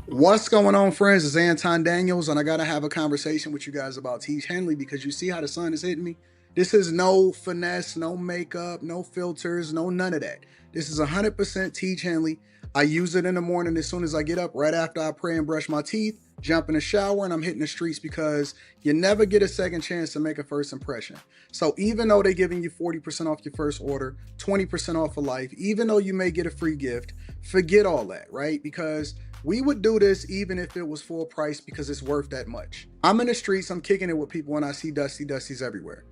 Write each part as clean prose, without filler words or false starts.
What's going on, friends? It's Anton Daniels, and I gotta have a conversation with you guys about Teach Henley because you see how the sun is hitting me. This is no finesse, no makeup, no filters, no none of that. This is 100% Teach Henley. I use it in the morning as soon as I get up, right after I pray and brush my teeth, jump in the shower, and I'm hitting the streets because you never get a second chance to make a first impression. So even though they're giving you 40% off your first order, 20% off for life, even though you may get a free gift, forget all that, right? Because we would do this even if it was full price because it's worth that much. I'm in the streets, I'm kicking it with people when I see Dusties everywhere.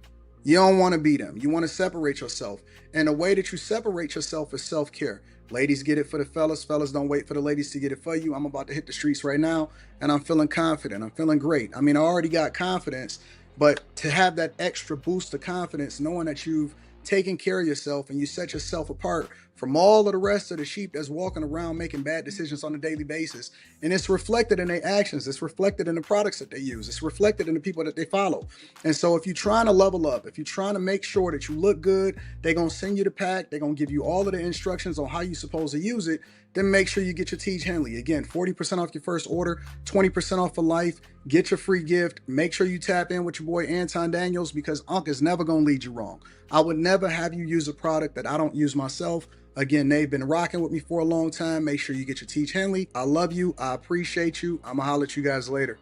You don't want to be them. You want to separate yourself. And the way that you separate yourself is self-care. Ladies get it for the fellas. Fellas don't wait for the ladies to get it for you. I'm about to hit the streets right now and I'm feeling confident. I'm feeling great. I mean, I already got confidence, but to have that extra boost of confidence, knowing that you've taken care of yourself and you set yourself apart from all of the rest of the sheep that's walking around making bad decisions on a daily basis. And it's reflected in their actions. It's reflected in the products that they use. It's reflected in the people that they follow. And so if you're trying to level up, if you're trying to make sure that you look good, they're going to send you the pack. They're going to give you all of the instructions on how you're supposed to use it. Then make sure you get your Teach Henley. Again, 40% off your first order, 20% off for life. Get your free gift. Make sure you tap in with your boy Anton Daniels because Unc is never going to lead you wrong. I would never have you use a product that I don't use myself. Again, they've been rocking with me for a long time. Make sure you get your Teach Henley. I love you. I appreciate you. I'm going to holler at you guys later.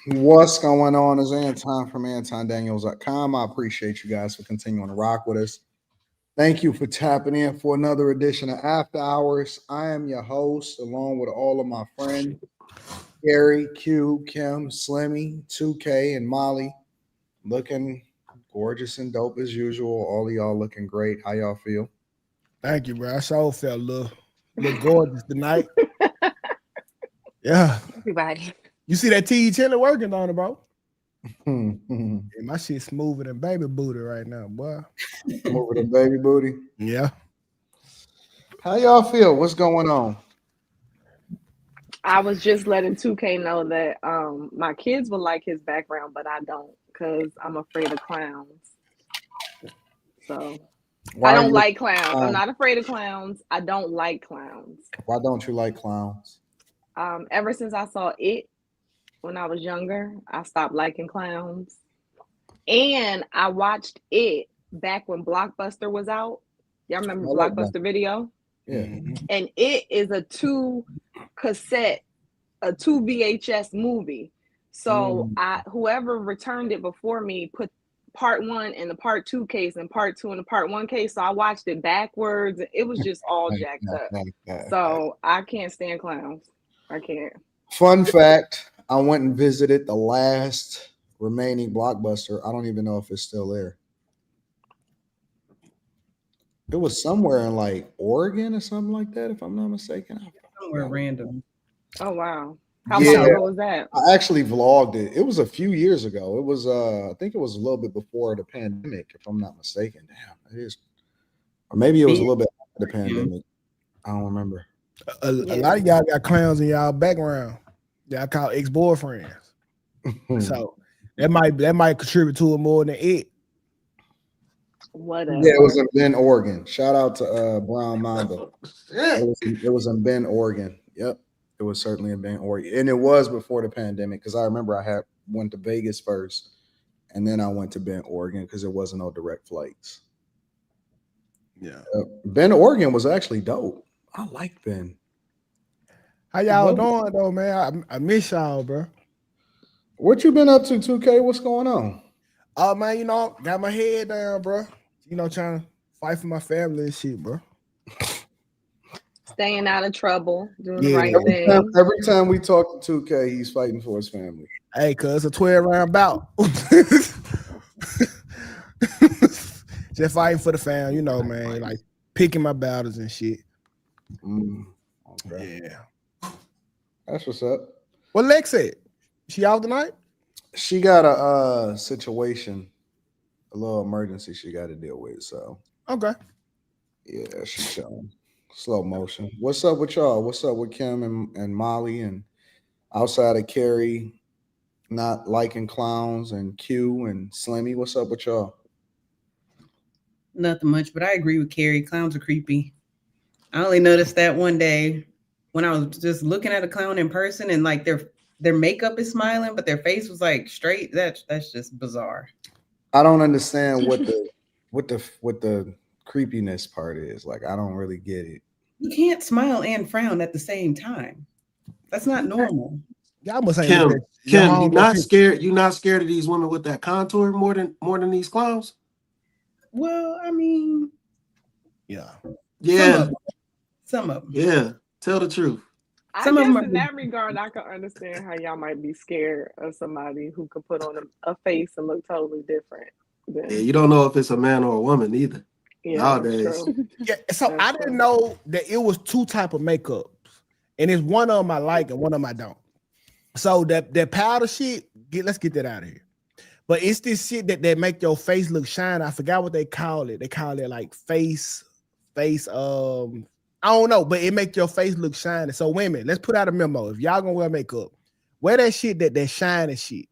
What's going on? Is Anton from antondaniels.com. I appreciate you guys for continuing to rock with us. Thank you for tapping in for another edition of After Hours. I am your host, along with all of my friends, Gary, Q, Kim, Slimmy, 2K, and Molly. Looking gorgeous and dope as usual. All of y'all looking great. How y'all feel? Thank you, bro. I sure felt a little gorgeous tonight. Yeah. Everybody. You see that T chili working on it, bro? Moving Yeah, my shit smoother than baby booty right now, boy. the baby booty. Yeah. How y'all feel? What's going on? I was just letting 2K know that my kids will like his background, but I don't because I'm afraid of clowns. So Why I are don't you? like clowns. I'm not afraid of clowns. I don't like clowns. Why don't you like clowns? Ever since I saw it when I was younger, I stopped liking clowns. And I watched it back when Blockbuster was out. Y'all remember I like that. Blockbuster Video? Yeah. And it is a two VHS movie. So whoever returned it before me put part one in the part two case and part two in the part one case. So I watched it backwards. It was just all jacked up. So I can't stand clowns. I can't. Fun fact: I went and visited the last remaining Blockbuster. I don't even know if it's still there. It was somewhere in like Oregon or something like that, if I'm not mistaken. Somewhere random. Oh wow. How Yeah. long ago was that? I actually vlogged it. It was a few years ago. It was I think it was a little bit before the pandemic, if I'm not mistaken. Damn, it is. Or maybe it was a little bit after the pandemic. I don't remember. A lot of y'all got clowns in y'all background. Y'all call ex-boyfriends. So that might contribute to it more than it. Whatever. Yeah, it was in Bend, Oregon. Shout out to Brown Mamba. It was in Bend, Oregon. Yep. It was certainly in Bend, Oregon. And it was before the pandemic because I remember I went to Vegas first and then I went to Bend, Oregon because there wasn't no direct flights. Yeah. Bend, Oregon was actually dope. I like Bend. How y'all doing though, man? I miss y'all, bro. What you been up to, 2K? What's going on? Oh man, got my head down, bro. Trying to fight for my family and shit, bro. Staying out of trouble, doing the right thing. Every time we talk to 2K, he's fighting for his family. Hey, cuz a 12-round bout. Just fighting for the fam, man. Like picking my battles and shit. Okay. Yeah. That's what's up. What Lex said? She out tonight? She got a situation, a little emergency she got to deal with. So okay. Yeah, she's showing slow motion. What's up with y'all? What's up with Kim and Molly and outside of Carrie not liking clowns and Q and Slimmy? What's up with y'all? Nothing much, but I agree with Carrie. Clowns are creepy. I only noticed that one day when I was just looking at a clown in person, and like their makeup is smiling, but their face was like straight. That's just bizarre. I don't understand what the creepiness part is. Like, I don't really get it. You can't smile and frown at the same time. That's not normal. Y'all must ain't Kim, look at Kim, you not scared? You not scared of these women with that contour more than these clowns? Well, I mean, yeah. Some of them. Yeah, tell the truth. I Some of guess them in that regard, I can understand how y'all might be scared of somebody who could put on a face and look totally different. Yeah, you don't know if it's a man or a woman either. Yeah, nowadays. Yeah, so I didn't know that it was two type of makeups, and it's one of them I like and one of them I don't. So that powder shit, let's get that out of here. But it's this shit that make your face look shiny. I forgot what they call it. They call it like face. I don't know, but it make your face look shiny. So women, let's put out a memo. If y'all gonna wear makeup, wear that shit that shiny shit.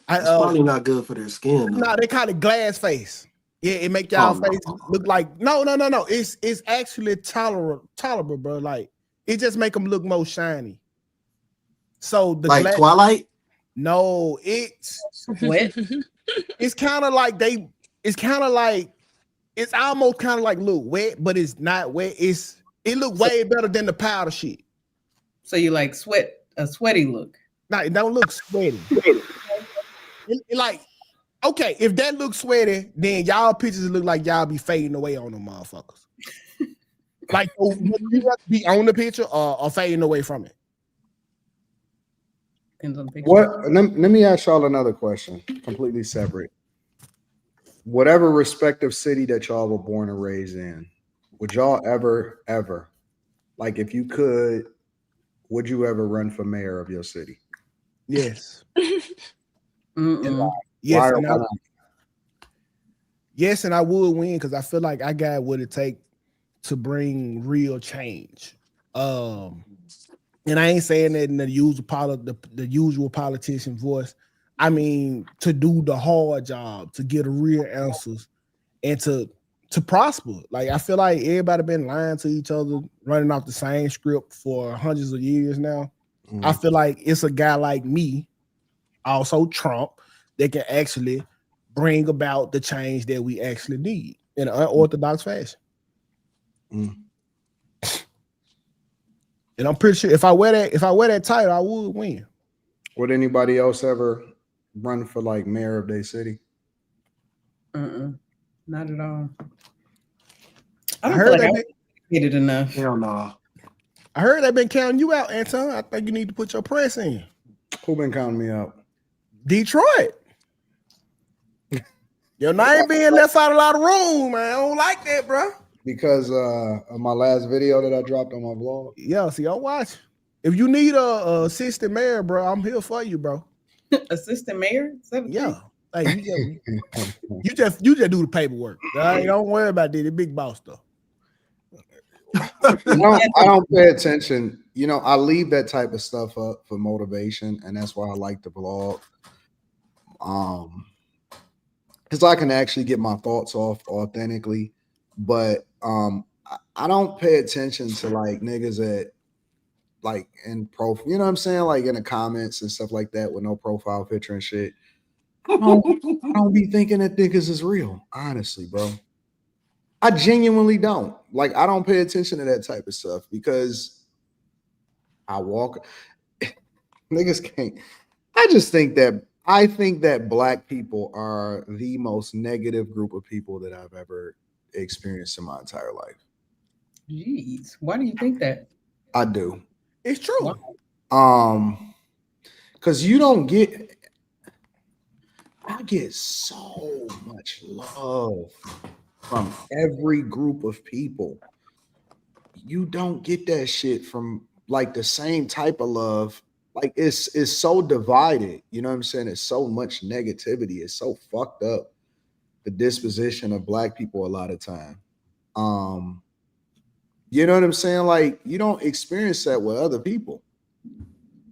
It's probably not good for their skin. No, they call it glass face. Yeah, it make y'all face look like no. It's actually tolerable, bro. Like it just make them look more shiny. So the like Twilight. No, it's wet. It's kind of like it's almost kind of like look wet, but it's not wet. It look way better than the powder shit. So you like a sweaty look? No, it don't look sweaty. It like, okay, if that looks sweaty, then y'all pictures look like y'all be fading away on them motherfuckers. Like, would you rather be on the picture or fading away from it? Depends on the picture. What? Let me ask y'all another question, completely separate. Whatever respective city that y'all were born and raised in, would y'all ever, like, if you could, would you ever run for mayor of your city? Yes. Yes, yes, and I would win because I feel like I got what it takes to bring real change. And I ain't saying that in the usual politician voice. I mean, to do the hard job, to get real answers, and to prosper. Like, I feel like everybody been lying to each other, running off the same script for hundreds of years now. I feel like it's a guy like me, also Trump, that can actually bring about the change that we actually need in an unorthodox fashion. And I'm pretty sure if I wear that title, I would win. Would anybody else ever run for like mayor of their city? Not at all. I heard that I did it enough. Hell no. I heard they've been counting you out, Anton. I think you need to put your press in. Who been counting me out? Detroit. Your name being left out a lot of room, man. I don't like that, bro. Because of my last video that I dropped on my blog. Yeah, see, I'll watch. If you need a assistant mayor, bro, I'm here for you, bro. Assistant mayor? Yeah. Like you just do the paperwork. Right? Don't worry about that. The big boss stuff. I don't pay attention. You know, I leave that type of stuff up for motivation, and that's why I like the blog. Because I can actually get my thoughts off authentically, but I don't pay attention to like niggas that like in you know what I'm saying, like in the comments and stuff like that with no profile picture and shit. I don't be thinking that niggas is real, honestly, bro. I genuinely don't. Like, I don't pay attention to that type of stuff because I walk. Niggas can't. I think that black people are the most negative group of people that I've ever experienced in my entire life. Jeez, why do you think that? I do. It's true. Because you don't get. I get so much love from every group of people. You don't get that shit from like the same type of love. Like it's so divided. You know what I'm saying? It's so much negativity. It's so fucked up. The disposition of black people a lot of time. You know what I'm saying? Like you don't experience that with other people.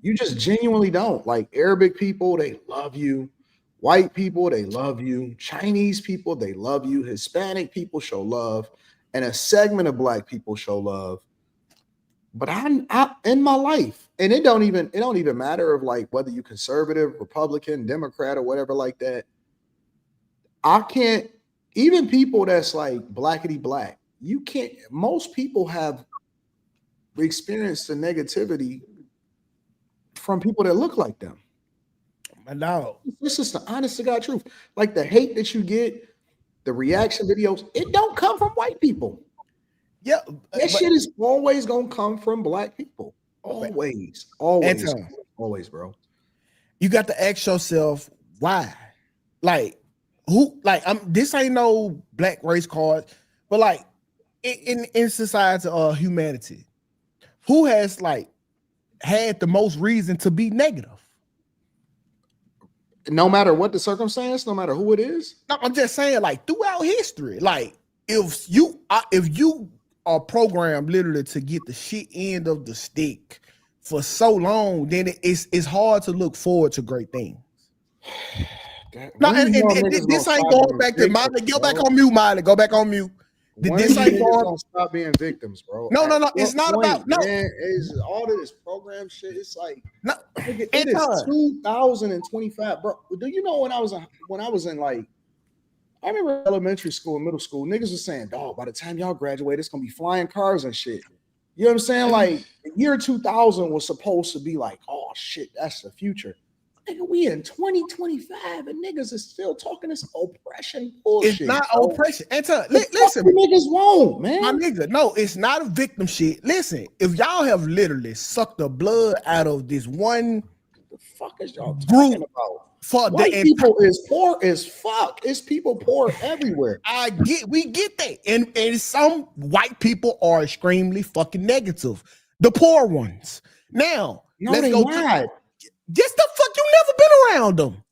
You just genuinely don't. Like Arabic people, they love you. White people, they love you. Chinese people, they love you. Hispanic people show love, and a segment of Black people show love. But I in my life, and it don't even matter of like whether you conservative, Republican, Democrat, or whatever like that. I can't, even people that's like blackety black, you can't, most people have experienced the negativity from people that look like them. My dog. This is the honest to God truth. Like the hate that you get, the reaction videos, it don't come from white people. Yeah, That shit is always gonna come from Black people. Always, Anton, always, bro. you got to ask yourself why. Like, who? Like, this ain't no black race card, but like in society or humanity, who has like had the most reason to be negative? No matter what the circumstance, no matter who it is. No, I'm just saying, like throughout history, like if you are programmed literally to get the shit end of the stick for so long, then it's hard to look forward to great things. No, and this ain't going back to Miley. Go back on mute, Miley. Go back on mute. This ain't going to stop being victims, bro. No. It's not about no. Man, is all of this program shit. It's like no. It is 2025, bro. Do you know when I was in like, I remember elementary school and middle school, niggas was saying, dog, by the time y'all graduate, it's gonna be flying cars and shit. You know what I'm saying? Like the year 2000 was supposed to be like, oh shit, that's the future. Nigga, we in 2025 and niggas is still talking this oppression bullshit. It's not oppression. Anton, listen, niggas won't, man. My nigga, no, it's not a victim shit. Listen, if y'all have literally sucked the blood out of this one, the fuck is y'all talking about? For white people is poor as fuck. It's people poor everywhere. We get that, and some white people are extremely fucking negative. The poor ones. Now, no, let's go. Just the fuck, you never been around them.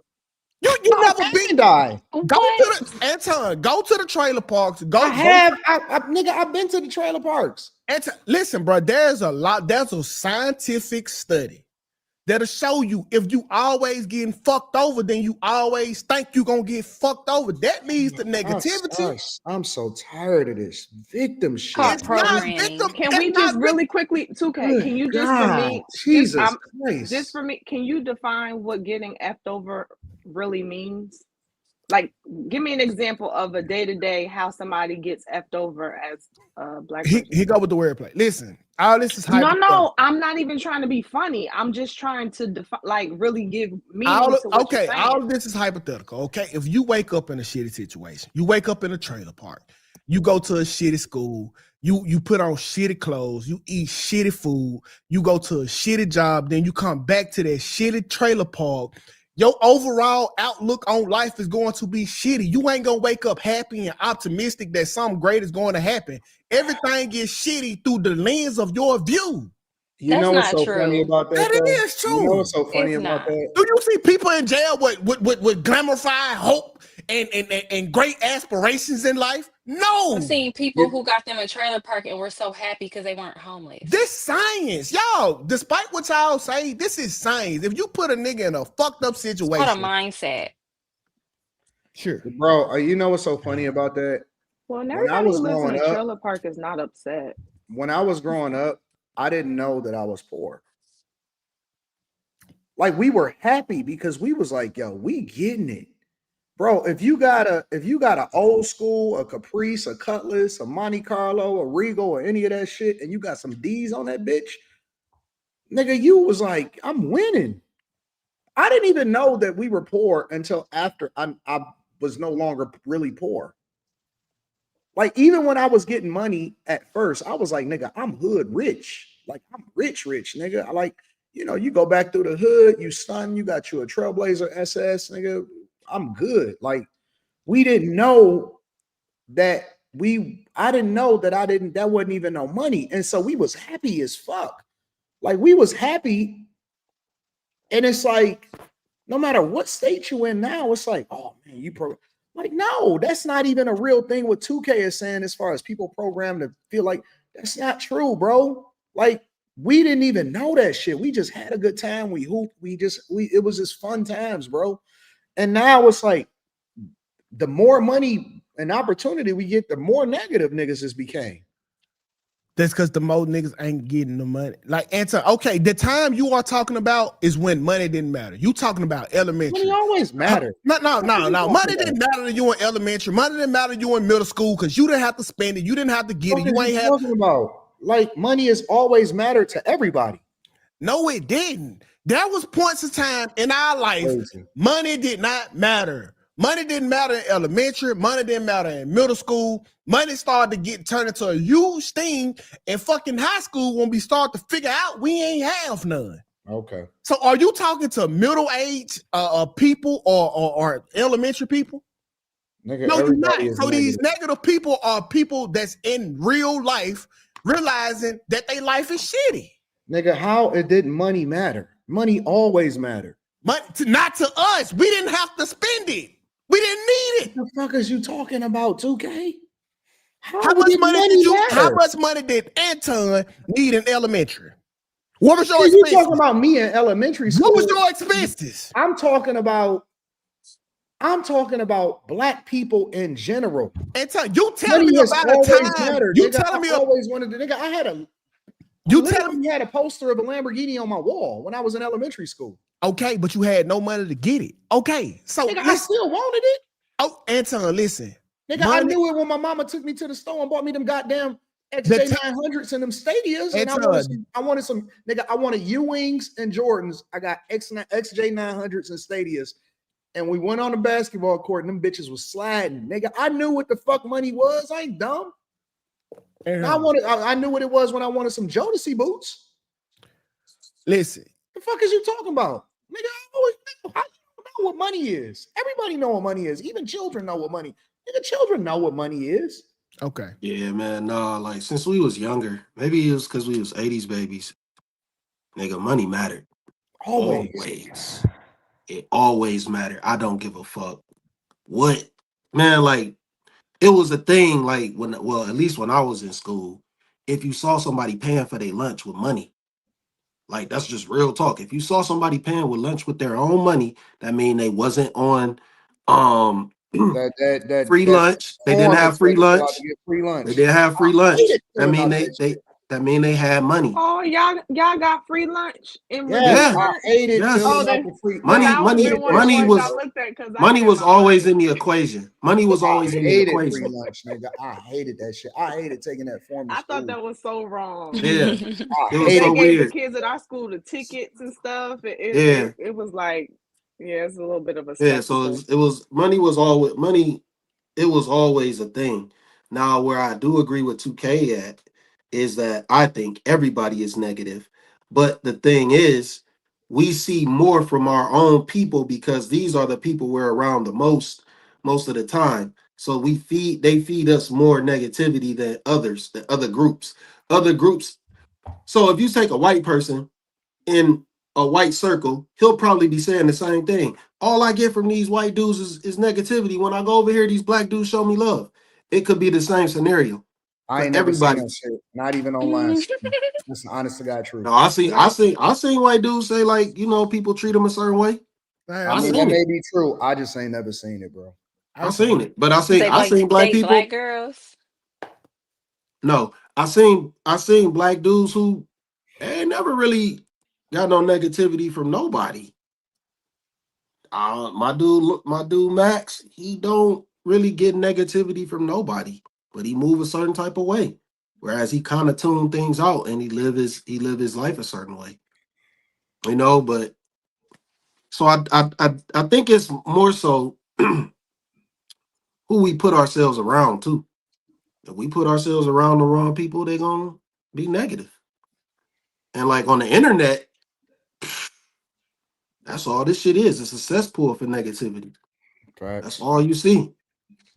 You never been. Die. Go to the Anton. Go to the trailer parks. I've been to the trailer parks. Anton, listen, bro. There's a scientific study that'll show you if you always getting fucked over, then you always think you're gonna get fucked over. That means the negativity. I'm so tired of this victim shit. It's not victim. Can we just really quickly, 2K? Can you just for me, Jesus Christ, just for me, can you define what getting effed over really means? Like, give me an example of a day-to-day how somebody gets effed over as a black person. He go with the wordplay. Listen, all this is no. I'm not even trying to be funny. I'm just trying to really give meaning to what you're saying. All of this is hypothetical. Okay, if you wake up in a shitty situation, you wake up in a trailer park, you go to a shitty school, you put on shitty clothes, you eat shitty food, you go to a shitty job, then you come back to that shitty trailer park. Your overall outlook on life is going to be shitty. You ain't gonna wake up happy and optimistic that something great is going to happen. Everything gets shitty through the lens of your view. You know what's so funny about that? That is true. You know what's so funny about that? Do you see people in jail with glamorified hope and great aspirations in life? No. I've seen people who got them a trailer park and were so happy because they weren't homeless. This science, y'all. Despite what y'all say, this is science. If you put a nigga in a fucked up situation, it's called a mindset. Sure, bro. You know what's so funny about that? Well, everybody who lives in a trailer park is not upset. When I was growing up, I didn't know that I was poor. Like we were happy because we was like, yo, we getting it. Bro, if you got an old school, a Caprice, a Cutlass, a Monte Carlo, a Regal, or any of that shit, and you got some D's on that bitch, nigga, you was like, I'm winning. I didn't even know that we were poor until after I was no longer really poor. Like, even when I was getting money at first, I was like, nigga, I'm hood rich. Like, I'm rich, nigga. I like, you go back through the hood, you stun, you got you a Trailblazer SS, nigga. I'm good. Like, we didn't know that that wasn't even no money. And so we was happy as fuck. Like, we was happy. And it's like, no matter what state you in now, it's like, oh man, like, no, that's not even a real thing what 2K is saying as far as people programmed to feel like that's not true, bro. Like, we didn't even know that shit. We just had a good time. We hooped. It was just fun times, bro. And now it's like the more money and opportunity we get, the more negative niggas has became. That's because the more niggas ain't getting the money. Like, Anton, okay, the time you are talking about is when money didn't matter. You talking about elementary. Money always mattered. No. Money didn't matter to you in elementary. Money didn't matter to you in middle school because you didn't have to spend it. You didn't have to get it. You ain't have talking about. Like, money has always mattered to everybody. No, it didn't. There was points of time in our life, money did not matter. Money didn't matter in elementary. Money didn't matter in middle school. Money started to get turned into a huge thing in fucking high school when we start to figure out we ain't have none. Okay. So are you talking to middle-aged people or elementary people? Nigga, no, you're not. So negative. These negative people are people that's in real life realizing that their life is shitty. Nigga, how it didn't money matter? Money always mattered. But not to us. We didn't have to spend it. We didn't need it. What the fuck is you talking about, 2K? How much money did Anton need in elementary? What was your expenses? You talking about me in elementary school? What was your expenses? I'm talking about black people in general. Anton, you telling me about a time? You telling me always wanted to, nigga. I had a. You telling me had a poster of a Lamborghini on my wall when I was in elementary school. Okay, but you had no money to get it. Okay, so nigga, I still wanted it. Oh, Anton, listen. Nigga, I knew it when my mama took me to the store and bought me them goddamn XJ900s and them Stadias. And I wanted some, nigga, I wanted U-Wings and Jordans. I got XJ900s and Stadias. And we went on the basketball court and them bitches was sliding. Nigga, I knew what the fuck money was. I ain't dumb. I knew what it was when I wanted some Jodeci boots. Listen. The fuck is you talking about? Nigga, I always know. I don't know what money is. Everybody know what money is. Even children know what money. Nigga, children know what money is. Okay. Yeah, man. No, like since we was younger, maybe it was because we was 80s babies. Nigga, money mattered. Always. It always mattered. I don't give a fuck. What? Man, like, it was a thing, like, at least when I was in school, if you saw somebody paying for their lunch with money, like, that's just real talk. If you saw somebody paying with lunch with their own money, that mean they wasn't on free lunch. They didn't have free lunch. They didn't have free lunch. That mean they had money. Oh, y'all got free lunch. I hate it. Money was always in the equation. Money was always in the equation. Free lunch, nigga. I hated that shit. I hated taking that form. I thought that was so wrong. Yeah, it was so weird. The kids at our school the tickets and stuff. It was like, yeah, it's a little bit of a spectacle. So it was money was always money. It was always a thing. Now, where I do agree with 2K at is that I think everybody is negative. But the thing is, we see more from our own people because these are the people we're around the most of the time. So they feed us more negativity than other groups. So if you take a white person in a white circle, he'll probably be saying the same thing. All I get from these white dudes is negativity. When I go over here, these black dudes show me love. It could be the same scenario. I ain't never seen that shit. Not even online. That's honest to God truth. No, I seen white dudes say, like, you know, people treat them a certain way. I mean, that may be true. I just ain't never seen it, bro. I seen it, but I seen black people. Black girls. No, I seen black dudes who ain't never really got no negativity from nobody. My dude Max, he don't really get negativity from nobody, but he move a certain type of way. Whereas he kind of tune things out and he live his life a certain way. You know, but so I think it's more so who we put ourselves around too. If we put ourselves around the wrong people, they're gonna be negative. And like on the internet, that's all this shit is. It's a cesspool for negativity. Right. That's all you see.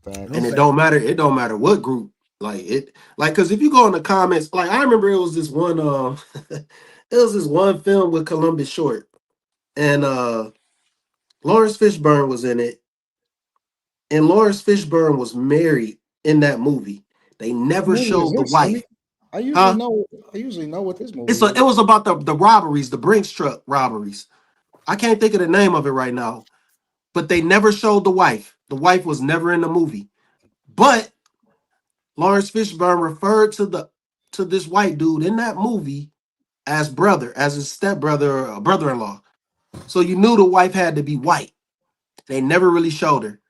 Right. And it don't matter what group. Because if you go in the comments, like I remember it was this one film with Columbus Short, and Lawrence Fishburne was in it, and Lawrence Fishburne was married in that movie. They never showed the wife. I usually know what this movie is. It was about the robberies, the Brinks truck robberies. I can't think of the name of it right now, but they never showed the wife. The wife was never in the movie. But Lawrence Fishburne referred to this white dude in that movie as brother, as his stepbrother or a brother-in-law. So you knew the wife had to be white. They never really showed her.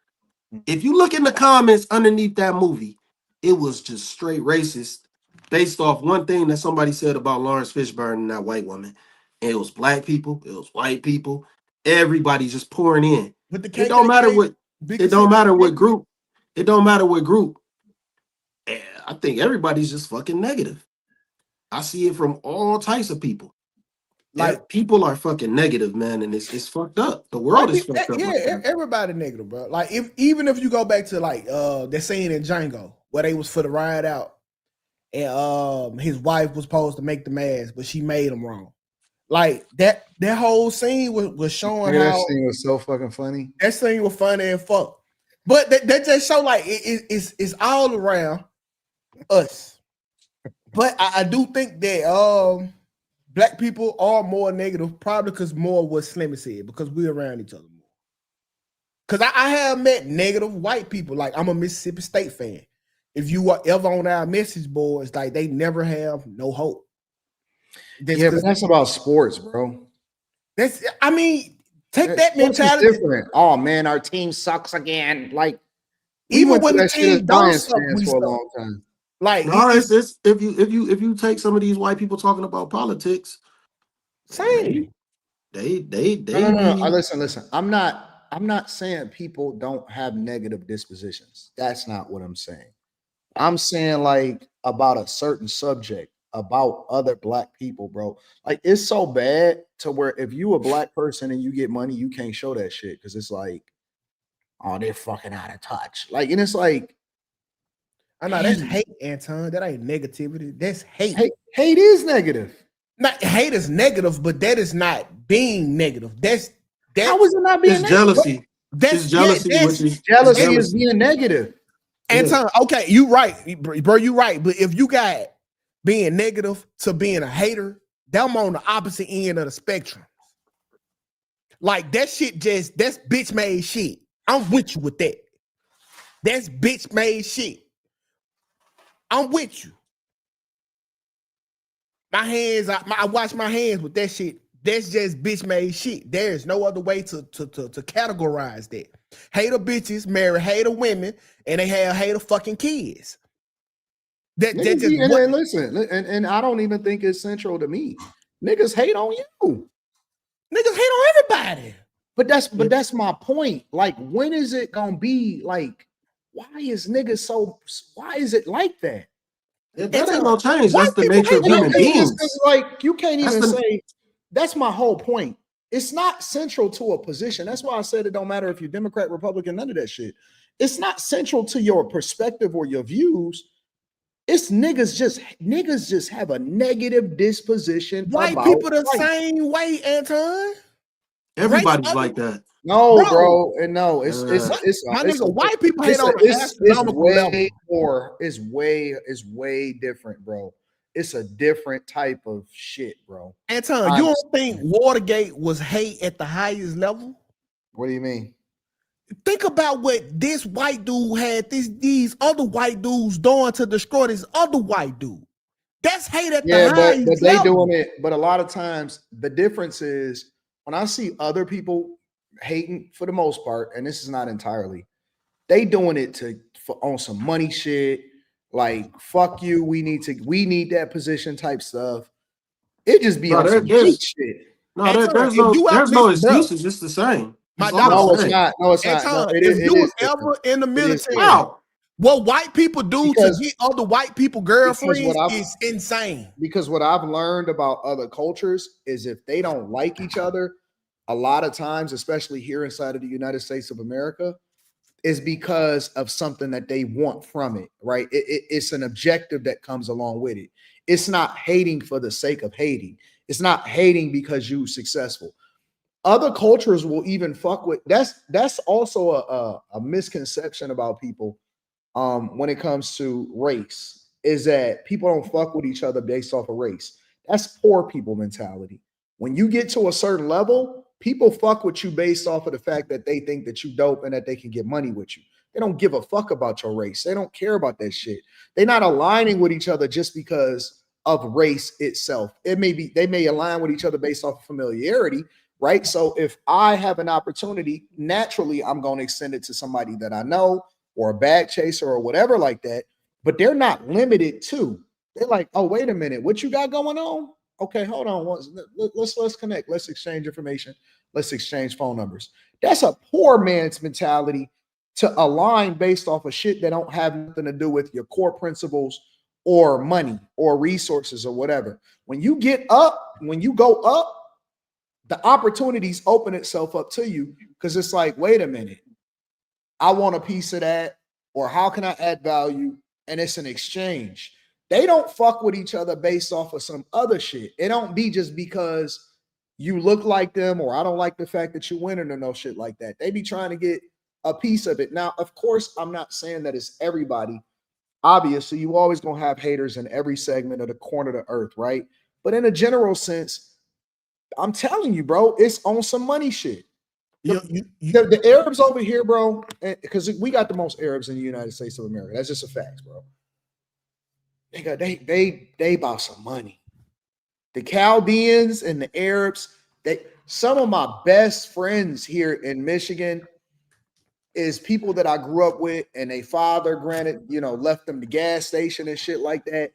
If you look in the comments underneath that movie, it was just straight racist based off one thing that somebody said about Lawrence Fishburne and that white woman. And it was black people, it was white people, everybody just pouring in. But the It don't matter what it don't matter what group. It don't matter what group. I think everybody's just fucking negative. I see it from all types of people. Like people are fucking negative, man, and it's fucked up. The world is fucked up. Yeah, everybody negative, bro. Like even if you go back to like that scene in Django where they was for the ride out, and his wife was supposed to make the mask, but she made him wrong. Like that whole scene was showing how that scene was so fucking funny. That scene was funny and fuck. But that just show like it's all around us. But I do think that black people are more negative, probably because more of what Slimmy said, because we're around each other more. Because I have met negative white people. Like, I'm a Mississippi State fan. If you are ever on our message boards, like, they never have no hope. But that's about sports, bro. Take that mentality. Different. Oh man, our team sucks again. Like, even when the team don't suck, for a long time. Like, no, it's if you take some of these white people talking about politics, same. They no. Listen. I'm not saying people don't have negative dispositions. That's not what I'm saying. I'm saying like about a certain subject, about other black people, bro. Like, it's so bad to where if you a black person and you get money, you can't show that shit because it's like, oh, they're fucking out of touch. Like, and it's like, I know that's hate, Anton. That ain't negativity. That's hate. Hate is negative. Not hate is negative, but that is not being negative. That's how is it not being negative? Jealousy. That's jealousy. Jealousy is being negative. Anton, okay, you right, bro. You right. But if you got being negative to being a hater, I'm on the opposite end of the spectrum. Like, that shit that's bitch made shit. I'm with you with that. That's bitch made shit. I'm with you. My hands, I wash my hands with that shit. That's just bitch made shit. There's no other way to categorize that. Hater bitches marry hater women and they have hater fucking kids. And I don't even think it's central to me. Niggas hate on you. Niggas hate on everybody. But that's my point. Like, when is it gonna be like? Why is it like that? That ain't gonna change. That's the nature of human beings. Like, you can't even say. That's my whole point. It's not central to a position. That's why I said it don't matter if you're Democrat, Republican, none of that shit. It's not central to your perspective or your views. It's niggas just have a negative disposition. White people the same way, Anton. Everybody's like that. No, bro, and no, it's my nigga. White people hate on the more. It's way different, bro. It's a different type of shit, bro. Anton, you don't think Watergate was hate at the highest level? What do you mean? Think about what this white dude had these other white dudes doing to destroy this other white dude. That's hate at the highest but they level. doing it. But a lot of times the difference is when I see other people hating, for the most part, and this is not entirely, they doing it on some money shit, like fuck you, we need that position type stuff. It just be on some shit. No, there's no excuses. It's the same. No, it's not. If you was ever in the military, what white people do to get other white people girlfriends is insane. Because what I've learned about other cultures is if they don't like each other, a lot of times, especially here inside of the United States of America, is because of something that they want from it, right? It's an objective that comes along with it. It's not hating for the sake of hating. It's not hating because you're successful. Other cultures will even fuck with that's also a misconception about people when it comes to race, is that people don't fuck with each other based off of race. That's poor people mentality. When you get to a certain level, People fuck with you based off of the fact that they think that you dope and that they can get money with you. They don't give a fuck about your race. They don't care about that shit. They're not aligning with each other just because of race itself. It may be, they may align with each other based off of familiarity, right? So if I have an opportunity, naturally, I'm going to extend it to somebody that I know or a bag chaser or whatever like that. But they're not limited to. They're like, oh, wait a minute, what you got going on? Okay, hold on. Let's connect. Let's exchange information. Let's exchange phone numbers. That's a poor man's mentality to align based off of shit that don't have nothing to do with your core principles or money or resources or whatever. When you get up, when you go up, the opportunities open itself up to you because it's like, wait a minute, I want a piece of that, or how can I add value? And it's an exchange. They don't fuck with each other based off of some other shit. It don't be just because you look like them or I don't like the fact that you winning or no shit like that. They be trying to get a piece of it. Now, of course, I'm not saying that it's everybody. Obviously, you always gonna have haters in every segment of the corner of the earth, right? But in a general sense, I'm telling you, bro, it's on some money shit. The Arabs over here, bro, because we got the most Arabs in the United States of America. That's just a fact, bro. They about some money. The Chaldeans and the Arabs, some of my best friends here in Michigan is people that I grew up with, and they father, granted, left them the gas station and shit like that.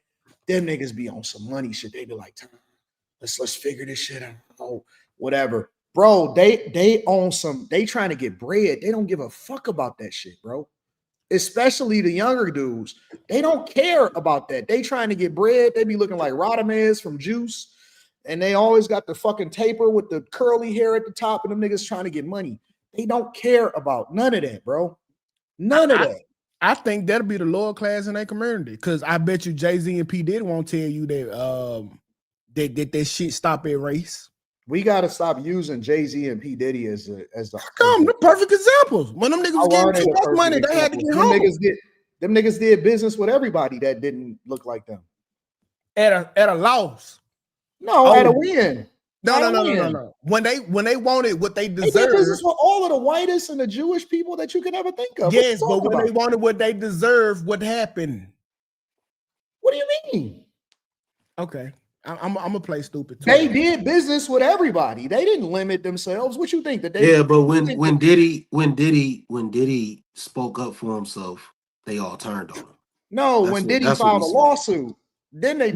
Them niggas be on some money shit. They be like, let's figure this shit out. Oh, whatever. Bro, they own some, they trying to get bread. They don't give a fuck about that shit, bro. Especially the younger dudes. They don't care about that. They trying to get bread. They be looking like Rodamez from Juice. And they always got the fucking taper with the curly hair at the top, and them niggas trying to get money. They don't care about none of that, bro. None of that. I think that'll be the lower class in their community, because I bet you Jay-Z and P. Diddy won't tell you that shit stop at race. We got to stop using Jay-Z and P. Diddy as the the perfect examples. When them niggas was getting too much money, they had to get home. Them niggas did business with everybody that didn't look like them. At a loss. No, at a win. No. When they wanted what they deserved. They did business with all of the whitest and the Jewish people that you could ever think of. Yes, but when they wanted what they deserved, what happened? What do you mean? Okay. I'm gonna play stupid too. They did business with everybody. They didn't limit themselves. What you think that they? Yeah, but when Diddy spoke up for himself, they all turned on him. No, when Diddy filed a lawsuit, then they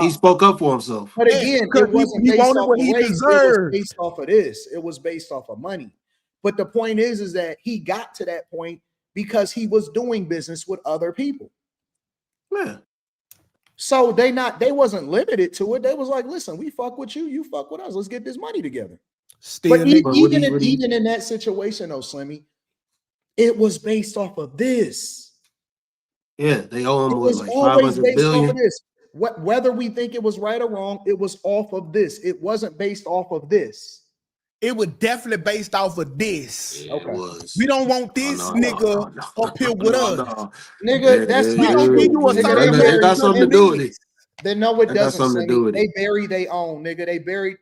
he spoke up for himself. But again, it wasn't based off of race. It was based off of this. It was based off of money. But the point is that he got to that point because he was doing business with other people. Yeah. So they wasn't limited to it. They was like, listen, we fuck with you, you fuck with us. Let's get this money together. But even in that situation, though, Slimmy, it was based off of this. Yeah, they owe him like 500 billion. Whether we think it was right or wrong, it was off of this. It wasn't based off of this. It was definitely based off of this. Yeah, okay. It was. We don't want this nigga up here with us. Nigga, that's not true. It got something to do with it. They know it doesn't. They buried their own, nigga. They buried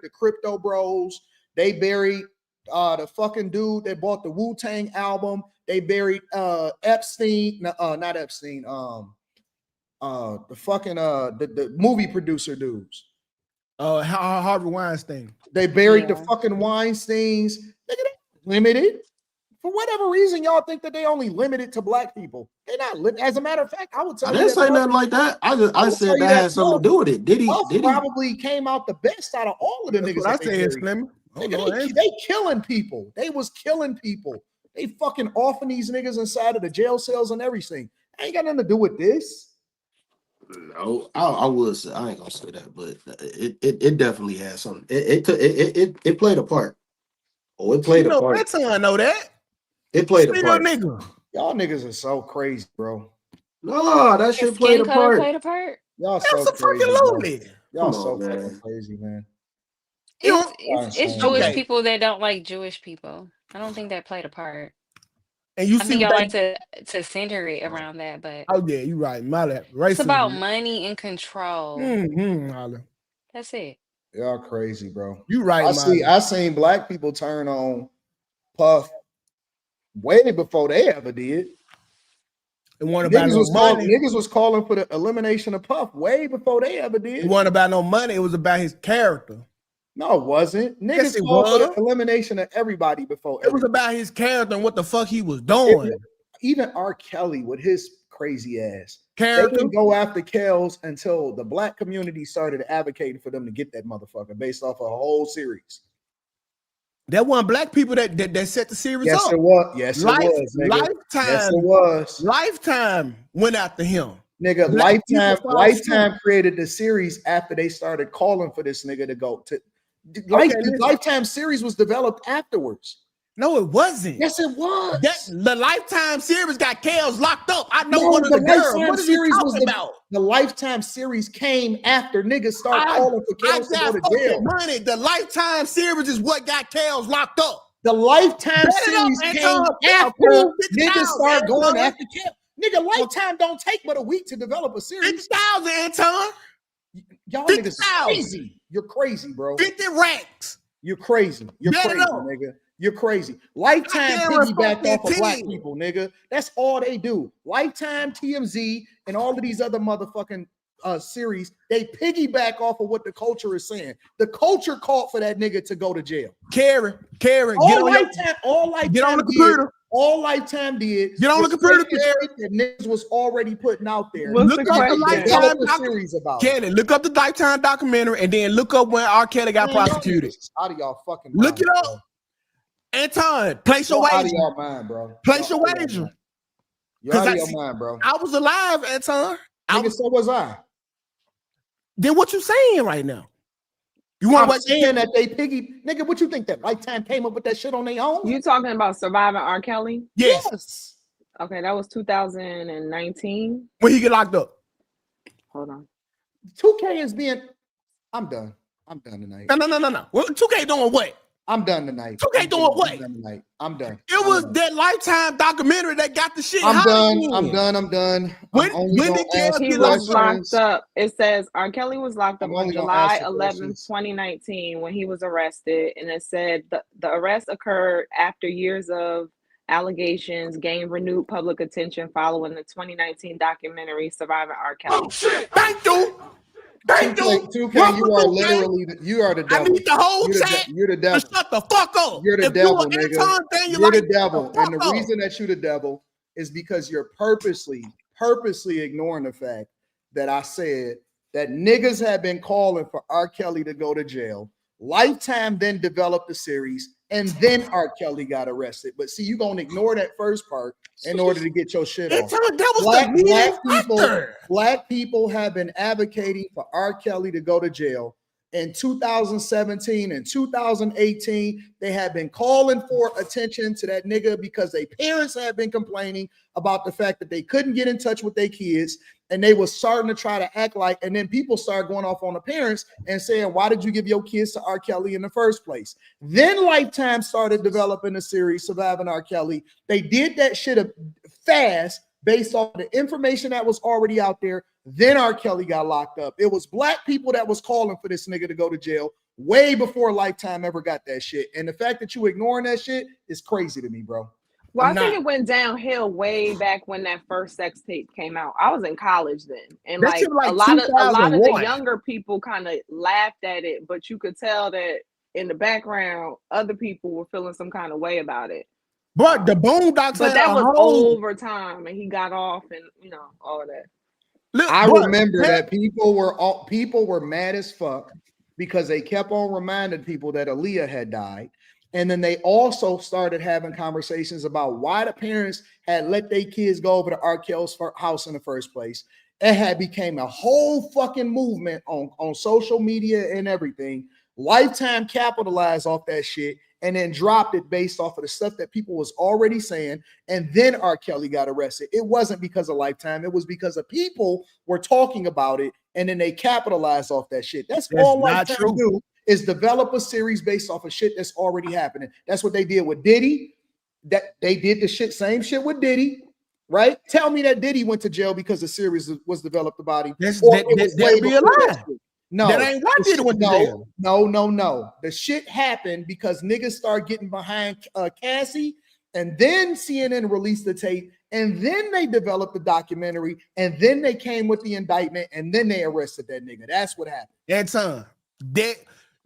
the crypto bros. They buried the fucking dude that bought the Wu-Tang album. They buried Epstein, not Epstein, the fucking the movie producer dudes. Harvey Weinstein. They buried the fucking Weinsteins. Nigga, they limited. For whatever reason, y'all think that they only limited to black people. They're not. As a matter of fact, I would tell you. I didn't say nothing like that. I said that had something to do with it. Diddy probably came out the best out of all of the niggas. I said, Slim. They killing people. They was killing people. They fucking offing these niggas inside of the jail cells and everything. Ain't got nothing to do with this. No, I would say, I ain't gonna say that, but it definitely has something. It played a part. Oh, it played a part. That's how I know that. It played a part. Nigga. Y'all niggas are so crazy, bro. No, that shit played a part. Y'all so crazy. Y'all so fucking crazy, man. It's Jewish people that don't like Jewish people. I don't think that played a part. And you I think y'all like to center it around that, but yeah, you're right. It's about money and control. Mm-hmm. That's it. Y'all crazy, bro. You right, I seen black people turn on Puff way before they ever did. It wasn't about no money. Niggas was calling for the elimination of Puff way before they ever did. It wasn't about no money. It was about his character. No, it wasn't. Niggas called for the elimination of everybody before. It was about his character and what the fuck he was doing. Even R. Kelly with his crazy ass. Character. They didn't go after Kells until the black community started advocating for them to get that motherfucker based off a whole series. That wasn't black people that set the series yes, up. It was. Yes, it was. Nigga. Lifetime. Yes, it was. Lifetime went after him. Nigga, Lifetime created the series after they started calling for this nigga to go to. The Lifetime series was developed afterwards. No, it wasn't. Yes, it was. The Lifetime series got Kells locked up. I know one of the girls. What is he talking about? The Lifetime series came after niggas started calling for Kells to go to jail. Money. The Lifetime series is what got Kells locked up. The Lifetime series came after niggas started going after Kells. Nigga, Lifetime don't take but a week to develop a series. 50,000, Anton. Y'all niggas crazy. You're crazy, bro. 50 racks. You're crazy. You're crazy, nigga. You're crazy. Lifetime piggybacked off of black people, nigga. That's all they do. Lifetime, TMZ, and all of these other motherfucking series, they piggyback off of what the culture is saying. The culture called for that nigga to go to jail. Karen, get on the computer. All Lifetime did. Get on the computer. That niggas was already putting out there. Look up the Lifetime series about. Kenny, look up the Lifetime documentary and then look up when R. Kelly got prosecuted. Out of y'all fucking mind, look it up. Bro. Anton, place your wager. Out of your mind, bro. Place your wager. You're out of your mind, bro. I was alive, Anton. So was I. Then what you saying right now? You want to saying that they nigga? What you think that Lifetime came up with that shit on their own? You talking about surviving R. Kelly? Yes. Okay, that was 2019. When he get locked up. Hold on. 2K is being. I'm done. I'm done tonight. No. Well, 2K doing what? I'm done tonight. 2K doing what? I'm done. It was that Lifetime documentary that got the shit. I'm done. When did he was locked up? It says R. Kelly was locked up on July 11th, 2019 when he was arrested. And it said the arrest occurred after years of allegations gained renewed public attention following the 2019 documentary Surviving R. Kelly. Oh shit! Thank you. 2K, you are the devil. I need the whole chat. You're the devil. Shut the fuck up. You're the devil, nigga. You're the devil. And the reason that you're the devil is because you're purposely ignoring the fact that I said that niggas have been calling for R. Kelly to go to jail. Lifetime then developed the series, and then R. Kelly got arrested. But see, you're gonna ignore that first part in order to get your shit off. Black people have been advocating for R. Kelly to go to jail. In 2017 and 2018, they have been calling for attention to that nigga because their parents have been complaining about the fact that they couldn't get in touch with their kids, and they were starting to try to act like, and then people started going off on the parents and saying, why did you give your kids to R. Kelly in the first place? Then Lifetime started developing a series, Surviving R. Kelly. They did that shit fast based on the information that was already out there. Then R. Kelly got locked up. It was black people that was calling for this nigga to go to jail way before Lifetime ever got that shit. And the fact that you ignoring that shit is crazy to me, bro. Well, I think it went downhill way back when that first sex tape came out. I was in college then, and like a lot of the younger people kind of laughed at it, but you could tell that in the background, other people were feeling some kind of way about it. But the Boondocks, but that was over time, and he got off, and you know all of that. Look, I remember that people were mad as fuck because they kept on reminding people that Aaliyah had died. And then they also started having conversations about why the parents had let their kids go over to R. Kelly's house in the first place. It had became a whole fucking movement on social media and everything. Lifetime capitalized off that shit and then dropped it based off of the stuff that people was already saying. And then R. Kelly got arrested. It wasn't because of Lifetime. It was because of people were talking about it and then they capitalized off that shit. That's all Lifetime do. Is develop a series based off of shit that's already happening. That's what they did with Diddy. That they did the same shit with Diddy, right? Tell me that Diddy went to jail because the series was developed about him. That'd be a lie. No, that ain't why did it went to jail. No. The shit happened because niggas start getting behind Cassie, and then CNN released the tape, and then they developed the documentary, and then they came with the indictment, and then they arrested that nigga. That's what happened. Anton,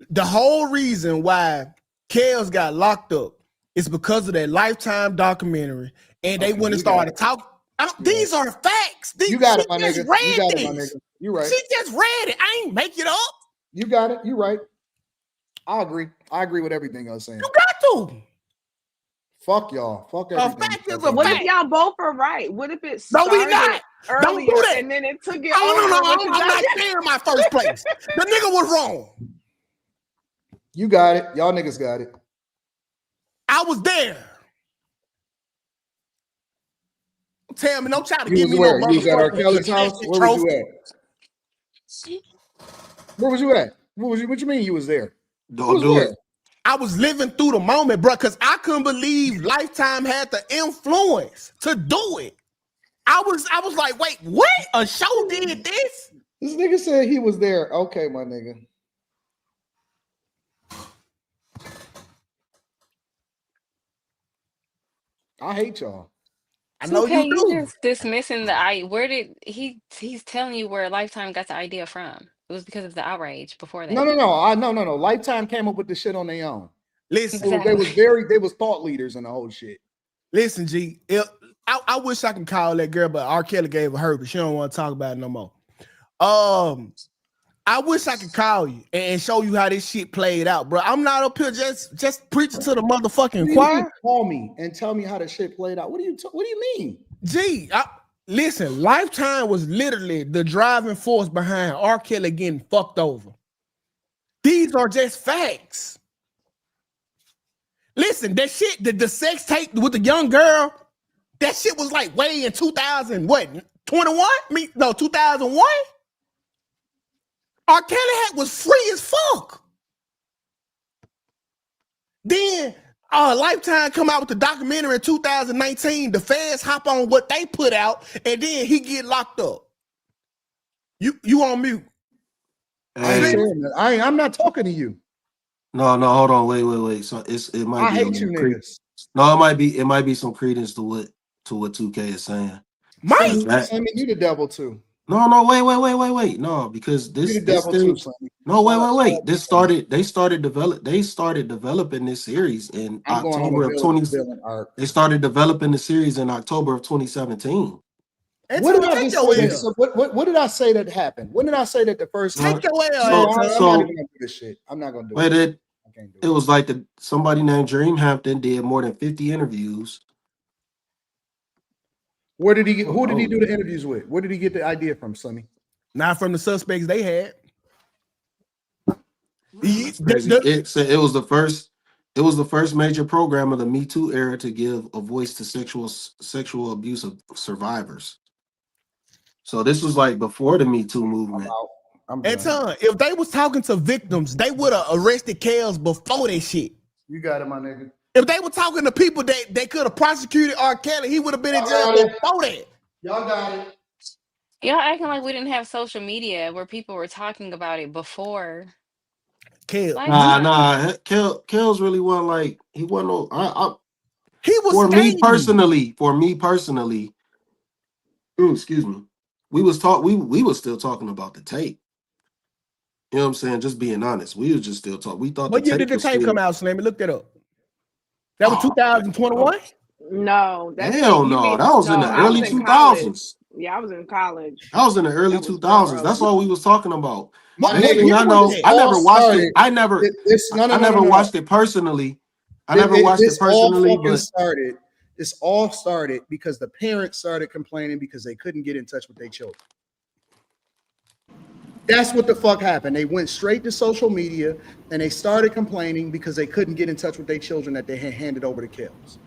the whole reason why Kels got locked up is because of that Lifetime documentary, and they went and started talking. These are facts. You got it, my nigga. You got it, my nigga. You right. She just read it. I ain't make it up. You got it. You right. I agree. I agree with everything I was saying. You got to. Fuck y'all. Fuck everything. A fact is a What fact. if y'all both are right? What if it started earlier Don't do that. and then it took it I'm not saying my first place. The nigga was wrong. You got it. Y'all niggas got it. I was there. Tell me, don't try to give me no motherfucking. You was at R. Kelly's house? Where was you at? Where was you at? What you mean you was there? Don't do it. I was living through the moment, bro, because I couldn't believe Lifetime had the influence to do it. I was like, wait, what? A show did this? This nigga said he was there. Okay, my nigga. I hate y'all. I know Okay, you do. you just dismissing where did he's telling you where Lifetime got the idea from. It was because of the outrage before that. No. Lifetime came up with the shit on their own. Listen, Exactly. they was thought leaders in the whole shit. Listen, G. I wish I could call that girl, but R. Kelly gave her hurt, but she don't want to talk about it no more. I wish I could call you and show you how this shit played out, bro. I'm not up here just preaching to the motherfucking choir. Call me and tell me how the shit played out. What do you mean? G, listen, Lifetime was literally the driving force behind R. Kelly getting fucked over. These are just facts. Listen, that shit, the sex tape with the young girl, that shit was like way in 2000, what, 21? 2001? R. Kelly was free as fuck. Then Lifetime come out with the documentary in 2019. The feds hop on what they put out, and then he get locked up. You on mute. Hey. I'm not talking to you. No, hold on, wait. So it might be. I hate you niggas. No, it might be some credence to what 2K is saying. Sammy, you the devil too. No, wait. No, because this thing. No, wait. They started developing this series in October of 20. They started developing the series in October of 2017. What did I just say? What did I say that happened? When did I say that the first? Take your L. I'm not even gonna do this shit. I'm not gonna do it. It was like somebody named Dream Hampton did more than 50 interviews. Who did he do the interviews with? Where did he get the idea from, Sonny? Not from the suspects they had. It was the first major program of the Me Too era to give a voice to sexual abuse of survivors. So this was like before the Me Too movement. Anton, if they was talking to victims, they would have arrested Kels before that shit. You got it, my nigga. If they were talking to people that they could have prosecuted R. Kelly, he would have been in jail before that. Y'all got it. Y'all acting like we didn't have social media where people were talking about it before. Kels. Nah. Kels really wasn't like he wasn't. He was for me personally. Excuse me. We was still talking about the tape. You know what I'm saying? Just being honest, we was just still talking. We thought. What year did the tape come out, Slammy? Look that up. That was 2021. No, hell no. That was in the early 2000s. Yeah, I was in college. I was in the early 2000s. That's all we was talking about. I never watched it. I never watched it personally. I never watched it personally. This all started because the parents started complaining because they couldn't get in touch with their children. That's what the fuck happened. They went straight to social media and they started complaining because they couldn't get in touch with their children that they had handed over to Kels.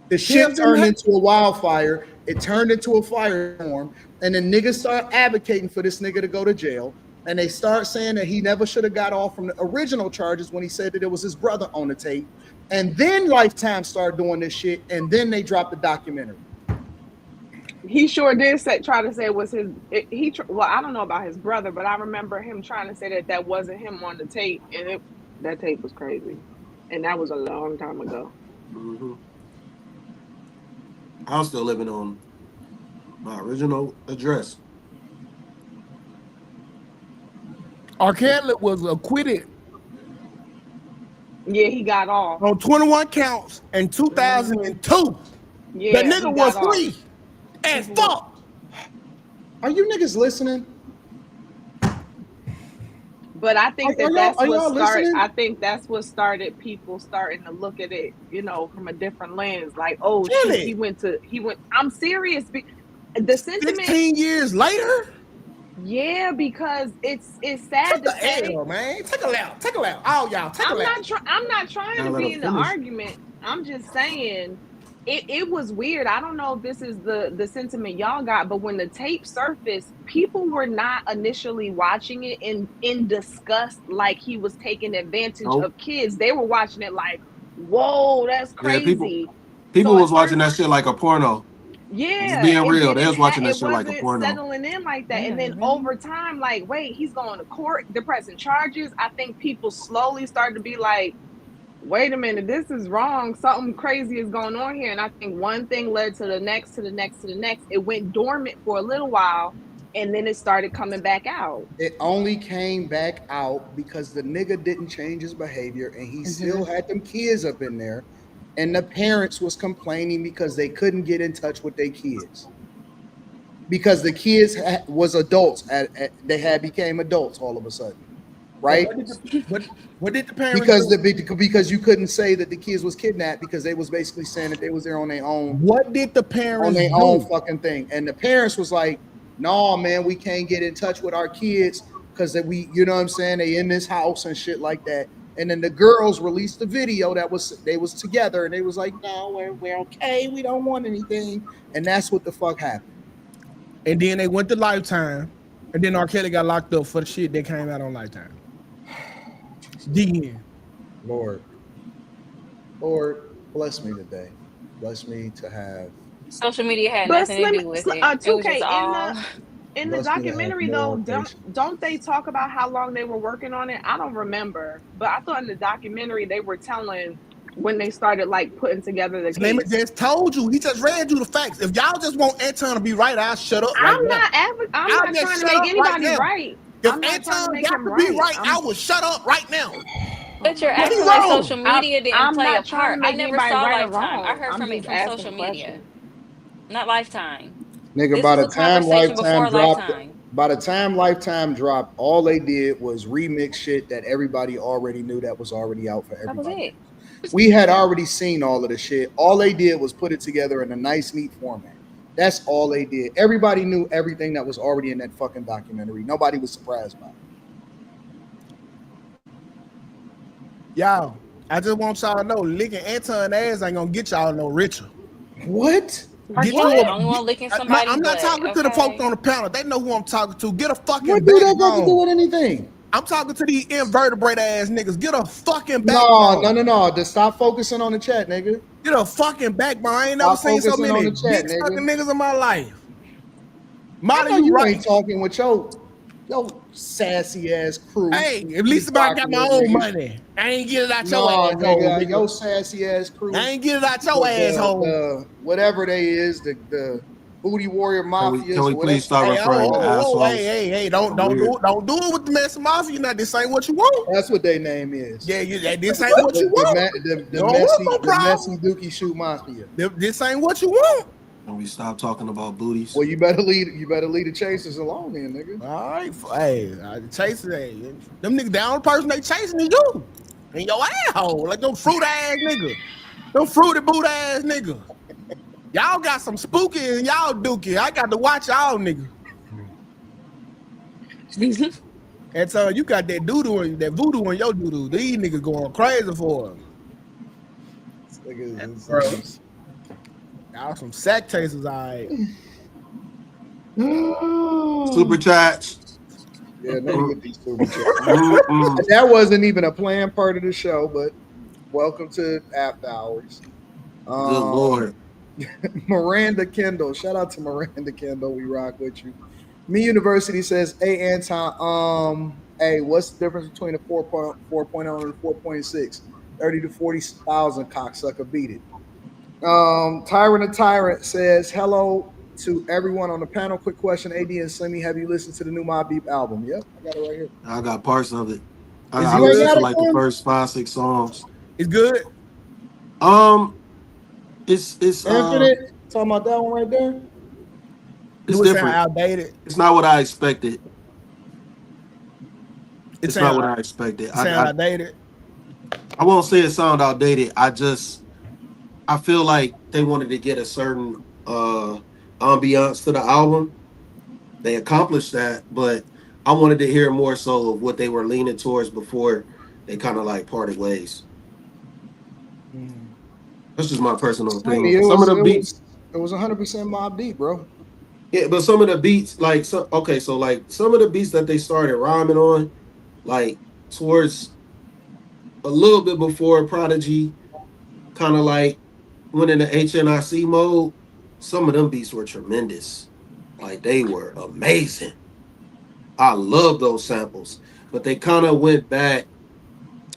The shit turned into a wildfire. It turned into a firestorm. And then niggas start advocating for this nigga to go to jail. And they start saying that he never should have got off from the original charges when he said that it was his brother on the tape. And then Lifetime started doing this shit. And then they dropped the documentary. He sure did try to say it was his. Well, I don't know about his brother, but I remember him trying to say that wasn't him on the tape, and that tape was crazy, and that was a long time ago. Mm-hmm. I'm still living on my original address. R. Kelly was acquitted Yeah, he got off on 21 counts in 2002. Yeah, the nigga was free as fuck. Are you niggas listening? But I think that's are what y'all started. listening? I think that's what started people starting to look at it, from a different lens. Like, oh Really? shit, he went. I'm serious. The sentiment. 15 years later. Yeah, because it's sad to say. Hell, man, take a lap. All y'all, take a lap. I'm not trying to be in the argument. I'm just saying. It was weird. I don't know if this is the sentiment y'all got, but when the tape surfaced, people were not initially watching it in disgust like he was taking advantage of kids. They were watching it like, whoa, that's crazy. People was watching that shit like a porno. Yeah, being real. They was watching that shit like a porno. Settling in like that. And then over time, like, wait, he's going to court, they're pressing charges. I think people slowly started to be like, wait a minute, this is wrong. Something crazy is going on here. And I think one thing led to the next, to the next, to the next. It went dormant for a little while, and then it started coming back out. It only came back out because the nigga didn't change his behavior, and he still had them kids up in there. And the parents was complaining because they couldn't get in touch with their kids. Because the kids was adults. They became adults all of a sudden. Right? What did the parents do? Because you couldn't say that the kids was kidnapped because they was basically saying that they was there on their own. What did the parents on their do? own fucking thing? And the parents was like, "No, man, we can't get in touch with our kids because we, you know what I'm saying? They in this house and shit like that." And then the girls released the video they was together, and they was like, "No, we're okay. We don't want anything." And that's what the fuck happened. And then they went to Lifetime, and then R. Kelly got locked up for the shit that came out on Lifetime. Lord, bless me today. Bless me to have. Social media had nothing to do with it. It was just all... In the documentary, though, don't they talk about how long they were working on it? I don't remember, but I thought in the documentary they were telling when they started like putting together the case. Nigga just told you. He just read you the facts. If y'all just want Anton to be right, I'll shut up. I'm not trying to make anybody right. If Anton got to be right, I will shut up right now. But you're acting like social media didn't play a part. I never saw Lifetime. I heard from it from social media, not Lifetime. Nigga, by the time Lifetime dropped, all they did was remix shit that everybody already knew that was already out for everybody. That was it. We had already seen all of the shit. All they did was put it together in a nice, neat format. That's all they did. Everybody knew everything that was already in that fucking documentary. Nobody was surprised by it. Y'all, I just want y'all to know, licking Anton ass ain't gonna get y'all no richer. What? I'm not talking to the folks on the panel. They know who I'm talking to. Get a fucking what do that got to do with anything? I'm talking to these invertebrate ass niggas. Get a fucking backbone. No. Just stop focusing on the chat, nigga. Get a fucking backbone. I ain't never seen so many big fucking niggas in my life. Molly, you ain't talking with your sassy ass crew. Hey, at least I got my own money. I ain't get it out your asshole. Your sassy ass crew. I ain't get it out your asshole. Whatever they is, the Booty Warrior Mafia. Can we please start referring to assholes? Hey, don't do it with the mess mafia. Now this ain't what you want. That's what their name is. Yeah, this ain't what you want. The messy Dookie Shoe Mafia. This ain't what you want. When we stop talking about booties. Well, you better leave the chasers alone, then, nigga. All right, hey, the chasers, them niggas. The only person they chasing is you and your asshole, like them fruit ass niggas, them fruity boot ass niggas. Y'all got some spooky and y'all dookie. I got to watch y'all niggas. And so you got that voodoo in your doodoo. These niggas going crazy for them. Y'all some sack chasers, all right. Super chats. Yeah, let me get these super chats. That wasn't even a planned part of the show, but welcome to After Hours. Good Lord. Miranda Kendall. Shout out to Miranda Kendall. We rock with you. Me University says, hey Anton, hey, what's the difference between a 4.0 and a 4.6? 30 to 40,000 cocksucker beat it. Tyrant the Tyrant says, hello to everyone on the panel. Quick question, AD and Slimmy, have you listened to the new Mobb Deep album? Yep, I got it right here. I got parts of it. Is I it listened good? to like the first 5-6 songs. It's good. It's Infinite. Talking about that one right there. It's Do it different. sound outdated? It's not what I expected. It's not what I expected. It sound outdated. I won't say it sound outdated. I feel like they wanted to get a certain ambiance to the album. They accomplished that, but I wanted to hear more so of what they were leaning towards before they kind of like parted ways. That's just my personal opinion. It was 100% Mobb Deep, bro. Yeah, but some of the beats, like so like some of the beats that they started rhyming on, like towards a little bit before Prodigy, kind of like went into HNIC mode. Some of them beats were tremendous. Like they were amazing. I love those samples, but they kind of went back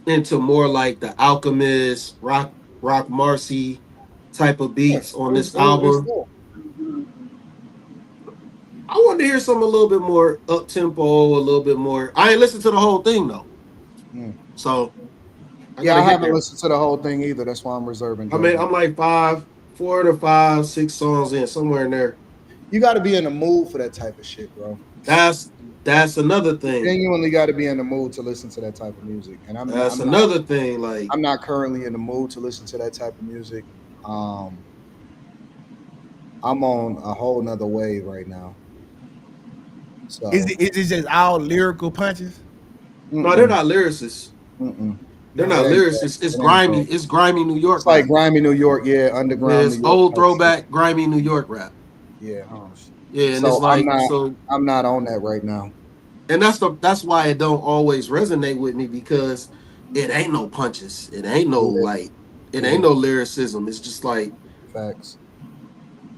into more like the Alchemist, Rock Marcy type of beats on this album. I wanted to hear something a little bit more up tempo, a little bit more. I ain't listened to the whole thing though, so I haven't listened to the whole thing either. That's why I'm reserving. I mean, I'm like 4 to 5, 6 songs in, somewhere in there. You got to be in the mood for that type of shit, bro. That's another thing. Genuinely got to be in the mood to listen to that type of music, and I'm another thing. Like I'm not currently in the mood to listen to that type of music. I'm on a whole nother wave right now. So is it just all lyrical punches? No, they're not lyricists. They're not lyricists. It's grimy. It's grimy New York. It's like rap. Grimy New York, yeah, underground. Yeah, it's old throwback shit. Grimy New York rap. Yeah, yeah, and so it's like I'm not on that right now. And that's why it don't always resonate with me, because it ain't no punches. It ain't no ain't no lyricism. It's just like facts.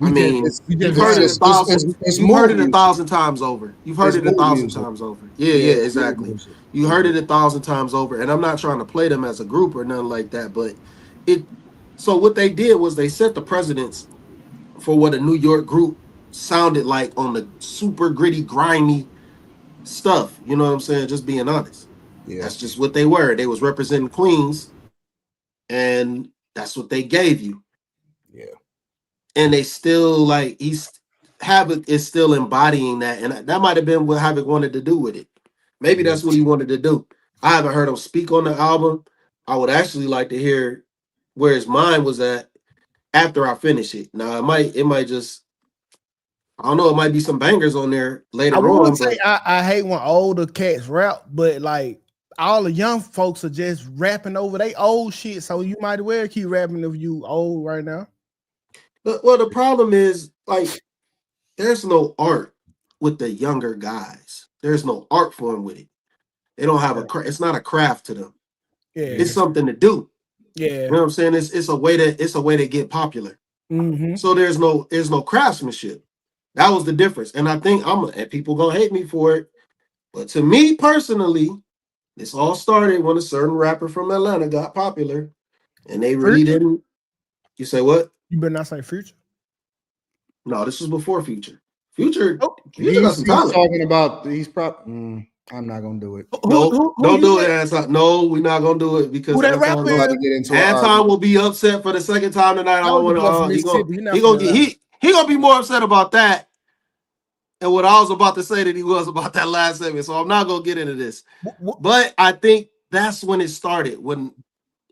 I mean, you've heard it 1,000 times over. You've heard it 1,000 times over. Yeah, exactly. You heard it 1,000 times over. And I'm not trying to play them as a group or nothing like that, but so what they did was they set the precedence for what a New York group sounded like on the super gritty, grimy stuff. You know what I'm saying? Just being honest. Yeah. That's just what they were. They was representing Queens, and that's what they gave you. Yeah. And they still Havoc is still embodying that, and that might have been what Havoc wanted to do with it. Maybe that's what he wanted to do. I haven't heard him speak on the album. I would actually like to hear where his mind was at after I finish it. Now it might just, I don't know, it might be some bangers on there later on. I would say I hate when older cats rap, but like all the young folks are just rapping over they old shit. So you might as well keep rapping if you old right now. Well, the problem is, like, there's no art with the younger guys. There's no art form with it. They don't have it's not a craft to them. Yeah, it's something to do. Yeah, you know what I'm saying? It's a way to get popular. Mm-hmm. So there's no craftsmanship. That was the difference. And I think and people gonna hate me for it, but to me personally, this all started when a certain rapper from Atlanta got popular, and they really didn't. You say what? You better not say Future. No, this was before Future. Future he's got some talent. Talking about I'm not gonna do it. No, don't do it, Anton. No, we're not gonna do it because Anton will be upset for the second time tonight. I don't want to. He gonna be more upset about that and what I was about to say than he was about that last segment. So I'm not gonna get into this. But I think that's when it started. When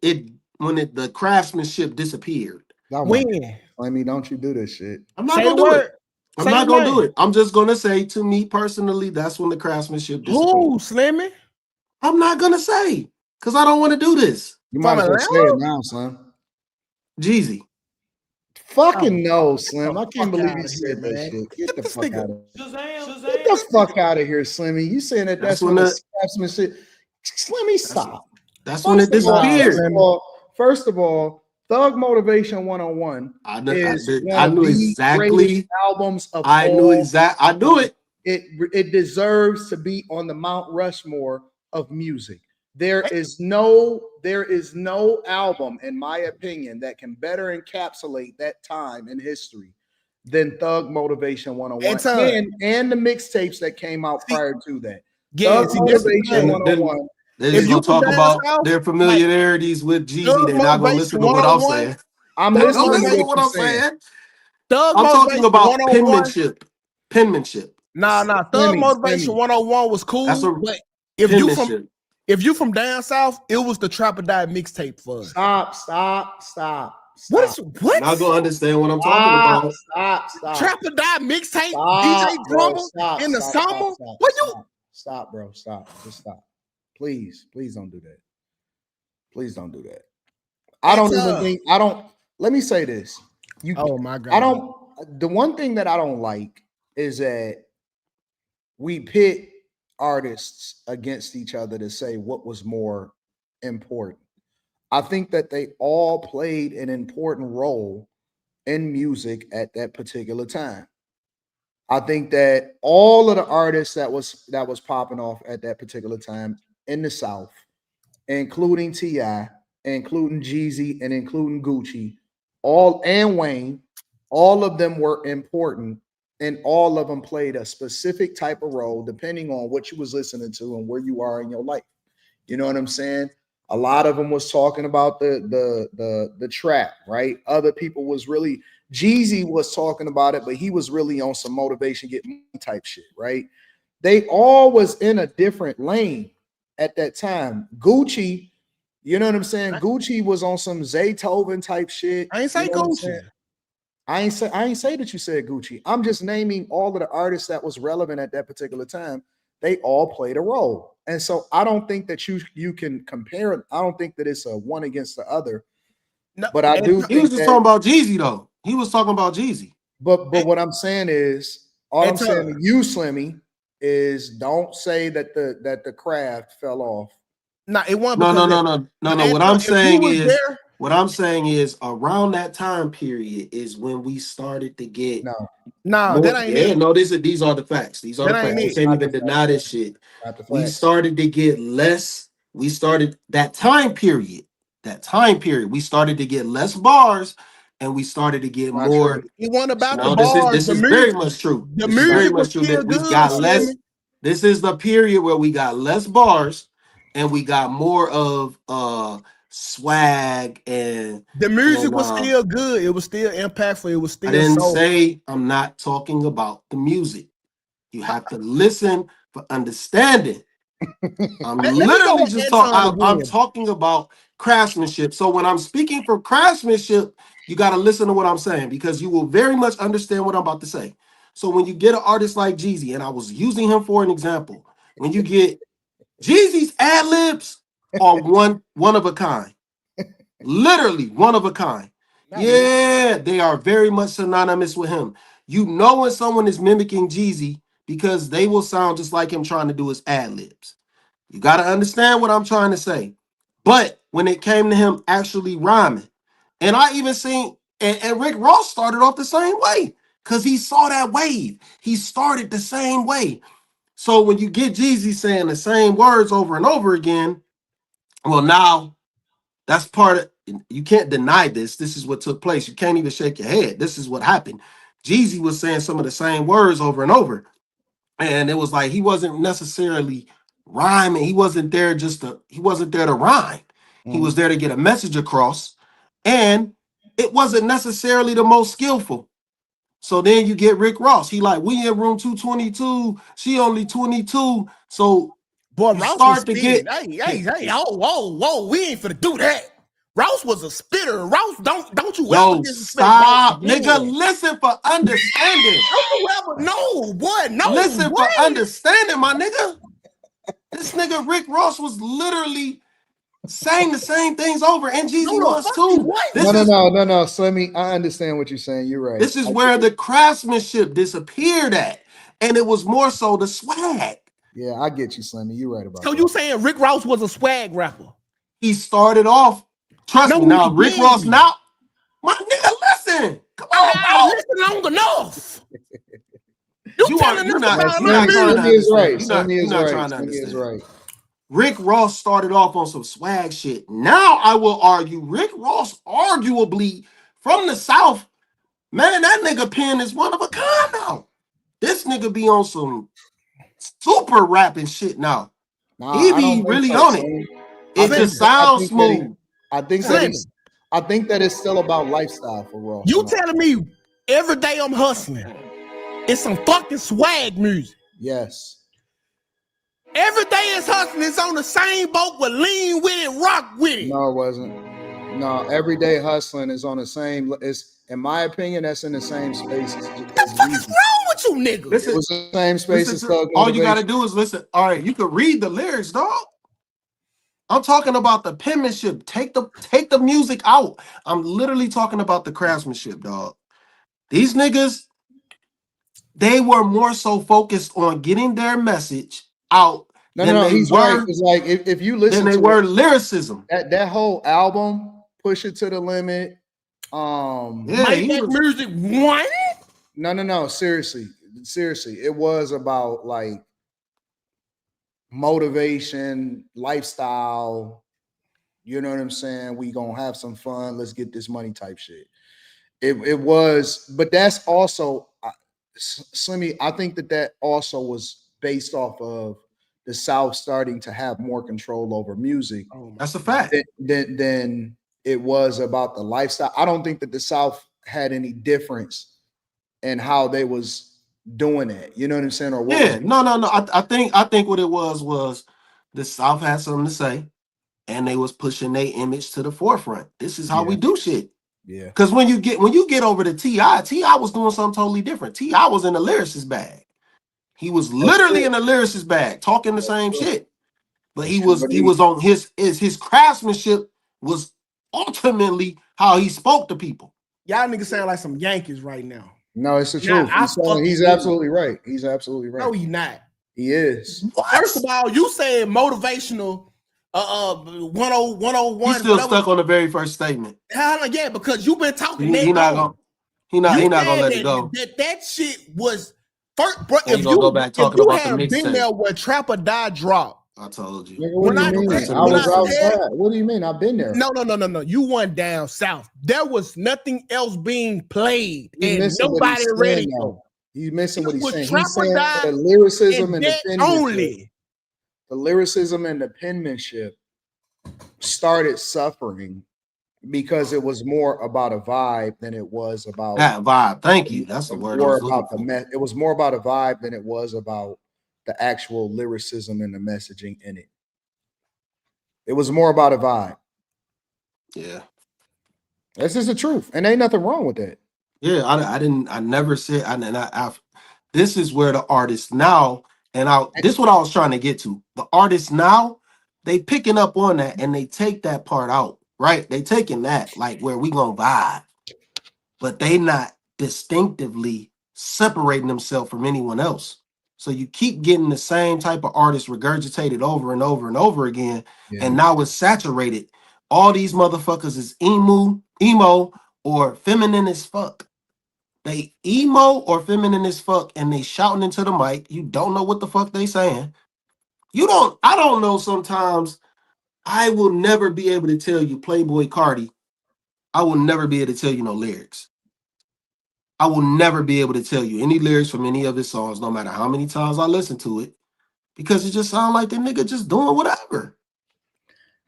the craftsmanship disappeared. I mean, don't you do this shit? I'm not gonna do it. I'm not gonna do it. I'm just gonna say, to me personally, that's when the craftsmanship disappeared. Who, Slimmy? I'm not gonna say because I don't want to do this. You might as well say it now, Slim. Jeezy. Fucking no, Slim. I can't believe you said that shit. Get the fuck out of here. Get the fuck out of here, Slimmy. You saying that's when the craftsmanship. Slimmy, stop. That's when it disappeared. First of all, Thug Motivation 101 I is one I of knew the exactly greatest albums of I all. knew exactly. I knew it. It deserves to be on the Mount Rushmore of music. There is no album, in my opinion, that can better encapsulate that time in history than Thug Motivation 101 and the mixtapes that came out prior to that. Yeah, Thug Motivation 101. They're just gonna talk about their familiarities with Jeezy. They're not gonna listen to what I'm saying. I'm listening Don't listen to to what I'm saying. Thug I'm talking Motivation about 101. penmanship. Nah. Thug Motivation 101 was cool. That's a but if you from down south, it was the Trap or Die mixtape for us. Stop. What? You're not gonna understand what I'm talking about. Stop. Trap or Die mixtape, DJ Drummer in the summer. Stop, bro. Stop. Just stop. Please don't do that. Please don't do that. Let me say this. Oh my God. The one thing that I don't like is that we pit artists against each other to say what was more important. I think that they all played an important role in music at that particular time. I think that all of the artists that was popping off at that particular time in the South, including T.I., including Jeezy, and including Gucci, and Wayne, all of them were important, and all of them played a specific type of role depending on what you was listening to and where you are in your life. You know what I'm saying? A lot of them was talking about the trap, right? Other people was really Jeezy was talking about it, but he was really on some motivation, get money type shit, right? They all was in a different lane at that time. Gucci, you know what I'm saying? Gucci was on some Zaytoven type shit. I ain't say Gucci. I ain't say that you said Gucci. I'm just naming all of the artists that was relevant at that particular time. They all played a role. And so I don't think that you can compare it. I don't think that it's a one against the other. No, but I do. He was just talking about Jeezy, though. He was talking about Jeezy. But what I'm saying is, all I'm saying to you, Slimmy, is don't say that the craft fell off. No, it wasn't. No. What I'm saying is around that time period is when we started to get that ain't it. No, these are the facts. These are the facts. You can't even deny this shit. We started to get less. We started that time period. We started to get less bars, and we started to get more. It wasn't about the bars. This is very much true. The music was still good. We got less. This is the period where we got less bars, and we got more of swag, and the music was still good. It was still impactful. It was still. I didn't say I'm not talking about the music. You have to listen for understanding. I'm literally just talking. I'm talking about craftsmanship. So when I'm speaking for craftsmanship, you got to listen to what I'm saying because you will very much understand what I'm about to say. So when you get an artist like Jeezy, and I was using him for an example, when you get Jeezy's ad-libs are one of a kind. Literally one of a kind. Yeah, they are very much synonymous with him. You know when someone is mimicking Jeezy because they will sound just like him trying to do his ad-libs. You got to understand what I'm trying to say. But when it came to him actually rhyming, and I even seen, and Rick Ross started off the same way because he saw that wave. He started the same way. So when you get Jeezy saying the same words over and over again, well, now that's part of, you can't deny this. This is what took place. You can't even shake your head. This is what happened. Jeezy was saying some of the same words over and over. And it was like he wasn't necessarily rhyming. He wasn't there to rhyme. He was there to get a message across. And it wasn't necessarily the most skillful. So then you get Rick Ross. He like, we in room 222. She only 22. So boy, Ross start to get. Hey, whoa, we ain't finna do that. Ross was a spitter. Ross, don't you ever stop, nigga. Listen for understanding. Don't you ever? No, boy, no. Listen for understanding, my nigga. This nigga Rick Ross was literally saying the same things over, and Jeezy was too. No, Slimmy, I understand what you're saying. You're right. This is where the craftsmanship disappeared at, and it was more so the swag. Yeah, I get you, Slimmy. You're right about that. So you saying Rick Ross was a swag rapper? He started off Trust me now, Rick Ross now. My nigga, listen. Come on, listen long enough. You're not trying to understand. You're not trying to understand. Rick Ross started off on some swag shit. Now I will argue Rick Ross, arguably from the South, man, that nigga pen is one of a kind now. This nigga be on some super rapping shit now. He be really on it. It just sounds smooth. I think that it's still about lifestyle for Ross. You telling me every day I'm hustling, it's some fucking swag music. Yes. Every day it's hustling, it's on the same boat with lean with it, rock with it. No, it wasn't. No, everyday hustling is on the same. It's, in my opinion, that's in the same space. What the fuck is wrong with you niggas? Listen, it was the same space as Thug all you gotta do is listen. All right, you can read the lyrics, dog. I'm talking about the penmanship. Take the music out. I'm literally talking about the craftsmanship, dog. These niggas, they were more so focused on getting their message out. No, he's right. It's like if you listen to lyricism. That whole album, Push It to the Limit. Music one? No. Seriously. It was about like motivation, lifestyle. You know what I'm saying? We gonna have some fun. Let's get this money type shit. It was, but that's also Slimmy. I think that also was based off of the South starting to have more control over music. That's a fact. Than it was about the lifestyle. I don't think that the South had any difference in how they was doing it. You know what I'm saying? Or what no. I think what it was the South had something to say, and they was pushing their image to the forefront. This is how we do shit. Yeah. Because when you get over to T.I. was doing something totally different. T.I. was in the lyricist bag. He was literally in the lyricist bag, talking the same shit. But he was on his craftsmanship was ultimately how he spoke to people. Y'all niggas sound like some Yankees right now. No, it's the truth. He's absolutely right. He's absolutely right. No, he's not. He is. What? First of all, you said motivational 101. He's still stuck on the very first statement. Yeah, because you've been talking. He not gonna let it go. That shit was first, bro. If you go back talking about the mixtape, been there when Trap or Die dropped. I told you. What do you mean? I was outside. What do you mean? I've been there. No. You went down south. There was nothing else being played, and nobody ready. He's missing what he's saying. He's saying the lyricism and the penmanship. The lyricism and the penmanship started suffering because it was more about a vibe than it was about that vibe. Thank you. That's the word. It was more about a vibe than it was about the actual lyricism and the messaging in it. It was more about a vibe. Yeah. This is the truth. And ain't nothing wrong with that. Yeah, I never said, this is where the artists now, this is what I was trying to get to. The artists now, they picking up on that and they take that part out, right? They taking that, like where we gonna vibe, but they not distinctively separating themselves from anyone else. So you keep getting the same type of artists regurgitated over and over and over again. Yeah. And now it's saturated. All these motherfuckers is emo or feminine as fuck. They emo or feminine as fuck and they shouting into the mic. You don't know what the fuck they saying. I don't know sometimes. I will never be able to tell you Playboy Cardi. I will never be able to tell you no lyrics. I will never be able to tell you any lyrics from any of his songs, no matter how many times I listen to it, because it just sounds like the nigga just doing whatever.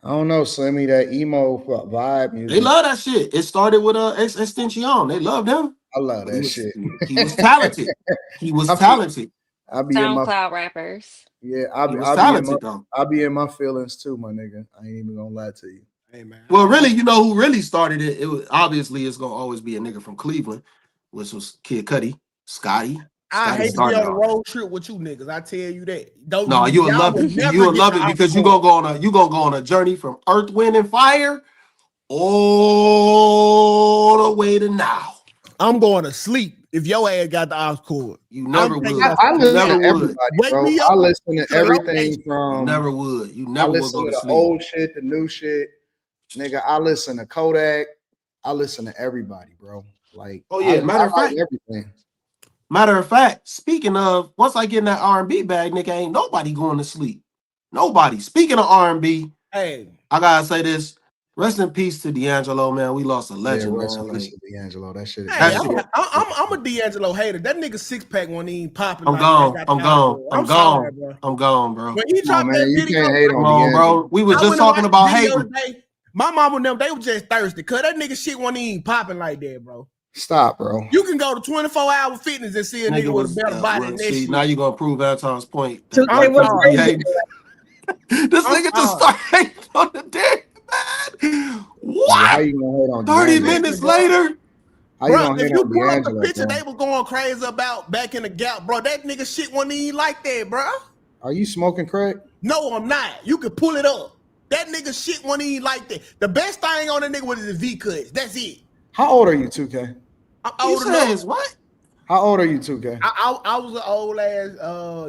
I don't know, Slimmy, that emo vibe music. They love that shit. It started with Extension. They loved him. I love that shit. He was talented. He was talented. I'll be SoundCloud rappers. Yeah, I'll be in my feelings too, my nigga. I ain't even gonna lie to you. Hey man. Well, really, you know who really started it? It was obviously it's gonna always be a nigga from Cleveland, which was Kid Cudi, Scotty. I hate to be on a road trip with you niggas. I tell you that. You will love it. You will love it because you gonna go on a journey from Earth, Wind, and Fire all the way to now. I'm going to sleep if your ass got the aux cord. You never would. I listen to everybody, bro. I listen to everything from. You never would. You never would go to sleep. The old shit, the new shit. Nigga, I listen to Kodak. I listen to everybody, bro. Like, oh yeah, matter of fact, everything. Matter of fact, speaking of, once I get in that R&B bag, nigga, ain't nobody going to sleep. Nobody. Speaking of R&B, hey, I gotta say this. Rest in peace to D'Angelo, man. We lost a legend, rest man. in peace Like, to D'Angelo. That shit is hey, crazy. I'm a D'Angelo hater. That nigga 6-pack wasn't even popping. I'm like gone. I I'm thought gone. I'm gone. sorry, bro. I'm gone, bro. When he dropped man, that you video, can't hate Come on on, bro. We was I just went talking about video hating. today. My mom and them, they were just thirsty. Cause that nigga shit wasn't even popping like that, bro. Stop, bro. You can go to 24-hour fitness and see a nigga with a better body than that see, shit. now you're gonna prove Anton's point. This nigga just started hating on the day, man. What? How you gonna hate on 30 D'Angelo? minutes later? How you Bro, gonna if hate you on pull up the D'Angelo, picture bro? they was going crazy about back in the Gap, bro, that nigga shit wasn't even like that, bro. Are you smoking crack? No, I'm not. You can pull it up. That nigga shit wasn't even like that. The best thing on the nigga was his V-cuts. That's it. How old are you, 2K? I'm old enough. What? How old are you, 2K? I was an old ass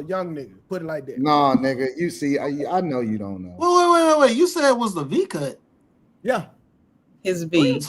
young nigga. Put it like that. Nah, nigga. You see, I know you don't know. Wait. You said it was the V-cut. Yeah. His What are you V.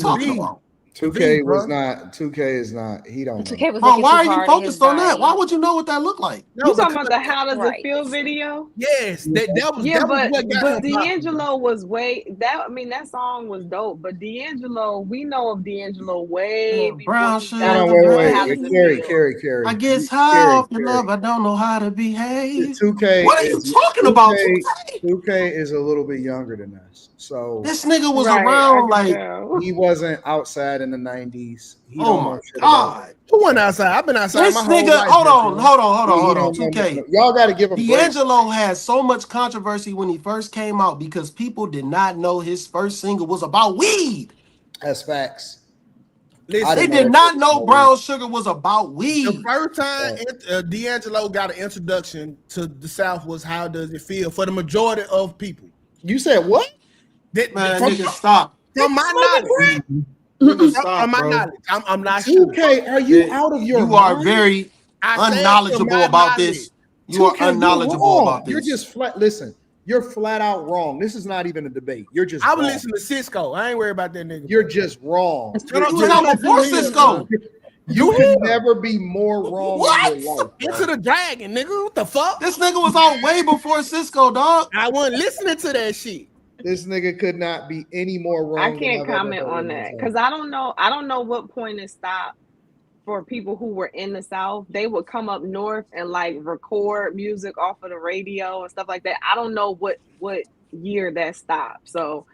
talking about? 2K was not. 2K is not. He don't know. 2K was Bro, looking why too are you hard at his focused on that? body. Why would you know what that looked like? You talking about the How Does It Feel video? Yes, that was what got but D'Angelo was that song was dope. But D'Angelo, we know of D'Angelo way before brown he sugar. Carrie. I guess high off your love, I don't know how to behave. 2K. What are you talking about? 2K is a little bit younger than us. So this nigga was around like he wasn't outside in the 90s. Oh my god. Who went outside? I've been outside This my whole nigga, life. hold on. 2K. Y'all got to give him D'Angelo had so much controversy when he first came out because people did not know his first single was about weed. That's facts. They did not know Brown Sugar was about weed. The first time D'Angelo got an introduction to the South was How Does It Feel for the majority of people. You said what? Nigga, stop. From my knowledge. Stop, bro. I'm not sure. 2K, are you out of your mind? You are very unknowledgeable about this. You are unknowledgeable about this. You're just flat. Listen, you're flat out wrong. This is not even a debate. You're just. I was listening to Cisco. I ain't worried about that nigga. You're just wrong. You was out before Cisco. You can never be more wrong in your life. Into the Dragon, nigga. What the fuck? This nigga was out way before Cisco, dog. I wasn't listening to that shit. This nigga could not be any more wrong. I can't comment on that because I don't know what point it stopped for people who were in the South. They would come up north and like record music off of the radio and stuff like that. I don't know what year that stopped. So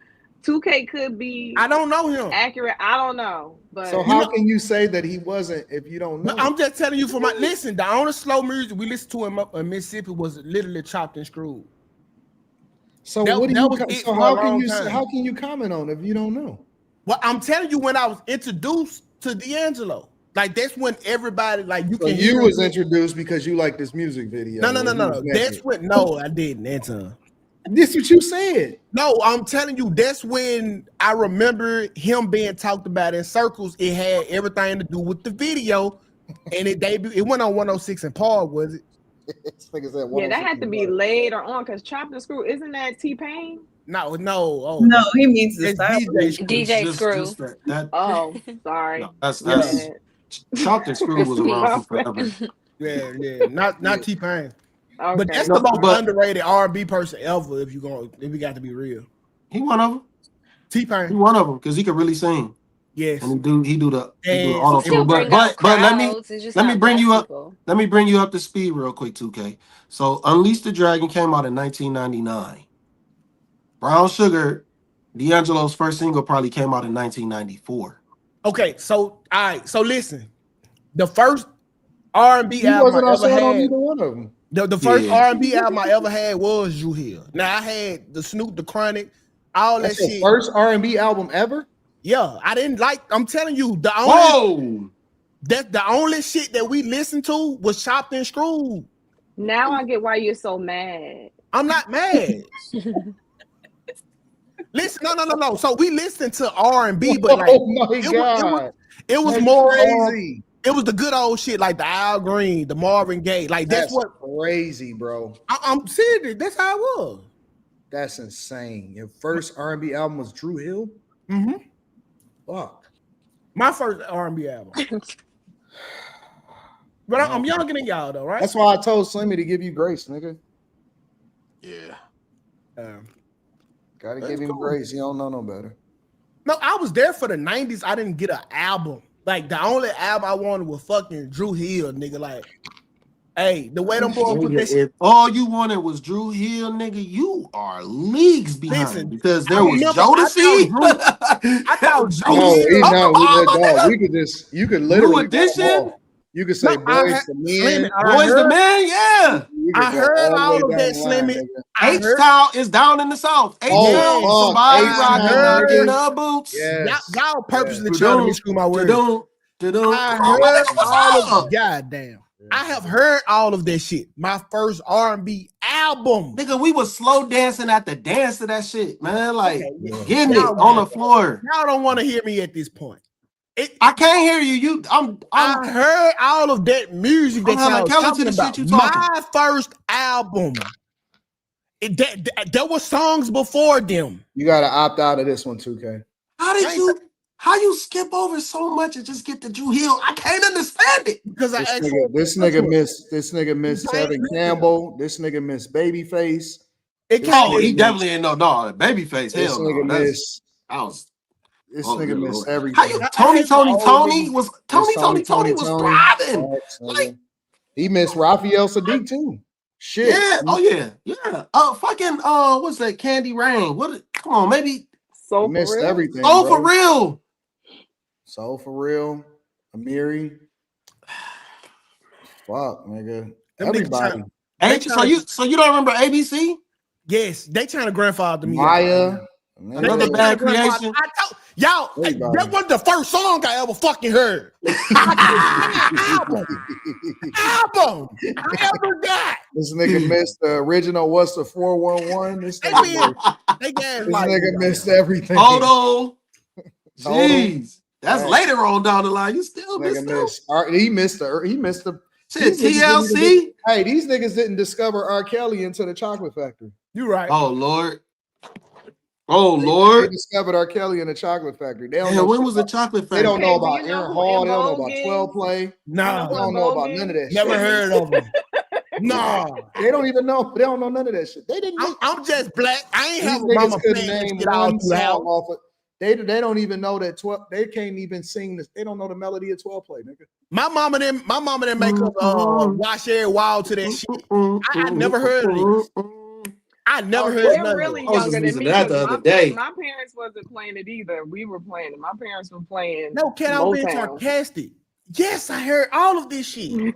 2K could be. I don't know him. Accurate. I don't know. But so how can you say that he wasn't if you don't know? I'm just telling you from my listen. The only slow music we listened to in Mississippi was literally Chopped and Screwed. So what do you? So how can you comment on it if you don't know? Well, I'm telling you, when I was introduced to D'Angelo, like that's when everybody like you. So can you was introduced because you like this music video. No. That's when I didn't, Anton. This what you said. No, I'm telling you, that's when I remember him being talked about in circles. It had everything to do with the video, and it went on 106 and Park, was it? Yeah, that had to be later on because Chopped and Screw, isn't that T-Pain? No. No, he means the style. DJ Screw. Sorry. No, that's Chopped and Screw was around for forever. Yeah, not T-Pain. Okay. But that's the most underrated R&B person ever. If we got to be real, he one of them. T-Pain, he one of them because he could really sing. Yes, and he do the auto tune. But let me bring you up. Let me bring you up to speed real quick, 2K. So Unleash the Dragon came out in 1999. Brown Sugar, D'Angelo's first single, probably came out in 1994. Okay, so all right, so listen, the first R&B album I ever had. Either one of them. The first R&B album I ever had was You Here. Now I had the Snoop, the Chronic, all that shit. First R&B album ever? Yeah, I didn't like. I'm telling you, the only shit that we listened to was Chopped and Screwed. Now I get why you're so mad. I'm not mad. Listen, no. So we listened to R&B, but like, it was more crazy. It was the good old shit, like the Al Green, the Marvin Gaye. Like that's what crazy, bro. I'm serious. That's how it was. That's insane. Your first R&B album was Drew Hill? Mm-hmm. Fuck. My first R&B album. But I'm younger than y'all though, right? That's why I told Slimmy to give you grace, nigga. Yeah. Gotta give him grace. He don't know no better. No, I was there for the 90s. I didn't get an album. Like, the only album I wanted was fucking Drew Hill, nigga. Like, hey, the way them boys put that shit. If all you wanted was Drew Hill, nigga, you are leagues behind. Listen, because there was Jodeci. I thought we could just, you could literally you could say Boys to Men. Boys to Men, yeah. I heard all of that, Slimmy. H-Town is down in the South. H-Town, somebody rocking the boots. Y'all purposely trying to screw my words. I heard all of goddamn. I have heard all of that shit. My first R&B album. Nigga, we was slow dancing at the dance to that shit, man. Like, getting it on the floor. Y'all don't want to hear me at this point. I can't hear you. I heard all of that music that y'all talking about. My first album. There were songs before them. You gotta opt out of this one, 2K. How you skip over so much and just get to Drew Hill? I can't understand it. Because this nigga missed Tevin Campbell. This nigga missed Babyface. He definitely ain't no Babyface. Hell no. This nigga missed everything. Tony was thriving. Like, he missed Raphael Sadiq too. Shit. Yeah. Oh yeah. Yeah. What's that? Candy Rain. Come on, maybe. So missed everything. Oh, for real. So for real. Amiri. Fuck, nigga. Everybody. So you don't remember ABC? Yes, they trying to grandfather me. Maya. Another bad creation. Y'all, that wasn't the first song I ever fucking heard. Album I ever got. This nigga missed the original. What's the 411? This nigga missed everything. Hold on. Jeez. That's later on down the line. You still missed He missed the shit. TLC. Hey, these niggas didn't discover R. Kelly into the Chocolate Factory. You right. Oh Lord. They discovered R. Kelly in the Chocolate Factory. They don't know when was the Chocolate Factory? They don't know about Aaron Hall. They don't know about 12 Play. No, they don't know about none of that shit. Never heard of them. No, they don't even know. They don't know none of that shit. They didn't. I'm just black. I ain't have a mama playing get all through the house. They don't even know that 12. They can't even sing this. They don't know the melody of 12 Play, nigga. My mama didn't make us wash every wall to that shit. I never heard of this. I never heard. They're really younger than me. That the other day. My parents wasn't playing it either. We were playing it. My parents were playing. No, Ken, I'm being sarcastic. Yes, I heard all of this shit.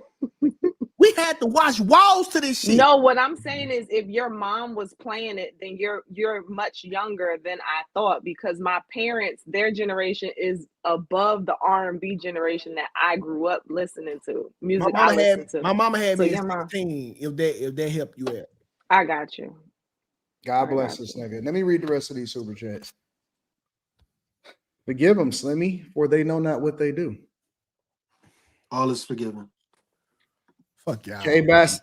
We had to wash walls to this shit. No, what I'm saying is, if your mom was playing it, then you're much younger than I thought, because my parents, their generation is above the R&B generation that I grew up listening to. Music I listened to. My mama had me at 16. If that helped you out, I got you. God bless this nigga. Let me read the rest of these super chats. Forgive them, Slimmy, for they know not what they do. All is forgiven. Fuck y'all. K-Bass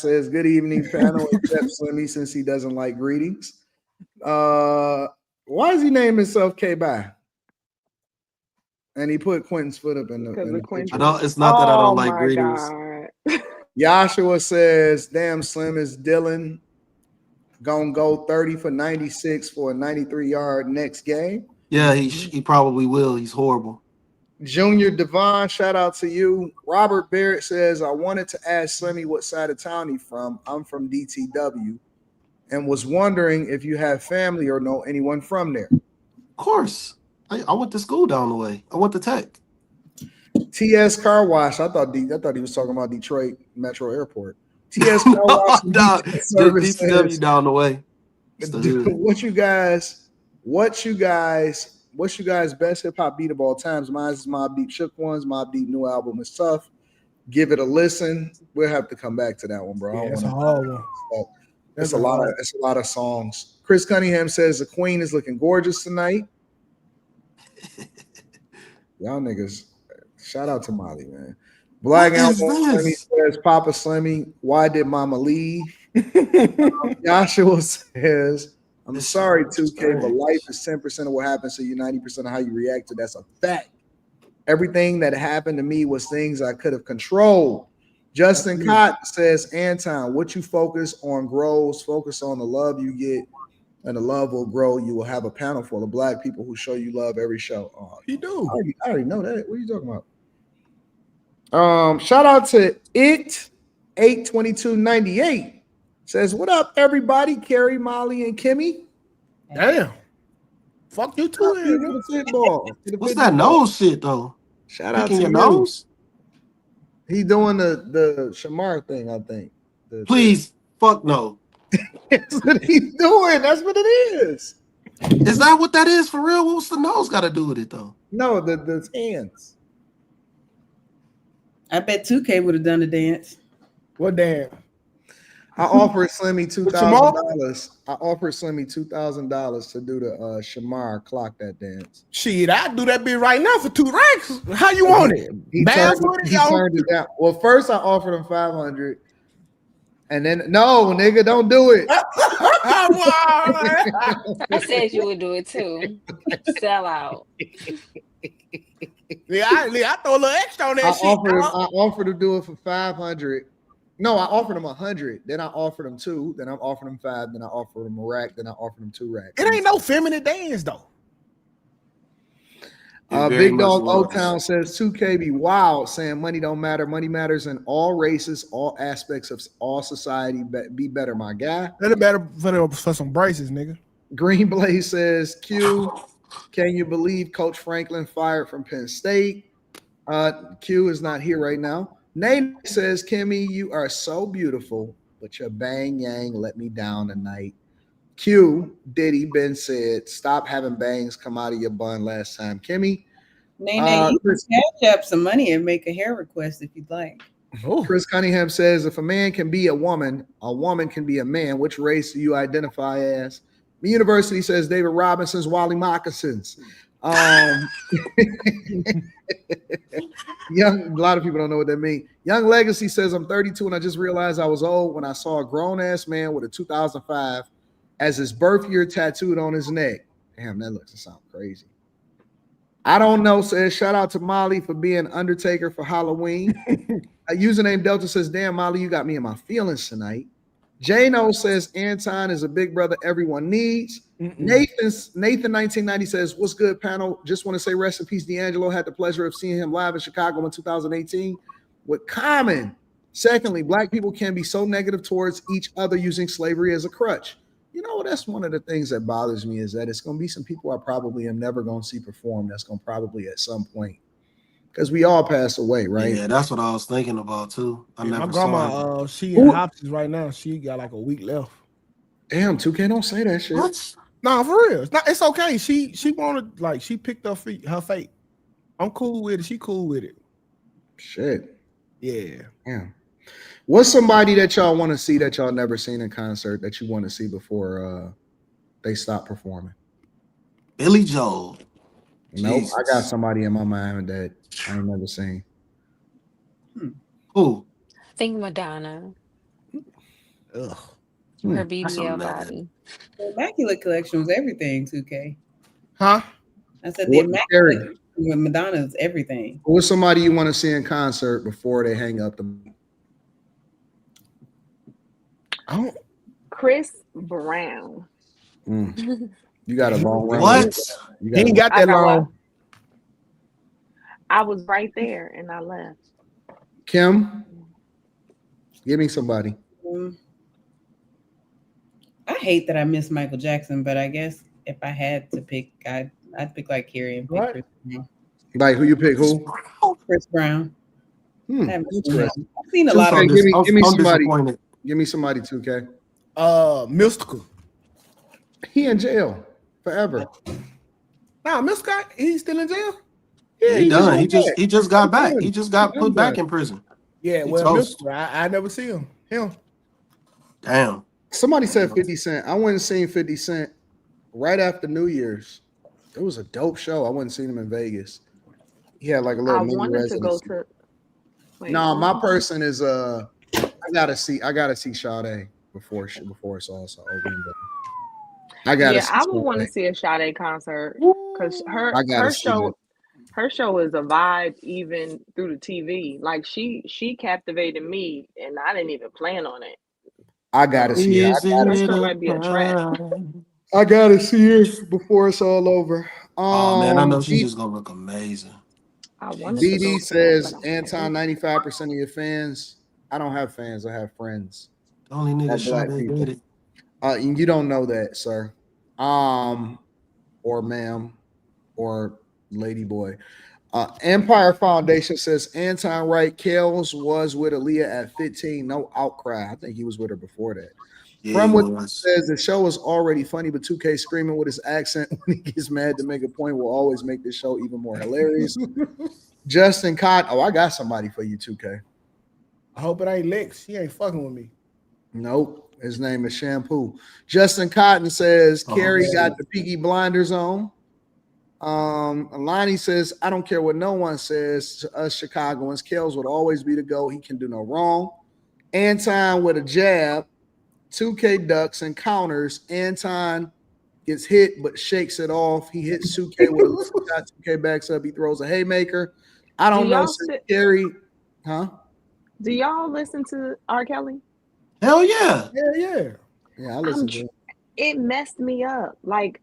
says, good evening, panel, except Slimmy, since he doesn't like greetings. Why does he name himself K-Bass? And he put Quentin's foot up in the picture. It's not that I don't like greetings. Joshua says, damn, Slim, is Dylan gonna go 30 for 96 for a 93-yard next game? Yeah, he probably will. He's horrible. Junior Devon, shout out to you. Robert Barrett says, I wanted to ask Slimmy what side of town he's from. I'm from DTW and was wondering if you have family or know anyone from there. Of course. I went to school down the way. I went to Tech. TS Car Wash. I thought he was talking about Detroit Metro Airport. TS Car Wash. DTW down the way. What's you guys' best hip hop beat of all times? Mine is Mobb Deep Shook Ones. Mobb Deep new album is tough. Give it a listen. We'll have to come back to that one, bro. Yeah, it's a hard one. It's a lot of songs. Chris Cunningham says the Queen is looking gorgeous tonight. Y'all niggas, shout out to Molly, man. Black Album Slimmy says, Papa Slimmy, why did Mama leave? Joshua says, I'm This sorry, shit is 2K, but strange. life is 10% of what happens to you, 90% of how you react to. That's a fact. Everything that happened to me was things I could have controlled. Justin Cott says, Anton, what you focus on grows. Focus on the love you get, and the love will grow. You will have a panel full of Black people who show you love every show. Oh, You do. I already know that. What are you talking about? Shout out to it 82298. Says, what up, everybody? Carrie, Molly, and Kimmy. Damn. Fuck you too. To the football. What's that nose shit though? Shout out Picking to your you. nose? He doing the Shamar thing, I think. Please, fuck no. That's what he's doing. That's what it is. Is that what that is for real? What's the nose got to do with it though? No, the hands. I bet 2K would have done the dance. What damn? I offered Slimmy $2,000. I offered Slimmy $2,000 to do the Shamar clock that dance. Shit, I'd do that bit right now for 2 racks. How you want it? He turned it down. Well, first I offered him 500. And then no, nigga, don't do it. I said you would do it too. Sell out. I throw a little extra on that I shit. offered to do it for 500. No, I offered him 100. Then I offered him 2. Then I offered him 5. Then I offered him a rack. Then I offered him 2 racks. It ain't no feminine dance though. Big Dog O-Town says 2K be wild, saying money don't matter. Money matters in all races, all aspects of all society. Be better, my guy. Better for some braces, nigga. Green Blaze says, Q, can you believe Coach Franklin fired from Penn State? Q is not here right now. Nate says, Kimmy, you are so beautiful, but your bang yang let me down tonight. Q, Diddy, Ben said, stop having bangs come out of your bun last time. Kimmy. Nene, you can cash up some money and make a hair request if you'd like. Chris Cunningham says, if a man can be a woman can be a man. Which race do you identify as? The University says David Robinson's Wally Moccasins. A lot of people don't know what that means. Young Legacy says, I'm 32 and I just realized I was old when I saw a grown-ass man with a 2005 as his birth year tattooed on his neck. Damn, that looks to sound crazy. I don't know, says shout out to Molly for being Undertaker for Halloween. Username Delta says, damn, Molly, you got me in my feelings tonight. Jano says Anton is a big brother everyone needs. Nathan 1990 says, what's good, panel? Just want to say rest in peace, D'Angelo. Had the pleasure of seeing him live in Chicago in 2018 with Common. Secondly, Black people can be so negative towards each other using slavery as a crutch. You know, that's one of the things that bothers me is that it's going to be some people I probably am never going to see perform that's going to probably at some point, because we all pass away, right? Yeah, that's what I was thinking about too. My grandma, she in Hopkins right now. She got like a week left. Damn, 2K, don't say that shit. What? No, for real. It's okay. She wanted, like, she picked her fate. I'm cool with it. She cool with it. Shit. Yeah. What's somebody that y'all want to see that y'all never seen in concert that you want to see before they stop performing? Billy Joel. Nope, I got somebody in my mind that I ain't never seen. Who? I think Madonna. Ugh. Her BBL body. The Immaculate Collection was everything, 2K. Huh? I said the Immaculate Collection with Madonna's everything. Who's somebody you want to see in concert before they hang up the? Chris Brown. You got a long run. What? He ain't got that long. I was right there and I left. Kim, give me somebody. I hate that I missed Michael Jackson, but I guess if I had to pick, I'd pick like Carrie and pick Chris Brown. Like who you pick? Who? Chris Brown. I've Interesting. seen a lot of. Give me somebody. Give me somebody. 2K. Mystical. He in jail forever. Nah, Mystical, he's still in jail. Yeah, he done. He just got back. He just got put back in prison. Yeah, well, Mystical, I never see him. Damn. Somebody said 50 Cent. I went and seen 50 Cent right after New Year's. It was a dope show. I went and seen him in Vegas. He had like a little. I wanted to go to. No, my person is I gotta see Sade. before it's also over. I gotta. I would want to see a Sade concert because her show is a vibe even through the TV. Like she captivated me, and I didn't even plan on it. I gotta see it. Her show might be a trap. I gotta see it before it's all over. Oh man, I know she's just gonna look amazing. BD says Anton, 95% of your fans. I don't have fans. I have friends. The only nigga black people did it. You don't know that, sir. Or ma'am, or lady boy. Empire Foundation says Anton Wright Kales was with Aaliyah at 15. No outcry. I think he was with her before that. Yeah, from what says, the show is already funny, but 2K screaming with his accent when he gets mad to make a point will always make this show even more hilarious. Justin Cotton. Oh, I got somebody for you, 2K. I hope it ain't Lex. He ain't fucking with me. Nope. His name is Shampoo. Justin Cotton says Carrie got the Peaky Blinders on. Lonnie says, I don't care what no one says to us Chicagoans. Kales would always be the GOAT. He can do no wrong. Anton with a jab. 2K ducks and counters. Anton gets hit but shakes it off. He hits 2K with a shot. 2K backs up. He throws a haymaker. I don't know. Carrie, huh? Do y'all listen to R. Kelly? Hell yeah. Yeah, I listen to it. It messed me up. Like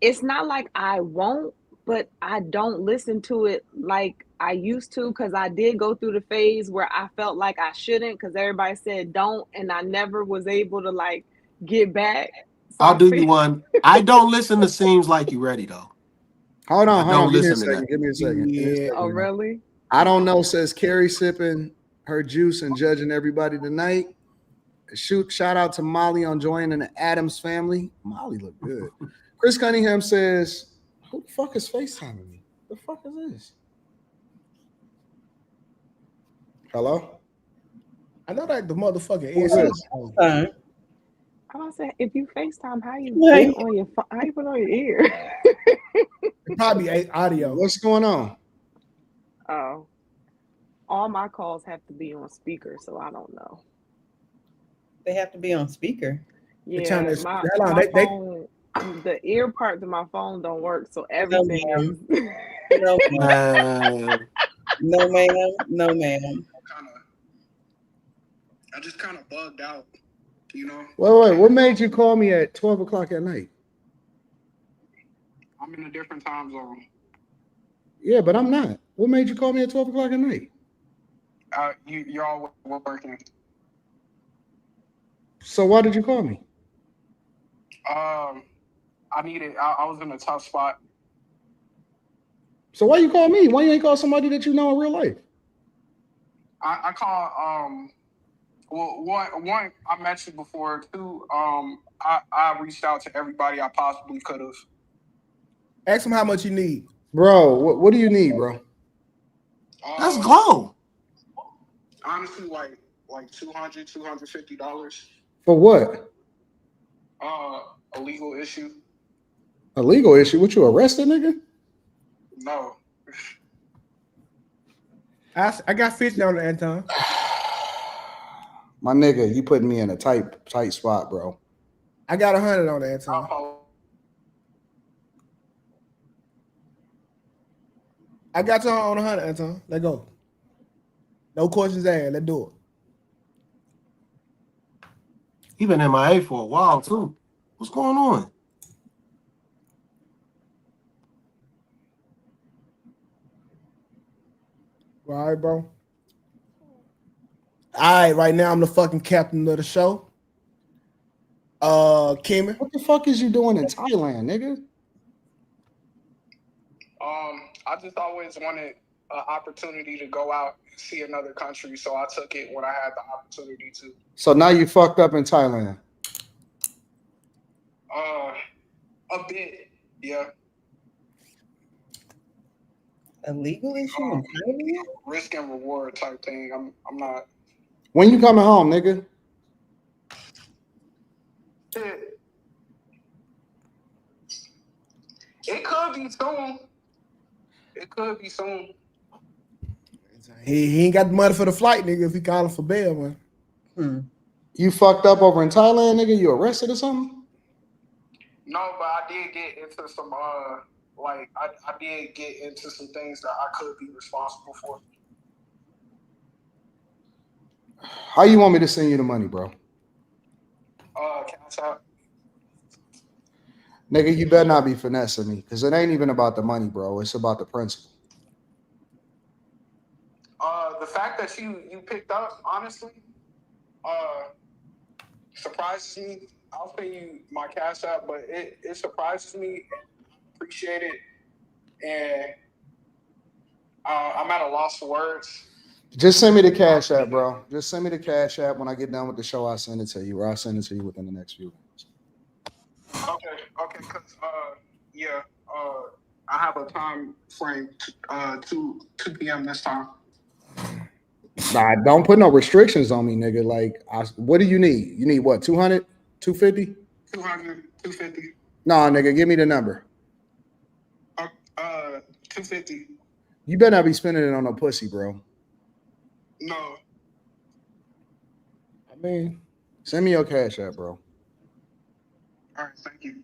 it's not like I won't, but I don't listen to it like I used to, because I did go through the phase where I felt like I shouldn't because everybody said don't, and I never was able to like get back. So I'll do you one. I don't listen to Seems Like You Ready though. Hold on. Give me a second. Yeah. Oh, really? I don't know, says Carrie sipping her juice and judging everybody tonight. Shout out to Molly on joining the Adams family. Molly look good. Chris Cunningham says, who the fuck is FaceTiming me? The fuck is this? Hello? I know that the motherfucking answer. I don't say if you FaceTime, how you put on your phone? How you put on your ear? Probably audio. What's going on? Oh, all my calls have to be on speaker, so I don't know. They have to be on speaker. Yeah, my phone, the ear part of my phone don't work, so everything is. No, ma'am. I just kind of bugged out, you know. Wait. What made you call me at 12 o'clock at night? I'm in a different time zone. Yeah, but I'm not. What made you call me at 12 o'clock at night? You're all working. So why did you call me? I was in a tough spot. So why you call me? Why you ain't call somebody that you know in real life? I call one, I met you before. Two, I reached out to everybody I possibly could have. Ask him how much you need. Bro, what do you need, bro? Let's go. Honestly, like $200, $250. For what? A legal issue. A legal issue? What, you arrested, nigga? No. I got 50 on the Anton. My nigga, you putting me in a tight spot, bro. I got 100 on the Anton. I got you on 100, Anton. Let's go. No questions asked. Let's do it. He been MIA for a while too. What's going on? All right, bro. All right, right now I'm the fucking captain of the show. Kimmy. What the fuck is you doing in Thailand, nigga? I just always wanted an opportunity to go out and see another country, so I took it when I had the opportunity to. So now you fucked up in Thailand. A bit, yeah. A legal issue? Risk and reward type thing. I'm not. When you coming home, nigga? It could be soon. It could be soon. He ain't got the money for the flight, nigga, if he calling for bail, man. You fucked up over in Thailand, nigga? You arrested or something? No, but I did get into some like I did get into some things that I could be responsible for. How you want me to send you the money, bro? Cash App. Nigga, you better not be finessing me, because it ain't even about the money, bro. It's about the principle. The fact that you picked up, honestly, surprises me. I'll pay you my Cash App, but it surprises me. Appreciate it, and I'm at a loss for words. Just send me the Cash App, bro. Just send me the Cash App. When I get done with the show, I'll send it to you, or I'll send it to you within the next few minutes. Okay, because I have a time frame, 2 p.m. this time. Nah, don't put no restrictions on me, nigga. Like, what do you need? You need what, 200, 250? 200, 250. Nah, nigga, give me the number. 250. You better not be spending it on no pussy, bro. No. I mean, send me your Cash App, bro. All right, thank you.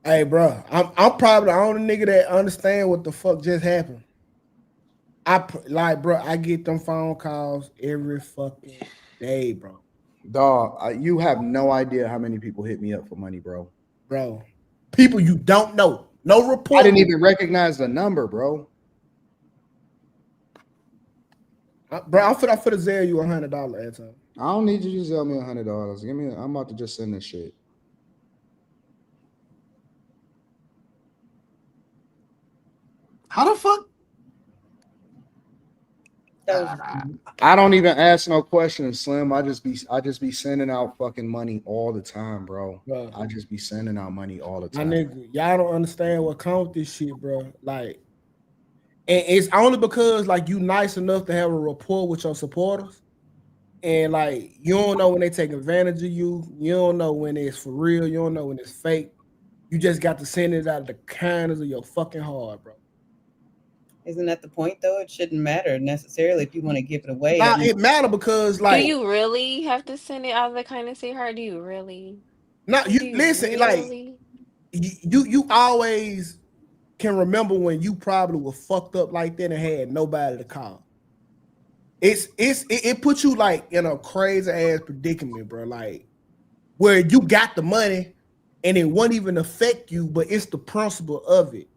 Hey, bro, I'm probably the only nigga that understand what the fuck just happened. Bro, I get them phone calls every fucking day, bro. Dog, you have no idea how many people hit me up for money, bro. Bro, people you don't know. No report. I didn't even recognize the number, bro. Bro, I'm finna zero you $100, Anton. I don't need you to sell me $100. I'm about to just send this shit. How the fuck? I don't even ask no questions, Slim. I just be sending out fucking money all the time, bro. I just be sending out money all the time. My nigga, y'all don't understand what comes with this shit, bro. Like, and it's only because like you nice enough to have a rapport with your supporters, and like you don't know when they take advantage of you. You don't know when it's for real. You don't know when it's fake. You just got to send it out of the kindness of your fucking heart, bro. Isn't that the point, though? It shouldn't matter necessarily if you want to give it away. Nah, it matter because, like, do you really have to send it out of the kindness of your heart? Do you really? No, you listen. Really? Like, you always can remember when you probably were fucked up like that and had nobody to call. It puts you like in a crazy ass predicament, bro. Like where you got the money and it won't even affect you, but it's the principle of it.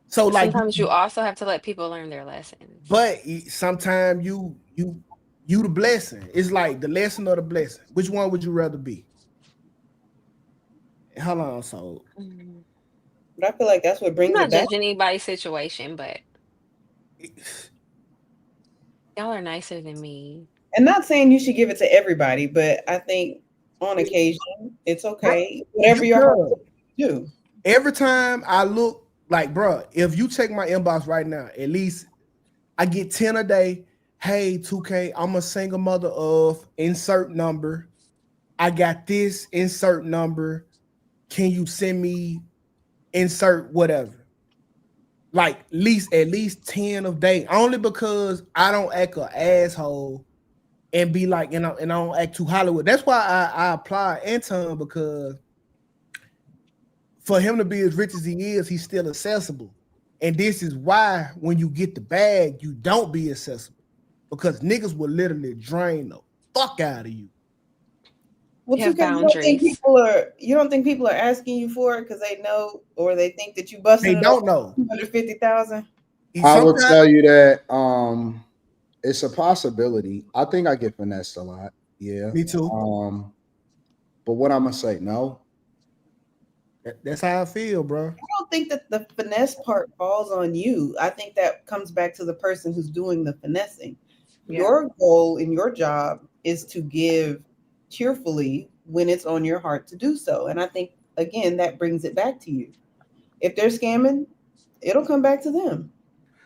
So like sometimes you also have to let people learn their lessons. But sometimes you the blessing. It's like the lesson or the blessing. Which one would you rather be? Hold on, so. But I feel like that's what brings I'm it back. not judging anybody's situation, but y'all are nicer than me. And not saying you should give it to everybody, but I think on occasion it's okay. Whatever your heart do. Every time I look, like, bro, if you check my inbox right now, at least I get 10 a day. Hey, 2K, I'm a single mother of insert number. I got this insert number. Can you send me insert whatever? Like at least 10 of day. Only because I don't act an asshole and be like, and I don't act too Hollywood. That's why I apply Anton, because for him to be as rich as he is, he's still accessible. And this is why when you get the bag, you don't be accessible. Because niggas will literally drain the fuck out of you. Well, you don't think people are asking you for it because they know or they think that you busted. They don't know. 250,000. I will tell you that it's a possibility. I think I get finessed a lot. Yeah. Me too. But what I'm gonna say, no. That's how I feel, bro. I don't think that the finesse part falls on you. I think that comes back to the person who's doing the finessing. Yeah. Your goal in your job is to give cheerfully when it's on your heart to do so. And I think, again, that brings it back to you. If they're scamming, it'll come back to them.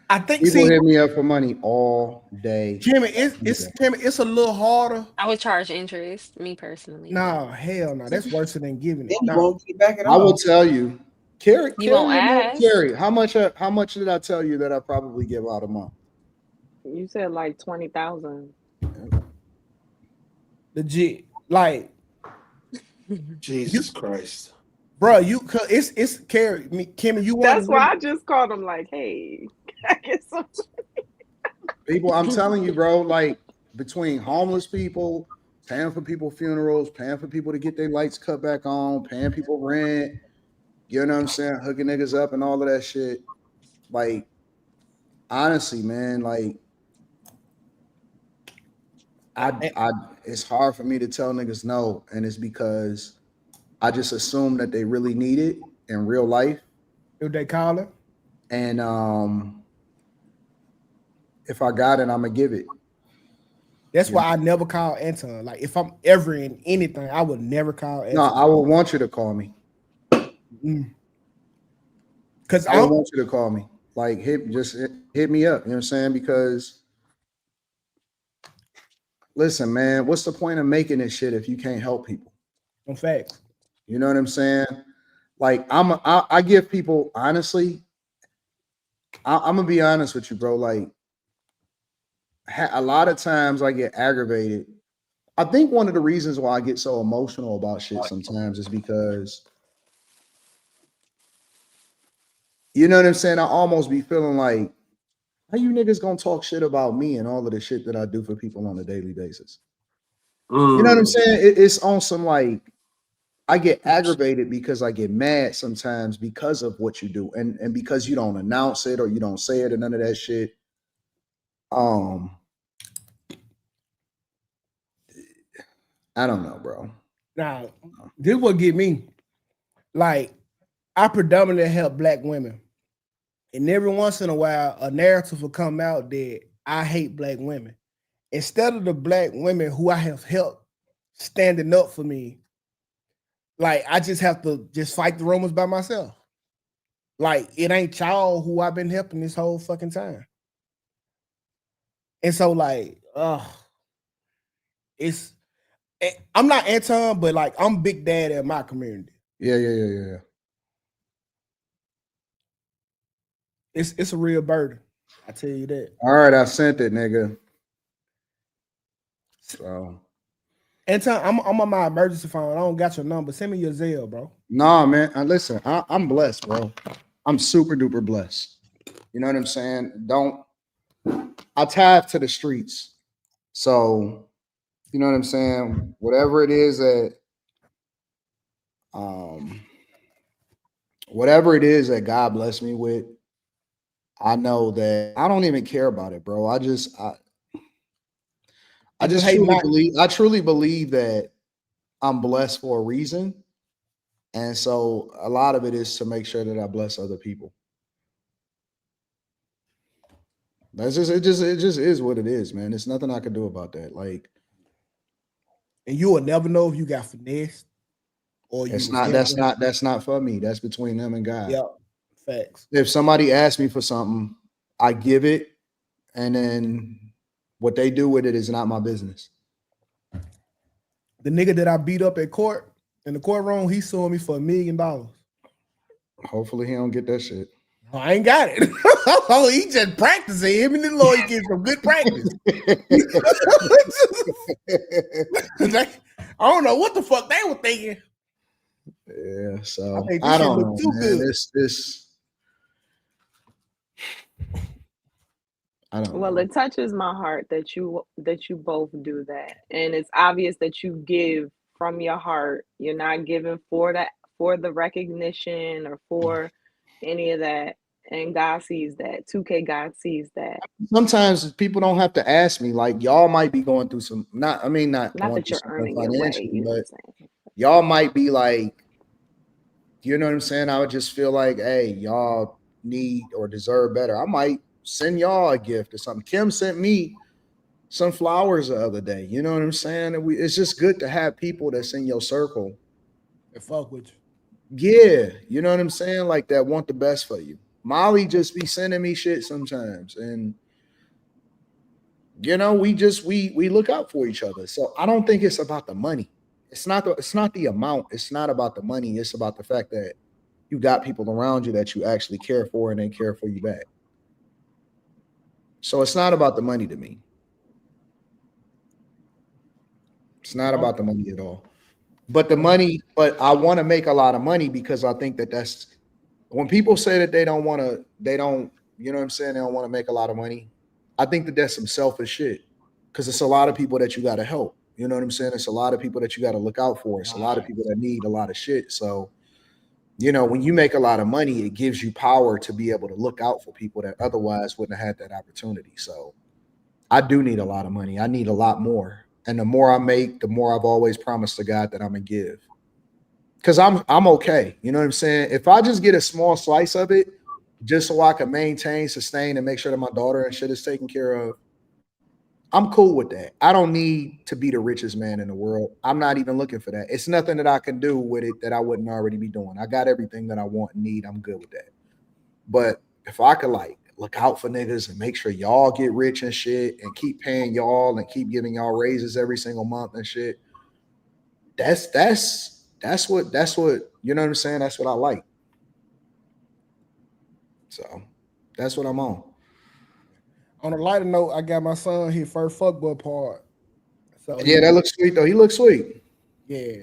I think people hit me up for money all day. Jimmy, it's a little harder. I would charge interest, me personally. No, hell no. That's worse than giving it. You won't get back at all. I will tell you, you won't ask. Carrie, how much did I tell you that I probably give out a month? You said like 20,000. Legit. Like Jesus Christ. bro, it's Carrie, Kimmy, you want That's why I just called him like, hey, can I get some? People, I'm telling you, bro, like between homeless people, paying for people funerals, paying for people to get their lights cut back on, paying people rent, you know what I'm saying, hooking niggas up and all of that shit. Like, honestly, man, like I it's hard for me to tell niggas no, and it's because I just assume that they really need it in real life. if they call it. And if I got it, I'm gonna give it. That's why I never call Anton. Like if I'm ever in anything, I would never call Anton. No, I would want you to call me. Because I want you to call me. Like hit me up. You know what I'm saying? Because listen, man, what's the point of making this shit if you can't help people? In fact, you know what I'm saying? Like I give people, honestly, I'm gonna be honest with you, bro. Like a lot of times I get aggravated. I think one of the reasons why I get so emotional about shit sometimes is because, you know what I'm saying? I almost be feeling like, how you niggas gonna talk shit about me and all of the shit that I do for people on a daily basis? You know what I'm saying? It's on some like, I get aggravated because I get mad sometimes because of what you do and because you don't announce it or you don't say it or none of that shit. I don't know, bro. Now, this will get me. Like, I predominantly help Black women. And every once in a while, a narrative will come out that I hate Black women. Instead of the Black women who I have helped standing up for me, like, I just have to just fight the rumors by myself. Like, it ain't y'all who I've been helping this whole fucking time. And so, like, I'm not Anton, but like I'm big dad in my community. Yeah. It's a real burden. I tell you that. All right, I sent it, nigga. So Anton, I'm on my emergency phone. I don't got your number. Send me your Zelle, bro. Nah, man. Listen, I'm blessed, bro. I'm super duper blessed. You know what I'm saying? I tithe to the streets. So you know what I'm saying? Whatever it is that God blessed me with, I know that I don't even care about it, bro. I truly believe that I'm blessed for a reason. And so a lot of it is to make sure that I bless other people. It just is what it is, man. There's nothing I can do about that. Like, and you will never know if you got finessed or that's not for me. That's between them and God. Yeah, facts. If somebody asks me for something, I give it, and then what they do with it is not my business. The nigga that I beat up at court in the courtroom, he suing me for $1 million. Hopefully he don't get that shit. Oh, I ain't got it. Oh, he just practicing. Him and the lawyer get some good practice. I don't know what the fuck they were thinking. Yeah, so I don't know, man. This I don't know. Well, it touches my heart that you both do that, and it's obvious that you give from your heart. You're not giving for the recognition or for any of that. And God sees that. 2K, God sees that. Sometimes people don't have to ask me. Like, y'all might be going through some, not going that through you're earning your way, you know what I'm saying? Y'all might be like, you know what I'm saying? I would just feel like, hey, y'all need or deserve better. I might send y'all a gift or something. Kim sent me some flowers the other day. You know what I'm saying? And it's just good to have people that's in your circle that fuck with you. Yeah, you know what I'm saying? Like that want the best for you. Molly just be sending me shit sometimes, and you know, we look out for each other. So I don't think it's about the money. It's not the amount. It's not about the money. It's about the fact that you got people around you that you actually care for and they care for you back. So it's not about the money to me. It's not about the money at all. But but I want to make a lot of money because I think that's when people say that they don't, you know what I'm saying, they don't want to make a lot of money. I think that that's some selfish shit because it's a lot of people that you got to help. You know what I'm saying? It's a lot of people that you got to look out for. It's a lot of people that need a lot of shit. So, when you make a lot of money, it gives you power to be able to look out for people that otherwise wouldn't have had that opportunity. So I do need a lot of money. I need a lot more. And the more I make, the more I've always promised to God that I'm gonna give. Because I'm okay. You know what I'm saying? If I just get a small slice of it, just so I can maintain, sustain, and make sure that my daughter and shit is taken care of, I'm cool with that. I don't need to be the richest man in the world. I'm not even looking for that. It's nothing that I can do with it that I wouldn't already be doing. I got everything that I want and need. I'm good with that. But if I could look out for niggas and make sure y'all get rich and shit and keep paying y'all and keep giving y'all raises every single month and shit, that's what you know what I'm saying? That's what I like. So that's what I'm on. On a lighter note, I got my son his first fuckboy part. So yeah, that looks sweet though. He looks sweet. Yeah.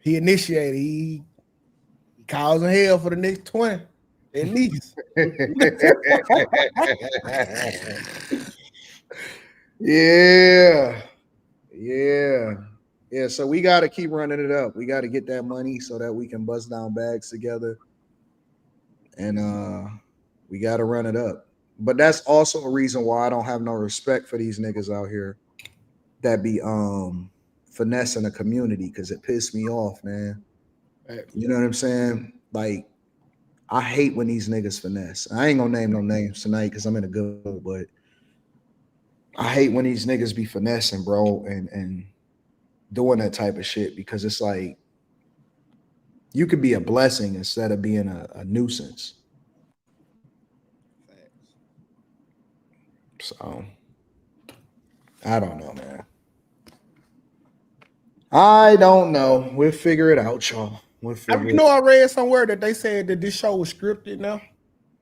He initiated. He causing hell for the next 20. At least. Yeah. So we got to keep running it up. We got to get that money so that we can bust down bags together. And we got to run it up. But that's also a reason why I don't have no respect for these niggas out here that be finessing the community, because it pissed me off, man. You know what I'm saying? Like, I hate when these niggas finesse. I ain't gonna name no names tonight because I'm in a good mood, but I hate when these niggas be finessing, bro, and doing that type of shit, because it's like you could be a blessing instead of being a nuisance. So I don't know, man. I don't know. We'll figure it out, y'all. I read somewhere that they said that this show was scripted now.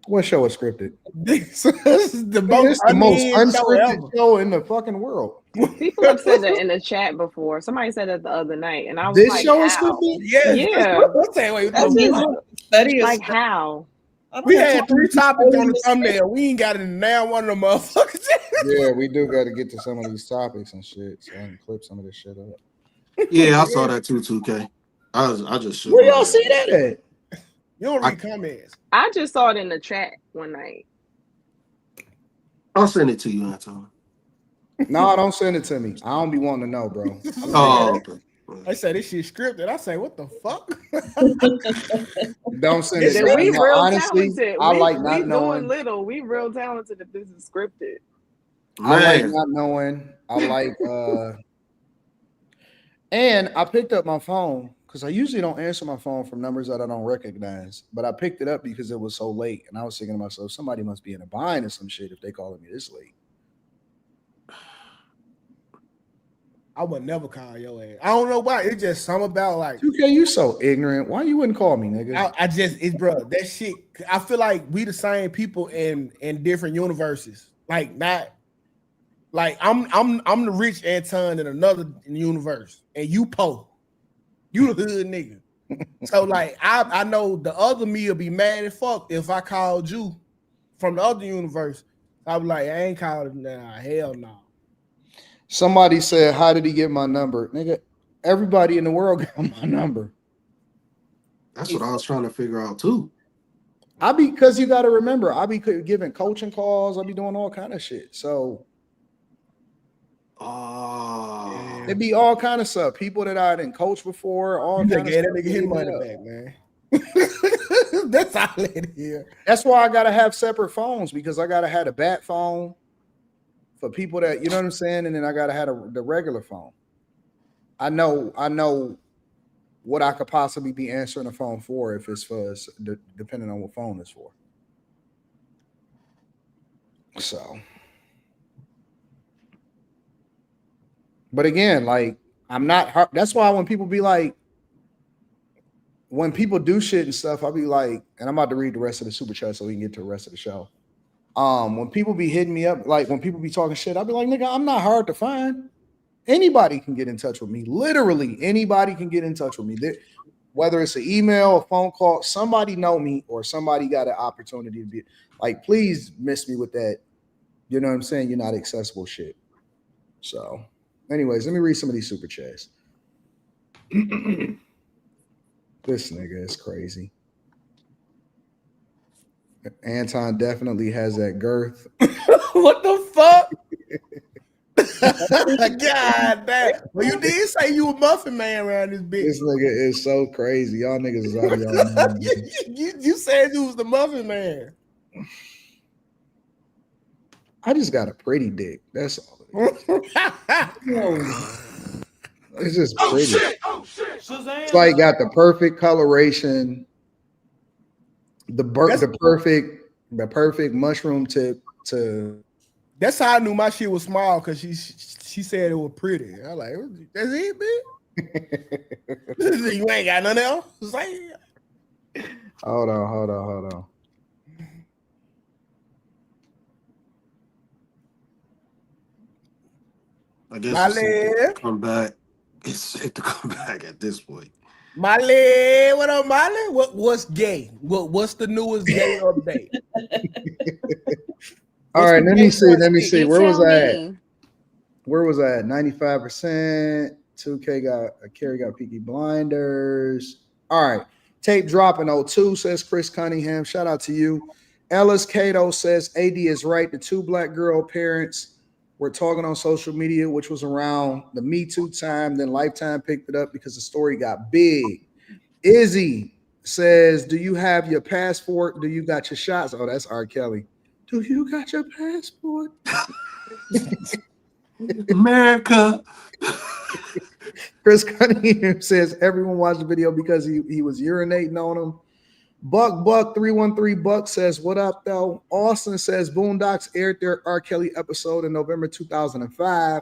What show is scripted? This is the most unscripted show in the fucking world. People have said that in the chat before. Somebody said that the other night, and I was this like, show how? is scripted? Yeah. Like how? We had 3 topics on the thumbnail. We ain't got it now. One of them motherfuckers. Yeah, we do got to get to some of these topics and shit, so I can clip some of this shit up. Yeah, I saw that too, 2K. I just where y'all see that at? You don't read comments. I just saw it in the chat one night. I'll send it to you, Anton. No, don't send it to me. I don't be wanting to know, bro. Okay. I say this shit scripted. I say, what the fuck? Don't send it to me. We real honestly, talented. I like not we knowing. Doing little. We real talented if this is scripted. I like not knowing. I like and I picked up my phone because I usually don't answer my phone from numbers that I don't recognize. But I picked it up because it was so late. And I was thinking to myself, somebody must be in a bind or some shit if they calling me this late. I would never call your ass. I don't know why. It's just something about like 2K, you so ignorant. Why you wouldn't call me, nigga? It's bro, that shit. I feel like we the same people in different universes. Like not like I'm the rich Anton in another universe, and you poor. You the hood nigga. So like I know the other me will be mad as fuck if I called you from the other universe. I was like, I ain't calling now. Hell no. Somebody said, how did he get my number? Nigga, everybody in the world got my number. That's what I was trying to figure out too. Because you got to remember, I be giving coaching calls. I be doing all kind of shit. So it'd be all kind of stuff. People that I didn't coach before, all kind of stuff. That nigga his money back, man. That's all it is. That's why I gotta have separate phones, because I gotta have a bat phone for people that, you know what I'm saying, and then I gotta have the regular phone. I know what I could possibly be answering the phone for if it's for depending on what phone it's for. So, but again, like I'm not. That's why when people be like, when people do shit and stuff, I'll be like, and I'm about to read the rest of the super chat so we can get to the rest of the show. When people be hitting me up, like when people be talking shit, I'll be like, nigga, I'm not hard to find. Anybody can get in touch with me. Literally, anybody can get in touch with me. Whether it's an email, a phone call, somebody know me or somebody got an opportunity to be like, please miss me with that. You know what I'm saying? You're not accessible shit. So, anyways, let me read some of these super chats. This nigga is crazy. Anton definitely has that girth. What the fuck? God damn. Well, you did say you a muffin man around this bitch. This nigga is so crazy. Y'all niggas is out of y'all mind. You said you was the muffin man. I just got a pretty dick. That's all it is. It's just pretty. Oh shit. It's like got the perfect coloration, the perfect mushroom tip to. That's how I knew my shit was small because she said it was pretty. I like, that's it, bitch. You ain't got nothing else. Hold on. I guess it's come back. It's safe to come back at this point. Molly, what up, Molly? What's gay? What's the newest gay update? All right, let me see. Where was I at? 95%. 2K Carrie got Peaky Blinders. All right. Tape dropping 02 says Chris Cunningham. Shout out to you. Ellis Cato says AD is right. The two black girl parents were talking on social media, which was around the Me Too time. Then Lifetime picked it up because the story got big. Izzy says, do you have your passport? Do you got your shots? Oh, that's R. Kelly. Do you got your passport? America. Chris Cunningham says everyone watched the video because he was urinating on him. Buck 313 Buck says, what up, though? Austin says Boondocks aired their R. Kelly episode in November 2005.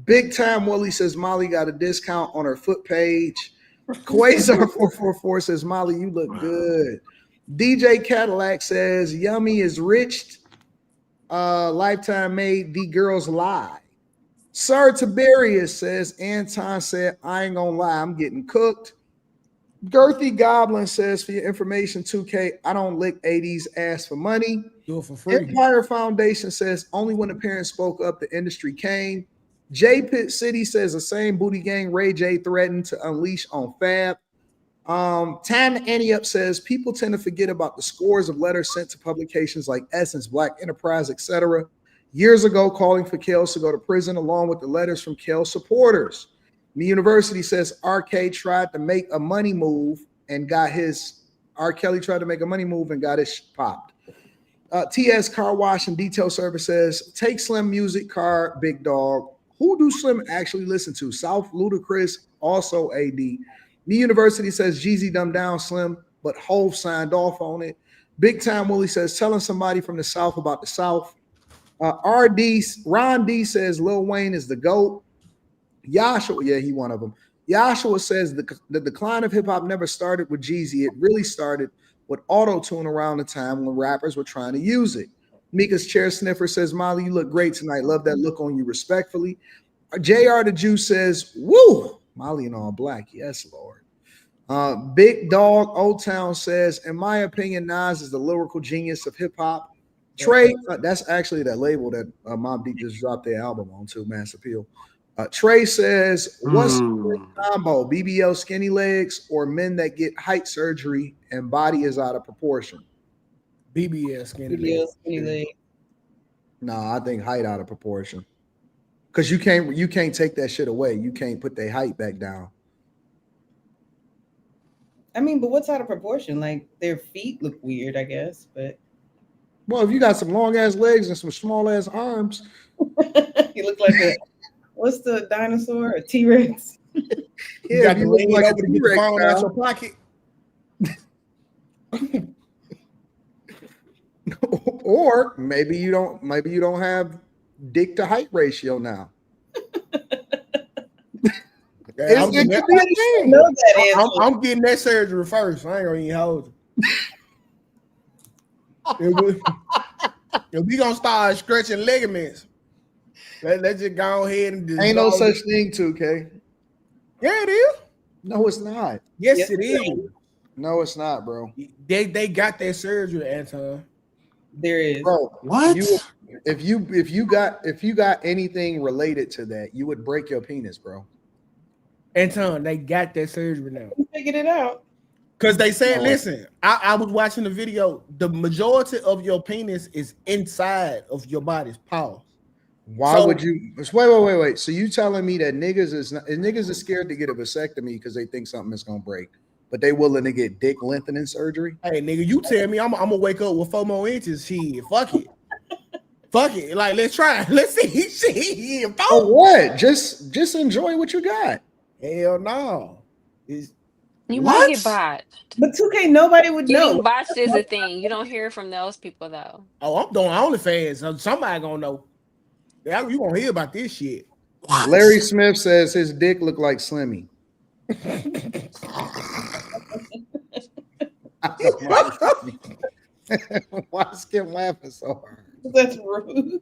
Big Time Willie says Molly got a discount on her foot page. Quasar 444 says, Molly, you look good. DJ Cadillac says, Yummy is rich. Lifetime made The Girls Lie. Sir Tiberius says, Anton said, I ain't gonna lie, I'm getting cooked. Girthy Goblin says, for your information, 2K, I don't lick 80s ass for money. Do it for free. Empire Foundation says, only when the parents spoke up, the industry came. J Pit City says, the same booty gang Ray J threatened to unleash on Fab. Tam Annie Up says, people tend to forget about the scores of letters sent to publications like Essence, Black Enterprise, etc. years ago, calling for Kels to go to prison, along with the letters from Kels supporters. The university says R. Kelly tried to make a money move and got his popped. TS Car Wash and Detail Service says, take Slim music car, big dog. Who do Slim actually listen to? South Ludacris, also AD. The university says Jeezy dumbed down Slim, but Hove signed off on it. Big Time Willie says, telling somebody from the South about the South. Ron D says Lil Wayne is the GOAT. Yashua, yeah, he one of them. Yashua says the decline of hip hop never started with Jeezy. It really started with auto-tune around the time when rappers were trying to use it. Mika's chair sniffer says, Molly, you look great tonight. Love that look on you, respectfully. JR the Jew says, woo, Molly in all black. Yes, Lord. Big Dog Old Town says, in my opinion, Nas is the lyrical genius of hip hop. Trey, that's actually that label that Mobb Deep just dropped their album on too, Mass Appeal. Trey says, what's the combo? BBL skinny legs or men that get height surgery and body is out of proportion? BBL skinny legs. No, I think height out of proportion. Because you can't take that shit away. You can't put their height back down. I mean, but what's out of proportion? Like their feet look weird, I guess. But well, if you got some long ass legs and some small ass arms, you look like what's the dinosaur? A T-Rex. You got to lean over to get the phone out your pocket. Or maybe you don't have dick to height ratio now. I'm getting that surgery first. I ain't gonna even hold you. If we gonna start stretching ligaments, let's just go ahead and dissolve. Ain't no such thing, 2K. Yeah, it is. No, it's not. Yes, it is. No, it's not, bro. They got that surgery, Anton. There is. Bro, What? If you got anything related to that, you would break your penis, bro. Anton, they got that surgery now. We figured it out. Because they said, listen, I was watching the video. The majority of your penis is inside of your body's pause. Why would you wait? So you telling me that niggas are scared to get a vasectomy because they think something is gonna break, but they willing to get dick lengthening surgery? Hey, nigga, you tell me I'm gonna wake up with 4 more inches. Shit, fuck it. Fuck it. Like, let's try. Let's see. Shit, for what? Just enjoy what you got. Hell no. You might get botched. But 2K, nobody would know. Getting botched is a thing. You don't hear from those people though. Oh, I'm doing OnlyFans, so somebody gonna know. Yeah, you gonna hear about this shit. What? Larry Smith says his dick look like Slimmy. Why is Kim laughing so hard? That's rude.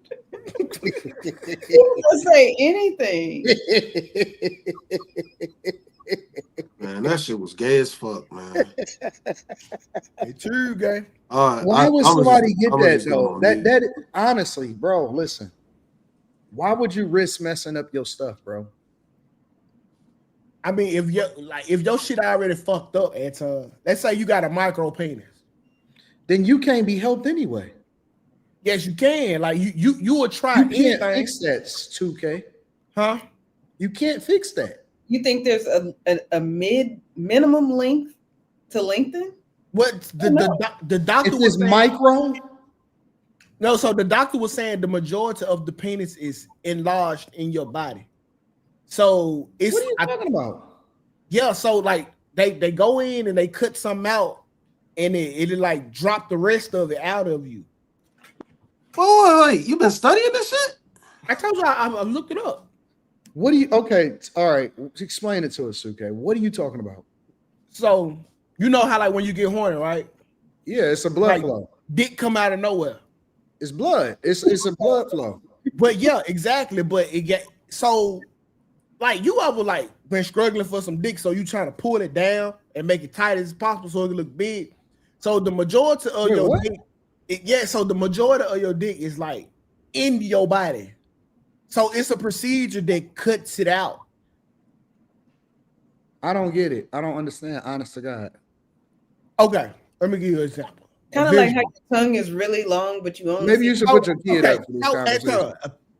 People can say anything. Man, that shit was gay as fuck, man. It's true, gay. Why would somebody get that though? That honestly, bro, listen. Why would you risk messing up your stuff, bro? I mean, if your shit already fucked up, Anton, let's say you got a micro penis, then you can't be helped anyway. Yes, you can. Like you would try. You can't fix that, 2K. Huh? You can't fix that. You think there's a minimum length to lengthen? What the doctor was saying, micro? No, so the doctor was saying the majority of the penis is enlarged in your body. So it's what are you talking about? Yeah, so like they go in and they cut something out and it like drop the rest of it out of you. Wait, you been studying this shit? I told you I looked it up. What do you okay? All right, explain it to us, okay? What are you talking about? So you know how like when you get horny, right? Yeah, it's a blood flow. Dick come out of nowhere. It's blood. It's a blood flow. But yeah, exactly. But it get so like you ever like been struggling for some dick, so you trying to pull it down and make it tight as possible so it can look big. So the majority of your dick, so the majority of your dick is like in your body. So it's a procedure that cuts it out. I don't get it. I don't understand. Honest to God. Okay, let me give you an example. Kind of like how your tongue is really long, but you only maybe you should put your kid up for this conversation.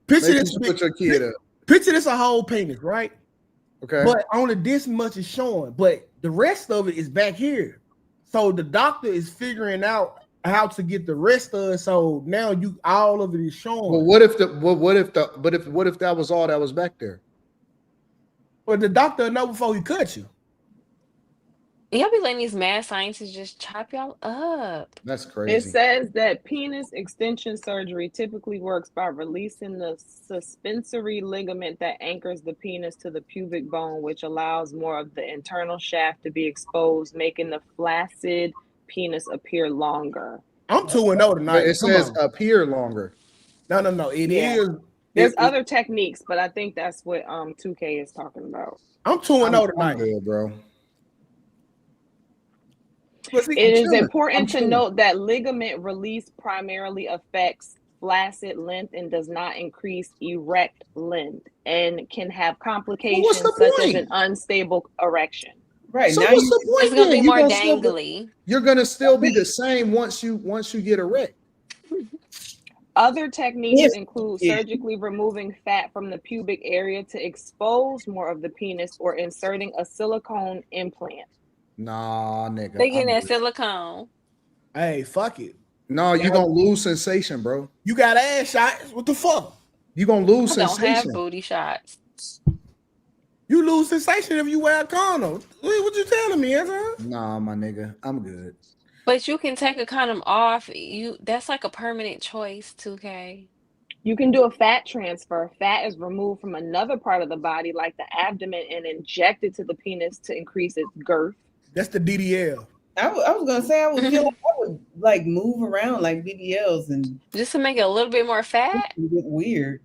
Picture this. Put your kid up. Picture this a whole penis, right? Okay. But only this much is showing, but the rest of it is back here. So the doctor is figuring out how to get the rest of it. So now all of it is showing. Well, what if that was all that was back there? Well, the doctor know before he cut you. Y'all be letting these mad scientists just chop y'all up. That's crazy. It says that penis extension surgery typically works by releasing the suspensory ligament that anchors the penis to the pubic bone, which allows more of the internal shaft to be exposed, making the flaccid penis appear longer. I'm 2-0 tonight. But it says appear longer. No. It is. There's other techniques, but I think that's what 2K is talking about. I'm 2-0 tonight. I'm good, bro. It is important to note that ligament release primarily affects flaccid length and does not increase erect length and can have complications such as an unstable erection. Right. So now what's the point? It's gonna be more dangly. You're gonna still be the same once you get erect. Other techniques include surgically removing fat from the pubic area to expose more of the penis or inserting a silicone implant. Nah, nigga. They getting that silicone. Hey, fuck it. No, you're gonna lose sensation, bro. You got ass shots. What the fuck? You're gonna lose sensation. Don't have booty shots. You lose sensation if you wear a condom. What you telling me, Anton? Nah, my nigga. I'm good. But you can take a condom off. That's like a permanent choice, 2K. You can do a fat transfer. Fat is removed from another part of the body, like the abdomen, and injected to the penis to increase its girth. That's the DDL. I was gonna say I would feel like I would like move around like BBLs and just to make it a little bit more fat. Get weird.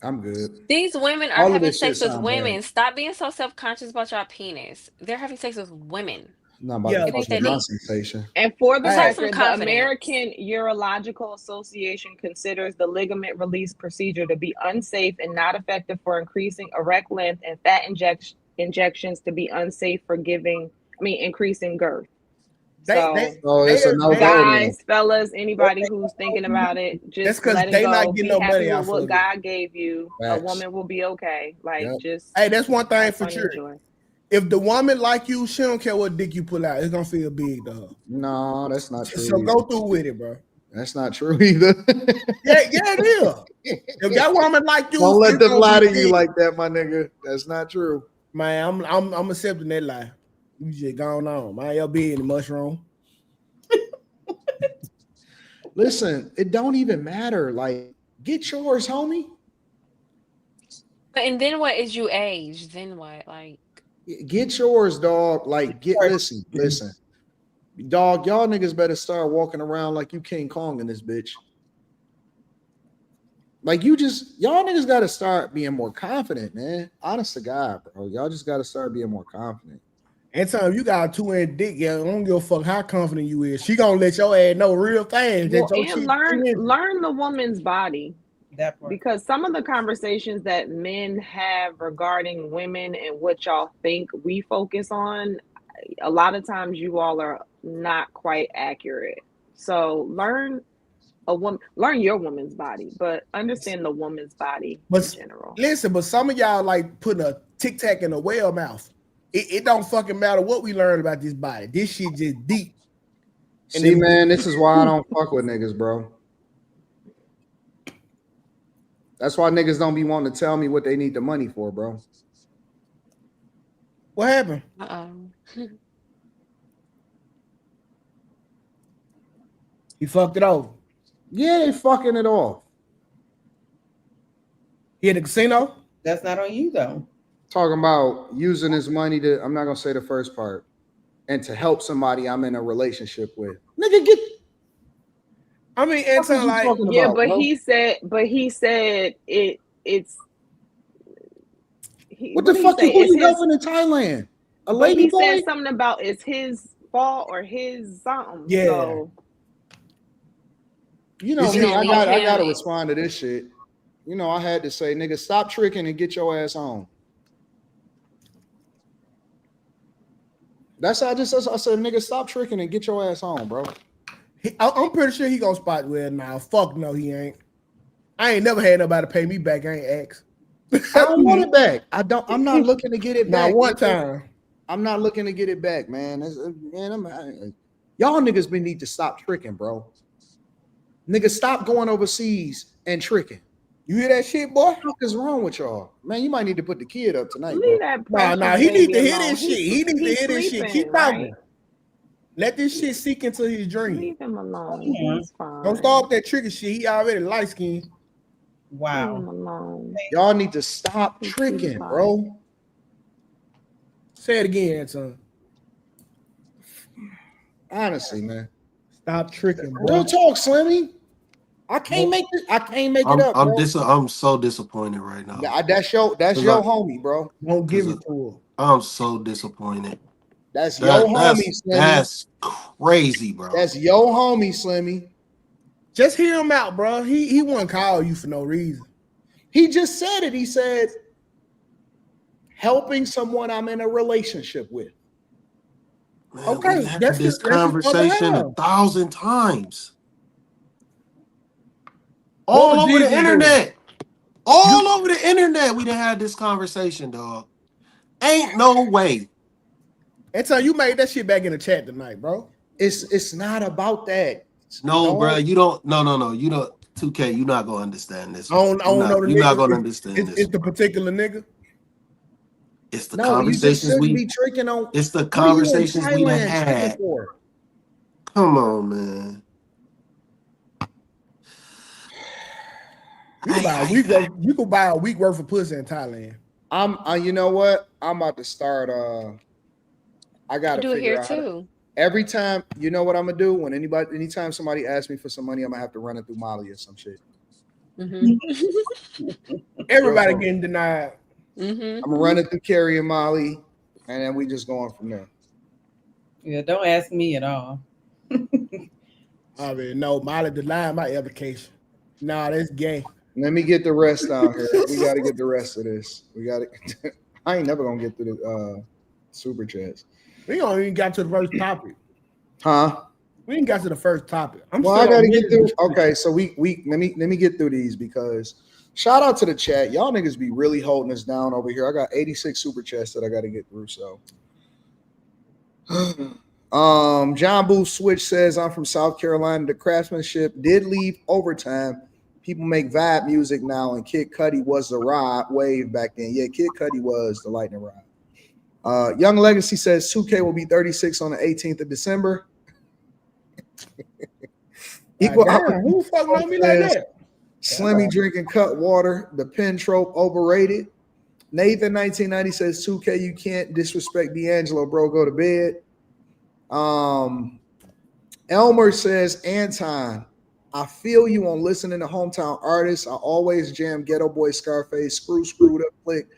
I'm good. These women are All of having this shit sex with sound bad. women. Stop being so self-conscious about your penis. They're having sex with women. Not about to fuck with my sensation. And for the Have some record, the confidence. American Urological Association considers the ligament release procedure to be unsafe and not effective for increasing erect length, and fat injections to be unsafe for increasing girth. It's a no guys, fellas, anybody who's thinking about it, just let it go. Not getting no money with out what of God gave you. Facts. A woman will be okay. Just hey, that's one thing for sure. If the woman like you, she don't care what dick you pull out. It's gonna feel big to her. No, that's not true. So go through with it, bro. That's not true either. yeah, it is. If that woman like you, don't let them lie to you like that, my nigga. That's not true. Man, I'm accepting that lie. You just going on. Man, your big in the mushroom. Listen, it don't even matter. Like, get yours, homie. And then what is you age? Then what? Like, get yours, dog. Like, listen. Dog, y'all niggas better start walking around like you King Kong in this bitch. Like, y'all niggas gotta start being more confident, man. Honest to God, bro. Y'all just gotta start being more confident. Anytime you got a 2-inch dick, I don't give a fuck how confident you is. She gonna let your ass know real things. Well, and learn the woman's body. That part. Because some of the conversations that men have regarding women and what y'all think we focus on, a lot of times you all are not quite accurate. So learn your woman's body, but understand the woman's body in general. Listen, but some of y'all like putting a Tic Tac in a whale mouth. It don't fucking matter what we learn about this body. This shit just deep. See, man, this is why I don't fuck with niggas, bro. That's why niggas don't be wanting to tell me what they need the money for, bro. What happened? He fucked it over. Yeah, they fucking it off. He at the casino? That's not on you, though. Talking about using his money to, I'm not going to say the first part, and to help somebody I'm in a relationship with. Nigga, get... I mean, it's like... Yeah, about, but he said it's... What the fuck is you helping in Thailand? A lady boy? He said something about it's his fault or his something. Yeah. So. You know me, I gotta respond to this shit. You know, I had to say, nigga, stop tricking and get your ass home. That's how I said, nigga, stop tricking and get your ass home, bro. I'm pretty sure he gonna spot well now. Fuck no, he ain't. I ain't never had nobody pay me back. I ain't asked. I don't want it back. I'm not looking to get it back. Not one time. I'm not looking to get it back, man. Y'all niggas need to stop tricking, bro. Niggas, stop going overseas and tricking. You hear that shit, boy? What the fuck is wrong with y'all? Man, you might need to put the kid up tonight. Nah, he need to hear this shit. He need to hear this shit. Keep talking. Right? Let this shit seek into his dream. Leave him alone. He's fine. Don't start with that trigger shit. He already light skinned. Wow. Leave him alone. Y'all need to stop tricking, bro. Say it again, Anton. Honestly, man. Stop tricking, bro. Real talk, Slimmy. I can't make it up. I'm so disappointed right now. That's your homie, bro. Don't give it to her. I'm so disappointed. That's your homie, Slimmy. That's crazy, bro. That's your homie, Slimmy. Just hear him out, bro. He wouldn't call you for no reason. He just said it. He said, helping someone I'm in a relationship with. Man, okay, we've had this conversation 1,000 times. All over the internet. All over the internet, we done had this conversation, dog. Ain't no way. And so you made that shit back in the chat tonight, bro. It's not about that. No, bro. You don't. No. You don't. 2K. You're not gonna understand this. You're not gonna understand this. It's the particular nigga. It's the conversations we be tricking on. It's the conversations we done had. Come on, man. You can buy a week worth of pussy in Thailand. You know what? I'm about to start I gotta do it figure here out how to. too. Every time, you know what I'm gonna do? Anytime somebody asks me for some money, I'm gonna have to run it through Molly or some shit. Everybody getting denied. I'm gonna run it through Carrie and Molly, and then we just going from there. Yeah, don't ask me at all. I mean, no, Molly denied my application. Nah, that's gay. Let me get the rest out here. We got to get the rest of this. We got to. I ain't never gonna get through the super chats. We don't even got to the first topic. Huh? We ain't got to the first topic. I gotta get through. Okay, so we let me get through these because shout out to the chat. Y'all niggas be really holding us down over here. I got 86 super chats that I got to get through. So, John Booth Switch says I'm from South Carolina. The craftsmanship did leave overtime. People make vibe music now, and Kid Cudi was the ride wave back then. Yeah, Kid Cudi was the lightning rod. Young Legacy says 2K will be 36 on the 18th of December. Equal who fucking on me like that? Slimmy drinking cut water. The pen trope overrated. Nathan 1990 says 2K, you can't disrespect D'Angelo, bro. Go to bed. Elmer says, Anton, I feel you on listening to hometown artists. I always jam Ghetto Boy, Scarface, Screwed Up, Click,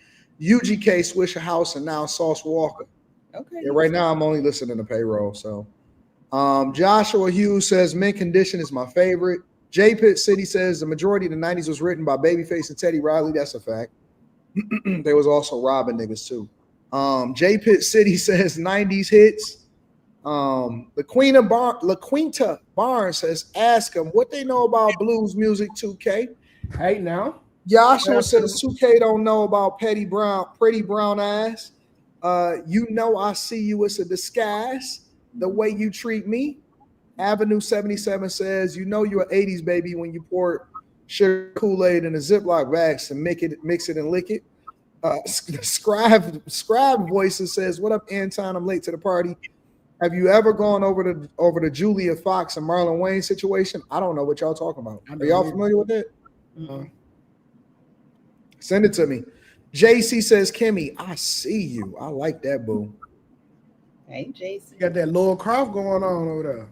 UGK, Swisher House, and now Sauce Walker. Okay. Yeah, right now I'm only listening to Payroll. So, Joshua Hughes says Mint Condition is my favorite. J Pitt City says the majority of the 90s was written by Babyface and Teddy Riley. That's a fact. There was also robbing niggas too. J Pitt City says 90s hits. LaQuinta Barnes says, ask them what they know about blues music 2K. Hey now. Joshua says 2K don't know about Pretty Brown Eyes. You know I see you, it's a disguise. The way you treat me. Avenue 77 says, you know you're an 80s baby when you pour sugar Kool-Aid in a Ziploc bags and mix it and lick it. Scribe Voices says, what up, Anton? I'm late to the party. Have you ever gone over the Julia Fox and Marlon Wayne situation? I don't know what y'all talking about. Are y'all familiar with that? Send it to me. JC says, Kimmy, I see you. I like that, boo. Hey, JC. You got that Lord Croft going on over there.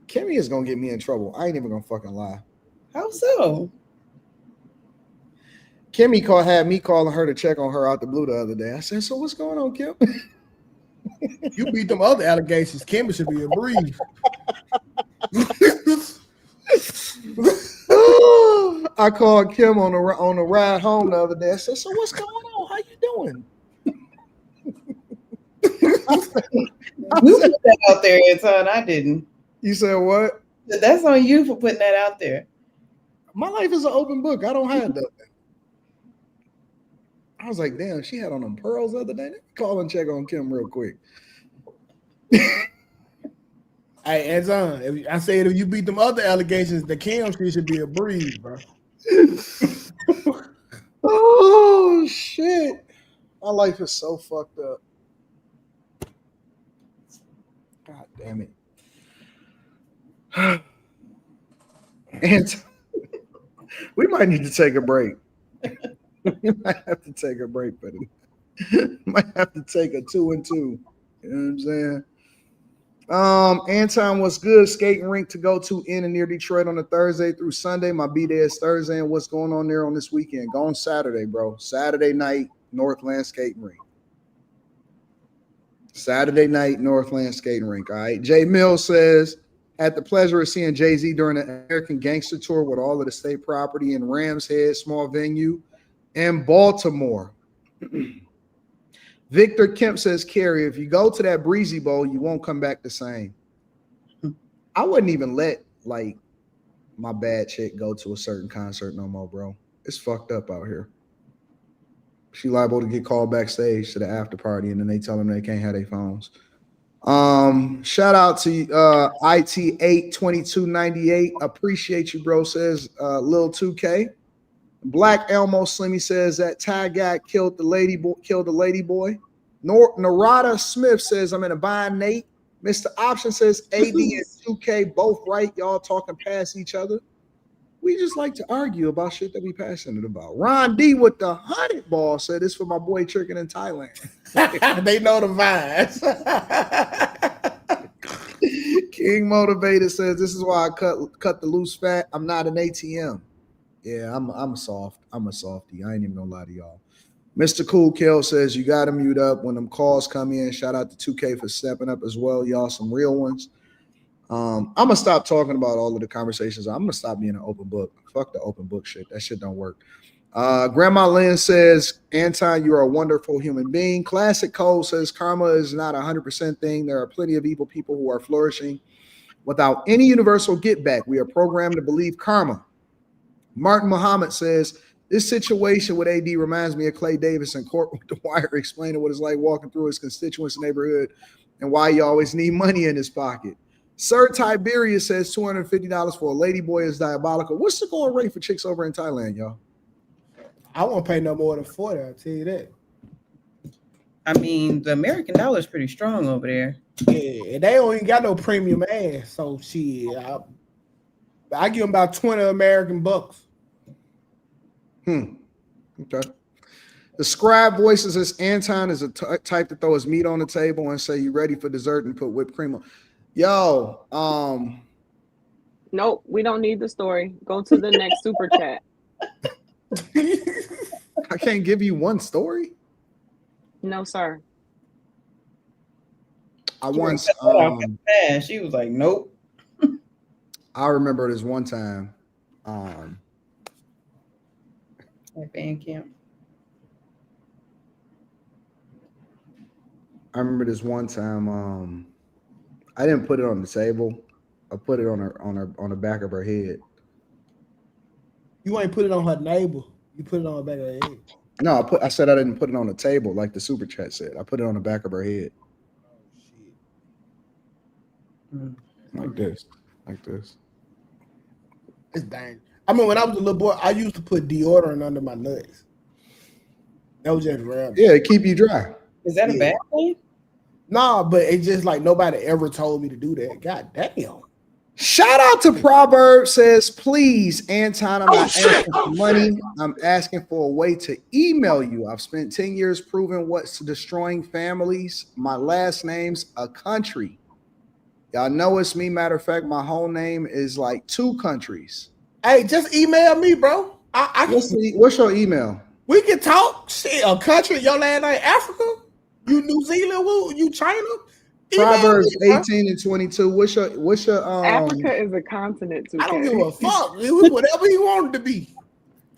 Kimmy is gonna get me in trouble. I ain't even gonna fucking lie. How so? Kimmy had me calling her to check on her out the blue the other day. I said, so what's going on, Kim? You beat them other allegations. Kimmy should be a breeze. I called Kim on the ride home the other day. I said, so what's going on? How you doing? You put that out there, Anton. I didn't. You said what? That's on you for putting that out there. My life is an open book. I don't have that. I was like, damn, she had on them pearls the other day. Call and check on Kim real quick. Hey, Anton, I said if you beat them other allegations, the Kim shit should be a breeze, bro. Oh, shit. My life is so fucked up. God damn it. And we might need to take a break. We might have to take a break, but might have to take a 2 and 2. You know what I'm saying? Anton, what's good? Skating rink to go to in and near Detroit on a Thursday through Sunday. My B-Day is Thursday. And what's going on there on this weekend? Go on Saturday, bro. Saturday night, Northland Skating Rink. Saturday night, Northland Skating Rink. All right. Jay Mills says, had the pleasure of seeing Jay-Z during the American Gangster Tour with all of the state property in Rams Head, small venue, in Baltimore. Victor Kemp says, Carrie, if you go to that Breezy Bowl, you won't come back the same. I wouldn't even let, like, my bad chick go to a certain concert no more, bro. It's fucked up out here. She liable to get called backstage to the after party, and then they tell them they can't have their phones. Shout out to IT82298. Appreciate you, bro, says Lil 2K. Black Elmo Slimmy says that Ty guy killed the lady boy. Narada Smith says I'm in a bind, Nate. Mr. Option says AD and 2K both right. Y'all talking past each other. We just like to argue about shit that we passionate about. Ron D with the 100 ball said this for my boy Chicken in Thailand. They know the vibes. King Motivated says this is why I cut the loose fat. I'm not an ATM. Yeah, I'm soft. I'm a softie. I ain't even gonna lie to y'all. Mr. Cool Kill says you got to mute up when them calls come in. Shout out to 2K for stepping up as well. Y'all some real ones. I'm gonna stop talking about all of the conversations. I'm gonna stop being an open book. Fuck the open book shit. That shit don't work. Grandma Lynn says, Anton, you are a wonderful human being. Classic Cole says karma is not 100% thing. There are plenty of evil people who are flourishing without any universal get back. We are programmed to believe karma. Martin Muhammad says, this situation with AD reminds me of Clay Davis in court with The Wire explaining what it's like walking through his constituents' neighborhood and why you always need money in his pocket. Sir Tiberius says $250 for a ladyboy is diabolical. What's the going rate for chicks over in Thailand, y'all? I won't pay no more than 40, I'll tell you that. I mean, the American dollar is pretty strong over there. Yeah, they don't even got no premium ass. So shit, I give them about 20 American bucks. Okay. The scribe voices says Anton is a type to throw his meat on the table and say you ready for dessert and put whipped cream on. Yo, nope, we don't need the story. Go to the next super chat. I can't give you one story. No, sir. I once she was like, nope. I remember this one time. At band camp. I remember this one time. I didn't put it on the table. I put it on the back of her head. You ain't put it on her navel. You put it on the back of her head. No, I said I didn't put it on the table like the super chat said. I put it on the back of her head. Oh shit. Like this. It's dang. I mean, when I was a little boy, I used to put deodorant under my nuts. That was just random. Yeah, it keep you dry. Is that a bad thing? Nah, but it's just like nobody ever told me to do that. God damn. Shout out to Proverbs says, please, Anton, I'm not asking for money. I'm asking for a way to email you. I've spent 10 years proving what's destroying families. My last name's a country. Y'all know it's me. Matter of fact, my whole name is like 2 countries. Hey, just email me, bro. I What's your email? We can talk. Shit, a country, your land ain't Africa. You New Zealand, you China. Proverbs 18-22. What's your Africa is a continent too. I don't give a fuck. It was whatever he wanted to be.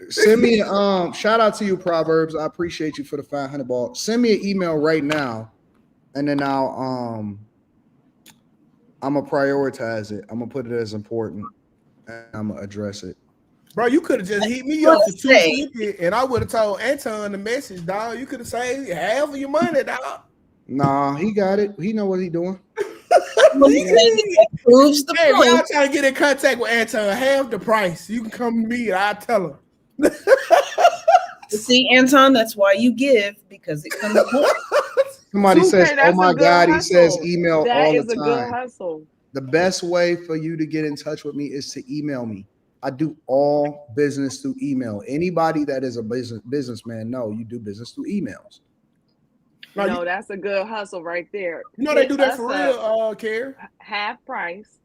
Send me shout out to you, Proverbs. I appreciate you for the 500 ball. Send me an email right now, and then I'm gonna prioritize it. I'm gonna put it as important, and I'm gonna address it. Bro, you could have just hit me up for $250, and I would have told Anton the message, dog. You could have saved half of your money, dog. Nah, he got it. He know what he doing. Proves the hey, point. y'all trying to get in contact with Anton, half the price. You can come to me and I'll tell him. See, Anton, that's why you give, because it comes more. Somebody says, oh my God, he says email that all the time. That is a good hustle. The best way for you to get in touch with me is to email me. I do all business through email. Anybody that is a businessman, no, you do business through emails. No, that's a good hustle right there. You know they do that for real, Carrie. Half price,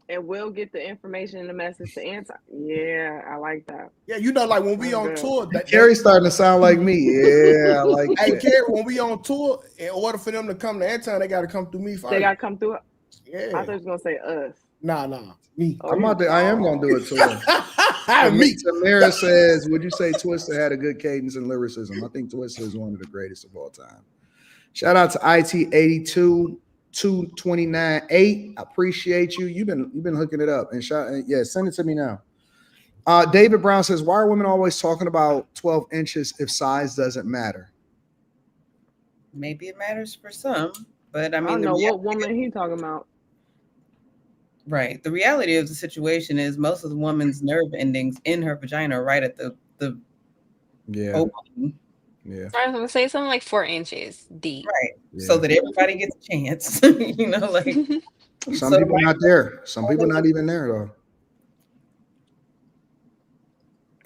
and we'll get the information and the message to Anton. Yeah, I like that. Yeah, you know, like when we on tour. Carrie's starting to sound like me. Yeah, I like that. Hey, Carrie, when we on tour, in order for them to come to Anton, they got to come through me first. They got to come through. Yeah. I thought you was going to say us. Nah, me. I am going to do it to him. Me. Samira says, would you say Twista had a good cadence and lyricism? I think Twista is one of the greatest of all time. Shout out to IT82 229-8. I appreciate you. You've been hooking it up. And send it to me now. David Brown says, why are women always talking about 12 inches if size doesn't matter? Maybe it matters for some, but I mean, I don't know what woman he talking about. Right. The reality of the situation is most of the woman's nerve endings in her vagina are right at the opening. Yeah. So I was going to say something like 4 inches deep. Right. Yeah. So that everybody gets a chance. You know, like some people not there. Some people not even there though.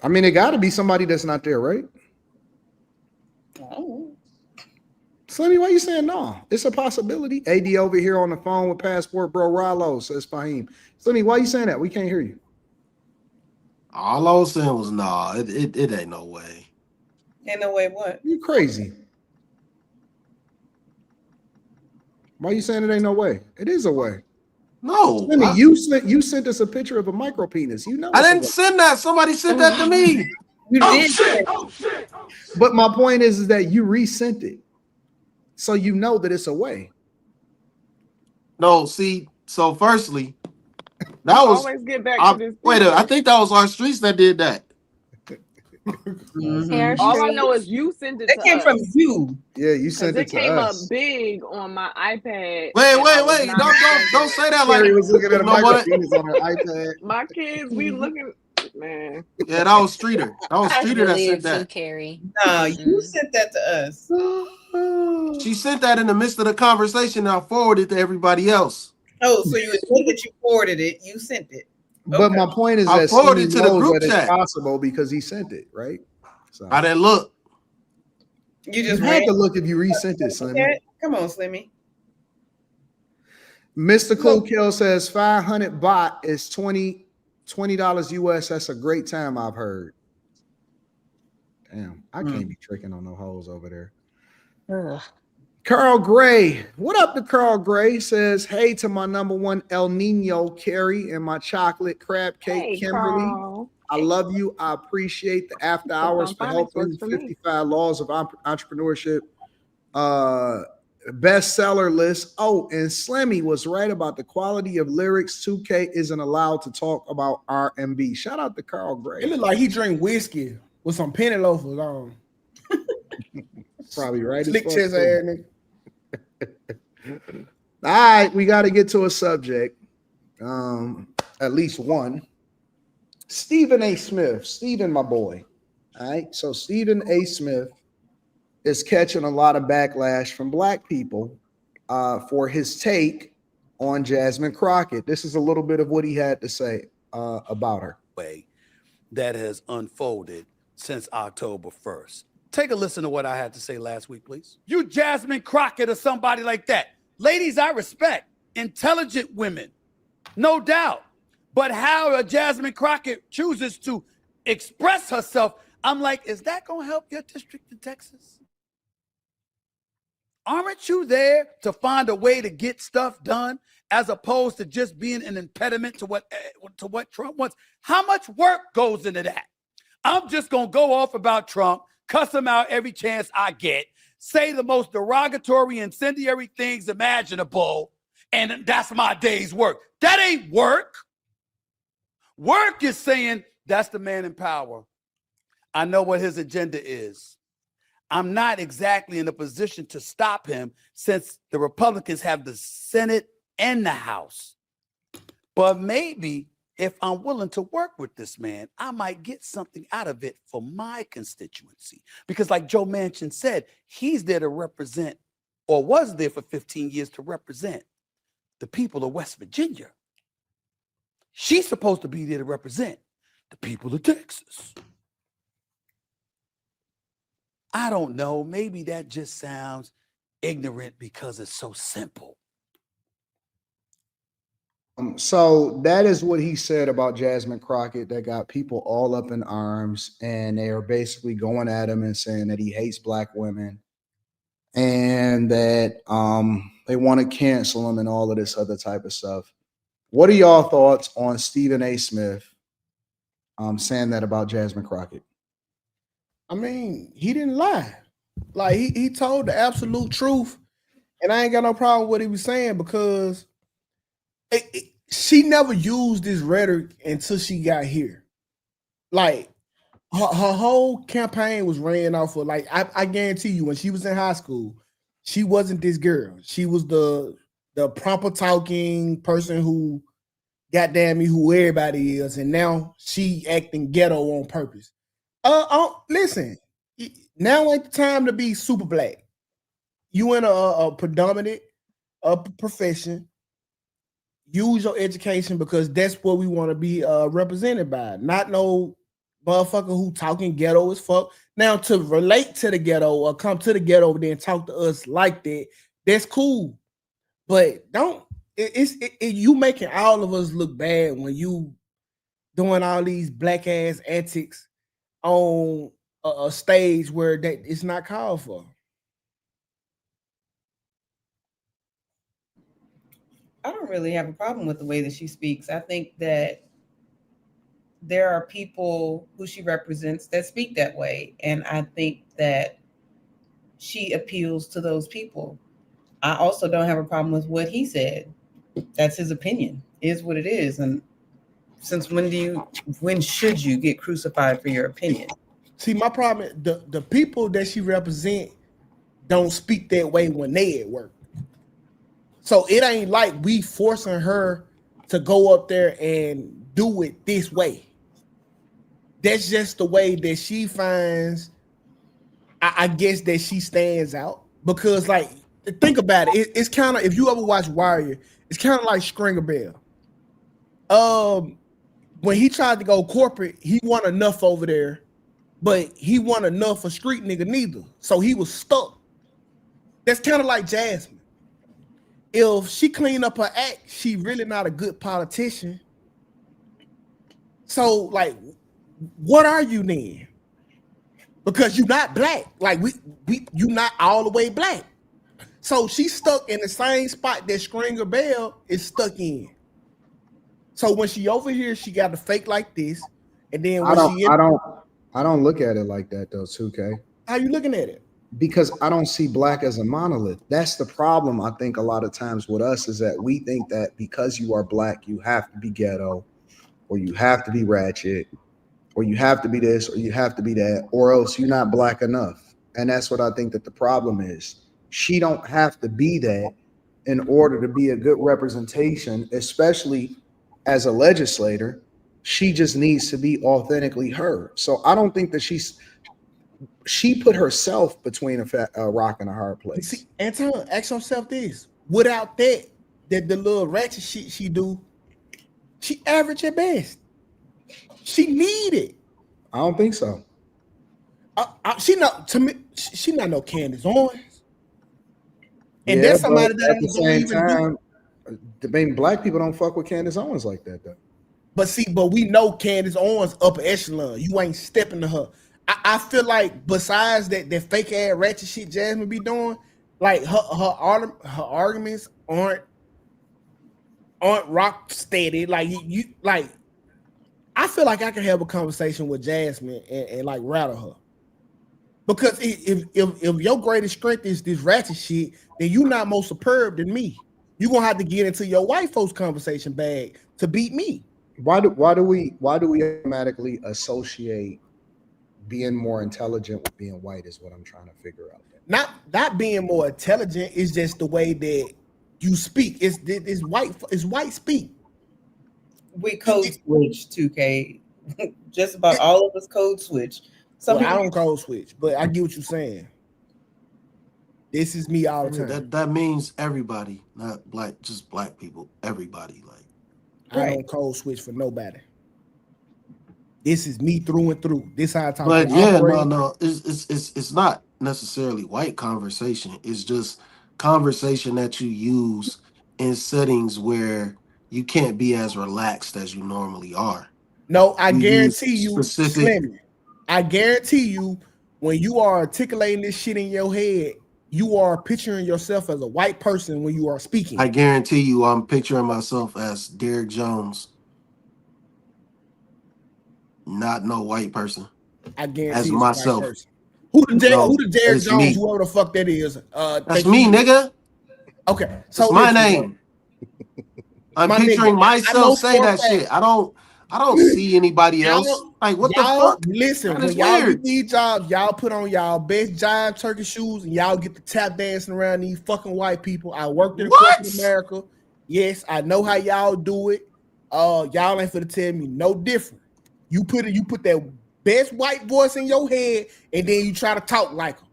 I mean, it got to be somebody that's not there, right? Oh. Slimmy, why you saying no? It's a possibility. AD over here on the phone with Passport Bro Rollo, says Fahim. Slimmy, why you saying that? We can't hear you. All I was saying was, nah, it ain't no way. Ain't no way what? You crazy. Why you saying it ain't no way? It is a way. No. Slimmy, you sent us a picture of a micro penis. You know I didn't send that. Somebody sent that to me. You did. Shit. Oh, shit. But my point is that you resent it. So you know that it's a way. No, see, so firstly, that was always get back to this. Wait, I think that was our streets that did that. Mm-hmm. All I know is you sent it to us. It came from you. Yeah, you sent it to us. It came up big on my iPad. Wait. Don't say that like Carrie was looking at a micro penis on her iPad. My kids, we looking, man. Yeah, that was Streeter. That was Streeter that sent that. Carrie. No, you sent that to us. She sent that in the midst of the conversation. And I forwarded it to everybody else. Oh, so you admit that you forwarded it. You sent it. But my point is that forwarded Slimmy to the knows group that chat. it's possible because he sent it, right? So I didn't look. You just had to look if you resent it, Slimmy. Come on, Slimmy. Mr. Cool Kill says 500 baht is $20 US. That's a great time, I've heard. Damn, I can't be tricking on no hoes over there. Ugh. Carl Gray, what up to Carl Gray? Says, hey to my number one El Nino, Carrie, and my chocolate crab cake, Kimberly. Carl. I love you. I appreciate the after hours for helping 55 laws of entrepreneurship bestseller list. Oh, and Slimmy was right about the quality of lyrics. 2K isn't allowed to talk about R&B. Shout out to Carl Gray. It looked like he drank whiskey with some penny loafers on. Probably right. Slick chest ass nigga. All right, we got to get to a subject. At least one. Stephen A. Smith. Stephen, my boy. All right. So Stephen A. Smith is catching a lot of backlash from Black people for his take on Jasmine Crockett. This is a little bit of what he had to say about her. Way that has unfolded since October 1st. Take a listen to what I had to say last week, please. You Jasmine Crockett or somebody like that. Ladies, I respect. Intelligent women. No doubt. But how a Jasmine Crockett chooses to express herself, I'm like, is that going to help your district in Texas? Aren't you there to find a way to get stuff done as opposed to just being an impediment to what Trump wants? How much work goes into that? I'm just going to go off about Trump, cuss him out every chance I get, say the most derogatory, incendiary things imaginable, and that's my day's work. That ain't work. Work is saying that's the man in power. I know what his agenda is. I'm not exactly in a position to stop him since the Republicans have the Senate and the House. But maybe if I'm willing to work with this man, I might get something out of it for my constituency. Because like Joe Manchin said, he's there to represent, or was there for 15 years to represent the people of West Virginia. She's supposed to be there to represent the people of Texas. I don't know. Maybe that just sounds ignorant because it's so simple. So that is what he said about Jasmine Crockett that got people all up in arms, and they are basically going at him and saying that he hates Black women and that they want to cancel him and all of this other type of stuff. What are y'all thoughts on Stephen A. Smith saying that about Jasmine Crockett? I mean, he didn't lie. Like he told the absolute truth, and I ain't got no problem with what he was saying because she never used this rhetoric until she got here. Like her whole campaign was ran off of like I guarantee you when she was in high school, she wasn't this girl. She was the proper talking person who goddamn me who everybody is, and now she acting ghetto on purpose. Listen, now ain't the time to be super Black. You in a predominant profession. Use your education because that's what we want to be represented by. Not no motherfucker who talking ghetto as fuck. Now to relate to the ghetto or come to the ghetto and then talk to us like that, that's cool. But don't you making all of us look bad when you doing all these black ass antics on a stage where that it's not called for. I don't really have a problem with the way that she speaks. I think that there are people who she represents that speak that way. And I think that she appeals to those people. I also don't have a problem with what he said. That's his opinion. It is what it is. And since when should you get crucified for your opinion? See, my problem is the people that she represent don't speak that way when they at work. So it ain't like we forcing her to go up there and do it this way. That's just the way that she finds, I guess, that she stands out. Because, like, think about it. It's kind of, if you ever watch Warrior, it's kind of like Stringer Bell. When he tried to go corporate, he won enough over there, but he won enough for street nigga neither. So he was stuck. That's kind of like Jasmine. If she clean up her act, she really not a good politician. So, like, what are you then? Because you're not black. Like, you not all the way black. So she's stuck in the same spot that Stringer Bell is stuck in. So when she over here, she got to fake like this, and then when I don't look at it like that though, 2K. How you looking at it? Because I don't see black as a monolith. That's the problem. I think a lot of times with us is that we think that because you are black, you have to be ghetto, or you have to be ratchet, or you have to be this, or you have to be that, or else you're not black enough. And that's what I think that the problem is. She don't have to be that in order to be a good representation, especially as a legislator. She just needs to be authentically her. So I don't think that she put herself between a rock and a hard place. See, Anton, ask yourself this: without that the little ratchet shit she do, she average at best. She need it. I don't think so. She not, to me. She not no Candace Owens. And that's somebody that at the same time, maybe black people don't fuck with Candace Owens like that though. But we know Candace Owens upper echelon. You ain't stepping to her. I feel like besides that fake ass ratchet shit Jasmine be doing, like her arguments aren't rock steady. Like you like, I feel like I can have a conversation with Jasmine and like rattle her. Because if your greatest strength is this ratchet shit, then you not more superb than me. You're gonna have to get into your white folks conversation bag to beat me. Why do we automatically associate being more intelligent with being white is what I'm trying to figure out. Not being more intelligent is just the way that you speak. It's white speak. We code switch 2K. Just about all of us code switch. I don't code switch, but I get what you're saying. This is me all the time. That means everybody, not black, just black people. Everybody, like I don't code switch for nobody. This is me through and through. This how I talk. But yeah, no, it's not necessarily white conversation. It's just conversation that you use in settings where you can't be as relaxed as you normally are. No, I guarantee you, Slim, I guarantee you, when you are articulating this shit in your head, you are picturing yourself as a white person when you are speaking. I guarantee you, I'm picturing myself as Derrick Jones. Not no white person. I guarantee as myself. Who the Derrick Jones, me. whoever the fuck that is? That's me, nigga. Okay, so it's my name. I'm picturing myself say that shit. I don't see anybody else. Like, what the fuck? Listen, when y'all get these jobs, y'all put on y'all best jive turkey shoes and y'all get the tap dancing around these fucking white people. I worked in corporate America. Yes, I know how y'all do it. Y'all ain't finna tell me no different. You put that best white voice in your head and then you try to talk like them.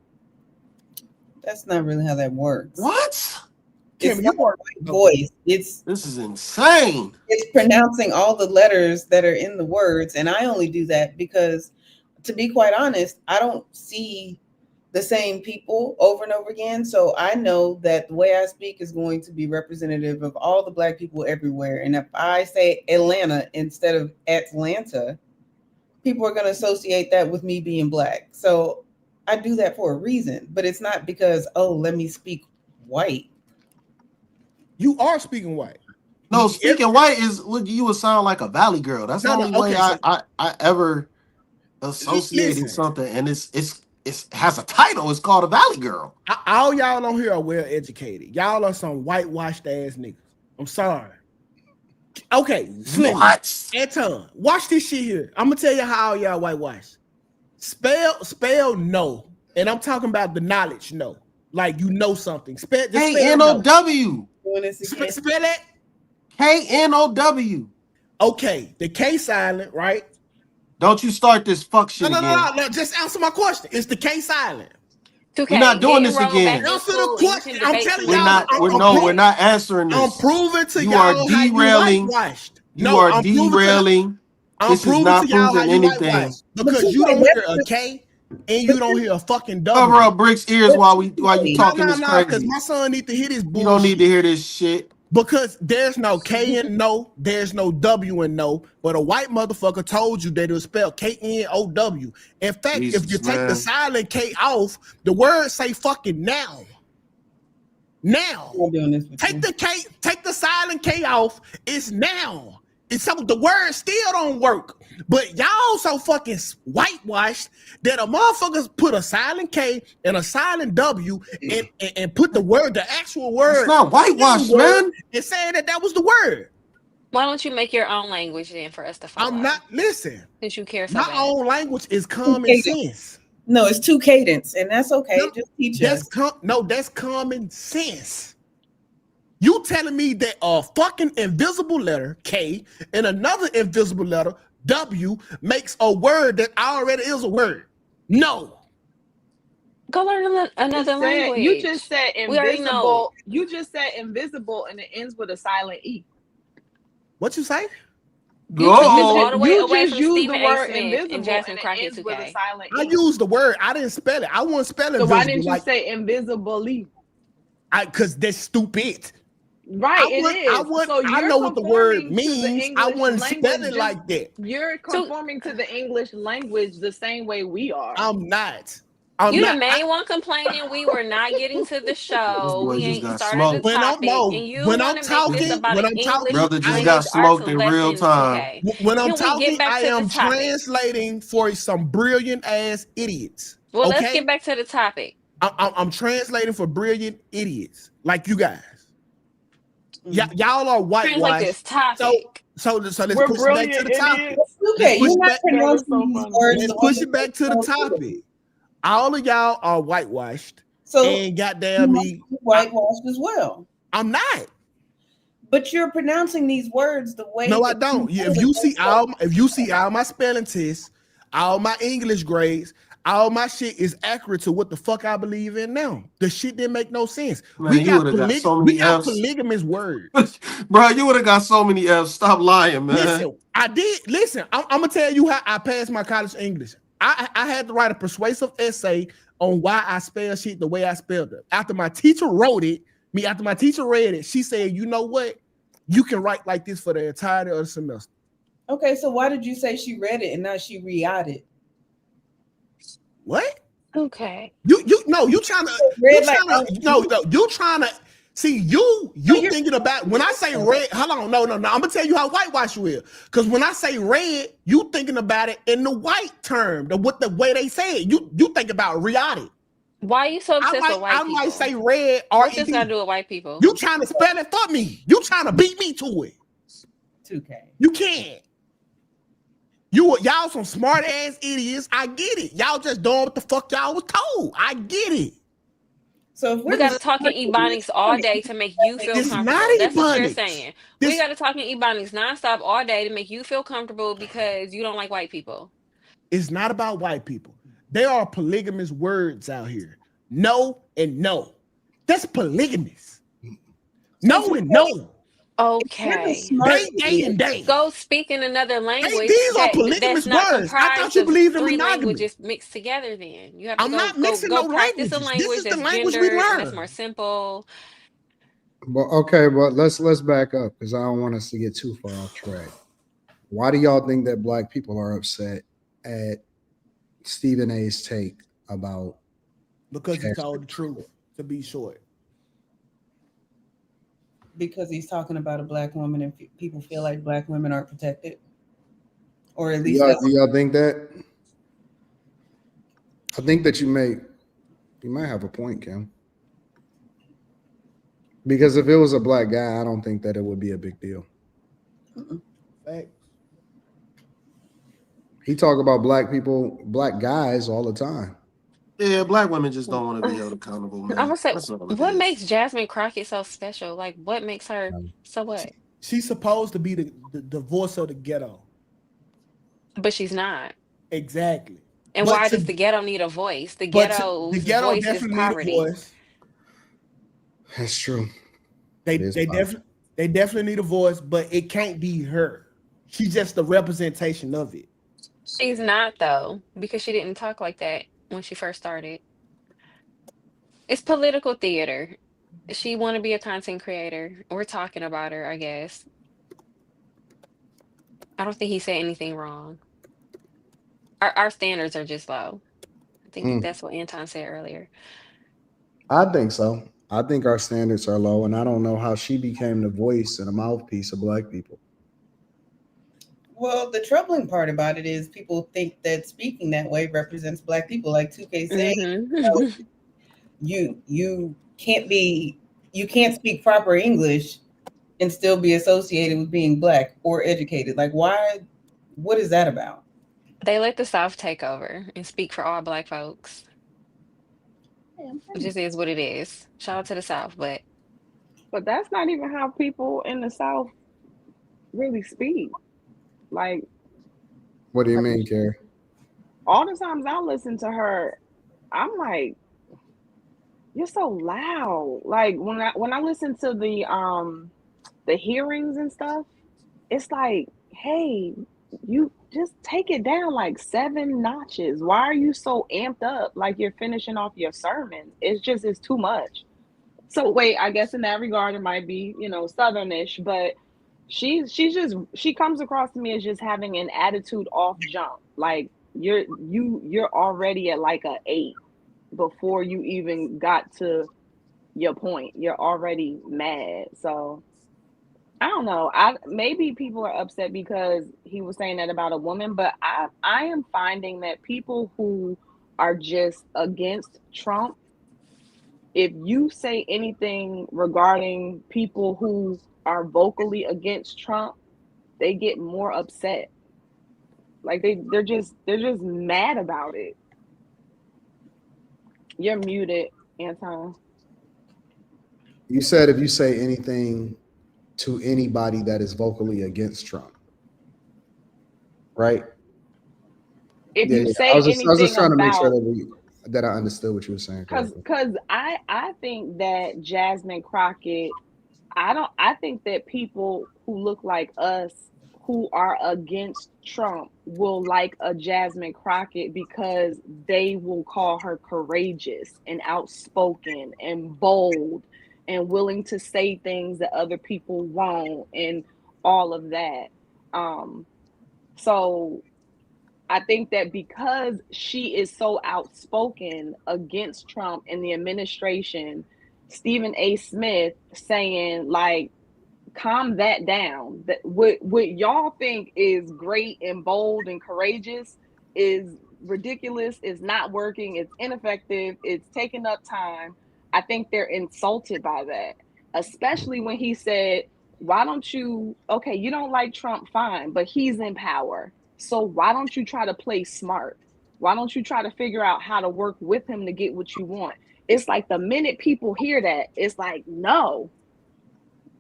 That's not really how that works. What? It's not a white voice. This is insane. It's pronouncing all the letters that are in the words, and I only do that because, to be quite honest, I don't see the same people over and over again. So I know that the way I speak is going to be representative of all the Black people everywhere. And if I say Atlanta instead of Atlanta, people are going to associate that with me being Black. So I do that for a reason, but it's not because, oh, let me speak white. You are speaking white. No, speaking white is you would sound like a Valley girl. That's the only way I ever associated something, and it has a title. It's called a Valley girl. All y'all on here are well educated. Y'all are some whitewashed ass niggas. I'm sorry. Okay, Slim. What? Anton, watch this shit here. I'm gonna tell you how y'all whitewashed. Spell no, and I'm talking about the knowledge no. Like you know something. Spell K-N-O-W. Spell that. K-N-O-W. Okay, the K silent, right? Don't you start this fuck shit again. No. Just answer my question. Is the K silent? We're not doing this again. Answer the question. I'm telling y'all. We're not answering this. I'm proving to you y'all are derailing. You are derailing. This is not proving anything. Because you don't hear a K and you don't hear a fucking W. Cover up Brick's ears while you talking this crazy. Because my son need to hear this bullshit. You don't need to hear this shit. Because there's no K in no, there's no W in no, but a white motherfucker told you that it was spelled K-N-O-W. In fact, if you take the silent K off, the words say fucking now. Now. Take the silent K off, it's now. It's so the words still don't work. But y'all so fucking whitewashed that a motherfuckers put a silent K and a silent W and put the actual word. It's not whitewashed, man. And saying that was the word. Why don't you make your own language then for us to follow? I'm not listen. Since you care so my bad. own language is common sense. No, it's two cadence, and that's okay. Just teach us. That's common sense. You telling me that a fucking invisible letter K and another invisible letter W makes a word that already is a word? No. Go learn another language. You just said invisible. We already know. You just said invisible and it ends with a silent E. What you say? You all the way away from Stephen A. Smith and Jasmine Crockett 2K. I used the word. I didn't spell it. I wouldn't spell it. So why didn't you say invisibly? Because that's stupid. Right, I know what the word means. I wouldn't spell it like that. You're conforming to the English language the same way we are. I'm not. You the main one complaining we were not getting to the show. We ain't started the topic. And you want to make this about an English brother just got smoked in real time. When I'm talking, I am translating for some brilliant ass idiots. Well, let's get back to the topic. I'm translating for brilliant idiots like you guys. Y'all are whitewashed. Like this topic. So let's push it back to the topic. Okay, let's push it back to the topic. All of y'all are whitewashed. So and goddamn me, whitewashed as well. I'm not. But you're pronouncing these words the way. No, I don't. If you see all my spelling tests, all my English grades, all my shit is accurate to what the fuck I believe in now. The shit didn't make no sense. Man, we got polygamous words. Bro, you would have got so many F's. Stop lying, man. Listen, I did. Listen, I'm going to tell you how I passed my college English. I had to write a persuasive essay on why I spell shit the way I spelled it. After my teacher read it, she said, you know what? You can write like this for the entirety of the semester. Okay, so why did you say she read it and not she read it? What? Okay. You trying to see you thinking about when I say red. Hold on, no. I'm gonna tell you how whitewash you is. Because when I say red, you thinking about it in the white term, the way they say it. You think about reality. Why are you so obsessed with white people? I might say red. What's this got to do with white people? You trying to spell it for me? You trying to beat me to it? 2K. You can't. Y'all some smart ass idiots. I get it. Y'all just doing what the fuck y'all was told. I get it. So we got to talk in Ebonics all day to make you feel comfortable. That's what you're saying. We got to talk in Ebonics nonstop all day to make you feel comfortable because you don't like white people. It's not about white people. There are polygamous words out here. No and no. That's polygamous. No and no. Okay. Day and day. Go speak in another language These are that's polygamous not words. I thought comprised you of believed in 3 monogamy. languages mixed together. Then you have to I'm not mixing no practice a languages. This language is the that's language we gendered and that's learn. more simple. Well, okay, but let's back up because I don't want us to get too far off track. Why do y'all think that black people are upset at Stephen A's take about? Because he told the truth, to be short. Because he's talking about a black woman and people feel like black women aren't protected, or at least do y'all think that? I think that you might have a point, Kim. Because if it was a black guy, I don't think that it would be a big deal. Fact. He talk about black people, black guys all the time. Yeah, black women just don't want to be held accountable, man. I'm gonna say, That's all it what is. makes Jasmine Crockett so special? Like, what makes her so what? She's supposed to be the voice of the ghetto. But she's not. Exactly. And But why does the ghetto need a voice? The ghetto's the ghetto voice is definitely need a poverty. voice. That's true. They definitely need a voice, but it can't be her. She's just the representation of it. She's not though, because she didn't talk like that when she first started. It's political theater. She want to be a content creator. We're talking about her, I guess. I don't think he said anything wrong. Our standards are just low. I think that's what Anton said earlier. I think so. I think our standards are low, and I don't know how she became the voice and a mouthpiece of black people. Well, the troubling part about it is people think that speaking that way represents black people. Like 2K saying, you can't speak proper English and still be associated with being black or educated. Like, why? What is that about? They let the South take over and speak for all black folks. It just is what it is. Shout out to the South, but that's not even how people in the South really speak. Like, what do you mean, Carrie? All the times I listen to her, I'm like, you're so loud. Like when I listen to the hearings and stuff, it's like, hey, you just take it down like 7 notches. Why are you so amped up like you're finishing off your sermon? It's too much. So wait, I guess in that regard it might be, southernish, but she comes across to me as just having an attitude off jump. Like you're already at like a 8 before you even got to your point. You're already mad. So I don't know. Maybe people are upset because he was saying that about a woman, but I am finding that people who are just against Trump, if you say anything regarding people who are vocally against Trump, they get more upset. Like they're just mad about it. You're muted, Anton. You said if you say anything to anybody that is vocally against Trump, right? If you say I was just trying to make sure that I understood what you were saying. Because I think that Jasmine Crockett, I think that people who look like us who are against Trump will like a Jasmine Crockett because they will call her courageous and outspoken and bold and willing to say things that other people won't and all of that. So I think that because she is so outspoken against Trump and the administration, Stephen A. Smith saying like, calm that down. That what y'all think is great and bold and courageous is ridiculous, is not working, it's ineffective, it's taking up time. I think they're insulted by that, especially when he said, why don't you, okay, you don't like Trump, fine, but he's in power. So why don't you try to play smart? Why don't you try to figure out how to work with him to get what you want? It's like the minute people hear that, it's like, no,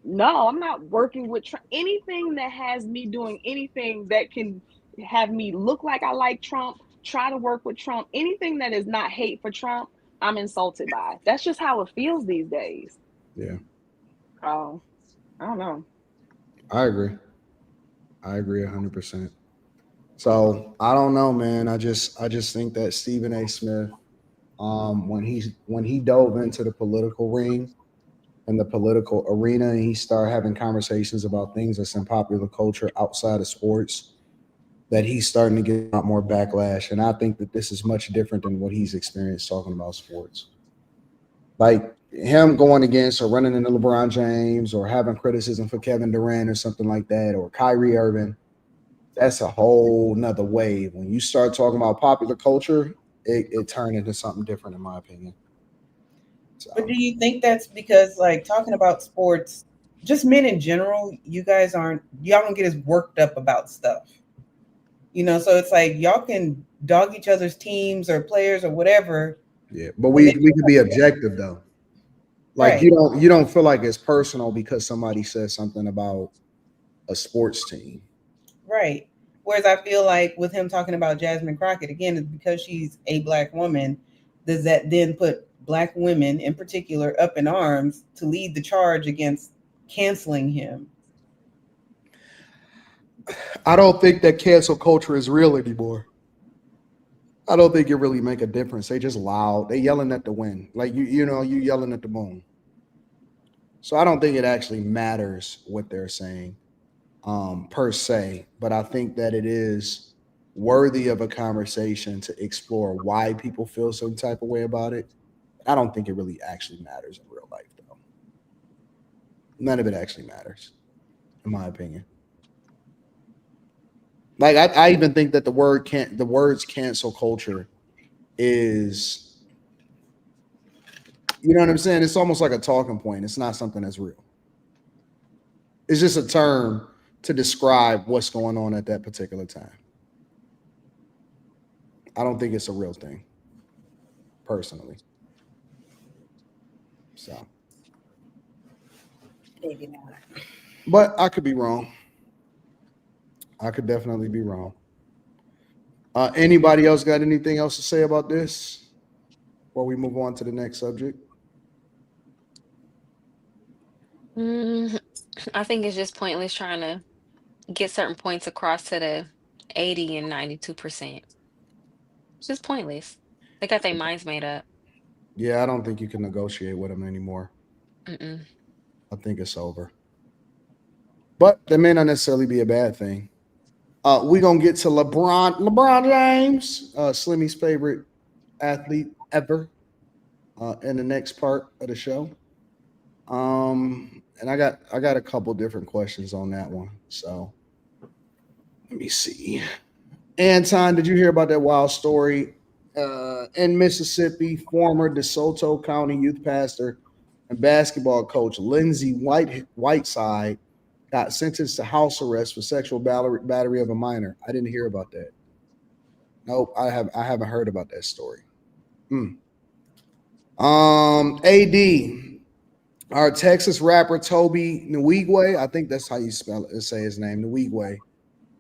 I'm not working with Trump. Anything that has me doing anything that can have me look like I like Trump, try to work with Trump, anything that is not hate for Trump, I'm insulted by. That's just how it feels these days. Yeah. Oh, I don't know. I agree. I agree 100%. So I don't know, man. I just think that Stephen A. Smith, when he dove into the political ring and the political arena, and he started having conversations about things that's in popular culture outside of sports, that he's starting to get a lot more backlash. And I think that this is much different than what he's experienced talking about sports. Like him going against or running into LeBron James or having criticism for Kevin Durant or something like that, or Kyrie Irving, that's a whole nother wave. When you start talking about popular culture, it turned into something different, in my opinion. So But do you think that's because, like, talking about sports, just men in general, y'all don't get as worked up about stuff, So it's like y'all can dog each other's teams or players or whatever, yeah, but and then we could be objective though. Like right, you don't feel like it's personal because somebody says something about a sports team. right. Whereas I feel like with him talking about Jasmine Crockett again, is because she's a black woman. Does that then put black women in particular up in arms to lead the charge against canceling him? I don't think that cancel culture is real anymore. I don't think it really make a difference. They just loud. They yelling at the wind. Like you yelling at the moon. So I don't think it actually matters what they're saying, per se. But I think that it is worthy of a conversation to explore why people feel some type of way about it. I don't think it really actually matters in real life, though. None of it actually matters, in my opinion. Like I even think that the words cancel culture is, you know what I'm saying? It's almost like a talking point. It's not something that's real. It's just a term to describe what's going on at that particular time. I don't think it's a real thing, personally. So, Maybe not. but I could be wrong. I could definitely be wrong. Anybody else got anything else to say about this before we move on to the next subject? Mm, I think it's just pointless trying to get certain points across to the 80 and 92%. It's just pointless. They got their minds made up. Yeah, I don't think you can negotiate with them anymore. Mm-mm. I think it's over. But that may not necessarily be a bad thing. We're gonna get to LeBron James, Slimmy's favorite athlete ever, in the next part of the show. And I got a couple different questions on that one. So let me see. Anton, did you hear about that wild story? In Mississippi, former DeSoto County youth pastor and basketball coach Lindsey Whiteside got sentenced to house arrest for sexual battery of a minor. I didn't hear about that. Nope, I haven't heard about that story. Hmm. AD, our Texas rapper Toby Nwigwe, I think that's how you say his name, Nwigwe.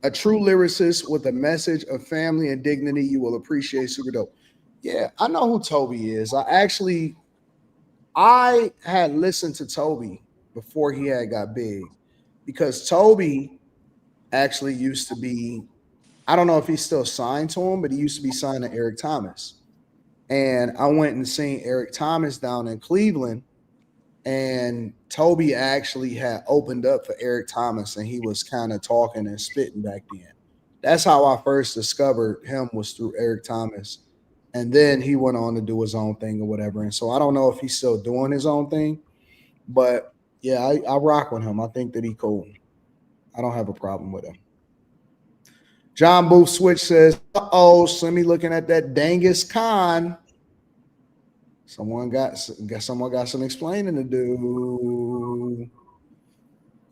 A true lyricist with a message of family and dignity you will appreciate. Super dope. Yeah, I know who Toby is. I had listened to Toby before he had got big, because Toby actually used to be, I don't know if he's still signed to him, but he used to be signed to Eric Thomas. And I went and seen Eric Thomas down in Cleveland, and Toby actually had opened up for Eric Thomas, and he was kind of talking and spitting back then. That's how I first discovered him, was through Eric Thomas. And then he went on to do his own thing or whatever. And so I don't know if he's still doing his own thing, but yeah, I rock with him. I think that he cool. I don't have a problem with him. John Booth Switch says, "Uh-oh, Slimmy looking at that Dangus Khan. Someone got some explaining to do."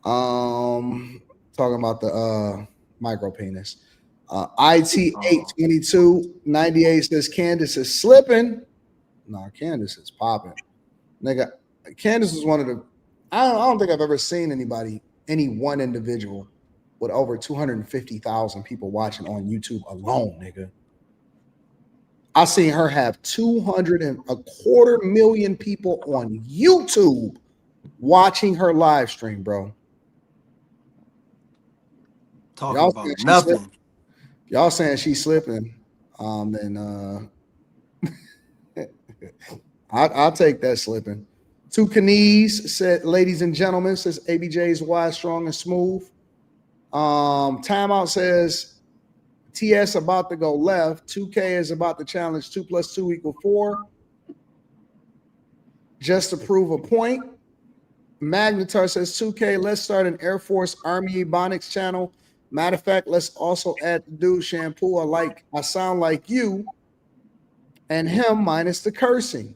Talking about the micro penis. IT82298 says Candace is slipping. No, Candace is popping. Nigga, Candace is one of the, I don't think I've ever seen any one individual with over 250,000 people watching on YouTube alone, nigga. I seen her have 200 and a quarter million people on YouTube watching her live stream, bro. Talking Y'all about saying she's nothing. slipping. Y'all saying she's slipping. And I'll take that slipping. Two Knees said, ladies and gentlemen, says ABJ's wide, strong, and smooth. Timeout says TS about to go left. 2K is about to challenge 2 + 2 = 4. Just to prove a point. Magnetar says 2K, let's start an Air Force Army Ebonics channel. Matter of fact, let's also add the dude Shampoo. I sound like you, and him minus the cursing.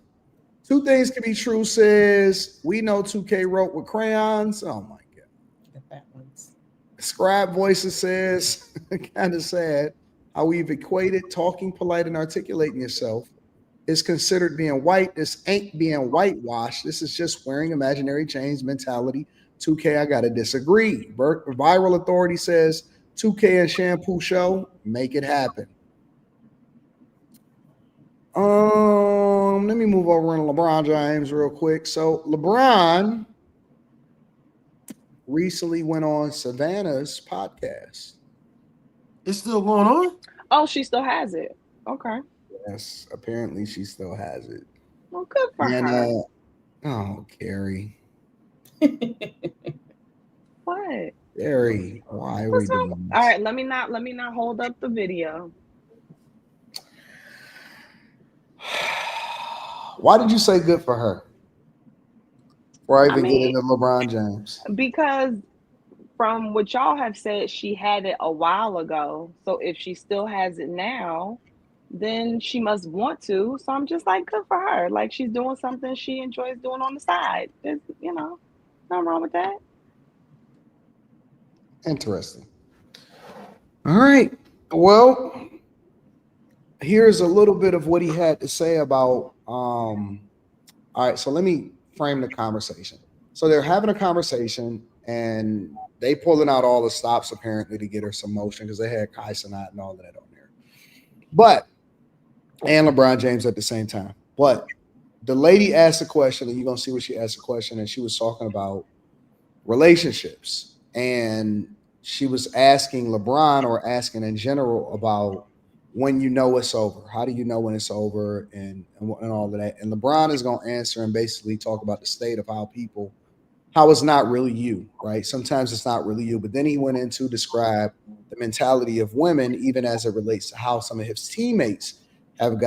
Two things can be true, says we know 2K wrote with crayons. Oh my God. Scribe Voices says, kind of sad how we've equated talking polite and articulating yourself is considered being white. This ain't being whitewashed. This is just wearing imaginary chains mentality. 2K, I gotta disagree. Viral Authority says 2K and Shampoo show, make it happen. Let me move over on LeBron James real quick. So LeBron recently went on Savannah's podcast. It's still going on? Oh, she still has it. Okay. Yes, apparently she still has it. Well, good for her. Oh, Carrie. What? Carrie, why are we doing this? All right, let me not hold up the video. Why did you say good for her? Before I even get into LeBron James. Because from what y'all have said, she had it a while ago. So if she still has it now, then she must want to. So I'm just like, good for her. Like, she's doing something she enjoys doing on the side. There's, nothing wrong with that. Interesting. All right. Well, here's a little bit of what he had to say about all right, so let me frame the conversation. So they're having a conversation and they pulling out all the stops apparently to get her some motion because they had Kai Cenat and all of that on there. And LeBron James at the same time. But the lady asked a question, and you're gonna see what she asked a question, and she was talking about relationships. And she was asking LeBron, or asking in general, about when you know it's over. How do you know when it's over, and all of that? And LeBron is going to answer and basically talk about the state of how it's not really you, right? Sometimes it's not really you. But then he went in to describe the mentality of women, even as it relates to how some of his teammates have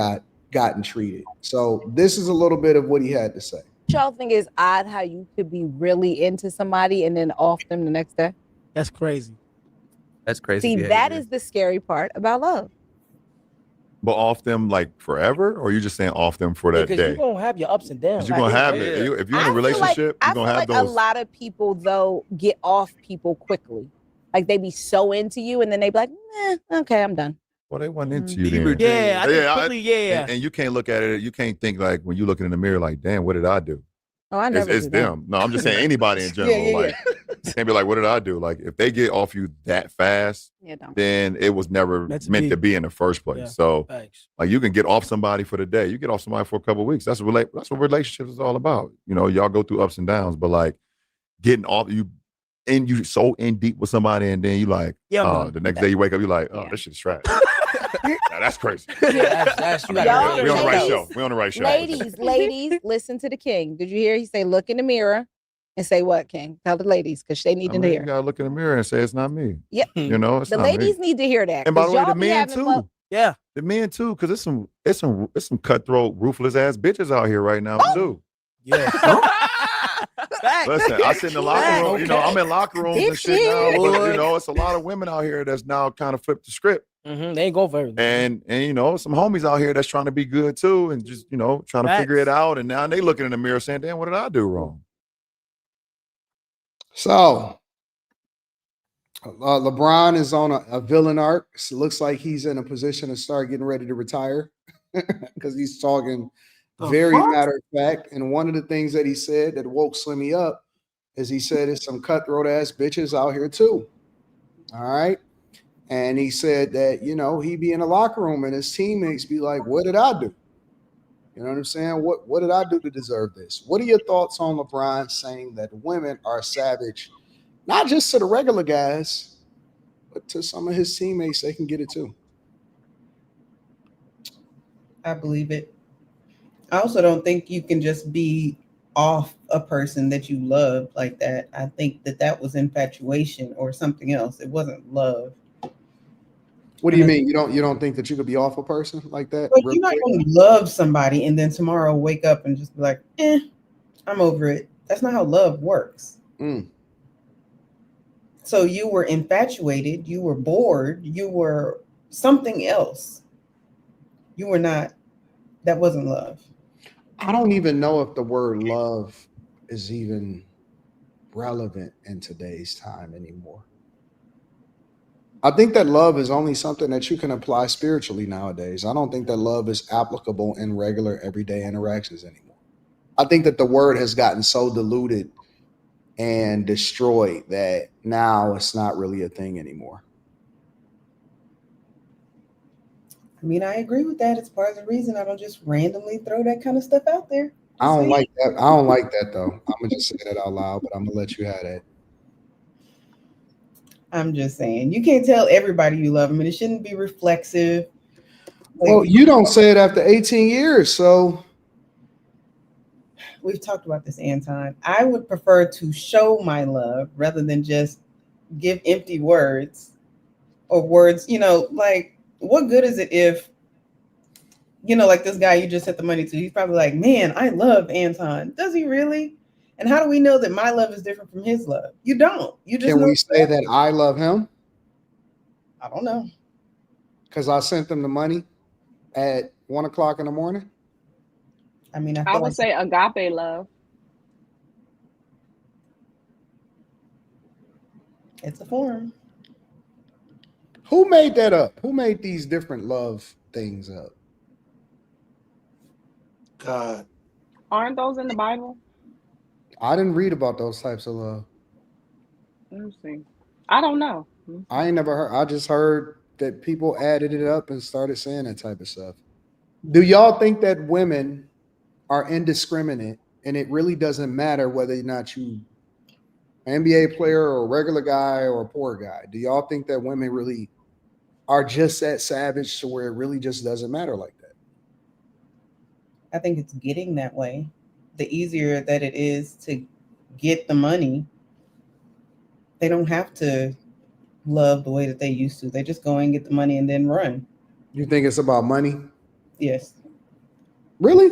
gotten treated. So this is a little bit of what he had to say. Y'all think it's odd how you could be really into somebody and then off them the next day? That's crazy. That's crazy. See, behavior. that is the scary part about love. But off them like forever, or you just saying off them for that day? You're gonna have your ups and downs. You're gonna have it. If you're in a relationship, you're gonna have those. A lot of people though get off people quickly. Like they be so into you, and then they be like, okay, I'm done. Well, they wasn't into you then. And you can't look at it. You can't think like when you looking in the mirror, like, damn, what did I do? Oh, I never. It's them. No, I'm just saying anybody in general. Like, you can't be like, what did I do? Like, if they get off you that fast, then it was never meant to be in the first place. Yeah. So, like, you can get off somebody for the day. You get off somebody for a couple of weeks. That's what relationships is all about. Y'all go through ups and downs, but like getting off you. And you so in deep with somebody, and then you like, the next day you wake up, you're like, this shit's trash. Now, that's crazy. We on the right show. We on the right show. Ladies, listen to the king. Did you hear? He say, look in the mirror and say what, King? Tell the ladies because they need to hear. You gotta look in the mirror and say it's not me. Yeah, it's the ladies need to hear that. And by the way, the men too. The men too, because it's some cutthroat, ruthless ass bitches out here right now too. Yeah. Listen, I sit in the locker room. I'm in locker rooms and shit now. But, it's a lot of women out here that's now kind of flipped the script. Mm-hmm. They ain't go for everything. And some homies out here that's trying to be good too, and just trying to figure it out. And now they looking in the mirror saying, "Damn, what did I do wrong?" So, LeBron is on a villain arc. So it looks like he's in a position to start getting ready to retire because he's talking very matter of fact. And one of the things that he said that woke Slimmy up is he said there's some cutthroat ass bitches out here too. All right. And he said that, he be in the locker room and his teammates be like, what did I do? You know what I'm saying? What did I do to deserve this? What are your thoughts on LeBron saying that women are savage, not just to the regular guys, but to some of his teammates? They can get it too. I believe it. I also don't think you can just be off a person that you love like that. I think that was infatuation or something else. It wasn't love. What do you mean? You don't think that you could be off a person like that? But you're not going to love somebody and then tomorrow wake up and just be like, I'm over it. That's not how love works. So you were infatuated, you were bored, you were something else. You were not, that wasn't love. I don't even know if the word love is even relevant in today's time anymore. I think that love is only something that you can apply spiritually nowadays. I don't think that love is applicable in regular everyday interactions anymore. I think that the word has gotten so diluted and destroyed that now it's not really a thing anymore. I mean, I agree with that. It's part of the reason I don't just randomly throw that kind of stuff out there. I don't like that. I don't like that though. I'm gonna just say that out loud, but I'm gonna let you have that. I'm just saying, you can't tell everybody you love them, and it shouldn't be reflexive. Well, you don't say it after 18 years, so. We've talked about this, Anton. I would prefer to show my love rather than just give empty words or words, like, what good is it if, like this guy you just sent the money to, he's probably like, man, I love Anton. Does he really? And how do we know that my love is different from his love? You don't. You just Can we say that I love him? I don't know. Because I sent them the money at 1 o'clock in the morning. I mean, I would say agape love. It's a form. Who made that up? Who made these different love things up? God. Aren't those in the Bible? I didn't read about those types of love. Let me see. I don't know. I ain't never heard. I just heard that people added it up and started saying that type of stuff. Do y'all think that women are indiscriminate and it really doesn't matter whether or not you an NBA player or a regular guy or a poor guy? Do y'all think that women really are just that savage to where it really just doesn't matter like that? I think it's getting that way. The easier that it is to get the money, they don't have to love the way that they used to. They just go and get the money and then run. You think it's about money? Yes. Really?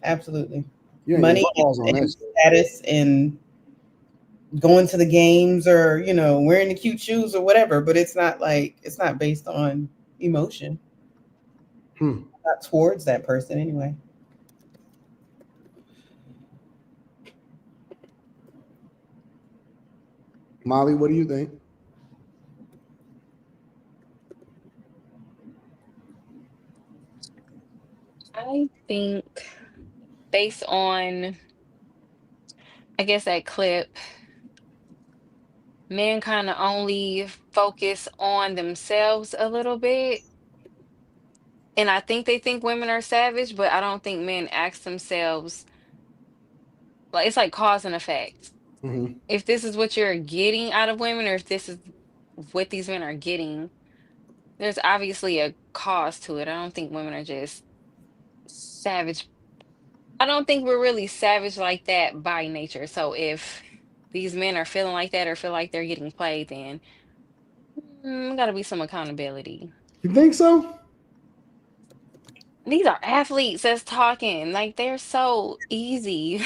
Absolutely. Money and status and going to the games or, wearing the cute shoes or whatever, but it's not based on emotion. Not towards that person anyway. Molly, what do you think? I think based on, I guess, that clip, men kind of only focus on themselves a little bit. And I think they think women are savage, but I don't think men ask themselves, like, it's like cause and effect. Mm-hmm. If this is what you're getting out of women, or if this is what these men are getting, there's obviously a cause to it. I don't think women are just savage. I don't think we're really savage like that by nature. So if these men are feeling like that or feel like they're getting played, then gotta be some accountability. You think so? These are athletes that's talking. Like, they're so easy.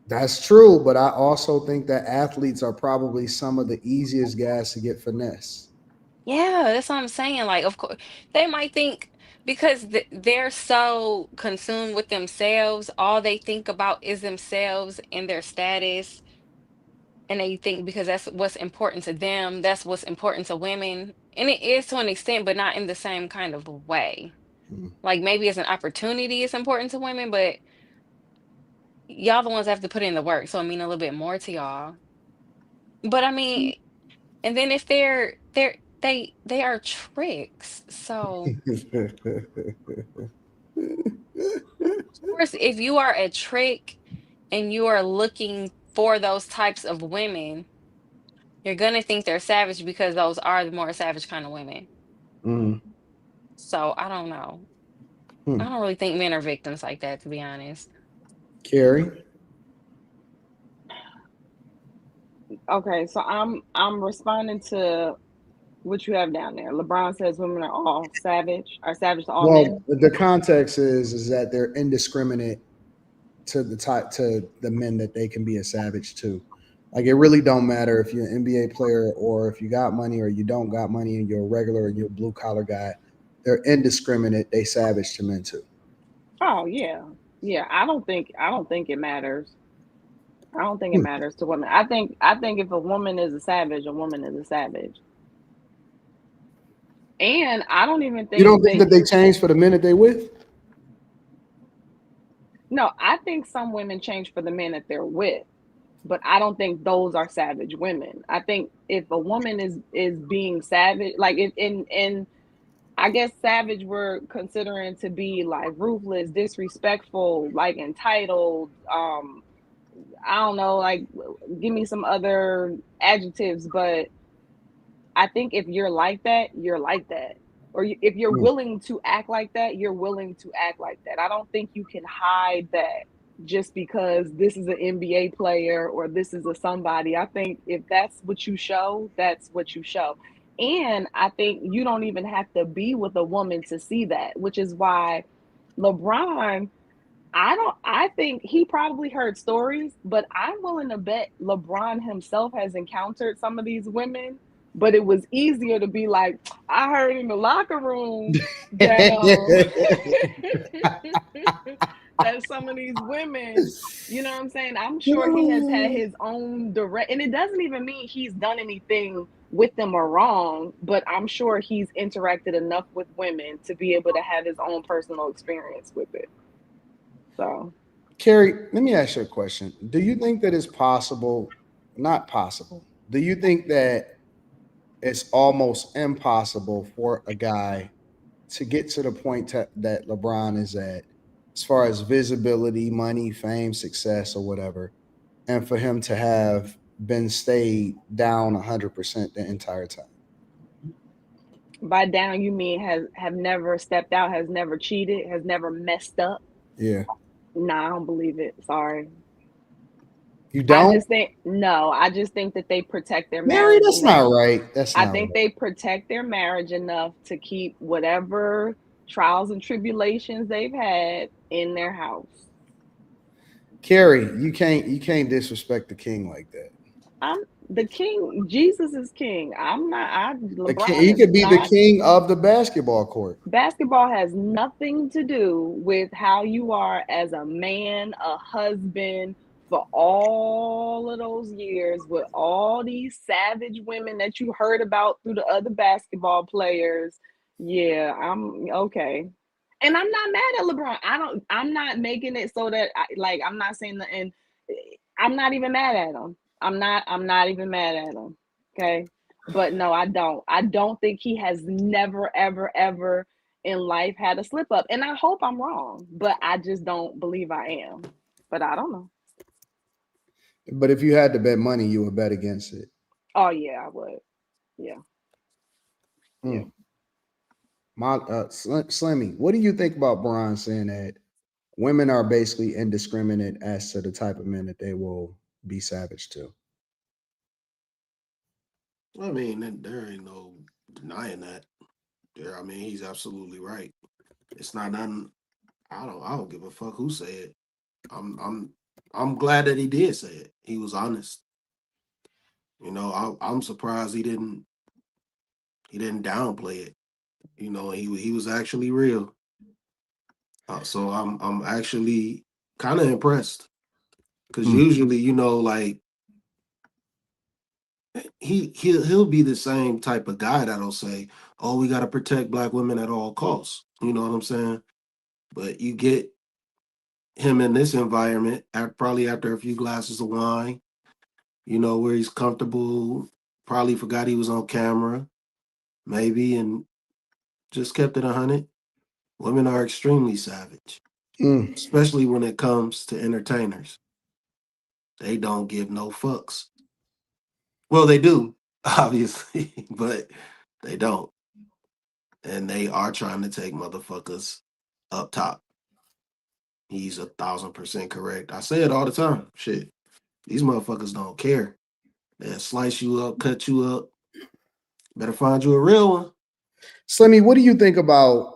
That's true, but I also think that athletes are probably some of the easiest guys to get finesse. Yeah, that's what I'm saying. Like, of course, they might think because they're so consumed with themselves, all they think about is themselves and their status. And they think because that's what's important to them, that's what's important to women. And it is to an extent, but not in the same kind of way. Like, maybe as an opportunity, it's important to women, but y'all the ones that have to put in the work. So I mean a little bit more to y'all. But I mean, and then if they are tricks. So Of course, if you are a trick and you are looking for those types of women, you're gonna think they're savage because those are the more savage kind of women. Mhm. So I don't know. I don't really think men are victims like that, to be honest. Carrie? Okay, so I'm responding to what you have down there. LeBron says women are all savage, are savage to all Well, men. the context is that they're indiscriminate to the men that they can be a savage to. Like it really don't matter if you're an NBA player or if you got money or you don't got money and you're a regular or you're a blue collar guy. They're indiscriminate. They savage to men too. Oh yeah. Yeah. I don't think it matters. I don't think it matters to women. I think if a woman is a savage, a woman is a savage. And I don't even think You don't think that they change for the men that they with? No, I think some women change for the men that they're with, but I don't think those are savage women. I think if a woman is being savage, like in I guess savage we're considering to be like ruthless, disrespectful, like entitled, I don't know, like give me some other adjectives, but I think if you're like that, you're like that. Or if you're willing to act like that, you're willing to act like that. I don't think you can hide that just because this is an NBA player or this is a somebody. I think if that's what you show, that's what you show. And I think you don't even have to be with a woman to see that, which is why LeBron, I think he probably heard stories, but I'm willing to bet LeBron himself has encountered some of these women, but it was easier to be like, I heard in the locker room that that some of these women, you know what I'm saying? I'm sure he has had his own direct, and it doesn't even mean he's done anything with them or wrong, but I'm sure he's interacted enough with women to be able to have his own personal experience with it. So, Carrie, let me ask you a question. Do you think that it's possible, not possible, do you think that it's almost impossible for a guy to get to the point that LeBron is at, as far as visibility, money, fame, success, or whatever, and for him to have been stayed down 100% the entire time? by down you mean have never stepped out, has never cheated, has never messed up? Yeah. Nah, I don't believe it. Sorry. You don't? I just think that they protect their Mary, marriage that's enough. not right. I think they protect their marriage enough to keep whatever trials and tribulations they've had in their house. Carrie, you can't disrespect the king like that. I'm the king. Jesus is king. I'm not. LeBron He is could be the not. king of the basketball court. Basketball has nothing to do with how you are as a man, a husband, for all of those years with all these savage women that you heard about through the other basketball players. Yeah, I'm okay. And I'm not mad at LeBron. I'm not making it so that I'm not saying that, and I'm not even mad at him. I'm not even mad at him. Okay. But no, I don't. I don't think he has never, ever, ever in life had a slip up. And I hope I'm wrong, but I just don't believe I am. But I don't know. But if you had to bet money, you would bet against it. Oh yeah, I would. Yeah. Yeah. Slimmy, what do you think about Brian saying that women are basically indiscriminate as to the type of men that they will be savage to? I mean, there ain't no denying that. I mean, he's absolutely right. It's not nothing. I don't give a fuck who said it. I'm glad that he did say it. He was honest. You know, I'm surprised he didn't downplay it. You know, he was actually real. So I'm actually kind of impressed because usually, you know, like he'll be the same type of guy that'll say, "Oh, we got to protect black women at all costs." You know what I'm saying? But you get him in this environment, probably after a few glasses of wine, you know, where he's comfortable, probably forgot he was on camera, maybe, and just kept it 100. Women are extremely savage. especially when it comes to entertainers. They don't give no fucks. Well, they do, obviously, but they don't. And they are trying to take motherfuckers up top. He's 1,000% correct. I say it all the time. Shit. These motherfuckers don't care. They'll slice you up, cut you up. Better find you a real one. Slimmy, what do you think about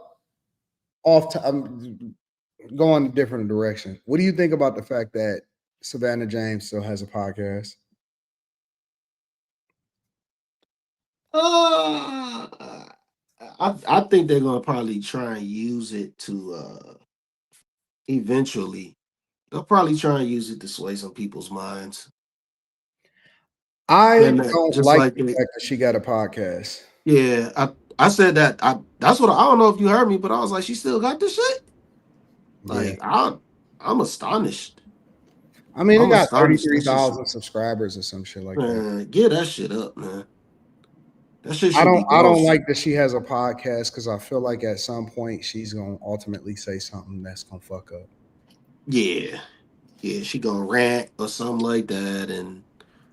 going a different direction? What do you think about the fact that Savannah James still has a podcast? I think they're gonna probably try and use it to eventually. They'll probably try and use it to sway some people's minds. I don't like the fact that she got a podcast. Yeah, I said that. That's what I don't know if you heard me, but I was like, she still got this shit. Like I'm astonished. I mean, it got 33,000 subscribers or some shit like that. Get that shit up, man. That shit I don't like that she has a podcast because I feel like at some point she's gonna ultimately say something that's gonna fuck up. Yeah, she gonna rant or something like that, and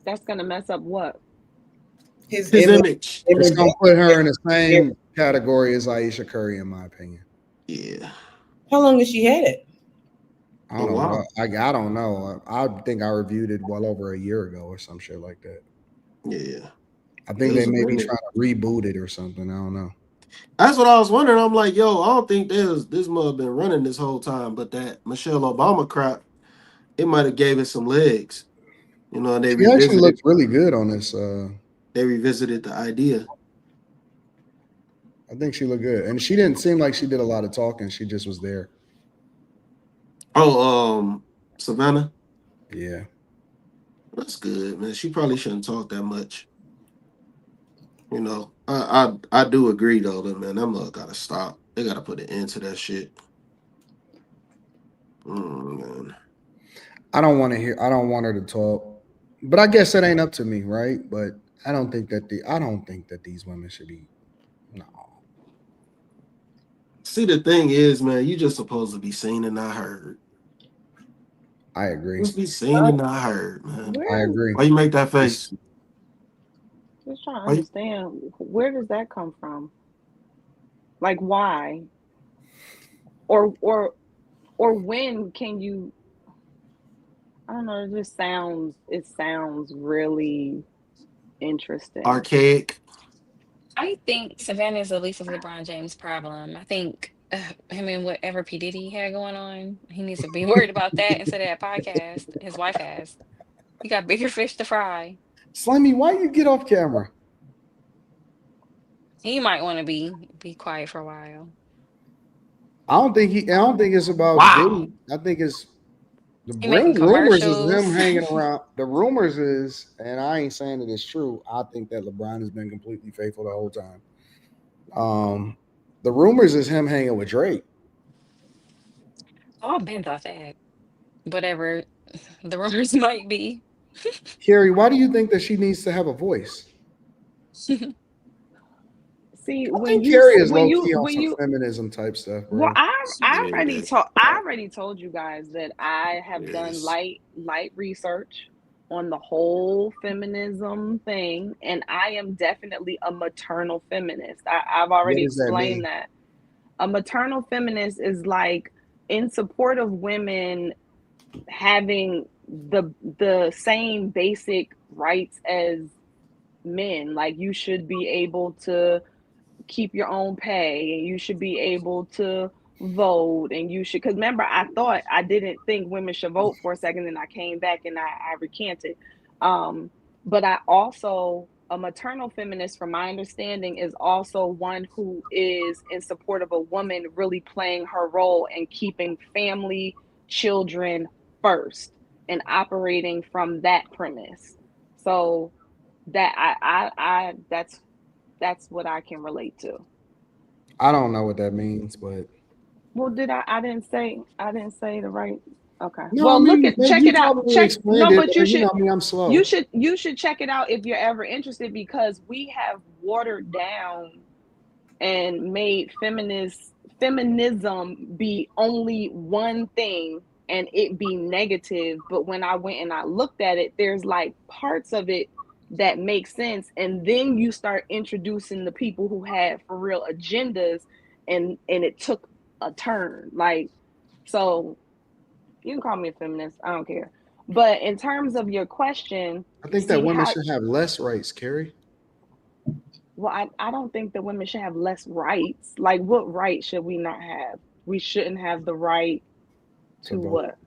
that's gonna mess up what? His image. It's gonna put her in the same category as Aisha Curry, in my opinion. Yeah. How long has she had it? I don't know. I don't know. I think I reviewed it well over a year ago or some shit like that. Yeah. I think they may be trying to reboot it or something. I don't know. That's what I was wondering. I'm like, yo, I don't think this mother been running this whole time, but that Michelle Obama crap, it might have gave it some legs. You know, they actually looked really good on this. They revisited the idea. I think she looked good, and she didn't seem like she did a lot of talking. She just was there. Oh, Savannah. Yeah, that's good, man. She probably shouldn't talk that much. You know, I do agree though, that man, that mother gotta stop. They gotta put an end to that shit. Man. I don't want her to talk, but I guess it ain't up to me, right? But I don't think that these women should be. No. See, the thing is, man, you just supposed to be seen and not heard. I agree. Just be seen and not heard, man. I agree. Why you make that face? Just trying to understand, where does that come from? Like, why? Or when can you? I don't know. It sounds really interesting. Archaic. I think Savannah is the least of LeBron James' problem. I think him and whatever P. Diddy had going on, he needs to be worried about that instead of that podcast his wife has. He got bigger fish to fry. Slimy, why you get off camera? He might want to be quiet for a while. I don't think it's about Diddy. I think it's the rumors is them hanging around. The rumors is, and I ain't saying that it's true, I think that LeBron has been completely faithful the whole time. The rumors is him hanging with Drake. Oh, I've been thought that. Whatever the rumors might be. Carrie, why do you think that she needs to have a voice? See, when you feminism type stuff, bro. Well, I already told you guys that I have done light research on the whole feminism thing, and I am definitely a maternal feminist. I've already explained that. A maternal feminist is like in support of women having the same basic rights as men. Like, you should be able to keep your own pay, and you should be able to vote, and you should, because remember, I didn't think women should vote for a second, and I came back and I recanted. But I also, a maternal feminist, from my understanding, is also one who is in support of a woman really playing her role and keeping family, children first, and operating from that premise. So that that's what I can relate to. I don't know what that means, but well, I didn't say the right. Okay. No, well, I mean, check it out. But you should. I'm slow. You should check it out if you're ever interested, because we have watered down and made feminist feminism be only one thing and it be negative, but when I went and I looked at it, there's like parts of it that make sense, and then you start introducing the people who had for real agendas, and it took a turn. Like, so you can call me a feminist, I don't care. But in terms of your question, I think that women should have less rights, Carrie. Well, I don't think that women should have less rights. Like, what right should we not have? We shouldn't have the right to what?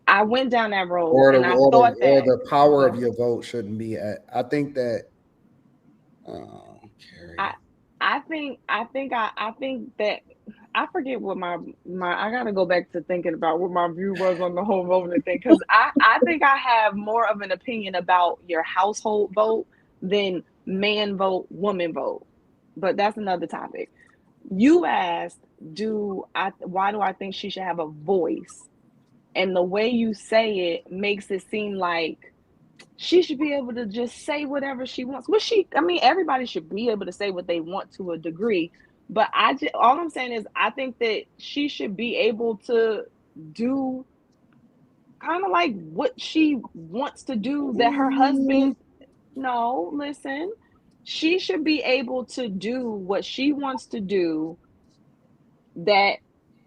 I went down that road, or and I thought that the power of your vote shouldn't be at. I think that. Carrie. I think that I forget what my I gotta go back to thinking about what my view was on the whole voting thing, because I think I have more of an opinion about your household vote than man vote, woman vote. But that's another topic. You asked, why do I think she should have a voice? And the way you say it makes it seem like she should be able to just say whatever she wants. I mean, everybody should be able to say what they want to a degree. But all I'm saying is, I think that she should be able to do kind of like what she wants to do that her husband. No, listen. She should be able to do what she wants to do that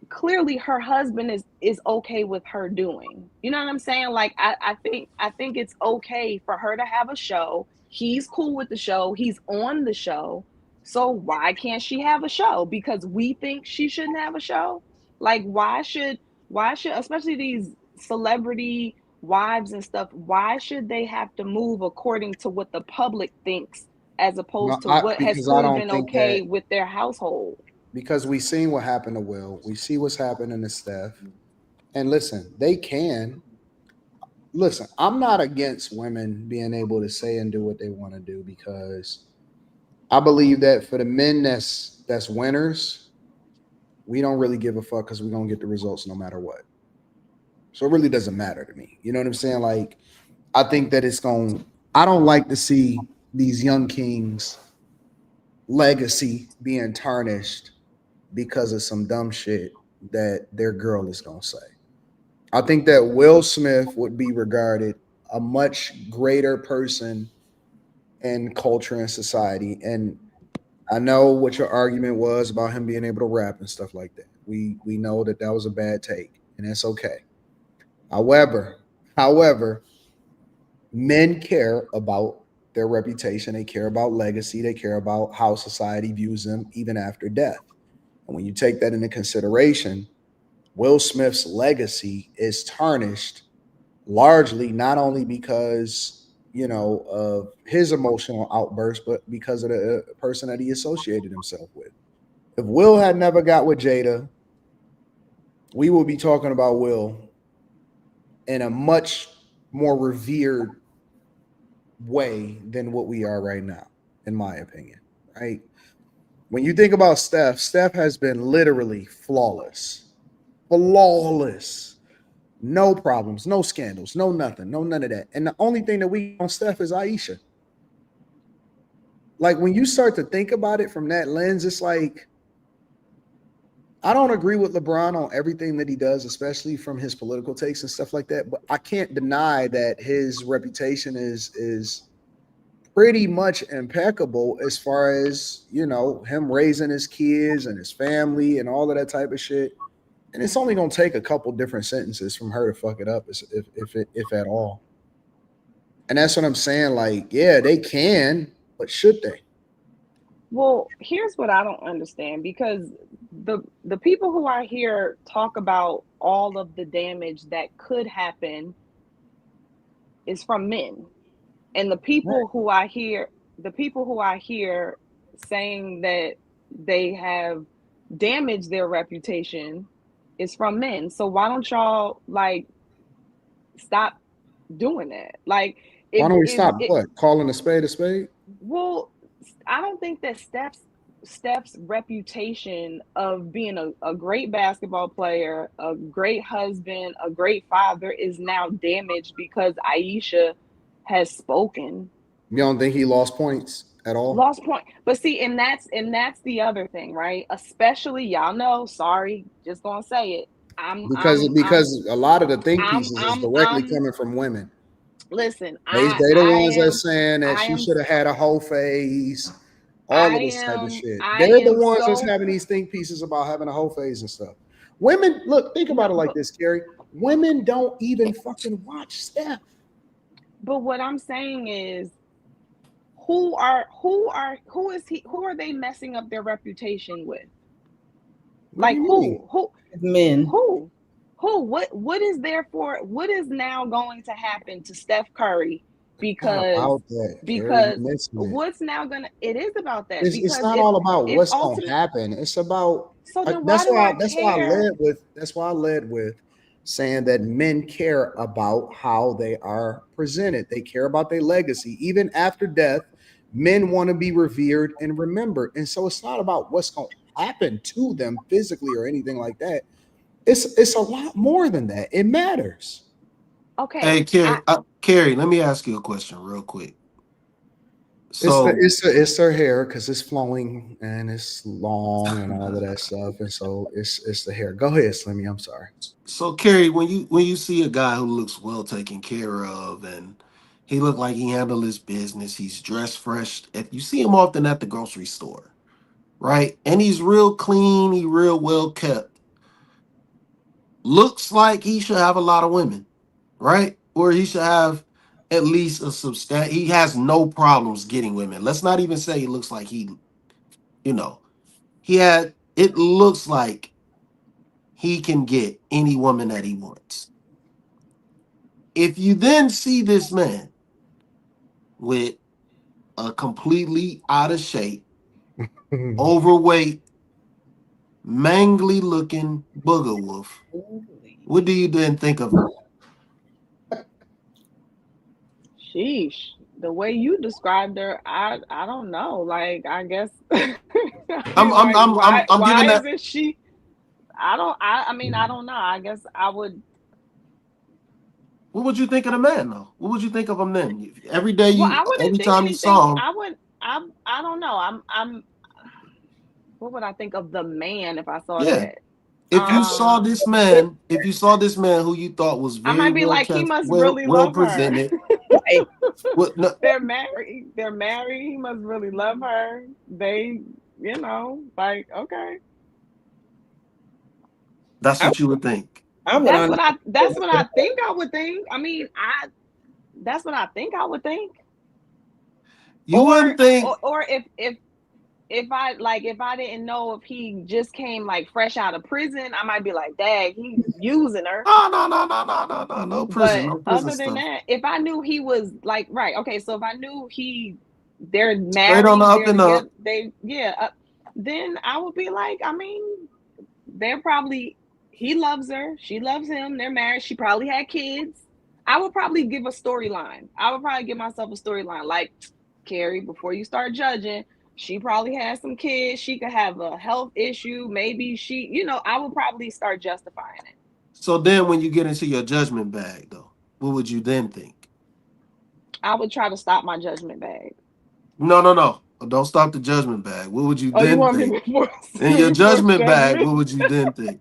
clearly her husband is okay with her doing. You know what I'm saying? Like, I think it's okay for her to have a show. He's cool with the show. He's on the show. So why can't she have a show? Because we think she shouldn't have a show? Like, why should especially these celebrity wives and stuff, why should they have to move according to what the public thinks as opposed to what has been okay with their household? Because we've seen what happened to Will. We see what's happening to Steph. And listen, I'm not against women being able to say and do what they want to do, because I believe that for the men that's winners, we don't really give a fuck, because we're going to get the results no matter what. So it really doesn't matter to me. You know what I'm saying? Like, I think that I don't like to see these young kings' legacy being tarnished because of some dumb shit that their girl is going to say. I think that Will Smith would be regarded a much greater person in culture and society. And I know what your argument was about him being able to rap and stuff like that. We know that was a bad take, and that's okay. However, men care about their reputation. They care about legacy. They care about how society views them even after death. And when you take that into consideration, Will Smith's legacy is tarnished largely not only because, of his emotional outburst, but because of the person that he associated himself with. If Will had never got with Jada, we would be talking about Will in a much more revered way than what we are right now, in my opinion, right? When you think about Steph has been literally flawless. No problems, no scandals, no nothing, no none of that. And the only thing that we on Steph is Aisha. Like, when you start to think about it from that lens, it's like, I don't agree with LeBron on everything that he does, especially from his political takes and stuff like that. But I can't deny that his reputation is pretty much impeccable as far as, him raising his kids and his family and all of that type of shit. And it's only going to take a couple different sentences from her to fuck it up, if at all. And that's what I'm saying. Like, yeah, they can, but should they? Well, here's what I don't understand, because the people who I hear talk about all of the damage that could happen is from men. And the people who I hear saying that they have damaged their reputation is from men. So why don't y'all stop doing that? Like, why don't we stop calling a spade a spade? Well, I don't think that Steph's reputation of being a great basketball player, a great husband, a great father is now damaged because Aisha has spoken. You don't think he lost points at all. Lost point. But see, and that's the other thing, right? Especially, y'all know, sorry, just gonna say it. Because a lot of the think pieces is directly coming from women. Listen, They the ones that saying that she should have had a whole face, all of this type of shit. They're the ones that's having these think pieces about having a whole face and stuff. Women, look, think about it like this, Carrie. Women don't even fucking watch Steph. But what I'm saying is, who are they messing up their reputation with? Like who men? What is there for? What is now going to happen to Steph Curry? Because what's now gonna? It is about that. It's not all about what's gonna happen. It's about that's why I led with saying that men care about how they are presented. They care about their legacy. Even after death, men want to be revered and remembered. And so it's not about what's going to happen to them physically or anything like that. It's a lot more than that. It matters. Okay. Hey, Carrie, let me ask you a question real quick. So it's her hair because it's flowing and it's long and all of that stuff, and so it's the hair. Go ahead, Slimmy. I'm sorry. So Carrie, when you see a guy who looks well taken care of and he look like he handled his business, he's dressed fresh. If you see him often at the grocery store, right, and he's real clean, he real well kept, looks like he should have a lot of women, right? Or he should have at least he has no problems getting women. Let's not even say he looks like it looks like he can get any woman that he wants. If you then see this man with a completely out of shape, overweight, mangly looking booger wolf, what do you then think of him? Sheesh. The way you described her, I don't know. Like, I guess I'm giving that. Isn't she? I mean, I don't know. I guess I would. What would you think of the man though? What would you think of him then? Every day every time anything, you saw him. I don't know. What would I think of the man if I saw Yeah. that? If you saw this man who you thought was very I might be well like, kept, he must really love presented. No. They're married. He must really love her. They, like, okay. That's what you would think. That's what I think I would think. I mean, that's what I think I would think. You wouldn't think, or if I didn't know if he just came like fresh out of prison, I might be like, dang, he's using her. No prison, no prison other than stuff. that, if I knew he was like, right, okay, so if I knew they're married, straight on the up and up, then I would be like, I mean, he loves her, she loves him, they're married, she probably had kids. I would probably give a storyline. I would probably give myself a storyline like, Carrie, before you start judging, she probably has some kids. She could have a health issue. Maybe I would probably start justifying it. So then when you get into your judgment bag, though, what would you then think? I would try to stop my judgment bag. No. Don't stop the judgment bag. What would you then think? In your judgment bag, what would you then think?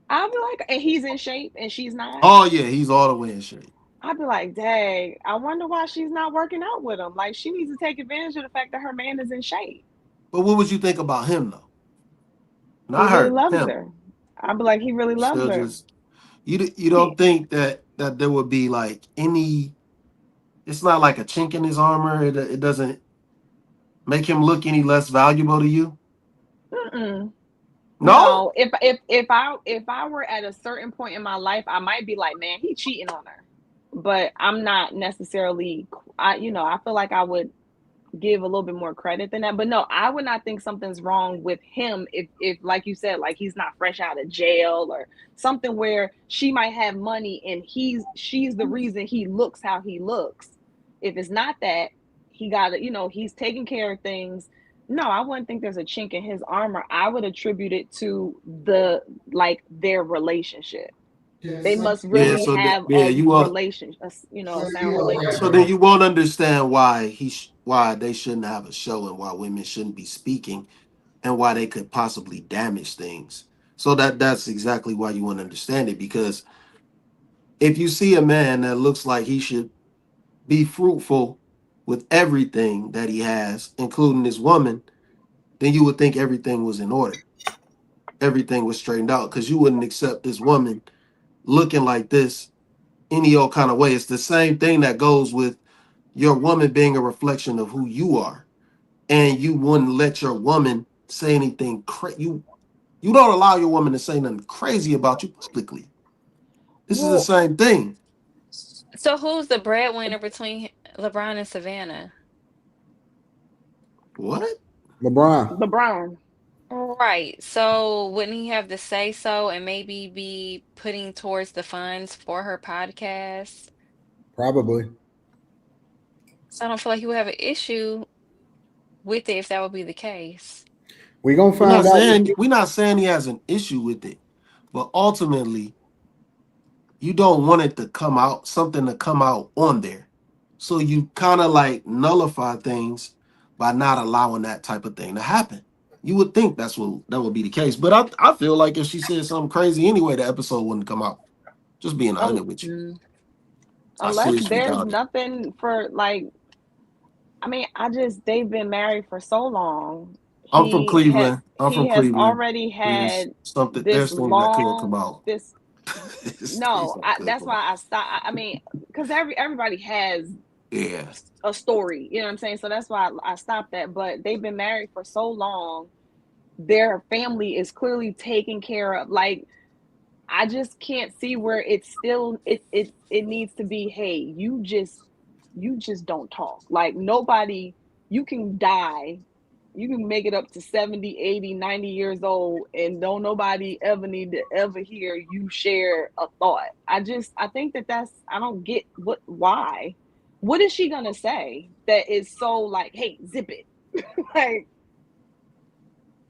I'd be like, and he's in shape and she's not. Oh, yeah, he's all the way in shape. I'd be like, dang, I wonder why she's not working out with him. Like, she needs to take advantage of the fact that her man is in shape. But what would you think about him, though? Not her. He loves her. I'd be like, he really loves her. You don't think that there would be like any? It's not like a chink in his armor. It doesn't make him look any less valuable to you. No. If I were at a certain point in my life, I might be like, man, he cheating on her. But I'm not necessarily. I feel like I would give a little bit more credit than that. But no, I would not think something's wrong with him if like you said, like he's not fresh out of jail or something where she might have money and she's the reason he looks how he looks. If it's not that, he got he's taking care of things. No, I wouldn't think there's a chink in his armor. I would attribute it to their relationship. They must really have a relation, a sound relationship. So then you won't understand why why they shouldn't have a show and why women shouldn't be speaking and why they could possibly damage things. So that's exactly why you won't understand it, because if you see a man that looks like he should be fruitful with everything that he has, including his woman, then you would think everything was in order. Everything was straightened out, because you wouldn't accept this woman looking like this any old kind of way. It's the same thing that goes with your woman being a reflection of who you are. And you wouldn't let your woman say anything you don't allow your woman to say nothing crazy about you publicly. This is the same thing. So who's the breadwinner between LeBron and Savannah? What? LeBron. Right. So wouldn't he have to say so and maybe be putting towards the funds for her podcast? Probably. So I don't feel like he would have an issue with it if that would be the case. We're gonna find out. We're not saying he has an issue with it, but ultimately, you don't want it to come out, something to come out on there. So you kind of like nullify things by not allowing that type of thing to happen. You would think that would be the case, but I feel like if she said something crazy anyway, the episode wouldn't come out. Just being honest with you. Unless there's nothing for like, I mean, they've been married for so long. I'm from Cleveland. He has already had something. This there's things that could come out. That's why I stopped. I mean, because everybody has a story, you know what I'm saying? So that's why I stopped that. But they've been married for so long, their family is clearly taken care of. Like, I just can't see where it's still it needs to be, hey, you just don't talk. Like, nobody, you can die, you can make it up to 70, 80, 90 years old, and don't nobody ever need to ever hear you share a thought. I think that's, I don't get why. What is she gonna say that is so like, hey, zip it? Like,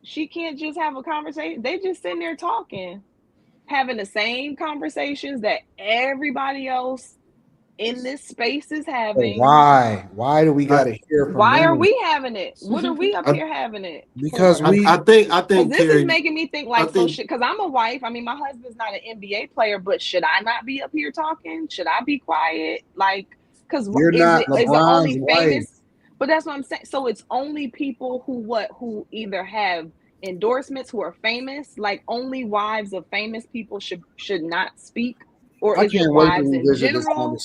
she can't just have a conversation. They just sitting there talking, having the same conversations that everybody else in this space is having. Why do we gotta hear from why them? Are we having it? What are we up here having it because for? I think this Carrie, is making me think like, so shit, because I'm a wife. I mean, my husband's not an NBA player, but should I not be up here talking? Should I be quiet? Like, because is it only famous? But that's what I'm saying. So it's only people who either have endorsements, who are famous. Like, only wives of famous people should not speak. Or is it wives in general?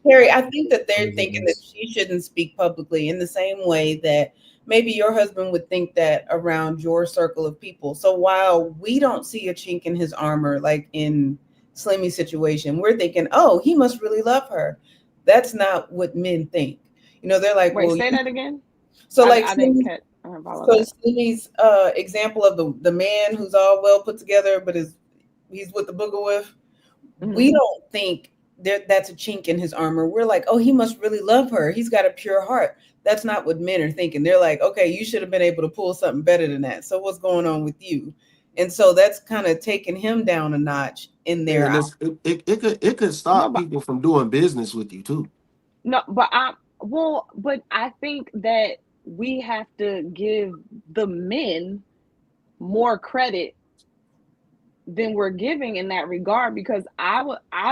Carrie, I think that they're thinking that she shouldn't speak publicly in the same way that maybe your husband would think that around your circle of people. So while we don't see a chink in his armor, like in Slimmy's situation, we're thinking, oh, he must really love her. That's not what men think. You know, they're like, wait, say that again. So like, Slimmy's example of the man who's all well put together, but he's with the booger with. Mm-hmm. We don't think that's a chink in his armor. We're like, oh, he must really love her. He's got a pure heart. That's not what men are thinking. They're like, okay, you should have been able to pull something better than that. So what's going on with you? And so that's kind of taking him down a notch in there. It could stop people from doing business with you too. No, but I think that we have to give the men more credit than we're giving in that regard, because I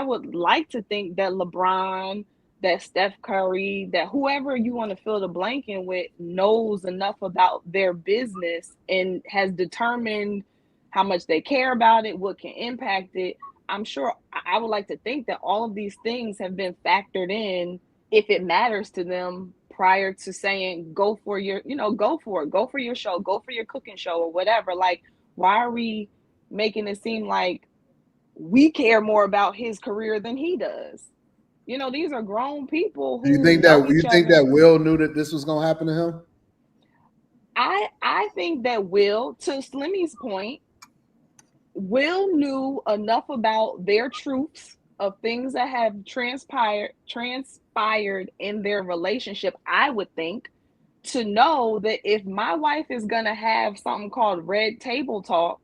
would like to think that LeBron, that Steph Curry, that whoever you want to fill the blank in with knows enough about their business and has determined how much they care about it, what can impact it. I'm sure, I would like to think that all of these things have been factored in if it matters to them prior to saying, go for your, go for it, go for your show, go for your cooking show or whatever. Like, why are we making it seem like we care more about his career than he does? These are grown people who you think that Will knew that this was gonna happen to him? I think that Will, to Slimmy's point, Will knew enough about their truths of things that have transpired in their relationship, I would think, to know that if my wife is gonna have something called red table talk,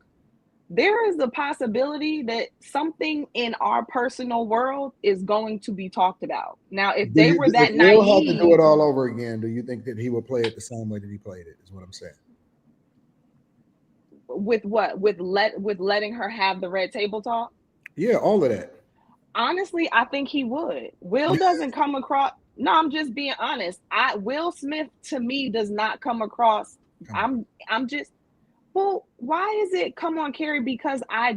there is a possibility that something in our personal world is going to be talked about. Now, if they were that naive, Will have to do it all over again, do you think that he would play it the same way that he played it? Is what I'm saying. With what? With letting her have the red table talk? Yeah, all of that. Honestly, I think he would. Will doesn't come across. No, I'm just being honest. Will Smith to me does not come across. I'm just. Well, why is it? Come on, Carrie, because I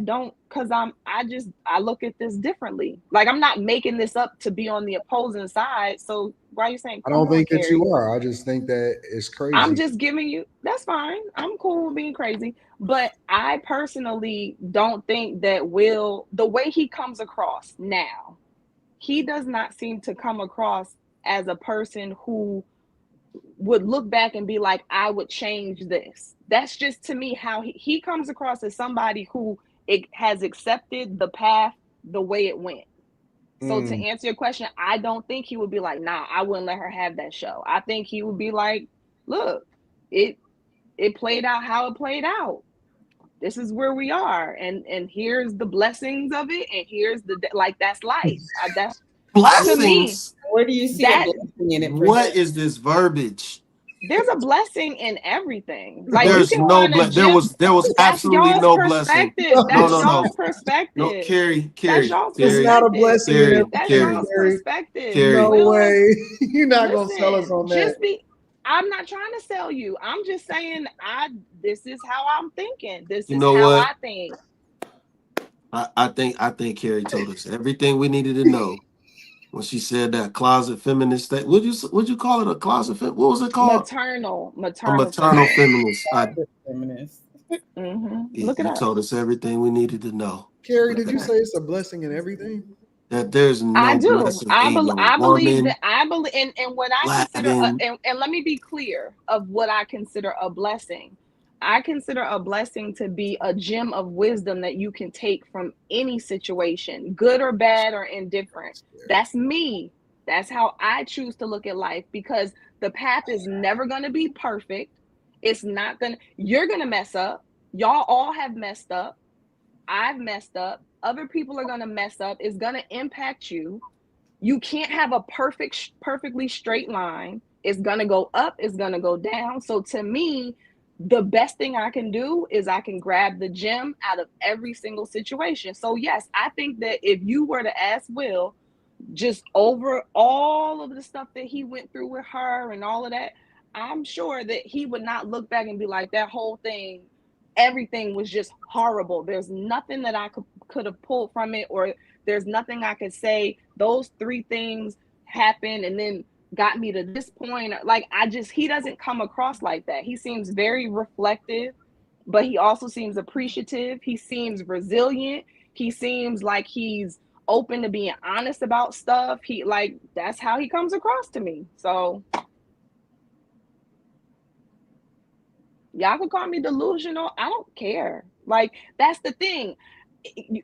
look at this differently. Like, I'm not making this up to be on the opposing side. So why are you saying? I don't think that you are. I just think that it's crazy. I'm just giving you. That's fine. I'm cool with being crazy, but I personally don't think that Will, the way he comes across now, he does not seem to come across as a person who would look back and be like, I would change this. That's just, to me, how he comes across as somebody who has accepted the path the way it went. So to answer your question, I don't think he would be like, nah, I wouldn't let her have that show. I think he would be like, look, it played out how it played out. This is where we are, and here's the blessings of it, and here's that's life. That's blessings. Where do you see a blessing in it? What is this verbiage? There's a blessing in everything. Like, there's no blessing. There was absolutely no blessing. That's y'all's perspective. No, Carrie. That's y'all's perspective. It's not a blessing. That's y'all's perspective. No way. You're not gonna sell us on that. I'm not trying to sell you. I'm just saying this is how I'm thinking. This is how I think. I think Carrie told us everything we needed to know when she said that closet feminist thing. Would you call it a closet feminist? What was it called? Maternal feminist. Feminist. Look it up. You told us everything we needed to know. Carrie, did you say it's a blessing in everything? That there's no I do. blessing. I believe woman, that. I believe, and what I consider, and let me be clear of what I consider a blessing. I consider a blessing to be a gem of wisdom that you can take from any situation, good or bad or indifferent. That's me. That's how I choose to look at life, because the path is never going to be perfect. You're going to mess up. Y'all all have messed up. I've messed up. Other people are going to mess up. It's going to impact you. You can't have a perfectly straight line. It's going to go up. It's going to go down. So to me, the best thing I can do is I can grab the gem out of every single situation. So yes, I think that if you were to ask Will, just over all of the stuff that he went through with her and all of that, I'm sure that he would not look back and be like, that whole thing, everything was just horrible. There's nothing that I could have pulled from it, or there's nothing I could say, those 3 things happened and then got me to this point. Like, he doesn't come across like that. He seems very reflective, but he also seems appreciative. He seems resilient. He seems like he's open to being honest about stuff. That's how he comes across to me. So y'all can call me delusional. I don't care. Like, that's the thing.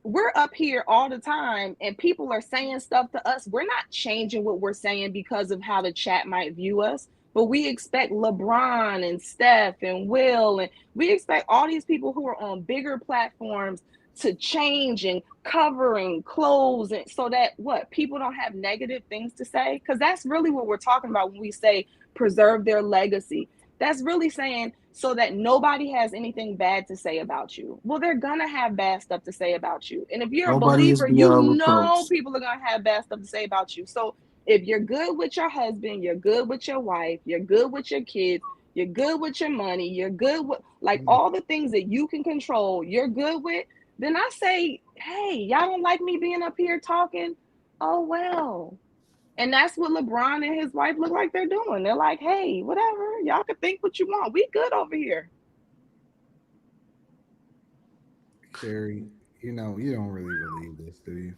We're up here all the time and people are saying stuff to us. We're not changing what we're saying because of how the chat might view us, but we expect LeBron and Steph and Will, and we expect all these people who are on bigger platforms to change and cover and close, and so that people don't have negative things to say, because that's really what we're talking about when we say preserve their legacy. That's really saying so that nobody has anything bad to say about you. Well, they're gonna have bad stuff to say about you, and if you're a believer, you know people are gonna have bad stuff to say about you. So if you're good with your husband, you're good with your wife, you're good with your kids, you're good with your money, you're good with all the things that you can control, you're good with, then I say, hey, y'all don't like me being up here talking? Oh, well. And that's what LeBron and his wife look like they're doing. They're like, hey, whatever. Y'all can think what you want. We good over here. Carrie, you don't really believe this, do you?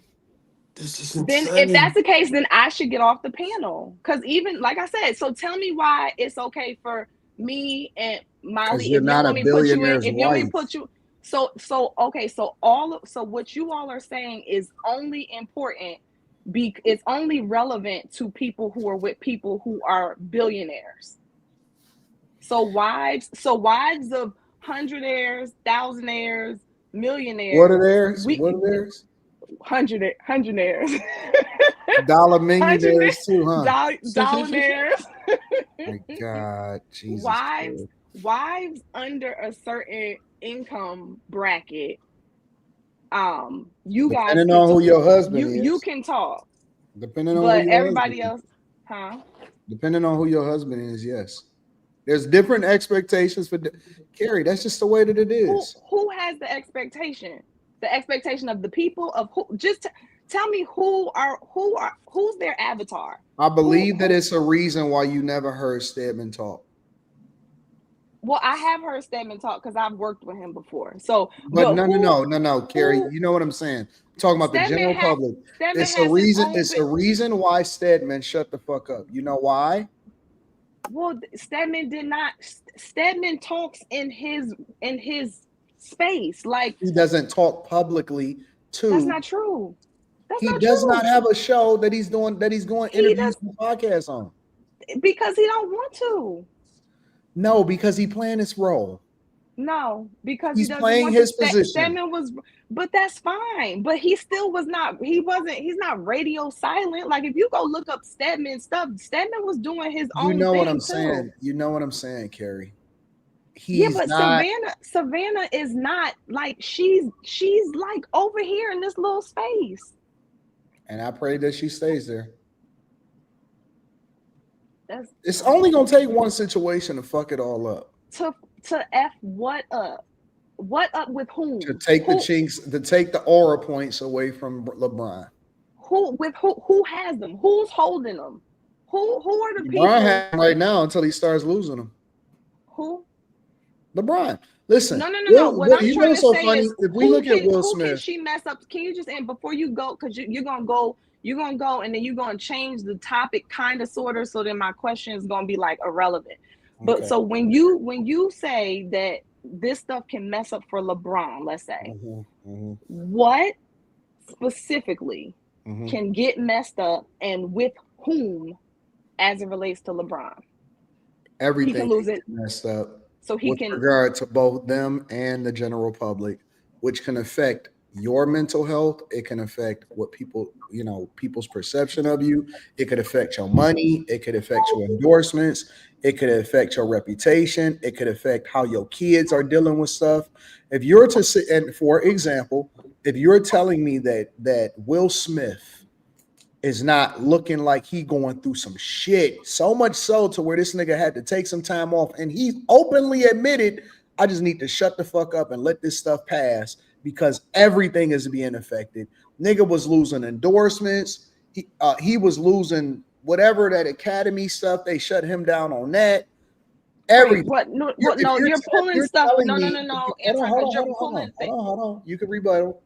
This is insane. Then if that's the case, then I should get off the panel. Because even, like I said, so tell me why it's okay for me and Molly. You're not a billionaire's wife. So what you all are saying is only important. It's only relevant to people who are with people who are billionaires. So wives of hundredaires, thousandaires, millionaires. What are theirs? What are theirs? Hundredaires. Dollar millionaires too, huh? Dollaraires. My God, Jesus. Wives under a certain income bracket. You guys depending on who your husband is. You can talk. Depending on but who your everybody husband else, Depending on who your husband is, yes. There's different expectations for Carrie. That's just the way that it is. Who has the expectation? The expectation of the people of who? Just tell me who's their avatar? I believe that it's a reason why you never heard Stedman talk. Well, I have heard Stedman talk because I've worked with him before. So, but no, Carrie, you know what I'm saying? I'm talking about the general public. It's a reason. It's a reason why Stedman shut the fuck up. You know why? Well, Stedman did not. Stedman talks in his space. Like he doesn't talk publicly too. That's not true. He does not have a show that he's doing interviews and podcasts on. Because he don't want to. No, because he playing his role. No, because he's playing his position. Stedman was, but that's fine. But he still was not. He's not radio silent. Like if you go look up Stedman stuff, Stedman was doing his own. You know thing what I'm too. saying? You know what I'm saying, Carrie? Savannah is not like she's like over here in this little space. And I pray that she stays there. It's only gonna take one situation to fuck it all up. To F what up? What up with whom? To take the chinks, to take the aura points away from LeBron. Who has them? Who's holding them? Who are the people? LeBron has them right now until he starts losing them. Who? LeBron. Listen. No. What I'm trying to say is, if we look at Will Smith, can she mess up? Can you just end before you go? Because you're gonna go, and then you're gonna change the topic, kind of, sort of. So then my question is gonna be like irrelevant. But okay. So when you say that this stuff can mess up for LeBron, let's say, what specifically can get messed up, and with whom, as it relates to LeBron? Everything he can lose it messed up. So he with can regard to both them and the general public, which can affect your mental health. It can affect what people's perception of you. It could affect your money. It could affect your endorsements. It could affect your reputation. It could affect how your kids are dealing with stuff. If you're to sit, and for example, if you're telling me that Will Smith is not looking like he going through some shit, so much so to where this nigga had to take some time off, and he openly admitted, I just need to shut the fuck up and let this stuff pass because everything is being affected. Nigga was losing endorsements. He was losing whatever that Academy stuff. They shut him down on that. Everything. You're pulling stuff. No. Hold on. You can rebuttal.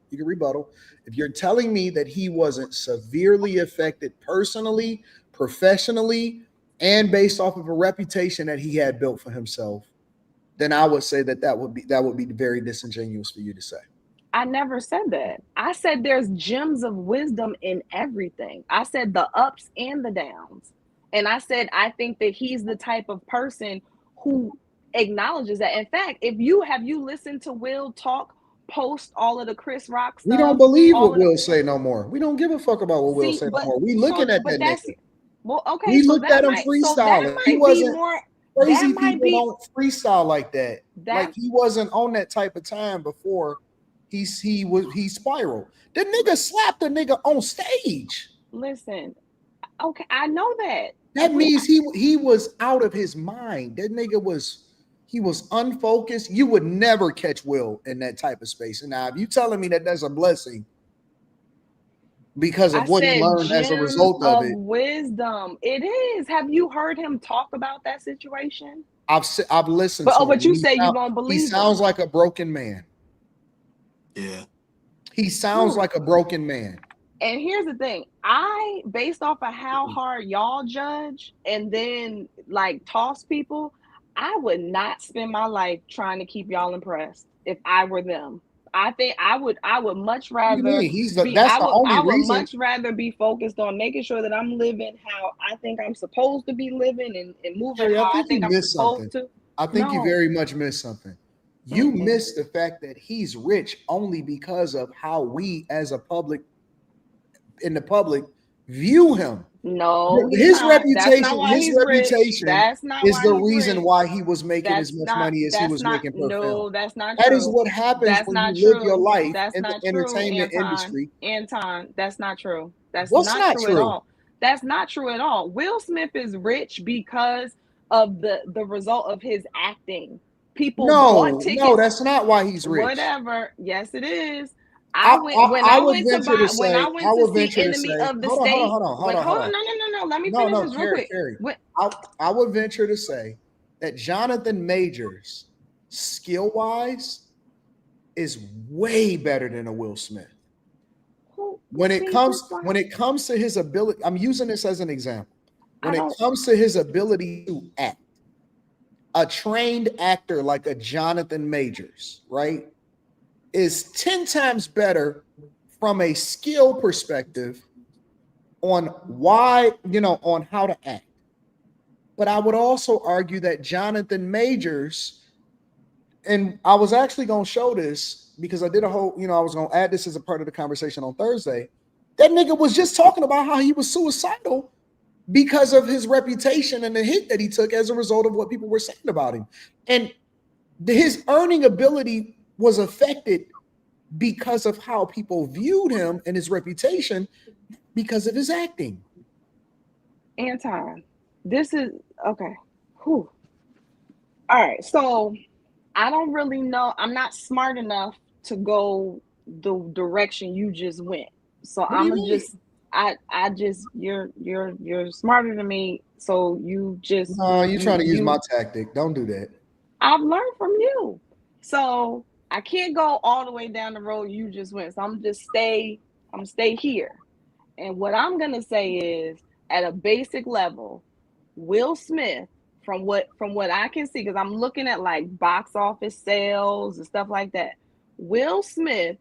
If you're telling me that he wasn't severely affected personally, professionally, and based off of a reputation that he had built for himself, then I would say that would be very disingenuous for you to say. I never said that. I said there's gems of wisdom in everything. I said the ups and the downs. And I said I think that he's the type of person who acknowledges that. In fact, if you listened to Will talk post all of the Chris Rock stuff, we don't believe what Will say no more. We don't give a fuck about what Will say no more. We looking at that nigga. Well, okay. We looked at him freestyling. He wasn't crazy. People don't freestyle like that. Like he wasn't on that type of time before he spiraled. The nigga slapped the nigga on stage. Listen, okay, I know that. That means he was out of his mind. That nigga was unfocused. You would never catch Will in that type of space. And now, if you telling me that that's a blessing because of what he learned as a result of it, wisdom, it is. Have you heard him talk about that situation? I've listened. But you say you don't believe. He sounds like a broken man. Yeah, he sounds like a broken man. And here's the thing, based off of how hard y'all judge and then like toss people, I would not spend my life trying to keep y'all impressed if I were them. I think I would much rather much rather be focused on making sure that I'm living how I think I'm supposed to be living and moving how I think I'm supposed to. I think you very much missed something. You miss the fact that he's rich only because of how we as a public in the public view him. No, his reputation That's not is why the he's reason rich. why he was making That's as much not, money as he was making per no, film. that's not That true. is what happens That's when not you live true. your life That's in the not true, entertainment Anton. industry. Anton, that's not true. That's What's not true at all. That's not true at all. Will Smith is rich because of the result of his acting. People bought tickets. No, that's not why he's rich. Whatever. Yes, it is. I would venture to say, Enemy of the State. Hold on. No. Let me finish this real quick. Carrie. I would venture to say that Jonathan Majors, skill-wise, is way better than a Will Smith. When it comes to his ability, I'm using this as an example. When it comes to his ability to act, a trained actor like a Jonathan Majors, right, is 10 times better from a skill perspective on on how to act. But I would also argue that Jonathan Majors, and I was actually going to show this because I did a whole, I was going to add this as a part of the conversation on Thursday. That nigga was just talking about how he was suicidal because of his reputation and the hit that he took as a result of what people were saying about him. And his earning ability was affected because of how people viewed him and his reputation because of his acting. Anton, this is okay. Whew. All right, so I don't really know. I'm not smart enough to go the direction you just went. So you're smarter than me. So you just you're trying to use my tactic. Don't do that. I've learned from you. So I can't go all the way down the road you just went. So I'm stay here. And what I'm gonna say is, at a basic level, Will Smith, from what I can see, because I'm looking at like box office sales and stuff like that, Will Smith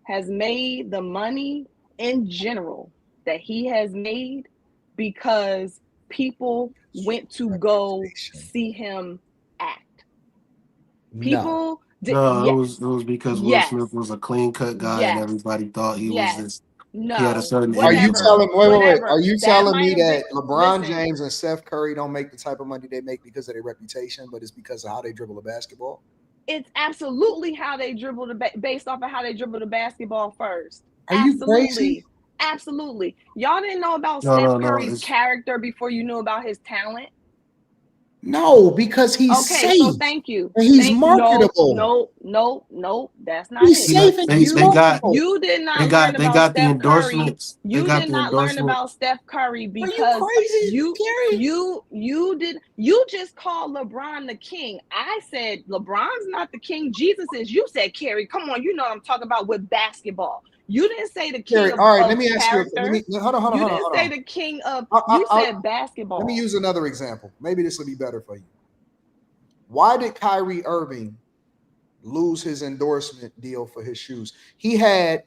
has made the money in general that he has made because people went to go see him act. People it was because Will Smith was a clean cut guy and everybody thought he was this. No, he had a certain Are you telling wait? Are you telling me that been, LeBron James and Steph Curry don't make the type of money they make because of their reputation, but it's because of how they dribble the basketball? It's absolutely how they dribble based off of how they dribble the basketball first. Are you crazy? Absolutely. Y'all didn't know about Steph Curry's character before you knew about his talent? No, because he's safe. So thank you. And he's marketable. No, that's not he's safe and he's marketable. You did not learn about Steph Curry. You did not learn about Steph Curry because you just called LeBron the king. I said LeBron's not the king. Jesus is. You said, Carrie, come on, you know what I'm talking about with basketball. You didn't say the king of all right, let me ask character. you. Hold on. You didn't say the king of. You said basketball. Let me use another example. Maybe this will be better for you. Why did Kyrie Irving lose his endorsement deal for his shoes? He had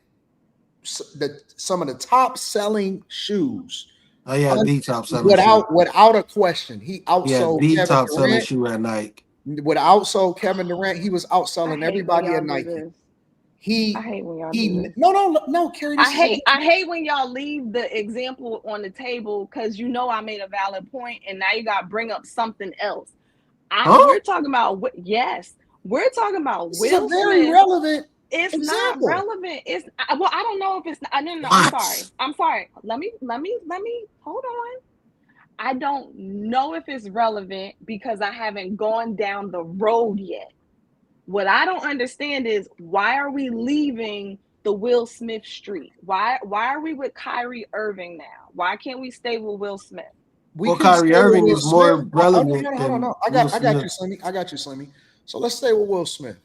some of the top selling shoes. Oh yeah, the top selling without a question. He outsold the Kevin top Durant. selling shoe at Nike. Outsold Kevin Durant. He was outselling everybody at Nike. I hate when y'all do this. No, Carrie. I hate when y'all leave the example on the table because you know I made a valid point and now you got to bring up something else. We're talking about we're talking about this Will is a very Smith. Relevant. It's example. Not relevant. I don't know if it's. No. I'm sorry. Let me. Hold on. I don't know if it's relevant because I haven't gone down the road yet. What I don't understand is why are we leaving the Will Smith street? Why are we with Kyrie Irving now? Why can't we stay with Will Smith? Kyrie Irving is more relevant. No. I got you, Slimmy. So let's stay with Will Smith.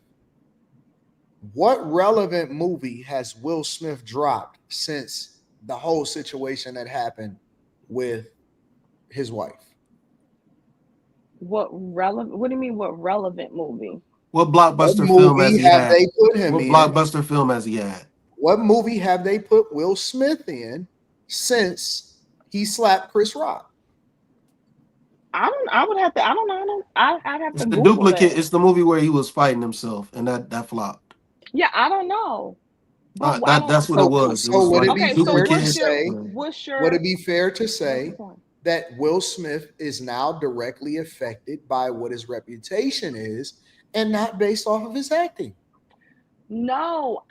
What relevant movie has Will Smith dropped since the whole situation that happened with his wife? What do you mean? What relevant movie? What blockbuster film has he had? What blockbuster film has he had? What movie have they put Will Smith in since he slapped Chris Rock? I would have to. I don't know. I'd have It's to the Google duplicate. that. It's the movie where he was fighting himself, and that flopped. Yeah, I don't know. But I don't. That's what it So, was. It so was would it like be Okay, so fair to duplicate. say? what's Would your it be fair to what's the say point? that Will Smith is now directly affected by what his reputation is, and not based off of his acting? No,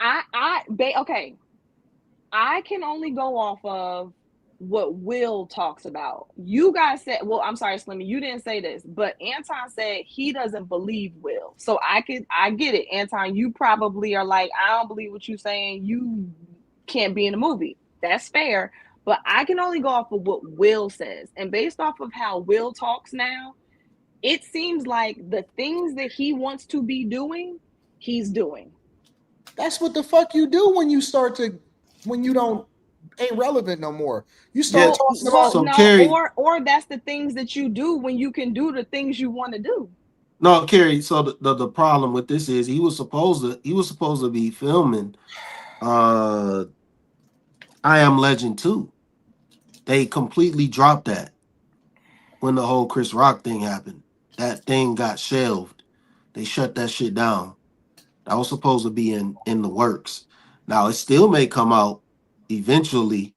okay. I can only go off of what Will talks about. You guys said, well, I'm sorry, Slimmy, you didn't say this, but Anton said he doesn't believe Will. So I get it, Anton. You probably are like, I don't believe what you're saying. You can't be in the movie. That's fair. But I can only go off of what Will says. And based off of how Will talks now, it seems like the things that he wants to be doing, he's doing. That's what the fuck you do when you don't ain't relevant no more. You start talking about so no, Carrie, or that's the things that you do when you can do the things you want to do. no, Carrie. So the problem with this is he was supposed to be filming I Am Legend 2. They completely dropped that when the whole Chris Rock thing happened. That thing got shelved. They shut that shit down. That was supposed to be in the works. Now it still may come out eventually,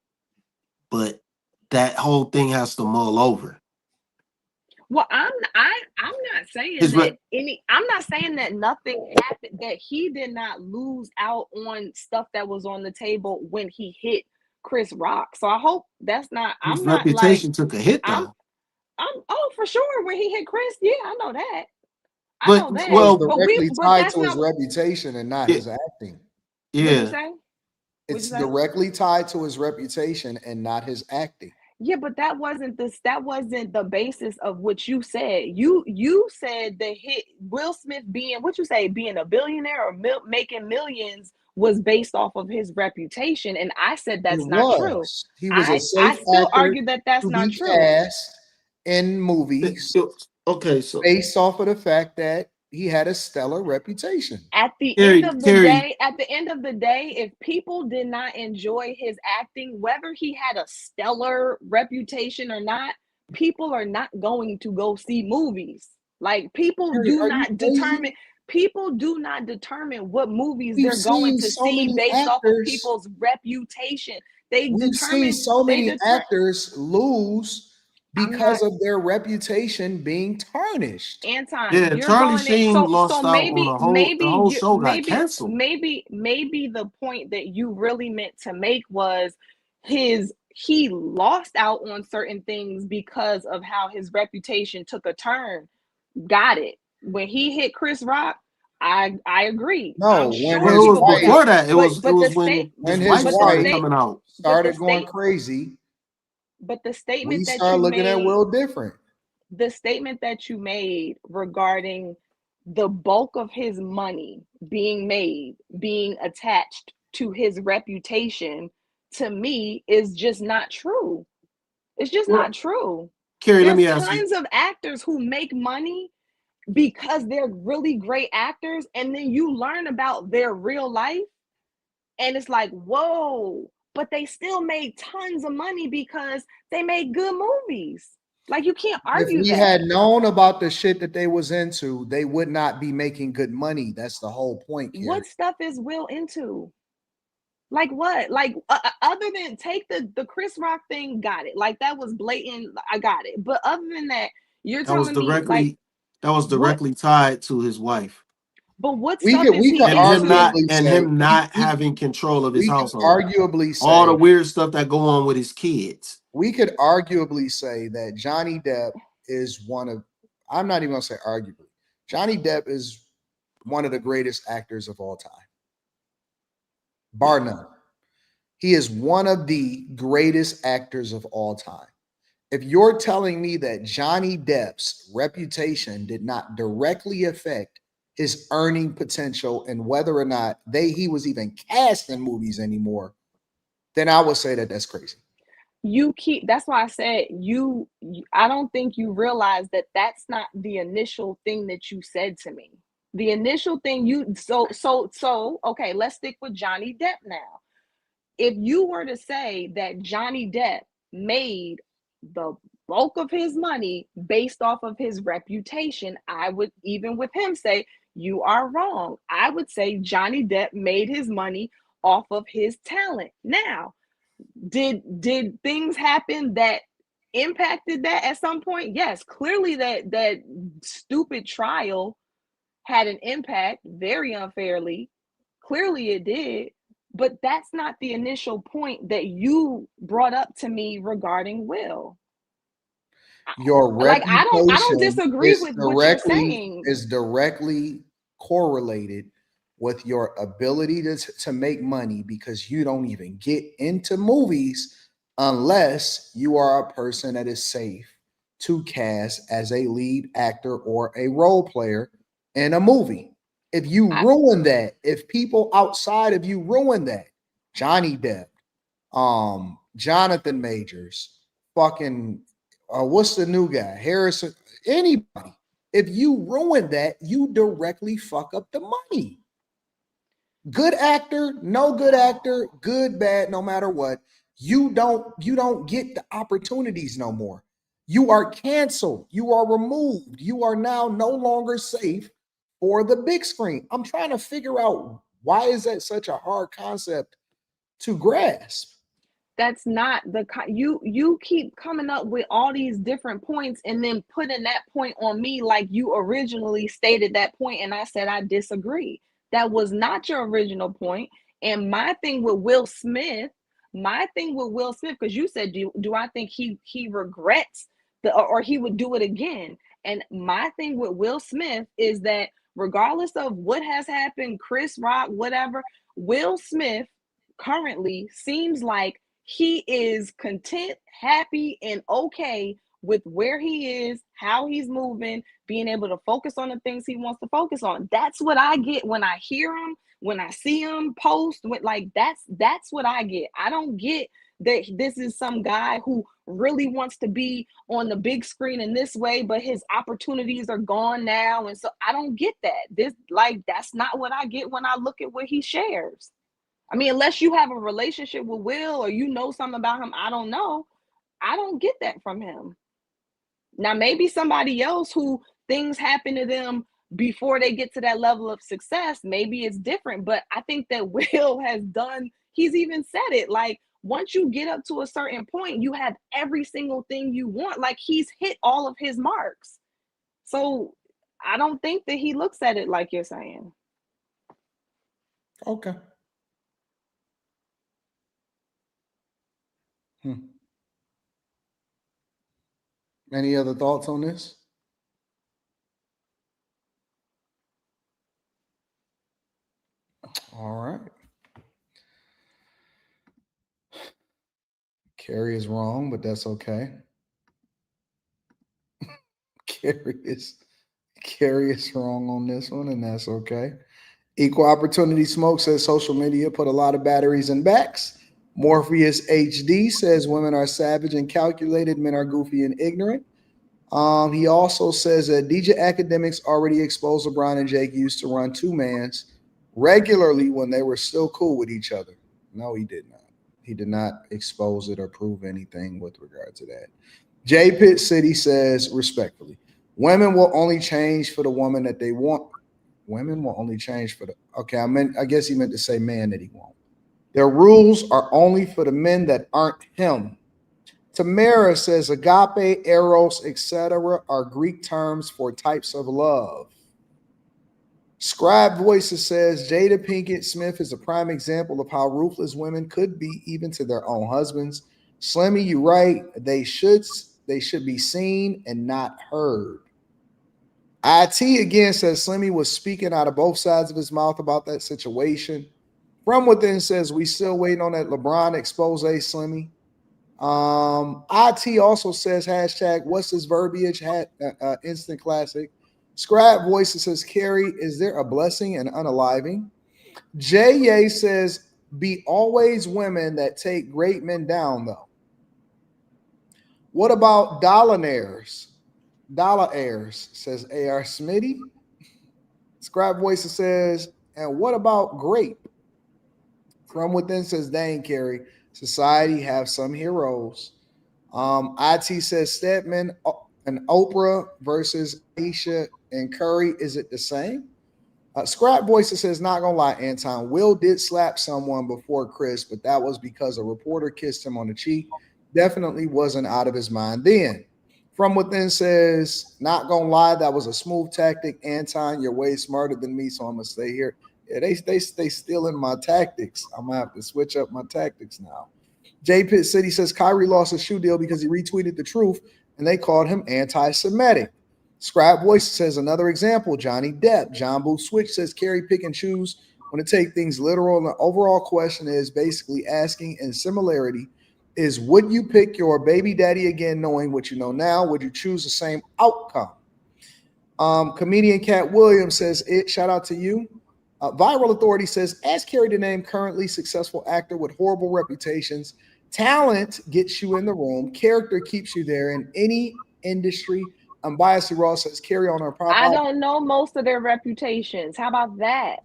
but that whole thing has to mull over. Well, I'm not saying I'm not saying that nothing happened, that he did not lose out on stuff that was on the table when he hit Chris Rock. So I hope that's not. His I'm not like reputation took a hit I'm though. oh for sure when he hit Chris. Yeah, I know that. I But know that. it's But directly tied that's to his not. reputation and not his acting. What'd you yeah. say? It's directly tied to his reputation and not his acting. Yeah, but that wasn't the basis of what you said. You said the hit Will Smith being what you say being a billionaire or making millions was based off of his reputation, and I said that's It not true. was. He was a I safe still actor argue that that's to not be true. cast in movies Okay, so based off of the fact that he had a stellar reputation. At the Carrie, end of the day, if people did not enjoy his acting, whether he had a stellar reputation or not, people are not going to go see movies. Like people Harry, do are you not crazy? determine what movies We've they're going seen to so see many based off of actors. people's reputation. They We've seen determine so they many deter actors lose I'm because not of their reputation being tarnished. Anton, yeah, you're Charlie going in Sheen so lost out on the whole show got canceled. maybe the point that you really meant to make was he lost out on certain things because of how his reputation took a turn. Got it. When he hit Chris Rock, I agree. I'm No, when sure Well, it his was people wife, got before that. It but was the when state his when his wife but the started wife state coming out. but the started going state crazy, but the we statement that start you looking at made Will different. the statement that you made regarding the bulk of his money being attached to his reputation, to me is just not true. It's just not Well, true. Carrie, let There's me ask you. tons of actors who make money because they're really great actors, and then you learn about their real life and it's like, whoa, but they still made tons of money because they made good movies. Like you can't If argue we that. had known about the shit that they was into, they would not be making good money. That's the whole point, Carrie. What stuff is Will into? Like what? Like other than take the Chris Rock thing, got it. Like that was blatant. I got it. But other than that, you're That was telling me like what? directly tied to his wife. But what We stuff could is we he could into? arguably say Him not having control of his we could household. arguably All the say weird stuff that go on with his kids. we could arguably say that Johnny Depp is one of, I'm not even gonna say arguably, Johnny Depp is one of the greatest actors of all time, bar none. He is one of the greatest actors of all time. If you're telling me that Johnny Depp's reputation did not directly affect his earning potential and whether or not he was even cast in movies anymore, then I would say that that's crazy. That's why I said I don't think you realize that that's not the initial thing that you said to me. The initial thing okay, let's stick with Johnny Depp now. If you were to say that Johnny Depp made the bulk of his money based off of his reputation, I would, even with him, say, you are wrong. I would say Johnny Depp made his money off of his talent. Now, did things happen that impacted that at some point? Yes, clearly that stupid trial had an impact, very unfairly. Clearly it did. But that's not the initial point that you brought up to me regarding Will. Your I don't reputation disagree with what you're saying. is directly correlated with your ability to make money, because you don't even get into movies unless you are a person that is safe to cast as a lead actor or a role player in a movie. If you ruin that, if people outside of you ruin that, Johnny Depp, Jonathan Majors, fucking what's the new guy? Harrison, anybody. If you ruin that, you directly fuck up the money. Good actor, no good actor, good, bad, no matter what, you don't get the opportunities no more. You are canceled. You are removed. You are now no longer safe for the big screen. I'm trying to figure out, why is that such a hard concept to grasp? That's not the you keep coming up with all these different points and then putting that point on me like you originally stated that point, and I said I disagree. That was not your original point. And my thing with Will Smith, because you said, do I think he regrets or he would do it again? And my thing with Will Smith is that regardless of what has happened, Chris Rock, whatever, Will Smith currently seems like he is content, happy, and okay with where he is, how he's moving, being able to focus on the things he wants to focus on. That's what I get when I hear him, when I see him post. Like that's what I get. I don't get that this is some guy who really wants to be on the big screen in this way, but his opportunities are gone now. And so I don't get that. That's not what I get when I look at what he shares. I mean, unless you have a relationship with Will or you know something about him, I don't know. I don't get that from him. Now, maybe somebody else who things happen to them before they get to that level of success, maybe it's different. But I think that Will he's even said it, like, once you get up to a certain point, you have every single thing you want. Like, he's hit all of his marks. So I don't think that he looks at it like you're saying. Okay. Any other thoughts on this? All right. Carrie is wrong, but that's okay. Carrie is wrong on this one, and that's okay. Equal Opportunity Smoke says social media put a lot of batteries in backs. Morpheus HD says women are savage and calculated, men are goofy and ignorant. He also says that DJ Academics already exposed LeBron and Jake used to run two-mans regularly when they were still cool with each other. No, he did not. He did not expose it or prove anything with regard to that. J Pitt City says, respectfully, women will only change for the woman that they want. Women will only change for I guess he meant to say man that he won't. Their rules are only for the men that aren't him. Tamara says agape, eros, etc. are Greek terms for types of love. Scribe Voices says Jada Pinkett Smith is a prime example of how ruthless women could be even to their own husbands. Slimmy, you're right. They should be seen and not heard. IT again says Slimmy was speaking out of both sides of his mouth about that situation. From Within says we still waiting on that LeBron expose, Slimmy. IT also says hashtag what's this verbiage? Instant classic. Scribe Voices says Carrie, is there a blessing and unaliving? J.A. says be always women that take great men down though. What about dollar heirs? Dollar heirs, says A.R. Smitty. Scribe Voices says, and what about grape? From Within says, dang, Carrie, society have some heroes. IT says Stedman and Oprah versus Aisha and Curry. Is it the same? Scrap Voices says, not gonna lie, Anton, Will did slap someone before Chris, but that was because a reporter kissed him on the cheek. Definitely wasn't out of his mind then. From Within says, not gonna lie, that was a smooth tactic. Anton, you're way smarter than me, so I'm gonna stay here. Yeah, they stealing my tactics. I'm gonna have to switch up my tactics now. J Pitt City says Kyrie lost a shoe deal because he retweeted the truth and they called him anti-Semitic. Scribe Voice says another example, Johnny Depp. John Boo Switch says Carrie pick and choose when to take things literal. And the overall question is basically asking in similarity is, would you pick your baby daddy again knowing what you know now? Would you choose the same outcome? Comedian Cat Williams says, shout out to you. Viral Authority says, ask Carrie to name currently successful actor with horrible reputations. Talent gets you in the room. Character keeps you there in any industry. Unbiased Ross says, Carrie on her pop. I don't know most of their reputations. How about that?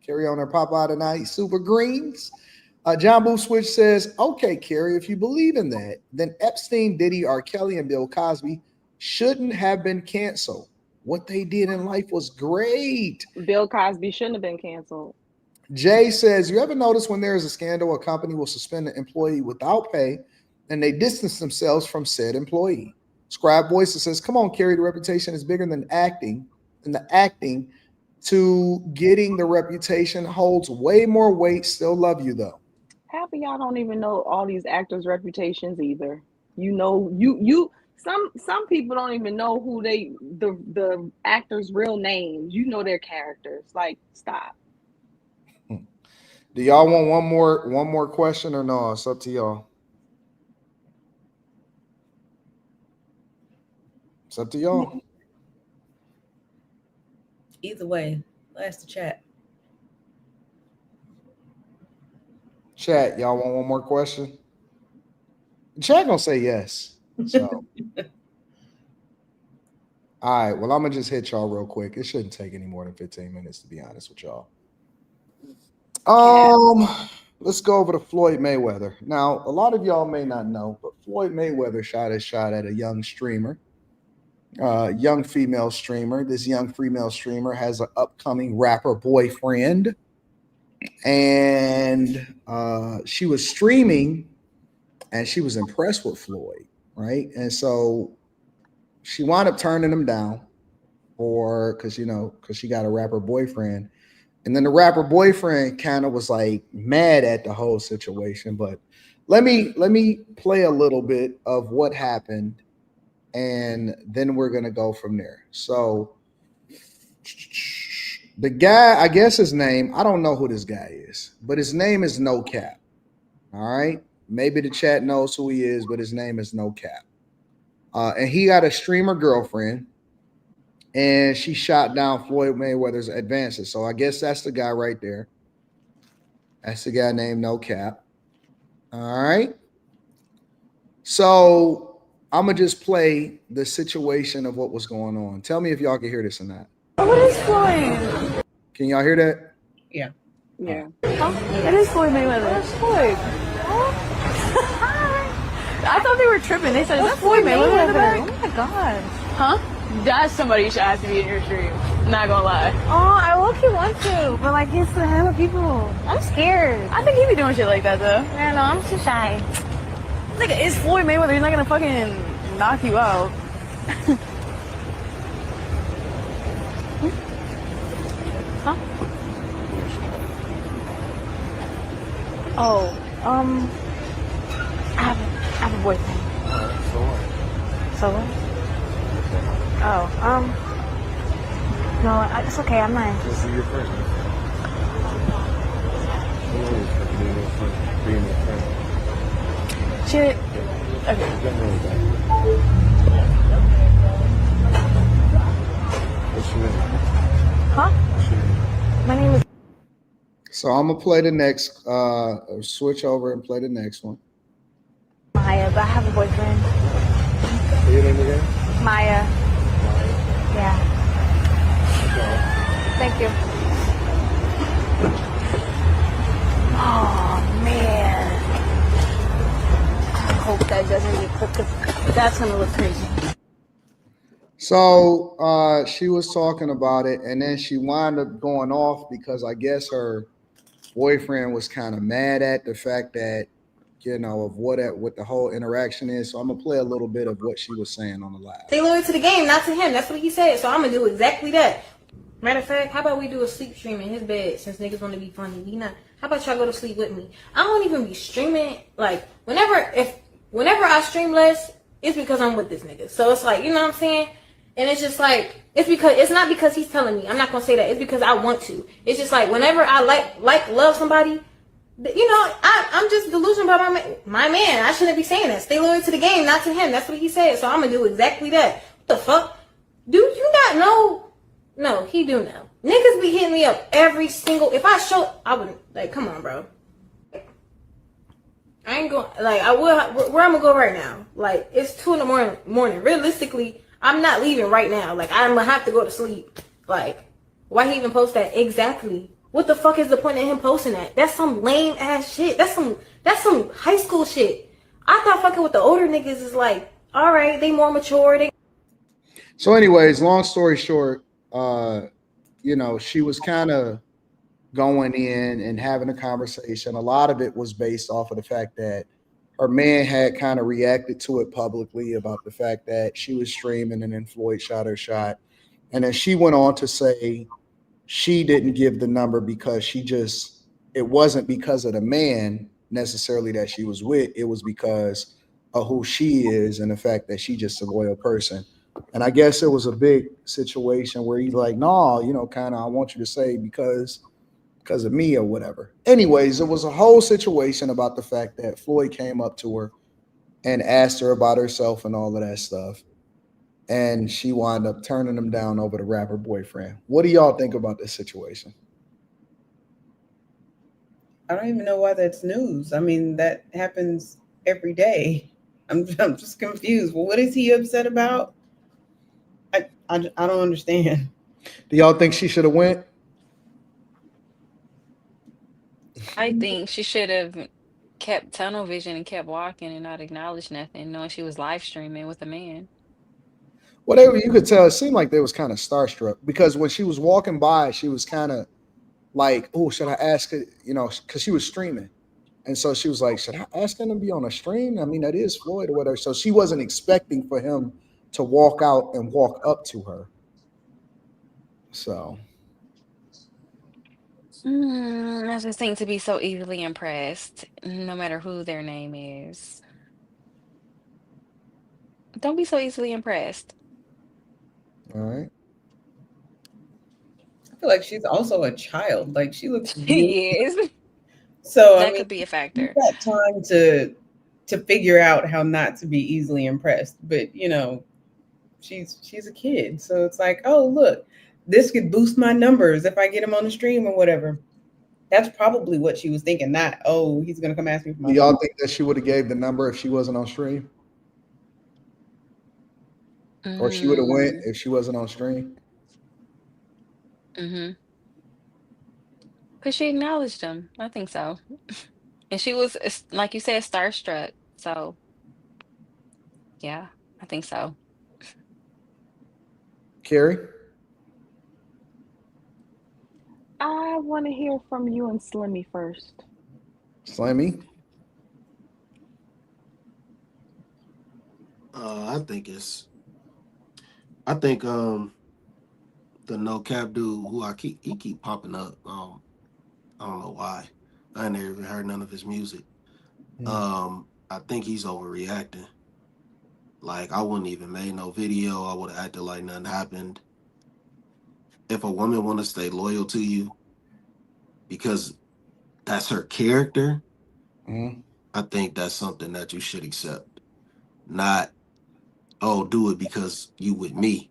Carrie on her Popeye tonight. Super Greens. John Boo Switch says, okay, Carrie, if you believe in that, then Epstein, Diddy, R. Kelly, and Bill Cosby shouldn't have been canceled. What they did in life was great. Bill Cosby shouldn't have been canceled. Jay says, you ever notice when there is a scandal, a company will suspend an employee without pay and they distance themselves from said employee? Scribe Voices says, come on, Carrie, the reputation is bigger than acting, and the acting to getting the reputation holds way more weight. Still love you, though. Half of y'all don't even know all these actors' reputations either. You know, some people don't even know who the actors' real names. You know their characters. Like, stop. Do y'all want one more question or no? It's up to y'all. It's up to y'all. Either way, ask the chat. Chat, y'all want one more question? Chat gonna say yes. So, all right. Well, I'm gonna just hit y'all real quick. It shouldn't take any more than 15 minutes, to be honest with y'all. Let's go over to Floyd Mayweather. Now, a lot of y'all may not know, but Floyd Mayweather shot a shot at a young streamer. Young female streamer. This young female streamer has an upcoming rapper boyfriend, and she was streaming and she was impressed with Floyd, right? And so she wound up turning him down because she got a rapper boyfriend. And then the rapper boyfriend kind of was like mad at the whole situation. But let me play a little bit of what happened, and then we're gonna go from there. So the guy, I guess his name, I don't know who this guy is, but his name is No Cap. All right. Maybe the chat knows who he is, but his name is No Cap. And he got a streamer girlfriend, and she shot down Floyd Mayweather's advances. So I guess that's the guy right there. That's the guy named No Cap. All right. So I'm going to just play the situation of what was going on. Tell me if y'all can hear this or not. What is Floyd? Can y'all hear that? Yeah. Yeah. It is Floyd Mayweather. That's Floyd. I thought they were tripping. They said, is that Floyd Mayweather in the back? Oh my god. Huh? That's somebody you should ask to be in your stream. Not gonna lie. Oh, I low-key want to, but like it's the hell of people. I'm scared. I think he be doing shit like that though. Yeah, no, I'm too shy. Nigga, it's Floyd Mayweather. He's not gonna fucking knock you out. Huh? Oh, I have a boyfriend. So what? So what? Oh, no, it's okay. I'm not interested. This is your friend. Being your friend. Shit. Okay. What's your name? Huh? What's your name? My name is. So I'm gonna play the next, switch over and play the next one. Maya, but I have a boyfriend. Say your name again? Maya. Yeah. Thank you. Oh man. I hope that doesn't like, because that's gonna look crazy. So she was talking about it, and then she wound up going off because I guess her boyfriend was kind of mad at the fact that, you know, of what the whole interaction is. So I'm gonna play a little bit of what she was saying on the live. Stay loyal to the game, not to him. That's what he said. So I'm gonna do exactly that. Matter of fact, how about we do a sleep stream in his bed since niggas want to be funny? We not. How about y'all go to sleep with me? I don't even be streaming. Like whenever I stream less, it's because I'm with this nigga. So it's like, you know what I'm saying? And it's just like, it's not because he's telling me. I'm not gonna say that. It's because I want to. It's just like whenever I love somebody, you know, I'm just delusional about my man. I shouldn't be saying that. Stay loyal to the game, not to him. That's what he said. So I'm gonna do exactly that. What the fuck? Do you not know? No, he do know. Niggas be hitting me up every single. If I show, I wouldn't. Like, come on, bro. I ain't going. Like, I will. Where I'm gonna go right now? Like, it's 2 in the morning. Realistically, I'm not leaving right now. Like, I'm gonna have to go to sleep. Like, why he even post that? Exactly. What the fuck is the point of him posting that? That's some lame ass shit. That's some high school shit. I thought fucking with the older niggas is like, all right, they more mature. So, anyways, long story short, you know, she was kind of going in and having a conversation. A lot of it was based off of the fact that her man had kind of reacted to it publicly about the fact that she was streaming and then Floyd shot her shot. And then she went on to say she didn't give the number because it wasn't because of the man necessarily that she was with. It was because of who she is and the fact that she's just a loyal person. And I guess it was a big situation where he's like, no, you know, kind of, I want you to say because of me or whatever. Anyways, it was a whole situation about the fact that Floyd came up to her and asked her about herself and all of that stuff. And she wound up turning him down over the rapper boyfriend. What do y'all think about this situation? I don't even know why that's news. I mean, that happens every day. I'm just confused. Well, what is he upset about? I don't understand. Do y'all think she should have went? I think she should have kept tunnel vision and kept walking and not acknowledged nothing, knowing she was live streaming with a man. Whatever, you could tell, it seemed like they was kind of starstruck because when she was walking by, she was kind of like, oh, should I ask her? You know, because she was streaming. And so she was like, should I ask him to be on a stream? I mean, that is Floyd or whatever. So she wasn't expecting for him to walk out and walk up to her. So. I just think to be so easily impressed, no matter who their name is. Don't be so easily impressed. All right. I feel like she's also a child. Like she looks. She is. So that I mean, could be a factor. You've got time to figure out how not to be easily impressed. But you know, she's a kid, so it's like, oh look, this could boost my numbers if I get him on the stream or whatever. That's probably what she was thinking. Not, oh, he's gonna come ask me for my. Do y'all think that she would have gave the number if she wasn't on stream? Or she would have went if she wasn't on stream? Mm-hmm. Because she acknowledged him. I think so. And she was, like you said, starstruck. So, yeah, I think so. Carrie? I want to hear from you and Slimmy first. Slimmy? I think the no cap dude who he keep popping up. I don't know why. I never even heard none of his music. I think he's overreacting. Like I wouldn't even made no video. I would have acted like nothing happened. If a woman want to stay loyal to you because that's her character, I think that's something that you should accept. Not, oh, do it because you with me.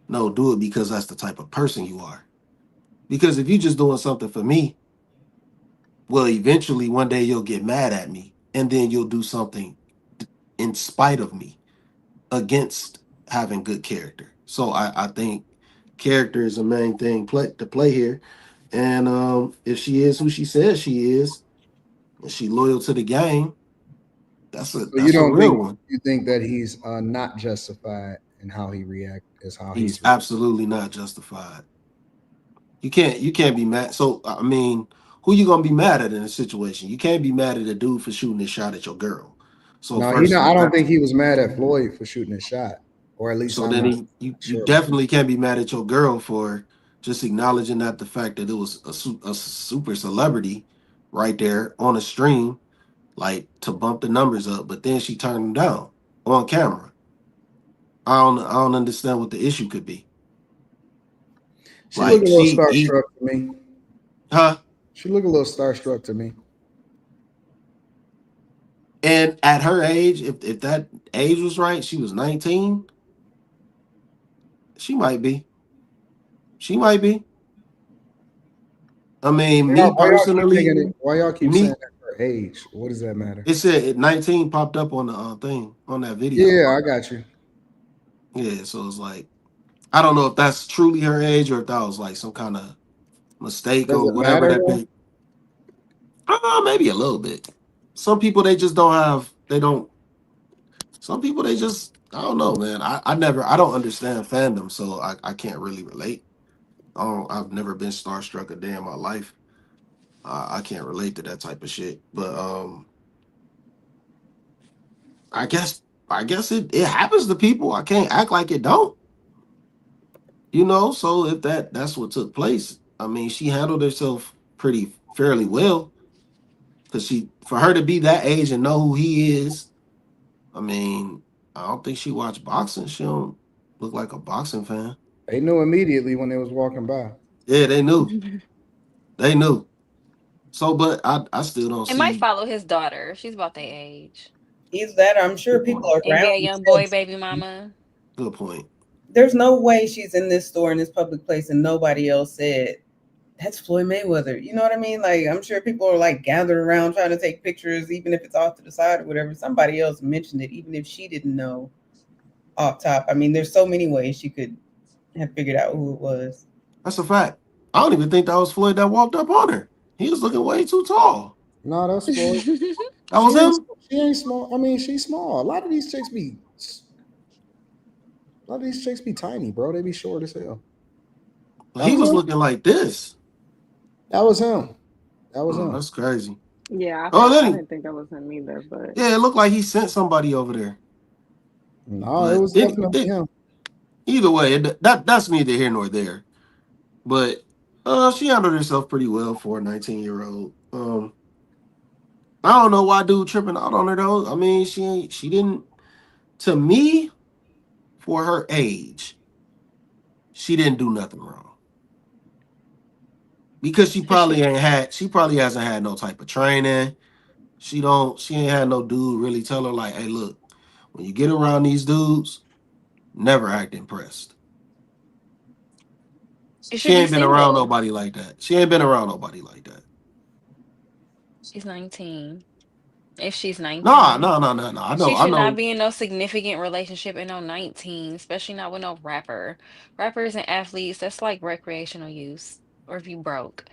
No, do it because that's the type of person you are. Because if you're just doing something for me, well, eventually one day you'll get mad at me and then you'll do something in spite of me against having good character. So I think character is the main thing to play here. And if she is who she says she is, and she loyal to the game, That's So a real one. You think that he's not justified in how he react is how He's absolutely not justified. You can't be mad. So I mean, who you gonna be mad at in a situation? You can't be mad at a dude for shooting his shot at your girl. So no, first, I don't think he was mad at Floyd for shooting his shot, or at least so I'm then not you sure. definitely can't be mad at your girl for just acknowledging that the fact that it was a super celebrity right there on a stream, like to bump the numbers up, but then she turned them down on camera. I don't understand what the issue could be. She look a little starstruck to me. Huh? She look a little starstruck to me. And at her age, if that age was right, she was 19. She might be. She might be. I mean, me personally, why y'all keep saying that her age? What does that matter? It said 19 popped up on the thing on that video. Yeah, I got you. Yeah, so it's like I don't know if that's truly her age or if that was like some kind of mistake Does or it whatever matter, that. Maybe a little bit. Some people they just don't have. They don't. Some people they just. I don't know, man. I don't understand fandom, so I can't really relate. I've never been starstruck a day in my life. I can't relate to that type of shit. But I guess it happens to people. I can't act like it don't. You know, so if that's what took place, I mean, she handled herself fairly well. Because for her to be that age and know who he is, I mean, I don't think she watched boxing. She don't look like a boxing fan. They knew immediately when they was walking by. Yeah, they knew. They knew. So, but I still don't see. It might follow his daughter. She's about their age. Either that, or I'm sure people around. And be a young boy, baby mama. Good point. There's no way she's in this store in this public place and nobody else said that's Floyd Mayweather. You know what I mean? Like, I'm sure people are like gathered around trying to take pictures, even if it's off to the side or whatever. Somebody else mentioned it, even if she didn't know off top. I mean, there's so many ways she could have figured out who it was. That's a fact. I don't even think that was Floyd that walked up on her. He was looking way too tall. No, that's Floyd. That was him? She ain't small. I mean, she's small. A lot of these chicks be tiny, bro. They be short as hell. He was looking like this. That was him. Him. That's crazy. Yeah, I didn't think that was him either. But yeah, it looked like he sent somebody over there. No, it was definitely him. Either way, that's neither here nor there. But she handled herself pretty well for a 19-year-old. I don't know why dude tripping out on her though. I mean, she didn't. To me, for her age, she didn't do nothing wrong. Because she probably hasn't had no type of training. She ain't had no dude really tell her like, hey, look, when you get around these dudes, never act impressed. She ain't been around nobody like that. She's 19. If she's 19. No. I know. She should not be in no significant relationship in no 19, especially not with no rapper. Rappers and athletes, that's like recreational use. Or if you broke.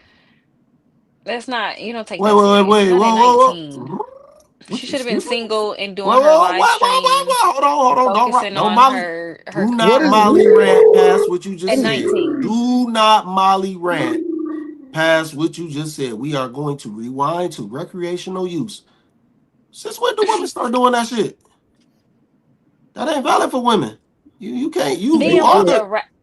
That's not, you don't take that serious. Wait, not at 19. She should have been single and doing her live stream. Hold on. Focusing on her do not Molly rant past what you just at said. 19. Do not Molly rant past what you just said. We are going to rewind to recreational use. Since when do women start doing that shit? That ain't valid for women. You can't.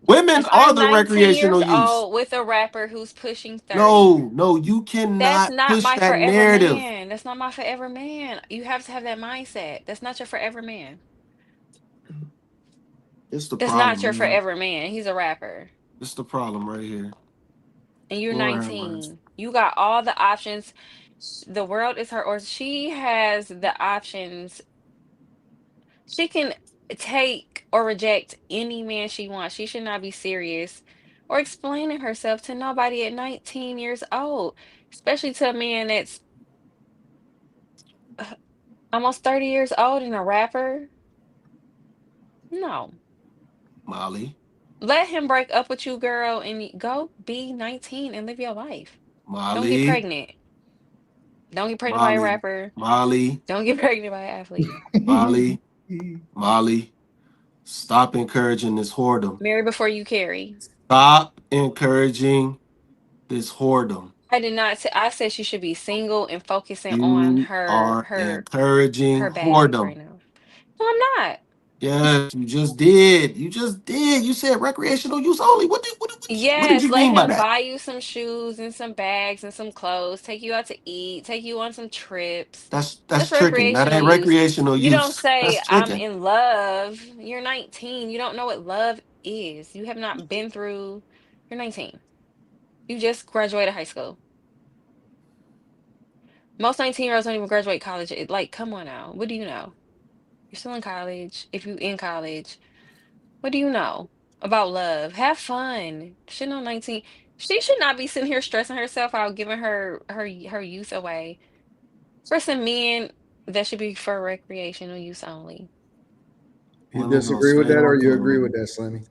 Women are the recreational use. With a rapper who's pushing 30. No, you cannot. That's not push my that forever narrative. man. That's not my forever man. You have to have that mindset. That's not your forever man. It's the That's problem, not your forever man. He's a rapper. It's the problem right here. And you're 19. You got all the options. The world is her, or she has the options. She can take or reject any man she wants. She should not be serious or explaining herself to nobody at 19 years old, especially to a man that's almost 30 years old and a rapper. No. Molly. Let him break up with you, girl, and go be 19 and live your life. Molly. Don't get pregnant. Don't get pregnant by a rapper. Molly. Don't get pregnant by an athlete. Molly. Stop encouraging this whoredom. Marry before you carry. Stop encouraging this whoredom. I did not say. I said she should be single and focusing on You are encouraging her bag whoredom. right now. No, I'm not. Yes, you just did. You just did. You said recreational use only. What did you Let mean by him that? buy you some shoes and some bags and some clothes, take you out to eat, take you on some trips. That's tricking. That recreational ain't use. recreational You don't use. say That's I'm tricking. in love. You're 19. You don't know what love is. You have not been through. You're 19. You just graduated high school. Most 19-year-olds don't even graduate college. Like, come on now. What do you know? You're still in college. If you in college, what do you know about love? Have fun. Shit on 19. She should not be sitting here stressing herself out, giving her youth away. For some men, that should be for recreational use only. You disagree with that, or you agree with that, Slimmy?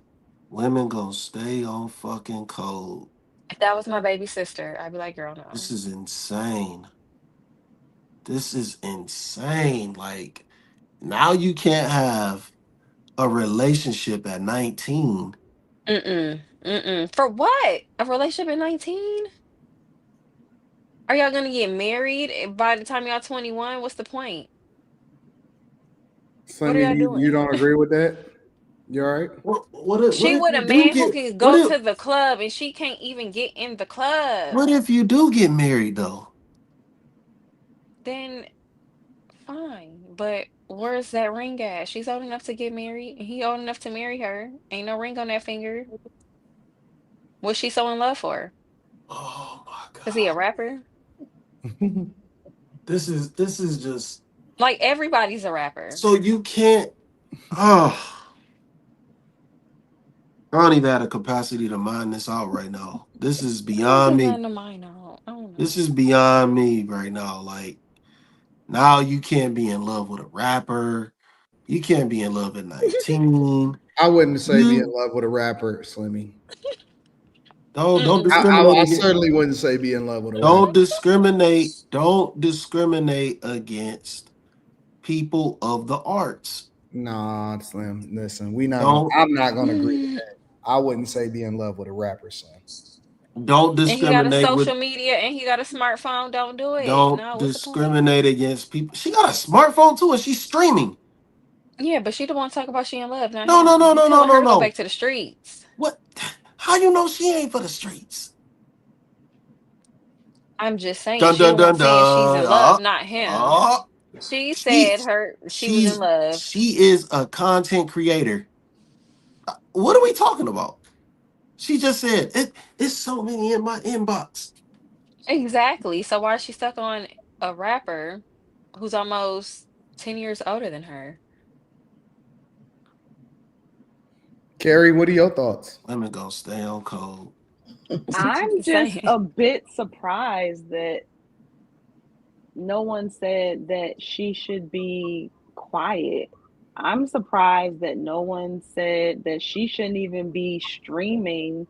Women gonna stay on fucking code. If that was my baby sister, I'd be like, girl, no. This is insane. This is insane. Like, now you can't have a relationship at 19. For what? A relationship at 19? Are y'all gonna get married by the time y'all 21? What's the point? What are y'all Slimmy, doing? you don't agree with that? You all right? She with a man who can go to the club and she can't even get in the club. What if you do get married though? Then fine. But where's that ring at? She's old enough to get married and he old enough to marry her. Ain't no ring on that finger. What's she so in love for? Oh my God. Is he a rapper? This is just like everybody's a rapper. So you can't I don't even have the capacity to mind this out right now. This is beyond me. This is beyond me right now. Like, now you can't be in love with a rapper. You can't be in love at 19. I wouldn't say be in love with a rapper, Slimmy. Don't discriminate. I certainly wouldn't say be in love with a rapper. Don't discriminate. Don't discriminate against people of the arts. Nah, Slim. Listen, I'm not gonna agree with that. I wouldn't say be in love with a rapper, son. Don't discriminate. And he got a social media and he got a smartphone. Don't do it. Don't discriminate against people. She got a smartphone too, and she's streaming. Yeah, but she the one talking about she in love. No. Go back to the streets. What? How you know she ain't for the streets? I'm just saying she's in love, not him. She said she was in love. She is a content creator. What are we talking about? She just said it's so many in my inbox. Exactly. So why is she stuck on a rapper who's almost 10 years older than her? Carrie, what are your thoughts? Women gonna stay on code. I'm just a bit surprised that no one said that she should be quiet. I'm surprised that no one said that she shouldn't even be streaming,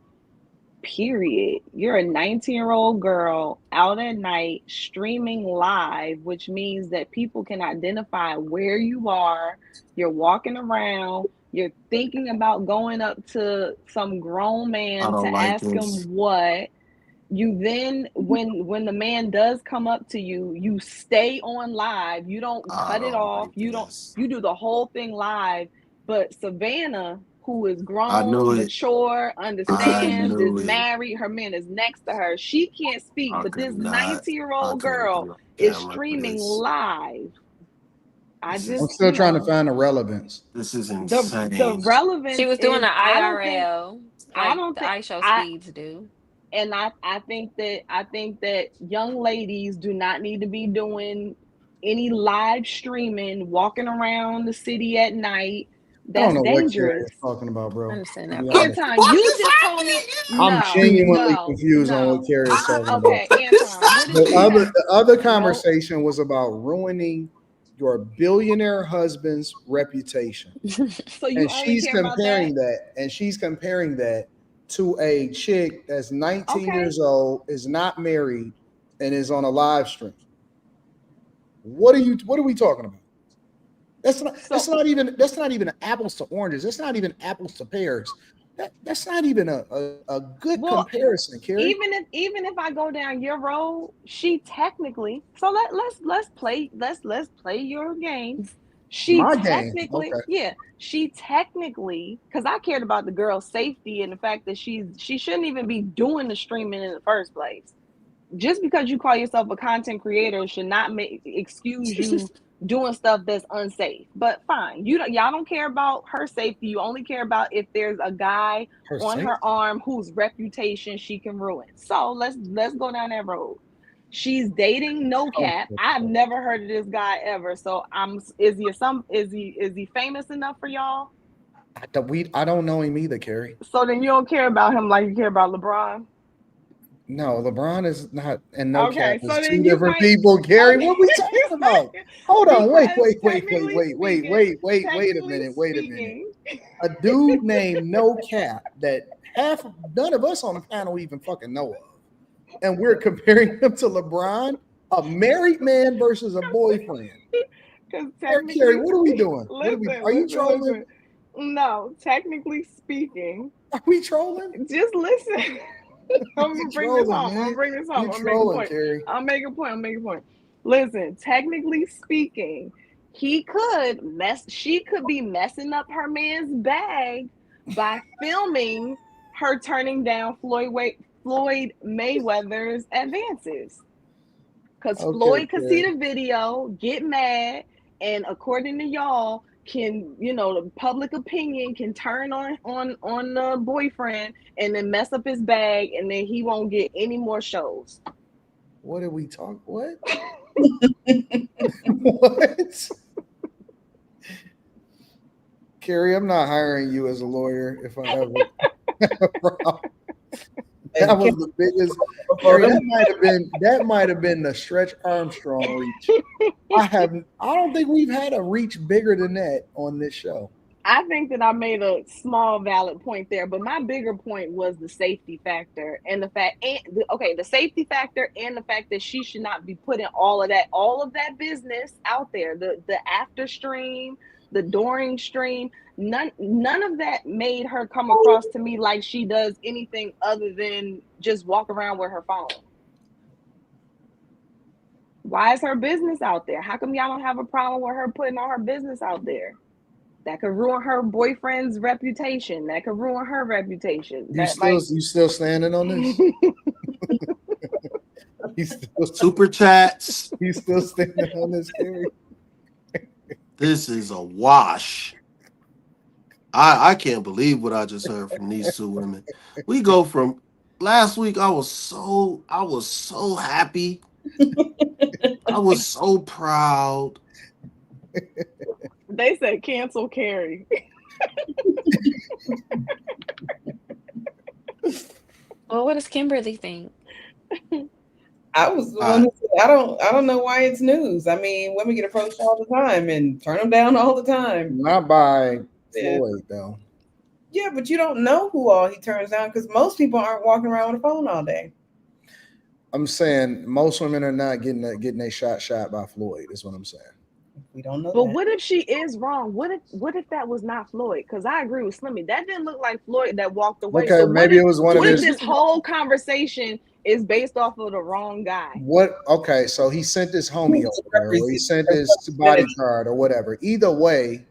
period. You're a 19-year-old girl out at night streaming live, which means that people can identify where you are. You're walking around. You're thinking about going up to some grown man to ask him what. You then, when the man does come up to you, you stay on live. You don't cut it off. You do the whole thing live. But Savannah, who is grown, mature, understands, is married, her man is next to her. She can't speak, but this 19-year-old girl is streaming live. I'm still trying to find the relevance. This is insane. The relevance. She was doing an IRL. I don't think iShow Speeds do. And I think that young ladies do not need to be doing any live streaming, walking around the city at night. That's dangerous. What talking about, bro? Anton, you just told me. I'm genuinely confused on what Carrie is talking about. Anton, the other conversation was about ruining your billionaire husband's reputation. And she's comparing that to a chick that's 19 years old, is not married, and is on a live stream. What are we talking about? That's not even apples to oranges. That's not even apples to pears. That's not even a good comparison, Carrie. Even if I go down your road, she technically. So let's play your game. She technically, she technically, because I cared about the girl's safety and the fact that she shouldn't even be doing the streaming in the first place. Just because you call yourself a content creator should not excuse you doing stuff that's unsafe. But fine, y'all don't care about her safety. You only care about if there's a guy on her arm whose reputation she can ruin. So let's go down that road. She's dating No Cap. I've never heard of this guy ever. So is he famous enough for y'all? I don't know him either, Carrie. So then you don't care about him like you care about LeBron? No, LeBron is not, and No Cap is so two different people, Gary. What are we talking about? Hold on, wait a minute. A dude named No Cap that none of us on the panel even fucking know of, and we're comparing him to LeBron, a married man versus a boyfriend. Carrie, what are we doing? Are you trolling? Listen. No, technically speaking, are we trolling? Just listen. I'm gonna bring this home. I'm making a point. Listen, technically speaking, she could be messing up her man's bag by filming her turning down Floyd Mayweather's advances. Because Floyd could see the video, get mad, and according to y'all, the public opinion can turn on the boyfriend and then mess up his bag, and then he won't get any more shows. What are we talking? What? What? Carrie, I'm not hiring you as a lawyer if I ever have a problem. That was the biggest. Carrie, that might have been the Stretch Armstrong reach. I don't think we've had a reach bigger than that on this show. I think that I made a small valid point there, but my bigger point was the safety factor and the safety factor and the fact that she should not be putting all of that business out there. The after stream, the during stream, none of that made her come across to me like she does anything other than just walk around with her phone. Why is her business out there? How come y'all don't have a problem with her putting all her business out there? That could ruin her boyfriend's reputation. That could ruin her reputation. You still standing on this? Super chats. He's still standing on this, Gary. This is a wash. I can't believe what I just heard from these two women. We go from last week. I was so happy. I was so proud. They said cancel Carrie. Well, what does Kimberly think? I was the one who said, I don't know why it's news. I mean, women get approached all the time and turn them down all the time. Not by Floyd, though. Yeah, but you don't know who all he turns down because most people aren't walking around with a phone all day. I'm saying most women are not getting their shot by Floyd, is what I'm saying. We don't know. But what if she is wrong? What if that was not Floyd? Because I agree with Slimmy. That didn't look like Floyd that walked away. Okay, so maybe it was one of his. What if this whole conversation is based off of the wrong guy? What? Okay, so he sent his homie over there, or he sent his bodyguard or whatever. Either way,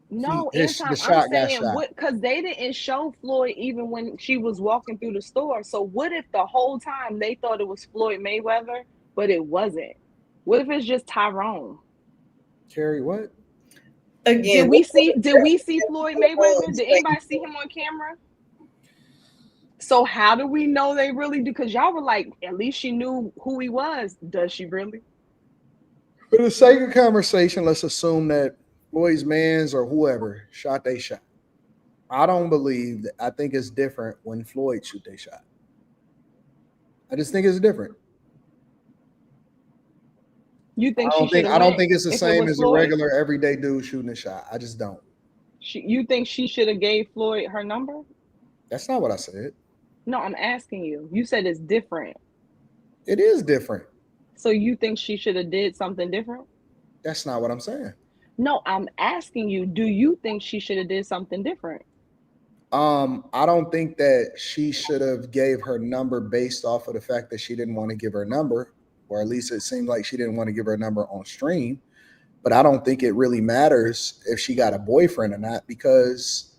no, Anton, I'm saying because they didn't show Floyd even when she was walking through the store. So what if the whole time they thought it was Floyd Mayweather, but it wasn't? What if it's just Tyrone? Carrie, what? Again, did we see Floyd Mayweather? Did anybody see him on camera? So how do we know they really do? Because y'all were like, at least she knew who he was. Does she really? For the sake of conversation, let's assume that Floyd's mans or whoever shot they shot. I don't believe that. I think it's different when Floyd shoot they shot. I just think it's different. You think I don't think it's the same as a regular everyday dude shooting a shot. I just don't. You think she should have gave Floyd her number? That's not what I said. No, I'm asking you. You said it's different. It is different. So you think she should have did something different? That's not what I'm saying. No, I'm asking you, do you think she should have did something different? I don't think that she should have gave her number based off of the fact that she didn't want to give her number, or at least it seemed like she didn't want to give her number on stream. But I don't think it really matters if she got a boyfriend or not, because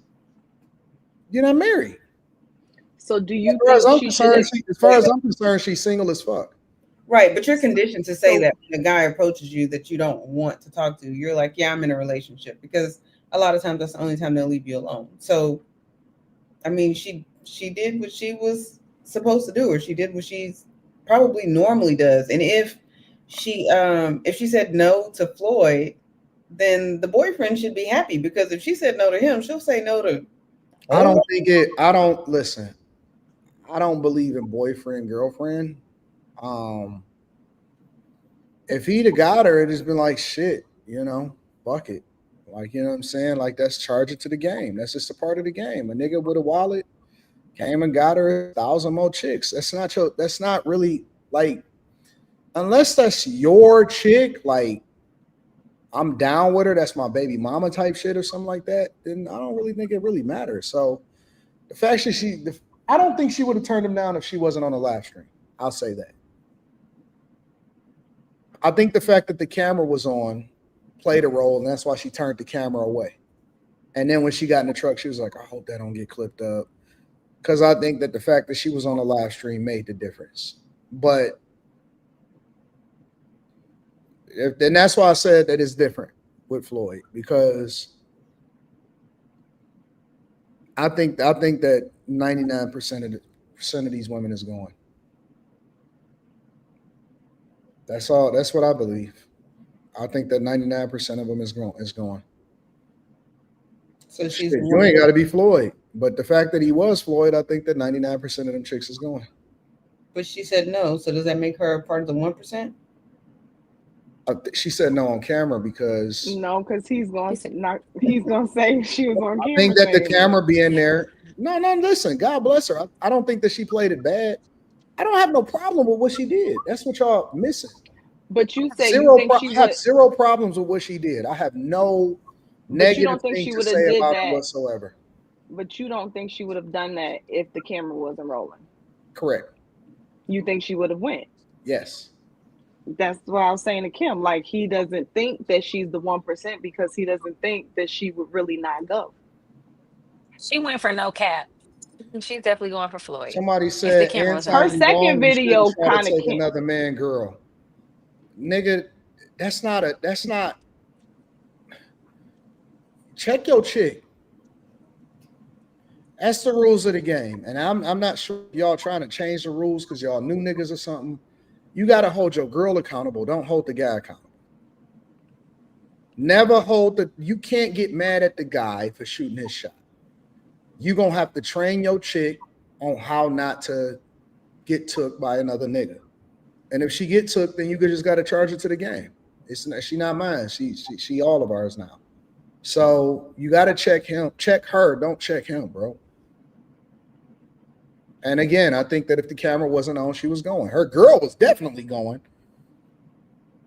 you're not married. So do you as far as I'm concerned, she's single as fuck. Right, but you're conditioned to say that when a guy approaches you that you don't want to talk to, you're like, yeah, I'm in a relationship, because a lot of times that's the only time they'll leave you alone. So, I mean, she did what she was supposed to do, or she did what she's probably normally does. And if she said no to Floyd, then the boyfriend should be happy, because if she said no to him, she'll say no to. I don't believe in boyfriend, girlfriend. If he'd have got her, it'd just been like, shit, fuck it. Like, you know what I'm saying? Like, that's charge it to the game. That's just a part of the game. A nigga with a wallet came and got her 1,000 more chicks. That's not really, like, unless that's your chick, like, I'm down with her, that's my baby mama type shit or something like that, then I don't really think it really matters. So the fact that I don't think she would have turned him down if she wasn't on the live stream. I'll say that. I think the fact that the camera was on played a role, and that's why she turned the camera away. And then when she got in the truck, she was like, I hope that don't get clipped up. Because I think that the fact that she was on the live stream made the difference. But and that's why I said that it's different with Floyd, because I think that 99% of these women is going. That's all. That's what I believe. I think that 99% of them is going. So you ain't got to be Floyd, but the fact that he was Floyd, I think that 99% of them chicks is going. But she said no. So does that make her a part of the 1%? She said no on camera because he's gonna say she was on camera. I think that the camera being there. No, listen, God bless her. I don't think that she played it bad. I don't have no problem with what she did. That's what y'all missing. But you say I have zero problems with what she did. I have no negative thing to say about it whatsoever. But you don't think she would have done that if the camera wasn't rolling? Correct. You think she would have went? Yes. That's what I was saying to Kim. Like, he doesn't think that she's the 1% because he doesn't think that she would really not go. She went for no cap. She's definitely going for Floyd. Somebody said her second video kind of take another man, girl. Nigga, that's not. Check your chick. That's the rules of the game, and I'm not sure y'all trying to change the rules because y'all new niggas or something. You got to hold your girl accountable. Don't hold the guy accountable. Never you can't get mad at the guy for shooting his shot. You're going to have to train your chick on how not to get took by another nigga. And if she get took, then you just got to charge her to the game. She not mine. She all of ours now. So you got to check her. Don't check him, bro. And again, I think that if the camera wasn't on, she was going. Her girl was definitely going.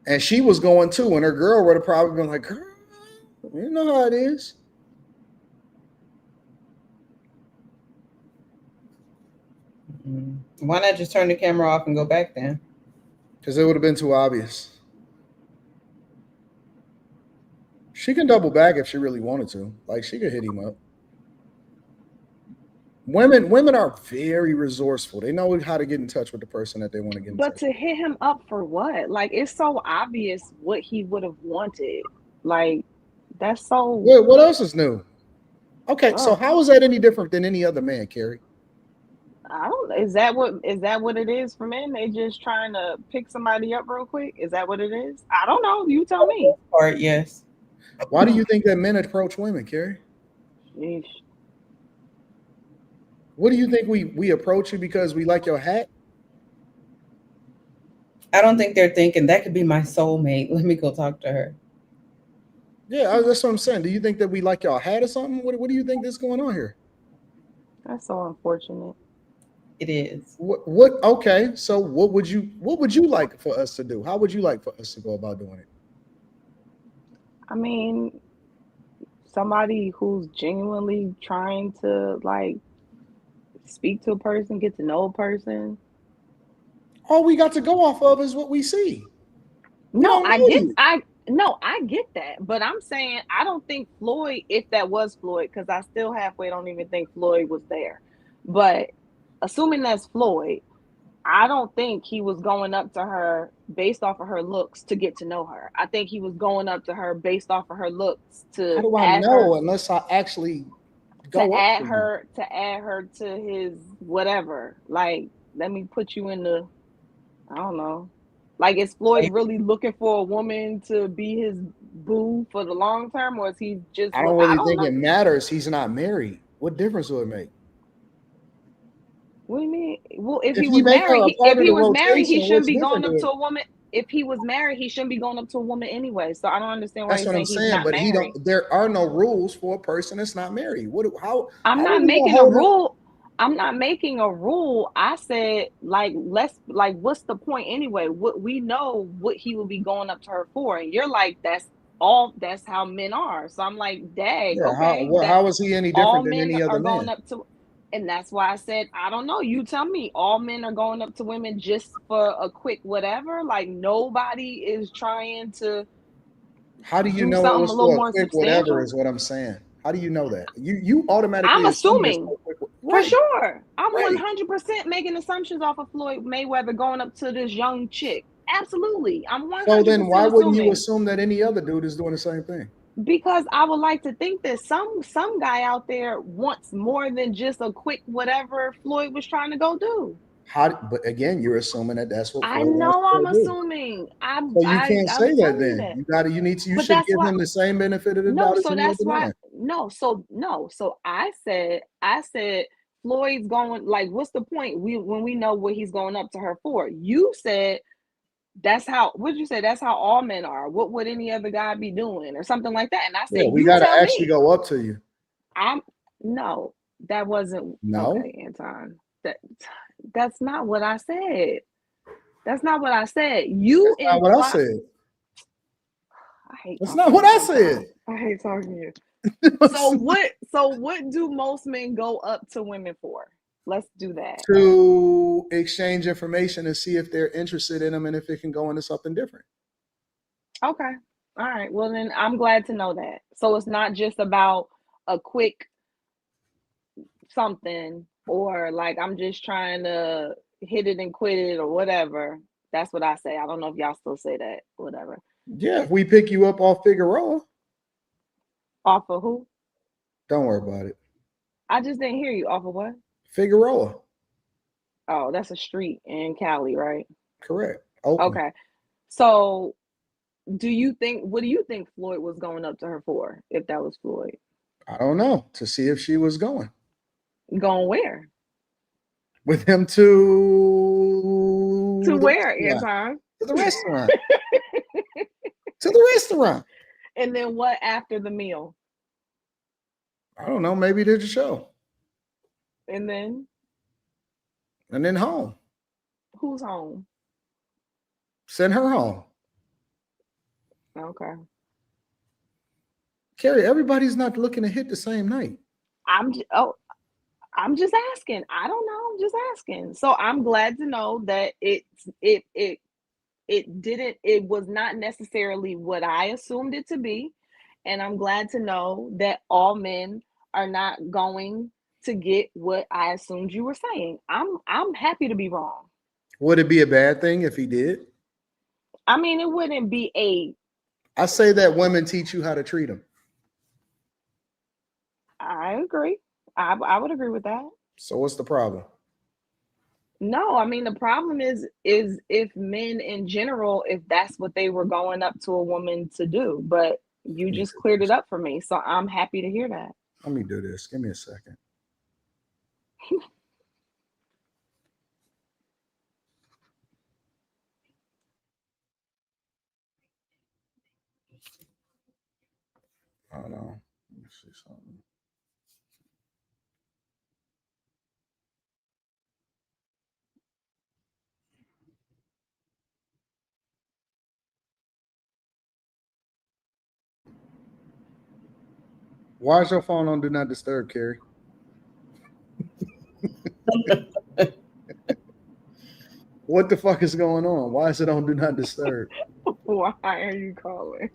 And she was going too. And her girl would have probably been like, girl, you know how it is. Why not just turn the camera off and go back then? Because it would have been too obvious. She can double back if she really wanted to. Like, she could hit him up. Women are very resourceful. They know how to get in touch with the person that they want to get in touch with. But to hit him up for what? Like, it's so obvious what he would have wanted. Like, that's so... What else is new? Okay, so how is that any different than any other man, Carrie? I don't. Is that what it is for men? They just trying to pick somebody up real quick? Is that what it is? I don't know. You tell me. Or yes. Why do you think that men approach women, Carrie? Sheesh. What do you think we approach you because we like your hat? I don't think they're thinking that could be my soulmate. Let me go talk to her. Yeah, that's what I'm saying. Do you think that we like your hat or something? What do you think is going on here? That's so unfortunate. It is. What? Okay, so what would you like for us to do? How would you like for us to go about doing it? I mean, somebody who's genuinely trying to like speak to a person, get to know a person. All we got to go off of is what we see. No, I get that, but I'm saying I don't think Floyd, if that was Floyd, because I still halfway don't even think Floyd was there. But assuming that's Floyd, I don't think he was going up to her based off of her looks to get to know her. I think he was going up to her based off of her looks to How do I add know her, unless I actually go to up add to her to his whatever. Like, let me put you in the, I don't know. Like, is Floyd really looking for a woman to be his boo for the long term, or is he just? I don't I really don't think know. it matters. He's not married. What difference will it make? What do you mean? Well, if If he you was make her married, a part if of he the was married, he rotation, shouldn't what's be going different up to to it? a woman. If he was married, he shouldn't be going up to a woman anyway. So I don't understand why That's you're what I'm saying he's saying. not But he married. don't. There are no rules for a person that's not married. What? How I'm are not we gonna making a hold him? rule. I'm not making a rule. I said, like, let's, like, what's the point anyway? What, we know what he will be going up to her for, and you're like, that's all. That's how men are. So I'm like, dang, Yeah. okay, that How is he any all different than men any other are going man? up to, and that's why I said, I don't know. You tell me. All men are going up to women just for a quick whatever. Like, nobody is trying to How do you do know it something a was little for a more quick whatever? substantial. Is what I'm saying. How do you know that? You automatically I'm assume it's assuming. for a quick. For Right. sure. I'm Right. 100% making assumptions off of Floyd Mayweather going up to this young chick. Absolutely. I'm So then, why 100% wouldn't you assuming, assume that any other dude is doing the same thing? because I would like to think that some guy out there wants more than just a quick whatever Floyd was trying to go do. How? But again, you're assuming that that's what I Floyd wants know to I'm go do. assuming. So you can't I'm say that. telling you Then that. you got to. You need to. You But should that's give why him the same benefit of the no, doubt as so any other that's why man. no. So I said Floyd's going, like, what's the point? When we know what he's going up to her for. You said that's how, what did you say? That's how all men are. What would any other guy be doing or something like that? And I Yeah, said, we you got to tell actually me. go up to you. I'm no, that wasn't No, okay, Anton. That's not what I said. That's not what I said. You that's not what I imply. said. I hate That's not talking to what you, I Anton. said. I hate talking to you. So what do most men go up to women for? Let's do that. To exchange information and see if they're interested in them and if it can go into something different. Okay. All right. Well, then I'm glad to know that. So it's not just about a quick something, or like I'm just trying to hit it and quit it or whatever. That's what I say. I don't know if y'all still say that. Whatever. Yeah, if we pick you up off Figueroa, Off of who? don't worry about it. I just didn't hear you. Off of what? Figueroa. Oh, that's a street in Cali, right? Correct. Oakland. Okay. So what do you think Floyd was going up to her for, if that was Floyd? I don't know. To see if she was going. Going where? With him to To the where, restaurant. Anton? To the restaurant. To the restaurant. And then what after the meal? I don't know. Maybe did the show. And then home. who's home? Send her home. Okay. Carrie, everybody's not looking to hit the same night. I'm just asking. I don't know. I'm just asking. So I'm glad to know that it was not necessarily what I assumed it to be. And I'm glad to know that all men are not going to get what I assumed you were saying. I'm happy to be wrong. Would it be a bad thing if he did? I mean, it wouldn't be a. I say that women teach you how to treat them. I agree. I would agree with that. So what's the problem? No, I mean, the problem is if men in general, if that's what they were going up to a woman to do, but you just cleared it up for me. So I'm happy to hear that. Let me do this. Give me a second. I don't know. Let me see something. Why is your phone on Do Not Disturb, Carrie? What the fuck is going on? Why is it on Do Not Disturb? Why are you calling?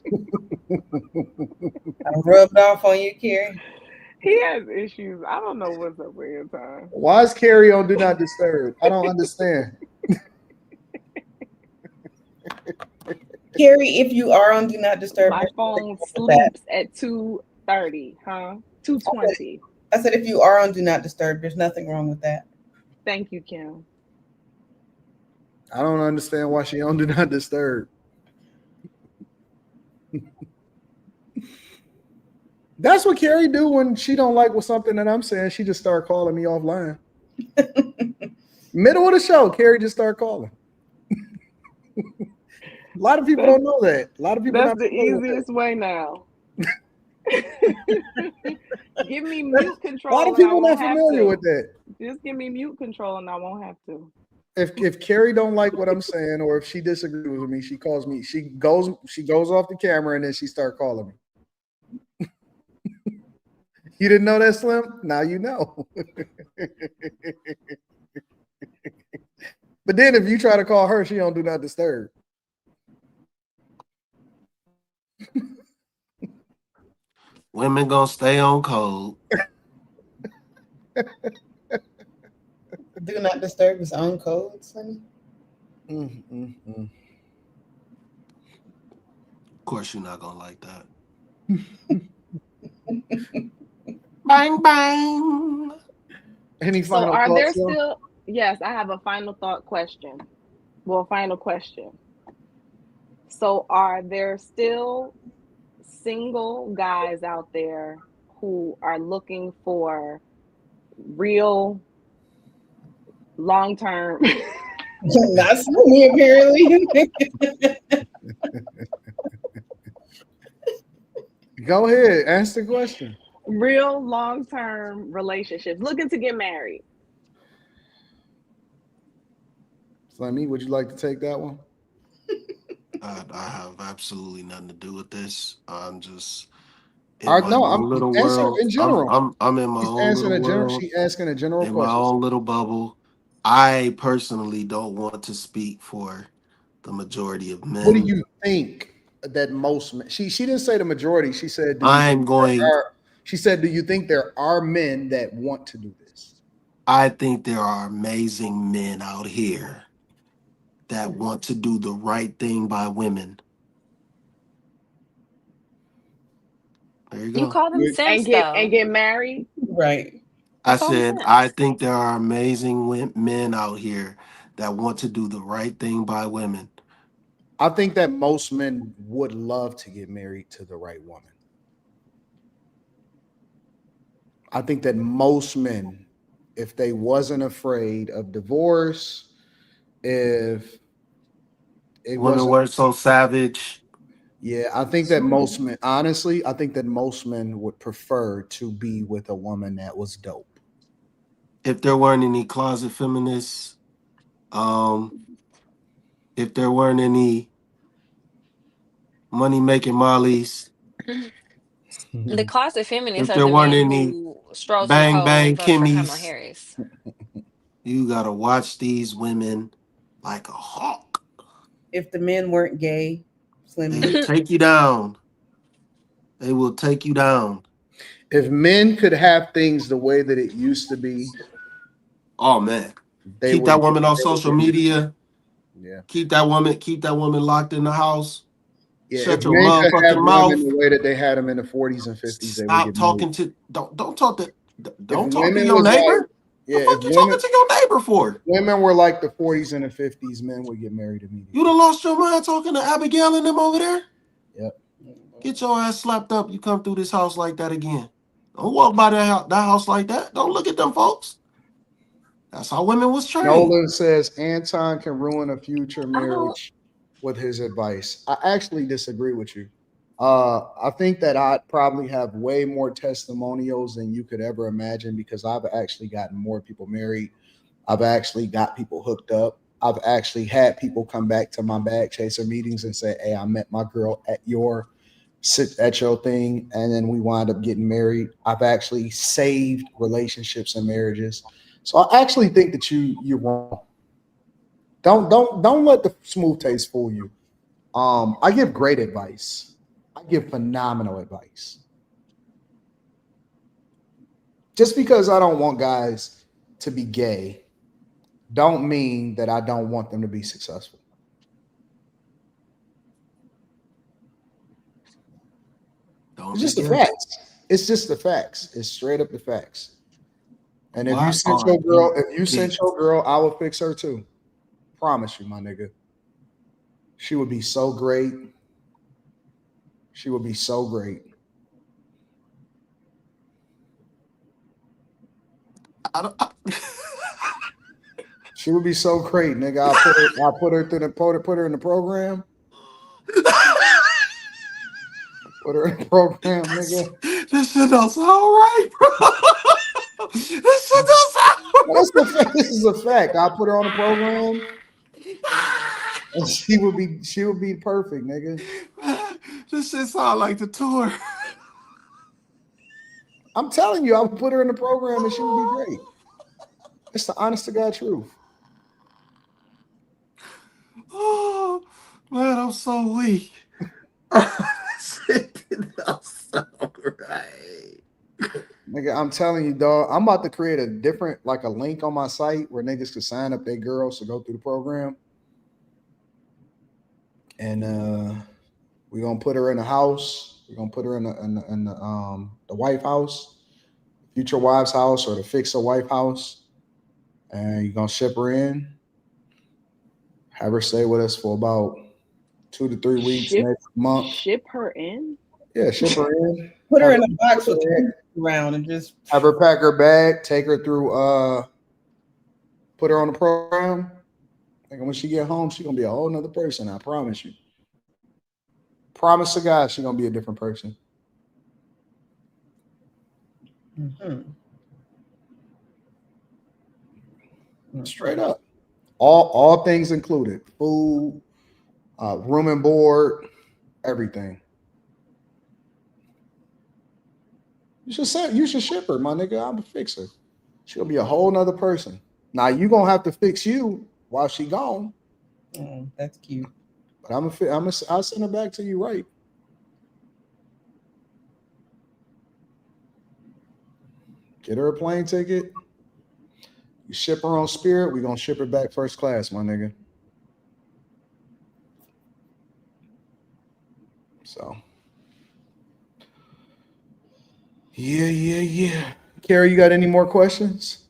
I rubbed off on you, Carrie. He has issues. I don't know what's up with him, time. Why is Carrie on Do Not Disturb? I don't understand. Carrie, if you are on Do Not Disturb, my phone sleeps at 2:30, huh? 2:20. I said if you are on Do Not Disturb, there's nothing wrong with that. Thank you, Kim. I don't understand why she on Do Not Disturb. That's what Carrie do when she don't like with something that I'm saying. She just start calling me offline. Middle of the show, Carrie just start calling. A lot of people don't know that. A lot of people. That's the easiest way now. Give me mute control. A lot of people not familiar with that. Just give me mute control, and I won't have to. If Carrie don't like what I'm saying, or if she disagrees with me, she calls me. She goes off the camera, and then she start calling me. You didn't know that, Slim? Now you know. But then if you try to call her, she don't Do Not Disturb. Women gonna stay on code. Do Not Disturb is on code, Sonny. Of course, you're not gonna like that. Bang bang. Any final are thoughts, there Slim? still? Yes, I have a final thought question. Well, final question. So, are there still single guys out there who are looking for real long-term? That's me, apparently. Go ahead, answer the question. Real long-term relationships, looking to get married. Slimmy, would you like to take that one? I have absolutely nothing to do with this. I'm just in I'm little world. in general. I'm in my own little world. She's asking a general in question. my own little bubble. I personally don't want to speak for the majority of men. What do you think that most men? She didn't say the majority. She said, she said, do you think there are men that want to do this? I think there are amazing men out here that want to do the right thing by women. There you go. You call them simps, and get married, right? I said, I think there are amazing men out here that want to do the right thing by women. I think that most men would love to get married to the right woman. I think that most men, if they wasn't afraid of divorce, if women weren't so savage. Yeah, I think that most men, honestly, I think that most men would prefer to be with a woman that was dope. If there weren't any closet feminists, if there weren't any money-making mollies, the closet feminists if are there the weren't men any who strolls bang and bang vote for Kamala Kimmys, Harris. you gotta watch these women like a hawk. If the men weren't gay, they will take you down. They will take you down. If men could have things the way that it used to be, oh man, keep that woman on social media. Yeah, keep that woman locked in the house. Yeah, shut if your men could have motherfucking mouth. women the way that they had them in the 40s and 50s, they Stop would get talking married. to don't talk to don't talk to women your was neighbor. like- Yeah, the fuck if you talking to your neighbor for? Women were like the 40s and the 50s, men would get married immediately. You done lost your mind talking to Abigail and them over there? Yep. Get your ass slapped up. You come through this house like that again. Don't walk by that house like that. Don't look at them folks. That's how women was trained. Nolan says Anton can ruin a future marriage with his advice. I actually disagree with you. I think that I'd probably have way more testimonials than you could ever imagine because I've actually gotten more people married. I've actually got people hooked up. I've actually had people come back to my bag chaser meetings and say, hey, I met my girl at your sit at your thing, and then we wind up getting married. I've actually saved relationships and marriages. So I actually think that you're wrong. Don't let the smooth taste fool you. I give great advice. I give phenomenal advice. Just because I don't want guys to be gay, don't mean that I don't want them to be successful. It's just the facts. It's just the facts. It's straight up the facts. And if you sent your girl, I will fix her too. Promise you, my nigga. She would be so great. She would be so great. She would be so great, nigga. I'll put her in the program. Put her in the program, nigga. This shit don't sound right, bro. This shit don't sound right. This is a fact. I'll put her on the program. And she would be perfect, nigga. This shit sound like the tour. I'm telling you, I would put her in the program and she would be great. It's the honest to God truth. Oh man, I'm so weak. Right. Nigga, I'm telling you, dog. I'm about to create a different, like a link on my site where niggas can sign up their girls to go through the program. And we're gonna put her in a house. We're gonna put her in the wife house, future wife's house, or the fixer wife house. And you're gonna ship her in, have her stay with us for about 2 to 3 weeks next month. Ship her in? Yeah, ship her in. Put her in a box with around and just have her pack her bag, take her through put her on the program. And when she get home, she's gonna be a whole nother person. I promise you. Promise to God, she's gonna be a different person. Mm-hmm. Straight up. All things included. Food, room and board, everything. You should ship her, my nigga. I'm a fixer. She'll be a whole nother person. Now you gonna have to fix you while she gone. Oh, that's cute. But I'll send her back to you, right? Get her a plane ticket. You ship her on Spirit, we're gonna ship her back first class, my nigga. So yeah. Carrie, you got any more questions?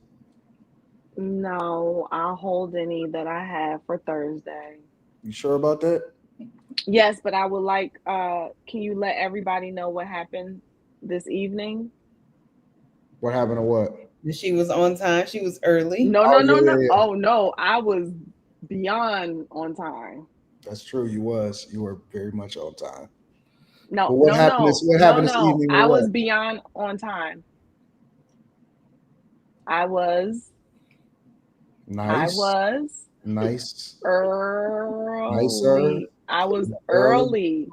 No, I'll hold any that I have for Thursday. You sure about that? Yes, but I would like, can you let everybody know what happened this evening? What happened to what? She was on time. She was early. No. Oh, no. I was beyond on time. That's true. You were very much on time. No. What happened this evening? I was beyond on time. I was nice. Nicer. I was early.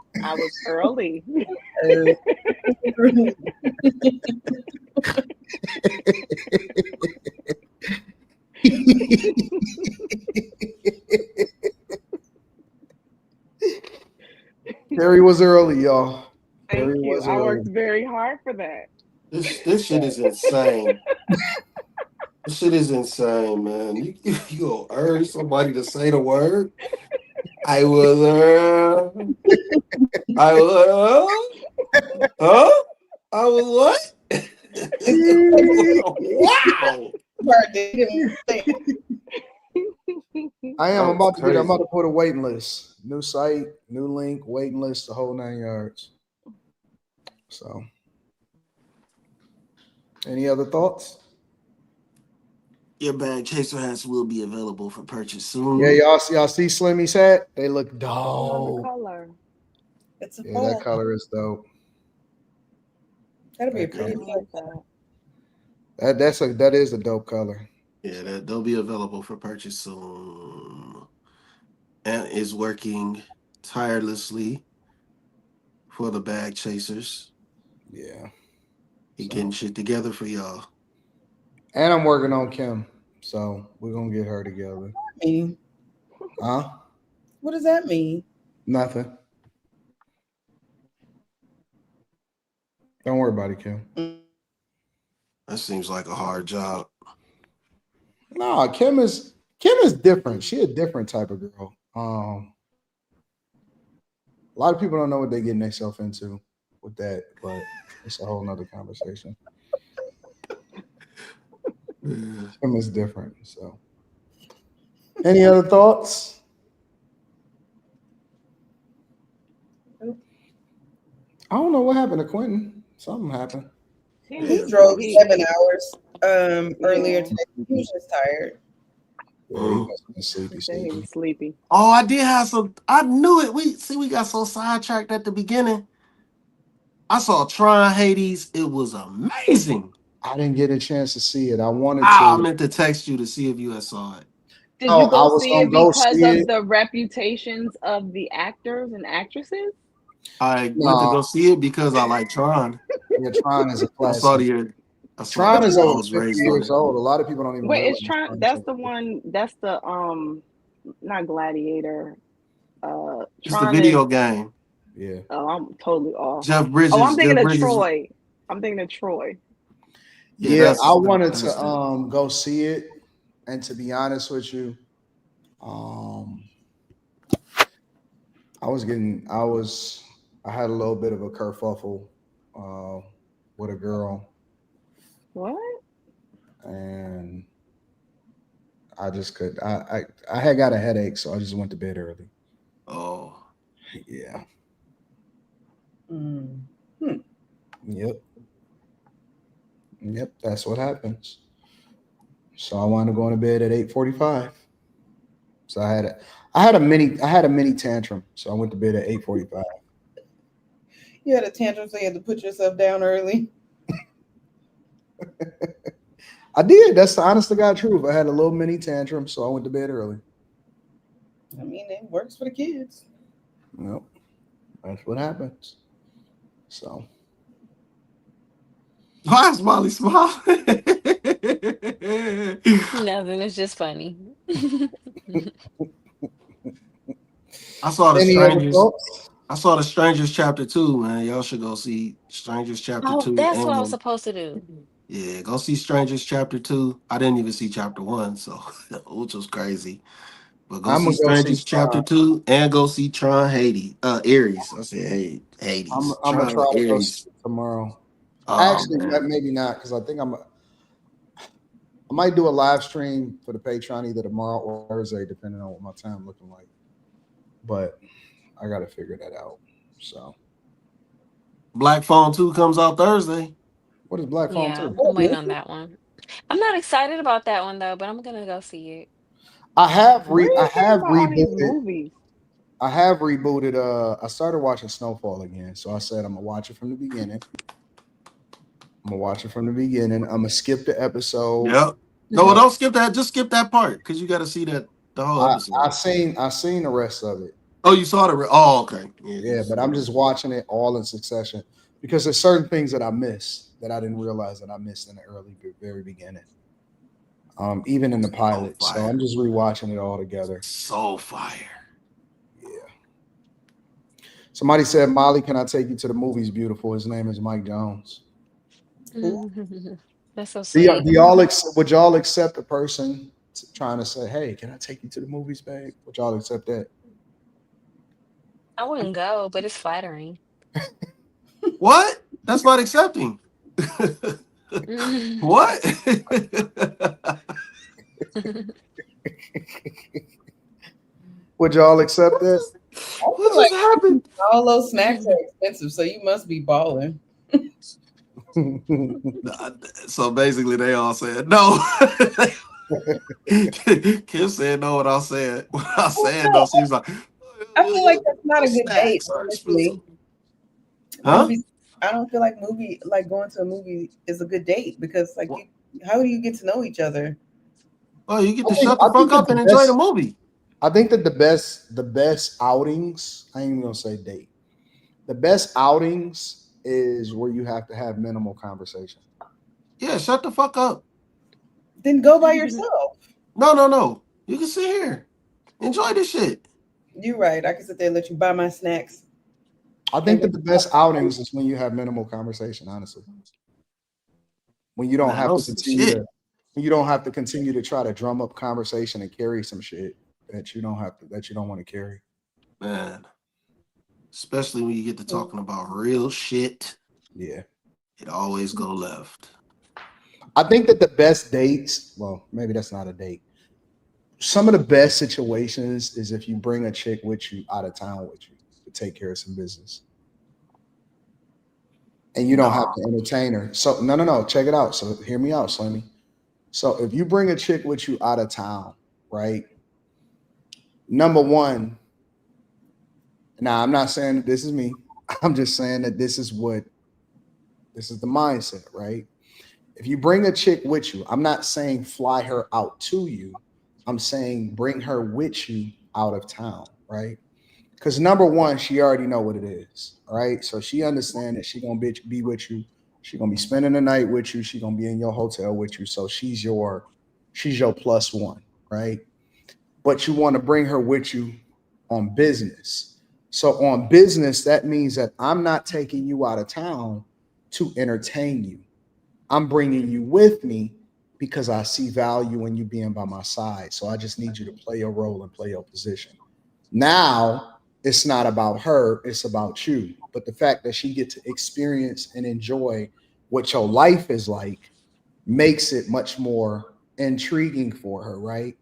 Terry was early, y'all. Thank you. I worked very hard for that. This shit is insane. This shit is insane, man. You gonna urge somebody to say the word? I was what? Wow. I'm about to put a waiting list. New site, new link, waiting list, the whole 9 yards. So, any other thoughts? Your bag chaser hats will be available for purchase soon. Yeah, y'all see Slimmy's hat? They look dope. The color. It's a that color is dope. That'll be a pretty like that. That is a dope color. Yeah, they'll be available for purchase soon. And is working tirelessly for the bag chasers. Yeah. He getting shit together for y'all. And I'm working on Kim, so we're gonna get her together. Huh? What does that mean? Nothing. Don't worry about it, Kim. That seems like a hard job. No, Kim is different. She a different type of girl. A lot of people don't know what they're getting themselves into with that, but it's a whole nother conversation. Kim is different. So, any other thoughts? I don't know what happened to Quentin. Something happened. He drove 7 hours earlier today. He was just tired. Yeah, he was sleepy. Oh, I did have some. I knew it. We got so sidetracked at the beginning. I saw Tron Hades. It was amazing. I didn't get a chance to see it. I wanted to. I meant to text you to see if you had saw it. Did you go see it because of the reputations of the actors and actresses? I went to go see it because I like Tron. Yeah, Tron is a classic. Tron is over 50 years old. A lot of people don't even. Wait, is Tron? That's the one. That's the not Gladiator. It's the video game. Yeah. Oh, I'm totally off. Jeff Bridges. Oh, I'm thinking of Troy. Yeah, I wanted to go see it, and to be honest with you, I had a little bit of a kerfuffle with a girl. What? And I just could. I had got a headache, so I just went to bed early. Oh. Yeah. Yep, that's what happens. So I wound up going to bed at 8:45. So I had a mini tantrum. So I went to bed at 8:45. You had a tantrum, so you had to put yourself down early. I did. That's the honest to God truth. I had a little mini tantrum, so I went to bed early. I mean, it works for the kids. Nope. That's what happens. So. Why is Molly smiling? Nothing. It's just funny. I saw the Strangers chapter 2, man. Y'all should go see Strangers chapter 2. Oh, that's what I was supposed to do. Yeah, go see Strangers chapter 2. I didn't even see chapter 1, so which was crazy. But go see Strangers chapter 2 and go see Tron Hades. Aries. I said Hades. I'm gonna try to go see it tomorrow. Actually, maybe not, because I think I might do a live stream for the Patreon either tomorrow or Thursday, depending on what my time looking like. But I got to figure that out. So, Black Phone 2 comes out Thursday. What is Black Phone 2? I'm waiting on that one. I'm not excited about that one though, but I'm gonna go see it. I have rebooted. I started watching Snowfall again, so I said I'm gonna watch it from the beginning. I'm gonna skip the episode. Yep. No, don't skip that. Just skip that part because you got to see the whole episode. I seen the rest of it. Oh, you saw the oh, okay. Yeah, but I'm just watching it all in succession because there's certain things that I missed that I didn't realize that I missed in the very beginning. Even in the pilot. So I'm just rewatching it all together. So fire. Yeah. Somebody said, Molly, can I take you to the movies? Beautiful. His name is Mike Jones. That's so sweet. Would y'all accept a person trying to say, hey, can I take you to the movies, babe? Would y'all accept that? I wouldn't go, but it's flattering. What? That's not accepting. What? Would y'all accept this? What just happened? All those snacks are expensive, so you must be balling. So basically, they all said no. Kim said no, and I said no. She was like, I feel like that's not a good date. Honestly. Huh? I don't feel like going to a movie is a good date because how do you get to know each other? Oh, you get to shut the fuck up and enjoy the movie. I think that the best outings, I ain't even gonna say date. the best outings is where you have to have minimal conversation. Yeah, shut the fuck up. Then go by yourself. No. You can sit here. Enjoy this shit. You're right. I can sit there and let you buy my snacks. I think that the best outings is when you have minimal conversation, honestly. When you don't have to continue to, when you don't have to continue to try to drum up conversation and carry some shit that you don't want to carry. Man. Especially when you get to talking about real shit. Yeah. It always go left. I think that the best dates, well, maybe that's not a date. Some of the best situations is if you bring a chick with you out of town with you to take care of some business. And you don't have to entertain her. So no, check it out. So hear me out, Slimmy. So if you bring a chick with you out of town, right? Number one, now I'm not saying that this is me. I'm just saying that this is the mindset, right? If you bring a chick with you, I'm not saying fly her out to you. I'm saying bring her with you out of town, right? Because number one, she already know what it is, all right? So she understand that she gonna be with you. She gonna be spending the night with you. She gonna be in your hotel with you. So she's your plus one, right? But you want to bring her with you on business. So on business, that means that I'm not taking you out of town to entertain you. I'm bringing you with me because I see value in you being by my side. So I just need you to play your role and play your position. Now, it's not about her, it's about you. But the fact that she get to experience and enjoy what your life is like makes it much more intriguing for her, right?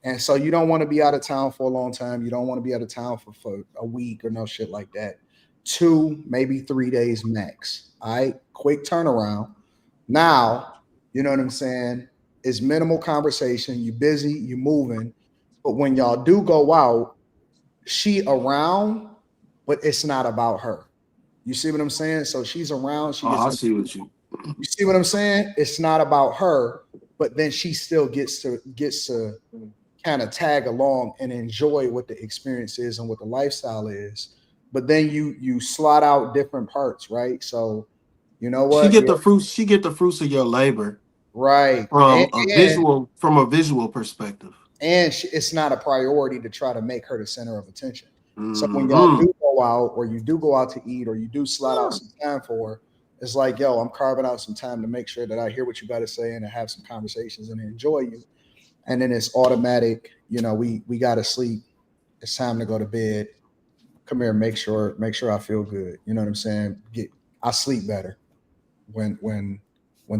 And so you don't want to be out of town for a long time. You don't want to be out of town for a week or no shit like that. 2, maybe 3 days max. All right, quick turnaround. Now, you know what I'm saying? It's minimal conversation. You busy, you moving. But when y'all do go out, she around, but it's not about her. You see what I'm saying? So she's around. I see what you. You see what I'm saying? It's not about her, but then she still gets to kind of tag along and enjoy what the experience is and what the lifestyle is. But then you slot out different parts, right? So you know what? She get the fruits of your labor. Right. From a visual perspective. And it's not a priority to try to make her the center of attention. So when y'all do go out, or you do go out to eat, or you do slot out some time for her, it's like, yo, I'm carving out some time to make sure that I hear what you got to say and to have some conversations and enjoy you. And then it's automatic, you know, we got to sleep. It's time to go to bed. Come here, make sure I feel good. You know what I'm saying? I sleep better when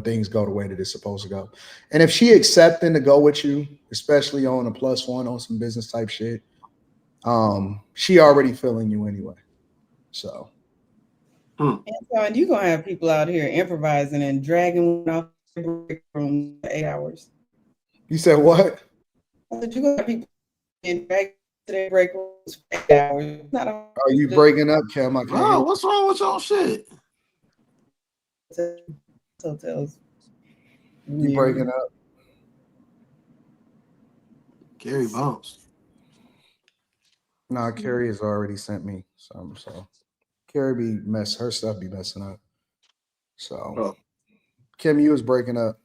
things go the way that it's supposed to go. And if she accepting to go with you, especially on a plus one on some business type shit, she already feeling you anyway. So Anton, you gonna have people out here improvising and dragging off the break room for 8 hours. You said what? I said you gonna have people dragging to their break rooms for 8 hours. Are you breaking up, Kim? Oh, what's wrong with y'all shit? Hotels. You breaking up? Carrie bounced. No, Carrie has already sent me some. So Carrie her stuff be messing up. So Kim, you was breaking up.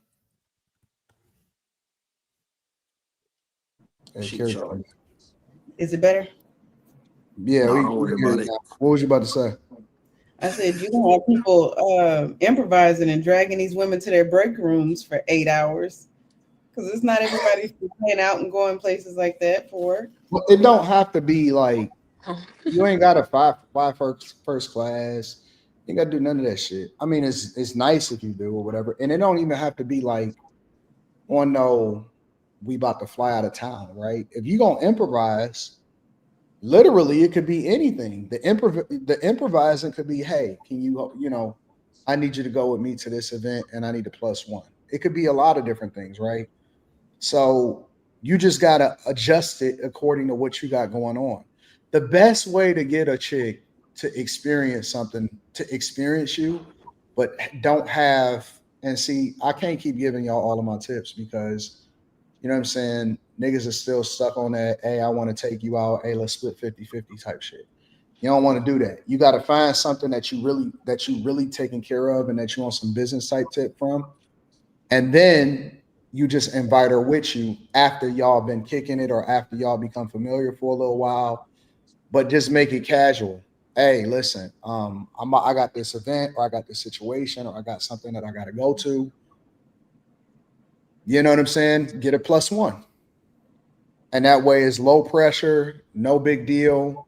Hey, is it better? Yeah, don't worry about it. What was you about to say? I said you gonna have people improvising and dragging these women to their break rooms for 8 hours. Because it's not everybody's playing out and going places like that for work. Well, it don't have to be like you ain't got to fly first class. You ain't got to do none of that shit. I mean, it's nice if you do or whatever. And it don't even have to be like, oh no, we about to fly out of town, right? If you gonna improvise, literally it could be anything. The improvising could be, hey, can you I need you to go with me to this event and I need a plus one. It could be a lot of different things, right? So you just got to adjust it according to what you got going on. The best way to get a chick to experience something, to experience you, but don't have, and see, I can't keep giving y'all all of my tips because, you know what I'm saying, niggas are still stuck on that, hey, I want to take you out, hey, let's split 50-50 type shit. You don't want to do that. You got to find something that you really taking care of and that you want some business type tip from. And then you just invite her with you after y'all been kicking it or after y'all become familiar for a little while, but just make it casual. Hey, listen, I got this event or I got this situation or I got something that I got to go to. You know what I'm saying? Get a +1. And that way it's low pressure, no big deal.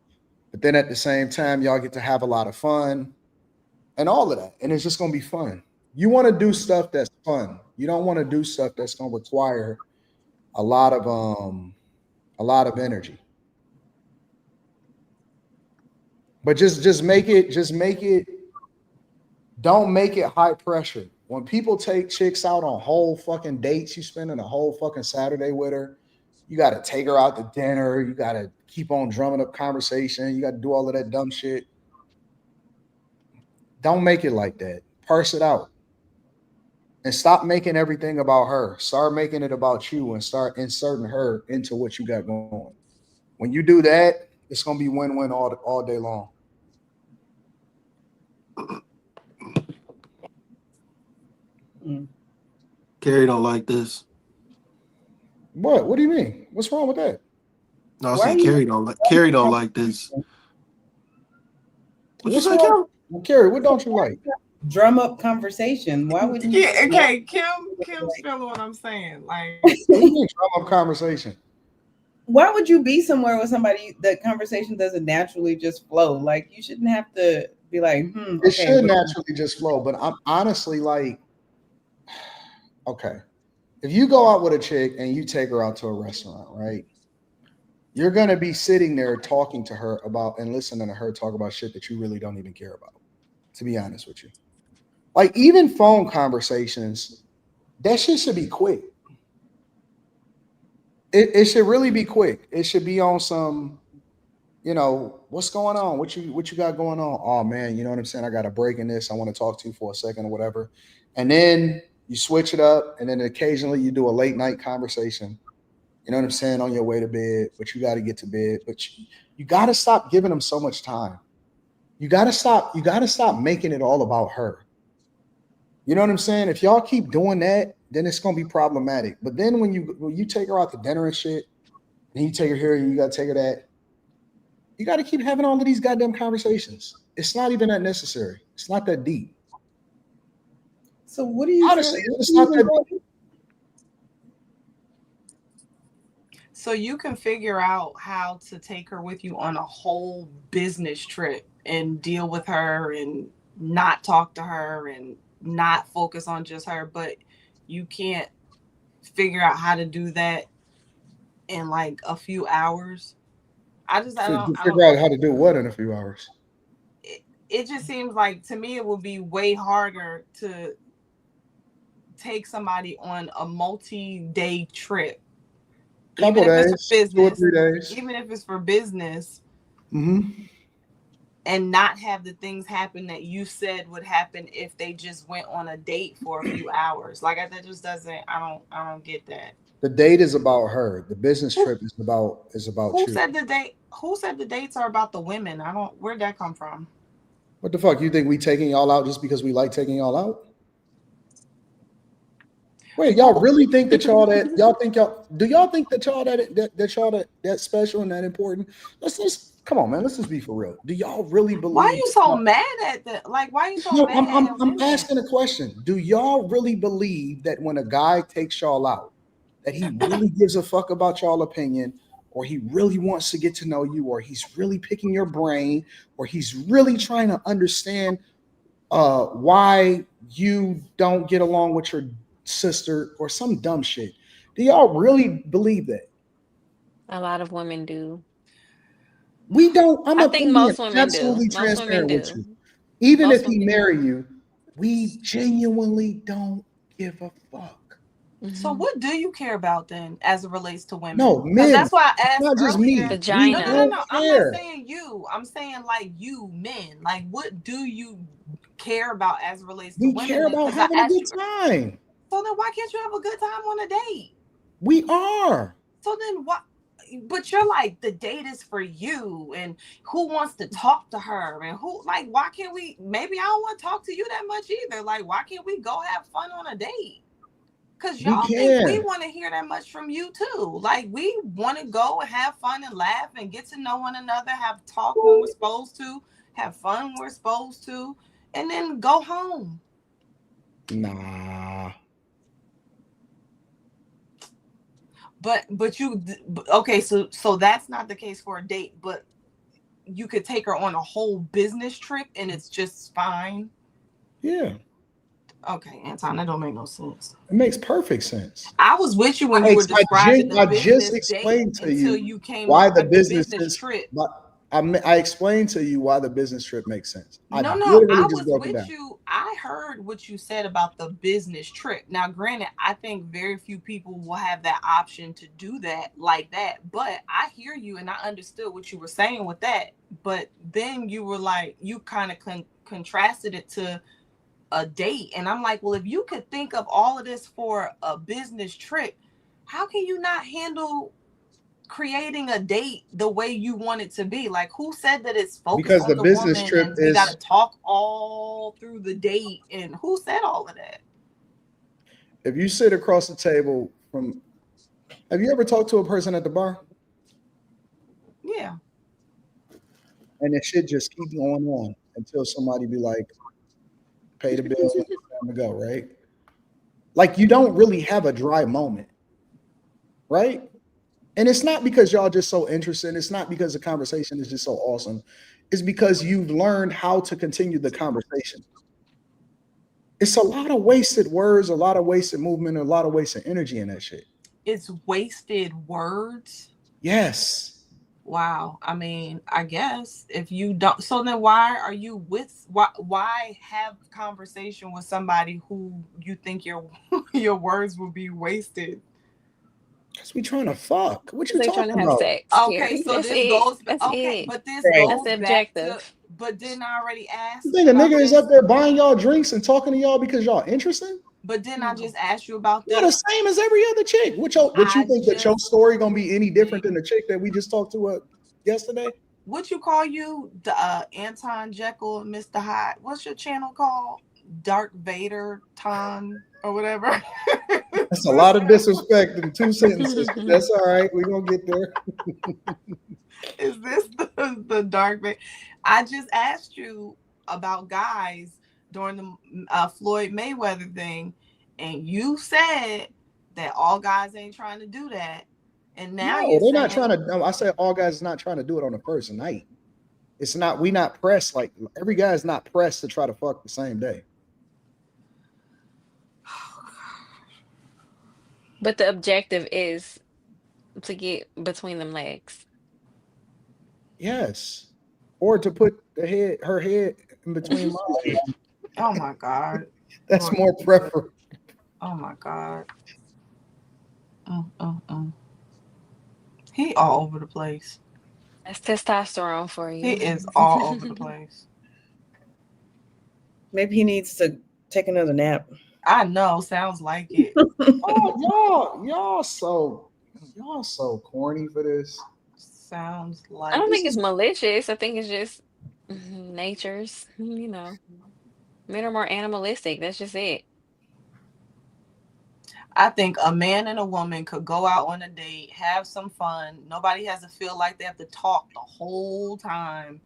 But then at the same time, y'all get to have a lot of fun and all of that. And it's just going to be fun. You want to do stuff that's fun. You don't want to do stuff that's going to require a lot of energy. But just make it, don't make it high pressure. When people take chicks out on whole fucking dates, you spending a whole fucking Saturday with her, you got to take her out to dinner. You got to keep on drumming up conversation. You got to do all of that dumb shit. Don't make it like that. Parse it out. And stop making everything about her. Start making it about you and start inserting her into what you got going on. When you do that, it's going to be win-win all day long. Carrie don't like this. What? What do you mean? What's wrong with that? No, I said Carrie don't like this. What you say, Carrie? Well, Carrie, what don't you like? Drum up conversation. Why would you? Yeah, okay. Kim's feeling what I'm saying. Like, what do you mean drum up conversation? Why would you be somewhere with somebody that conversation doesn't naturally just flow? Like, you shouldn't have to be like, It should naturally just flow. But I'm honestly like, okay, if you go out with a chick and you take her out to a restaurant, right? You're going to be sitting there talking to her about and listening to her talk about shit that you really don't even care about, to be honest with you. Like, even phone conversations, that shit should be quick. It should really be quick. It should be on some, what's going on? What you got going on? Oh man, you know what I'm saying? I got a break in this. I want to talk to you for a second or whatever. And then you switch it up, and then occasionally you do a late night conversation. You know what I'm saying? On your way to bed, but you got to get to bed. But you got to stop giving them so much time. You got to stop making it all about her. You know what I'm saying? If y'all keep doing that, then it's gonna be problematic. But then when you take her out to dinner and shit, and you take her here and you gotta take her that, you gotta keep having all of these goddamn conversations. It's not even that necessary. It's not that deep. So what do you honestly? It's not that deep. so you can figure out how to take her with you on a whole business trip and deal with her and not talk to her and not focus on just her, but you can't figure out how to do that in like a few hours. I don't figure out how to do what in a few hours. It just seems like, to me, it would be way harder to take somebody on a multi-day trip. Couple even days, if it's for business, 2 or 3 days. Even if it's for business. Mm-hmm. And not have the things happen that you said would happen if they just went on a date for a few hours. Like, that just doesn't. I don't get that. The date is about her. The business trip is about who you. Said the date? Who said the dates are about the women? Where'd that come from? What the fuck? You think we taking y'all out just because we like taking y'all out? Wait, y'all really think that y'all that special and that important? Let's just come on, man. Let's just be for real. Do y'all really believe? Why are you so mad at that? Like, why are you so mad? I'm asking a question. Do y'all really believe that when a guy takes y'all out, that he really gives a fuck about y'all opinion, or he really wants to get to know you, or he's really picking your brain, or he's really trying to understand why you don't get along with your sister or some dumb shit? Do y'all really believe that? A lot of women do. We don't. I think most women absolutely do. transparent with you. Even if he marry you, we genuinely don't give a fuck. So what do you care about then, as it relates to women? No, men. That's why I asked not just earlier. me. Vagina. No. I'm not saying you. I'm saying like you, men. Like, what do you care about as it relates to women? We care about having a good time. So then why can't you have a good time on a date? We are. So then what? but you're like, the date is for you, and who wants to talk to her, and who, like, why can't we, maybe I don't want to talk to you that much either. Like, why can't we go have fun on a date? Because y'all think we want to hear that much from you too. Like, we want to go and have fun and laugh and get to know one another, have talk when we're supposed to, have fun when we're supposed to, and then go home. Nah. But you, okay, so that's not the case for a date, but you could take her on a whole business trip and it's just fine. Yeah. Okay, Anton, that don't make no sense. It makes perfect sense. I was with you when you were describing the business just explained date to you until you came why up the with business trip. I explained to you why the business trip makes sense. No, I was with you. I heard what you said about the business trip. Now, granted, I think very few people will have that option to do that like that. But I hear you, and I understood what you were saying with that. But then you were like, you kind of contrasted it to a date, and I'm like, well, if you could think of all of this for a business trip, how can you not handle creating a date the way you want it to be? Like, who said that it's focused because on the business woman trip and we got to talk all through the date? And who said all of that? If you sit across the table from, have you ever talked to a person at the bar? Yeah. And it should just keep going on until somebody be like, pay the bill and time to go, right? Like, you don't really have a dry moment, right? And it's not because y'all just so interested. It's not because the conversation is just so awesome. It's because you've learned how to continue the conversation. It's a lot of wasted words, a lot of wasted movement, a lot of wasted energy in that shit. It's wasted words? Yes. Wow. I mean, I guess if you don't, so then why are you with, why have conversation with somebody who you think your words will be wasted? Because we trying to fuck. What you talking trying to have about? sex. Okay, so That's this it. goes, That's okay, it. but this Right. goes That's back objective. to, but didn't I already ask? You think a nigga is up there buying y'all drinks and talking to y'all because y'all interested? But didn't I just ask you about this? You're the same as every other chick. What you think that your story gonna be any different than the chick that we just talked to yesterday? What you call you, the Anton Jekyll and Mr. Hyde? What's your channel called? Dark Vader Ton or whatever. That's a lot of disrespect in 2 sentences. That's all right. We're gonna get there. Is this the Dark Vader? I just asked you about guys during the Floyd Mayweather thing, and you said that all guys ain't trying to do that. And now they're not trying to. No, I said all guys not trying to do it on the first night. It's not. We not pressed. Like, every guy is not pressed to try to fuck the same day. But the objective is to get between them legs. Yes, or to put her head in between mine. Oh my God, that's more preferable. Oh my God. He all over the place. That's testosterone for you. He is all over the place. Maybe he needs to take another nap. I know, sounds like it. Oh, y'all so corny for this. Sounds like I don't think it's malicious. I think it's just nature's, men are more animalistic. That's just it. I think a man and a woman could go out on a date, have some fun. Nobody has to feel like they have to talk the whole time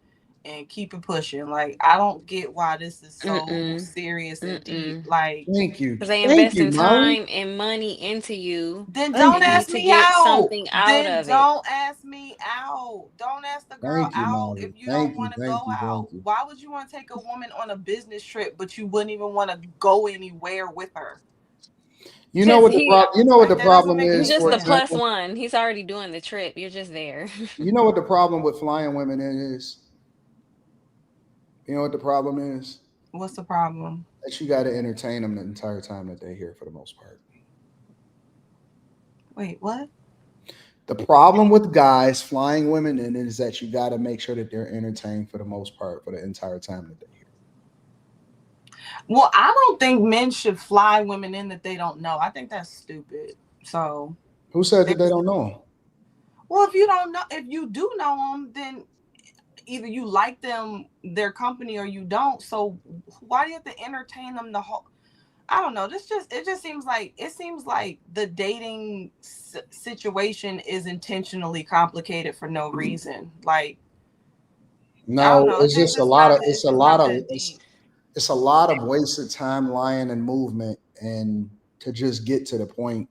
and keep it pushing. Like, I don't get why this is so serious and deep. Like, thank you. Because they invest in time and money into you. Then don't ask me out. Something out of it. Don't ask me out. Don't ask the girl out if you don't want to go out. Why would you want to take a woman on a business trip, but you wouldn't even want to go anywhere with her? You know what the problem is? He's just the plus one. He's already doing the trip. You're just there. You know what the problem with flying women is? You know what the problem is? What's the problem? That you got to entertain them the entire time that they're here for the most part. Wait, what? The problem with guys flying women in is that you got to make sure that they're entertained for the most part for the entire time that they're here. Well, I don't think men should fly women in that they don't know. I think that's stupid. So who said that they don't know? Well, if you do know them, then either you like them, their company, or you don't. So why do you have to entertain them the whole? I don't know. It just seems like the dating situation is intentionally complicated for no reason. Like, No, I don't know. it's just a lot of it's a lot of wasted time, lying, and movement, and to just get to the point.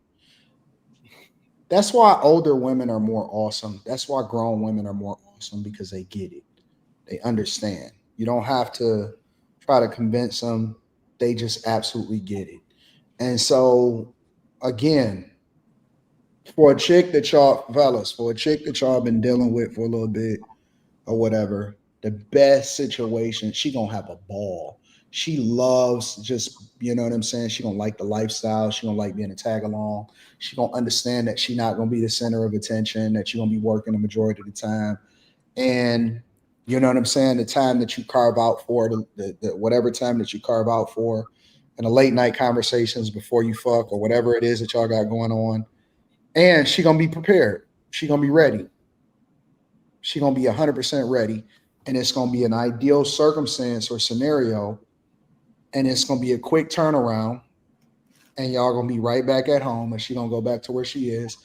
That's why older women are more awesome. That's why grown women are more awesome, because they get it. They understand. You don't have to try to convince them. They just absolutely get it. And so, again, for a chick that y'all been dealing with for a little bit or whatever, the best situation, she gonna have a ball. She loves just, you know what I'm saying? She gonna like the lifestyle. She gonna like being a tag along. She gonna understand that she not gonna be the center of attention, that you're gonna be working the majority of the time. And you know what I'm saying? The time that you carve out for the whatever time that you carve out for, and the late night conversations before you fuck or whatever it is that y'all got going on. And she gonna be prepared. She gonna be ready. She gonna be 100% ready, and it's gonna be an ideal circumstance or scenario, and it's gonna be a quick turnaround, and y'all gonna be right back at home, and she gonna go back to where she is,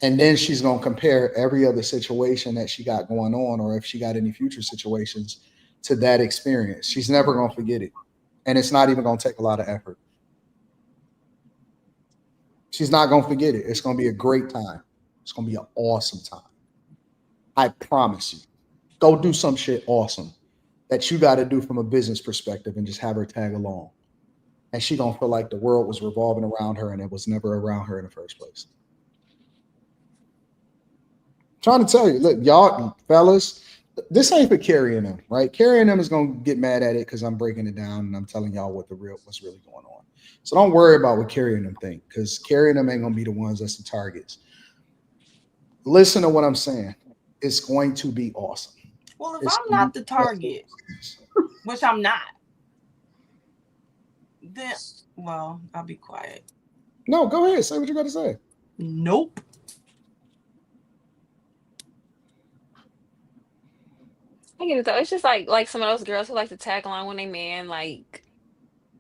and then she's gonna compare every other situation that she got going on, or if she got any future situations, to that experience. She's never gonna forget it, and it's not even gonna take a lot of effort. She's not gonna forget it. It's gonna be a great time. It's gonna be an awesome time. I promise you. Go do some shit awesome that you got to do from a business perspective, and just have her tag along. And she gonna feel like the world was revolving around her and it was never around her in the first place. I'm trying to tell you, look, y'all fellas, this ain't for Carrie and them, right? Carrie and them is gonna get mad at it because I'm breaking it down and I'm telling y'all what's really going on. So don't worry about what Carrie and them think, because Carrie and them ain't gonna be the ones that's the targets. Listen to what I'm saying. It's going to be awesome. Well, if I'm not the target, which I'm not, then, well, I'll be quiet. No, go ahead. Say what you got to say. Nope. I get it though. It's just like some of those girls who like to tag along when they man, like,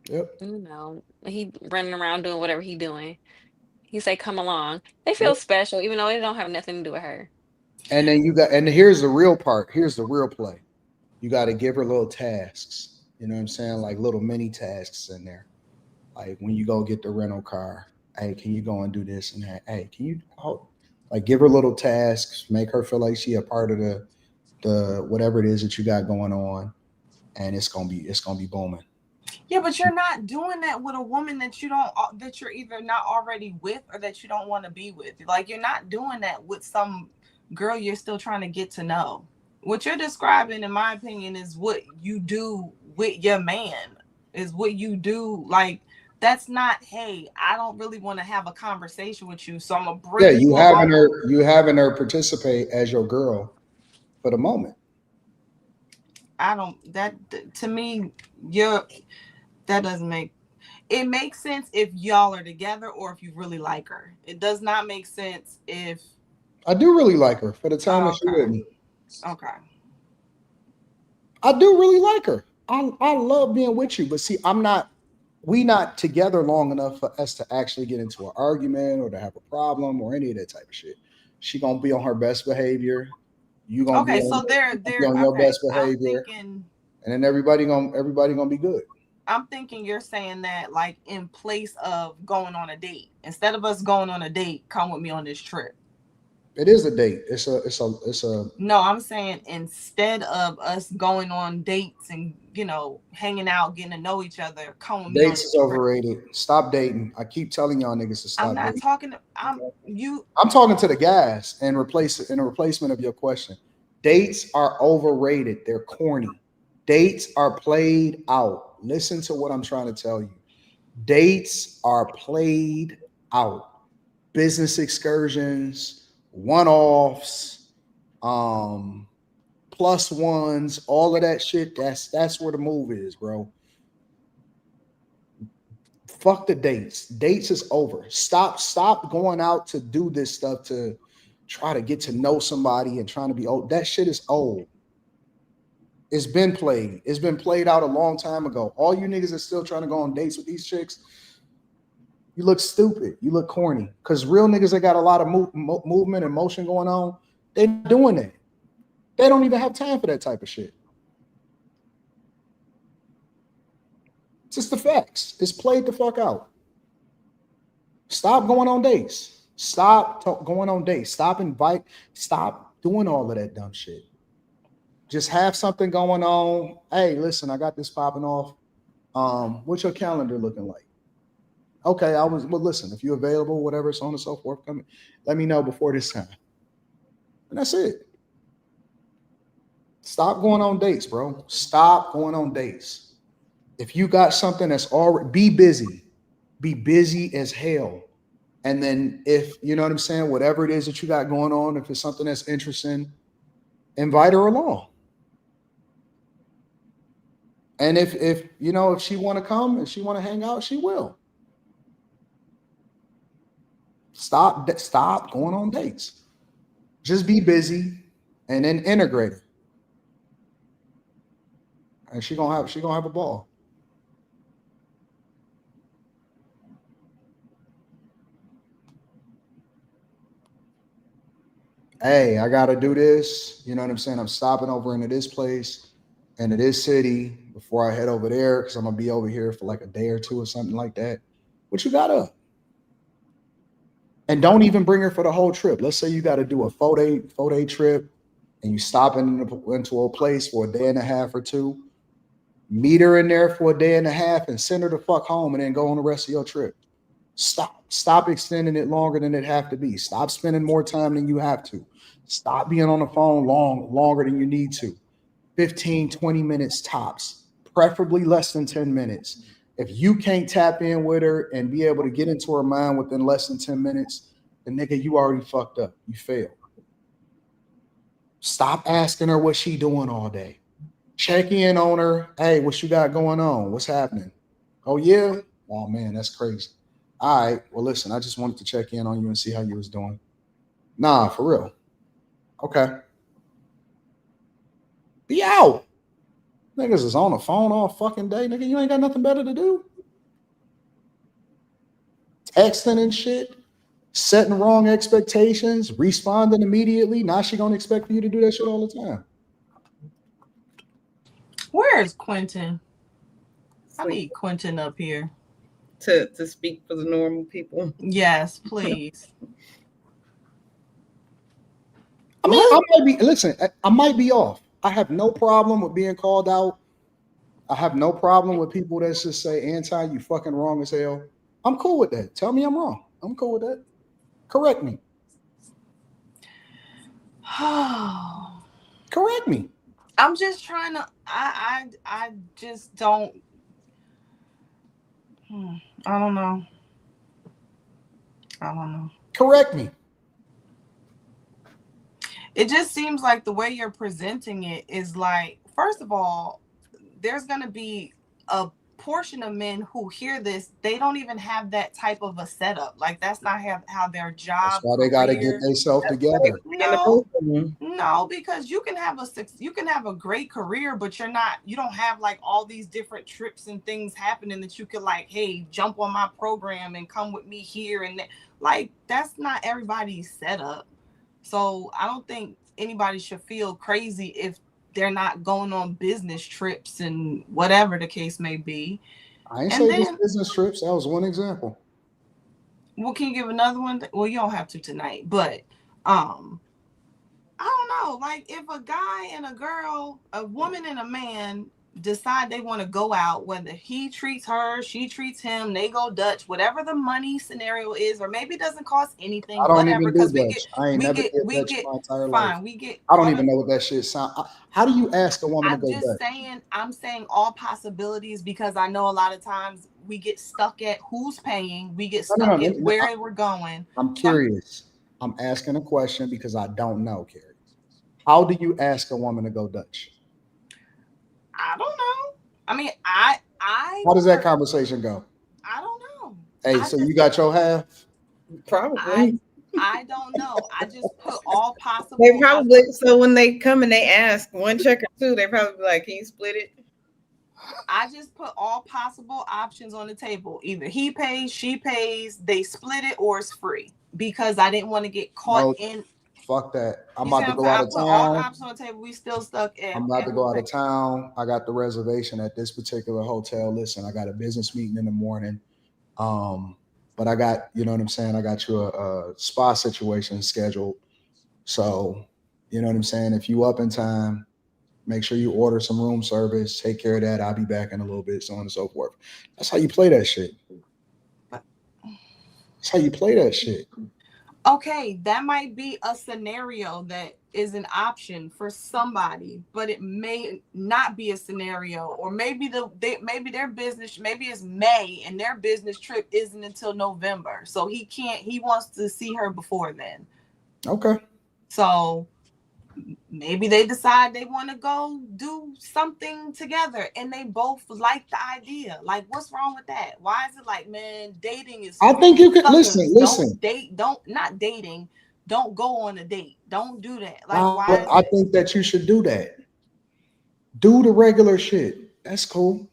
yep, you know, he running around doing whatever he doing. He say, "Come along." They feel special, even though they don't have nothing to do with her. And then and here's the real part. Here's the real play. You got to give her little tasks. You know what I'm saying? Like little mini tasks in there. Like when you go get the rental car, hey, can you go and do this and that? Hey, can you like give her little tasks, make her feel like she a part of the whatever it is that you got going on, and it's gonna be booming. Yeah, but you're not doing that with a woman that you're either not already with or that you don't want to be with. Like, you're not doing that with some girl you're still trying to get to know. What you're describing, in my opinion, is what you do with your man. Is what you do. Like, that's not, hey, I don't really want to have a conversation with you, so I'm gonna bring you having her participate as your girl for the moment. To me, that doesn't make it makes sense if y'all are together or if you really like her. It does not make sense if I do really like her for the time that she with me. Okay. I do really like her. I love being with you, but see, we not together long enough for us to actually get into an argument or to have a problem or any of that type of shit. She gonna be on her best behavior. You gonna be on your best behavior, and then everybody gonna be good. I'm thinking you're saying that like in place of going on a date. Instead of us going on a date, come with me on this trip. It is a date. It's a. No, I'm saying instead of us going on dates and, you know, hanging out, getting to know each other, come with me. Dates is overrated. Stop dating. I keep telling y'all niggas to stop. I'm not dating. talking. I'm talking to the guys in a replacement of your question. Dates are overrated. They're corny. Dates are played out. Listen to what I'm trying to tell you. Dates are played out. Business excursions, one-offs, plus ones, all of that shit. That's where the move is, bro. Fuck the dates. Dates is over. Stop going out to do this stuff to try to get to know somebody and trying to be old. That shit is old. It's been played. It's been played out a long time ago. All you niggas are still trying to go on dates with these chicks. You look stupid. You look corny. Because real niggas that got a lot of movement and motion going on, they're doing that. They don't even have time for that type of shit. It's just the facts. It's played the fuck out. Stop going on dates. Stop going on dates. Stop doing all of that dumb shit. Just have something going on. Hey, listen, I got this popping off. What's your calendar looking like? Okay, well, listen, if you're available, whatever, so on and so forth, let me know before this time. And that's it. Stop going on dates, bro. Stop going on dates. If you got something that's already, be busy. Be busy as hell. And then if, you know what I'm saying, whatever it is that you got going on, if it's something that's interesting, invite her along. And if you know, if she want to come, if she want to hang out, she will. Stop going on dates. Just be busy and then integrate it. And she gonna have a ball. Hey, I gotta do this. You know what I'm saying? I'm stopping over into this place, into this city before I head over there, because I'm gonna be over here for like a day or two or something like that. What you got up? And don't even bring her for the whole trip. Let's say you got to do a 4-day trip, and you stop into a place for a day and a half or two. Meet her in there for a day and a half and send her the fuck home, and then go on the rest of your trip. Stop extending it longer than it have to be. Stop spending more time than you have to. Stop being on the phone longer than you need to. 15, 20 minutes tops, preferably less than 10 minutes. If you can't tap in with her and be able to get into her mind within less than 10 minutes, then nigga, you already fucked up. You failed. Stop asking her what she doing all day. Check in on her. Hey, what you got going on? What's happening? Oh, yeah? Oh, man, that's crazy. All right. Well, listen, I just wanted to check in on you and see how you was doing. Nah, for real. Okay. Be out. Niggas is on the phone all fucking day. Nigga, you ain't got nothing better to do. Texting and shit. Setting wrong expectations. Responding immediately. Now she gonna expect you to do that shit all the time. Where is Quentin? I need Quentin up here. To speak for the normal people. Yes, please. I mean, I might be off. I have no problem with being called out. I have no problem with people that just say, Anton, you fucking wrong as hell. I'm cool with that. Tell me I'm wrong. I'm cool with that. Correct me. Correct me. I'm just trying to, I just don't, I don't know. Correct me. It just seems like the way you're presenting it is like, first of all, there's going to be a portion of men who hear this, they don't even have that type of a setup. Like, that's not how their job. That's why they got to get themselves together. No, because you can have a great career, but you don't have like all these different trips and things happening that you could like, hey, jump on my program and come with me here and there. Like, that's not everybody's setup. So I don't think anybody should feel crazy if they're not going on business trips and whatever the case may be. I ain't say just business trips. That was one example. Well, can you give another one? Well, you don't have to tonight, but I don't know. Like, if a guy and a girl, a woman and a man decide they want to go out, whether he treats her, she treats him, they go Dutch, whatever the money scenario is, or maybe it doesn't cost anything. I don't even do Dutch. I ain't never did Dutch my entire life. I don't even know what that shit sound. How do you ask a woman to go Dutch? I'm saying all possibilities, because I know a lot of times we get stuck at who's paying. We get stuck at where we're going. I'm curious. I'm asking a question because I don't know, Carrie. How do you ask a woman to go Dutch? I don't know. I mean, I. How does that conversation go? I don't know. Hey, so you got your half? Probably. I don't know. I just put all possible. They probably, so when they come and they ask one check or two, they probably be like, can you split it? I just put all possible options on the table. Either he pays, she pays, they split it, or it's free. Because I didn't want to get caught in. Fuck that. I'm You about see to what go I'm out saying? of I put all town. options on the table. We still stuck in. I'm about to go out of town. I got the reservation at this particular hotel. Listen, I got a business meeting in the morning. But I got, you know what I'm saying? I got you a spa situation scheduled. So, you know what I'm saying? If you up in time, make sure you order some room service, take care of that. I'll be back in a little bit, so on and so forth. That's how you play that shit. That's how you play that shit. Okay, that might be a scenario that is an option for somebody, but it may not be a scenario. Or maybe maybe their business, maybe it's May and their business trip isn't until November. So he wants to see her before then. Okay. So maybe they decide they want to go do something together and they both like the idea. Like, what's wrong with that? Why is it like, man, dating is I think you could listen. Don't date, not dating, don't go on a date. Don't do that. Like, I think that you should do that. Do the regular shit. That's cool.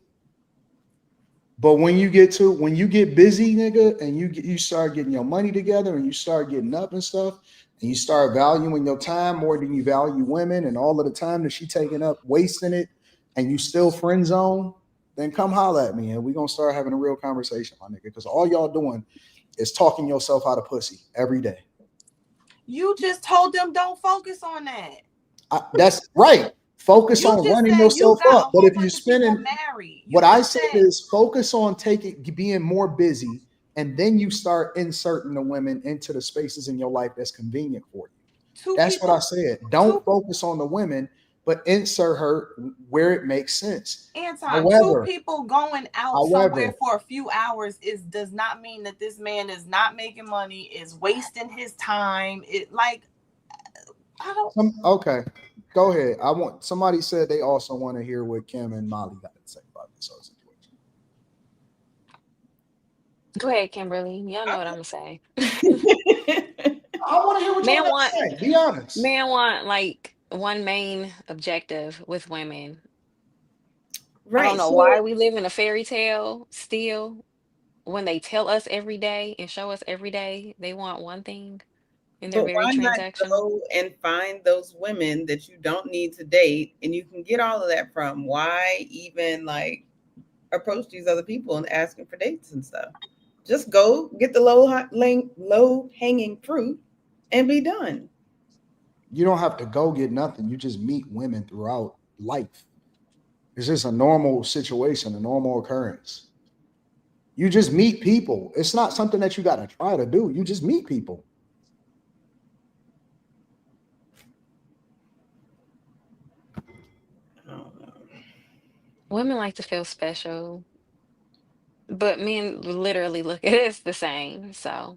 But when you get busy, nigga, and you start getting your money together and you start getting up and stuff, and you start valuing your time more than you value women and all of the time that she taking up, wasting it, and you still friend zone, then come holler at me and we're gonna start having a real conversation, my nigga. Because all y'all doing is talking yourself out of pussy every day. You just told them don't focus on that. That's right. Focus on running yourself up. But if you're spending, what I said is focus on being more busy, and then you start inserting the women into the spaces in your life that's convenient for you. That's what I said. Don't focus on the women, but insert her where it makes sense. Anton, two people going out somewhere for a few hours does not mean that this man is not making money, is wasting his time. Okay. Go ahead. Somebody said they also want to hear what Kim and Molly got to say about this whole situation. Go ahead, Kimberly. Y'all know what I'm gonna say. I want to hear what y'all got to say. Be honest. Man want like one main objective with women. Right. I don't know why we live in a fairy tale still. When they tell us every day and show us every day, they want one thing. And they're very transactional. Go and find those women that you don't need to date and you can get all of that from. Why even like approach these other people and ask them for dates and stuff? Just go get the low hanging fruit and be done. You don't have to go get nothing. You just meet women throughout life. It's just a normal situation, a normal occurrence. You just meet people. It's not something that you got to try to do. You just meet people. Women like to feel special, but men literally look at us the same. So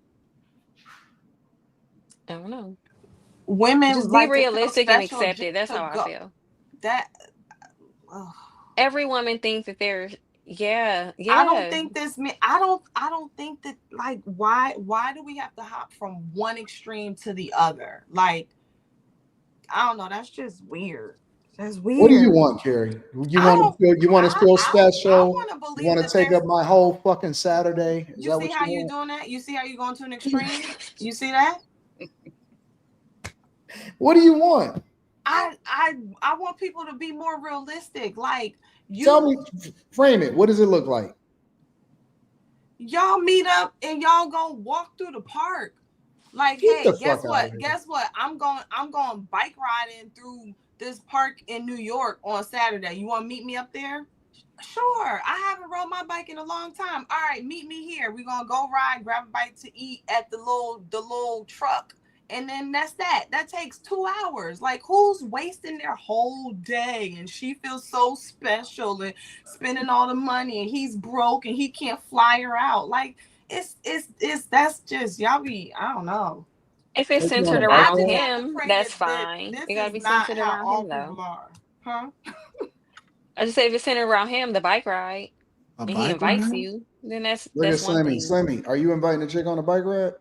I don't know. Women just like be realistic and accept it. That's how I feel. Every woman thinks that they're I don't think this mean I don't think that like why do we have to hop from one extreme to the other? Like I don't know, that's just weird. That's weird. What do you want, Carrie? You want to feel special? You want to take up my whole fucking Saturday? You see how you're doing that? You see how you're going to an extreme? You see that? What do you want? I want people to be more realistic. Like tell me, frame it. What does it look like? Y'all meet up and y'all gonna walk through the park. Like, hey, guess what? I'm going bike riding through this park in New York on Saturday. You want to meet me up there? Sure. I haven't rode my bike in a long time. All right, meet me here. We're gonna go ride, grab a bite to eat at the little truck. And then that's that. That takes 2 hours. Like, who's wasting their whole day? And she feels so special and spending all the money, and he's broke and he can't fly her out. Like, it's that's just y'all be, I don't know. If it's centered around him, that's fine. It gotta be centered around him though. Huh? I just say if it's centered around him, the bike ride, and he invites you, then that's one thing. Slimmy, are you inviting a chick on a bike ride?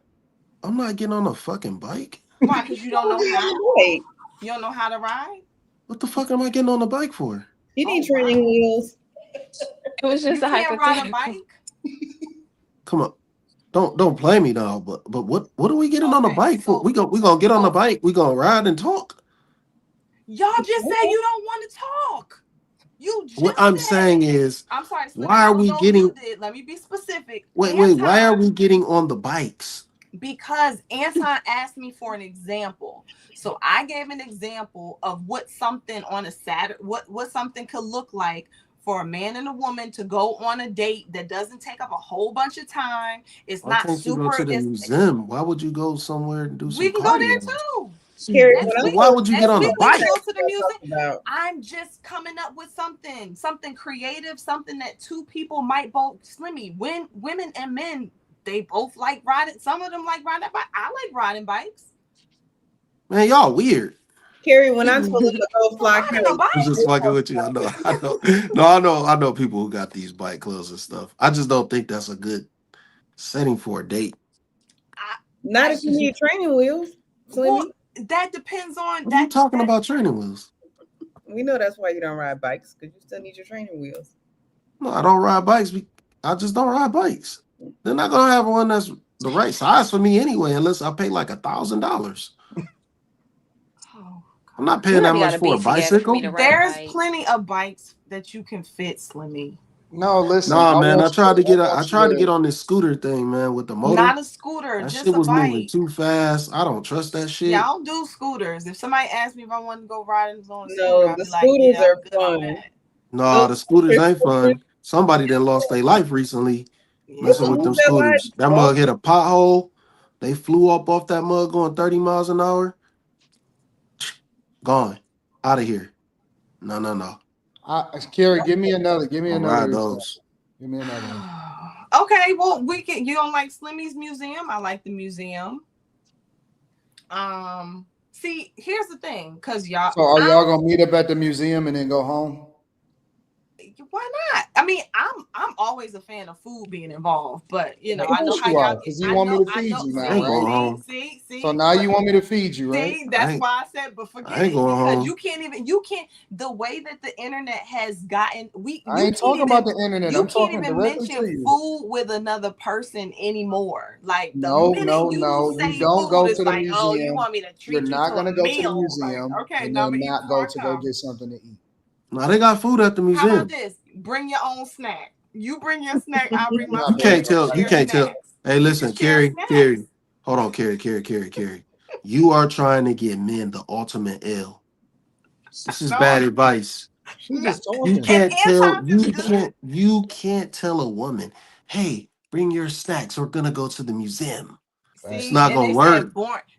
I'm not getting on a fucking bike. Why? Because you don't know how. You don't know how to ride. What the fuck am I getting on the bike for? You need training wheels. It was just you a can't ride a hypothetical. bike. Come on. Don't play me now, but what are we getting on the bike for? We gonna get on the bike, we gonna ride and talk. Y'all just said you don't want to talk. You just what I'm saying is, I'm sorry, why are we getting? Let me be specific. Wait, why are we getting on the bikes? Because Anton asked me for an example. So I gave an example of what something on a Saturday, what something could look like for a man and a woman to go on a date that doesn't take up a whole bunch of time. It's not super. You go to the museum. Why would you go somewhere and do some? We can go there too. Carrie, why would you get on a bike? Go to the music. I'm just coming up with something creative, something that two people might both. Slimmy, when women and men, they both like riding. Some of them like riding bikes. I like riding bikes. Man, y'all weird. Carrie, when I told her to go fly, I'm just fucking with you. I know people who got these bike clothes and stuff. I just don't think that's a good setting for a date. Not if you need training wheels. Well, that depends on. What are you talking about training wheels? We know that's why you don't ride bikes, because you still need your training wheels. No, I don't ride bikes. I just don't ride bikes. They're not gonna have one that's the right size for me anyway, unless I pay like $1,000. I'm not paying that much for a bicycle. There's plenty of bikes that you can fit, Slimmy. No, listen. Nah, man. I tried to get on this scooter thing, man, with the motor. Not a scooter, that just shit was a bike. moving too fast. I don't trust that shit. Yeah, I don't do scooters. If somebody asked me if I wanted to go riding on a scooter, no, the scooters are fun. No, the scooters ain't fun. Somebody that lost their life recently messing with them scooters. That mug hit a pothole. They flew up off that mug going 30 miles an hour. Gone. Out of here. No. Carrie, give me another. Give me another. Those. Give me another one. Okay, well, we can. You don't like Slimmy's museum? I like the museum. See, here's the thing, because y'all. So are y'all gonna meet up at the museum and then go home? Why not? I mean, I'm always a fan of food being involved, but I know how y'all. Because you want me to feed you now, right? See. So now you want me to feed you, right? See, that's why I said, but forget it, because you can't. The way that the internet has gotten, I ain't talking about the internet. I'm talking directly to you. You can't even mention food with another person anymore. Like no. You don't go to the museum. Oh, you want me to treat you? You're not gonna go to the museum. Okay, and then not go to go get something to eat. No, they got food at the museum. How about this? Bring your own snack. You bring your snack. I'll bring my. You can't tell. Hey, listen, Carrie. Hold on, Carrie. You are trying to get men the ultimate L. This is bad advice. You can't tell a woman, hey, bring your snacks. We're gonna go to the museum. See, it's not gonna work.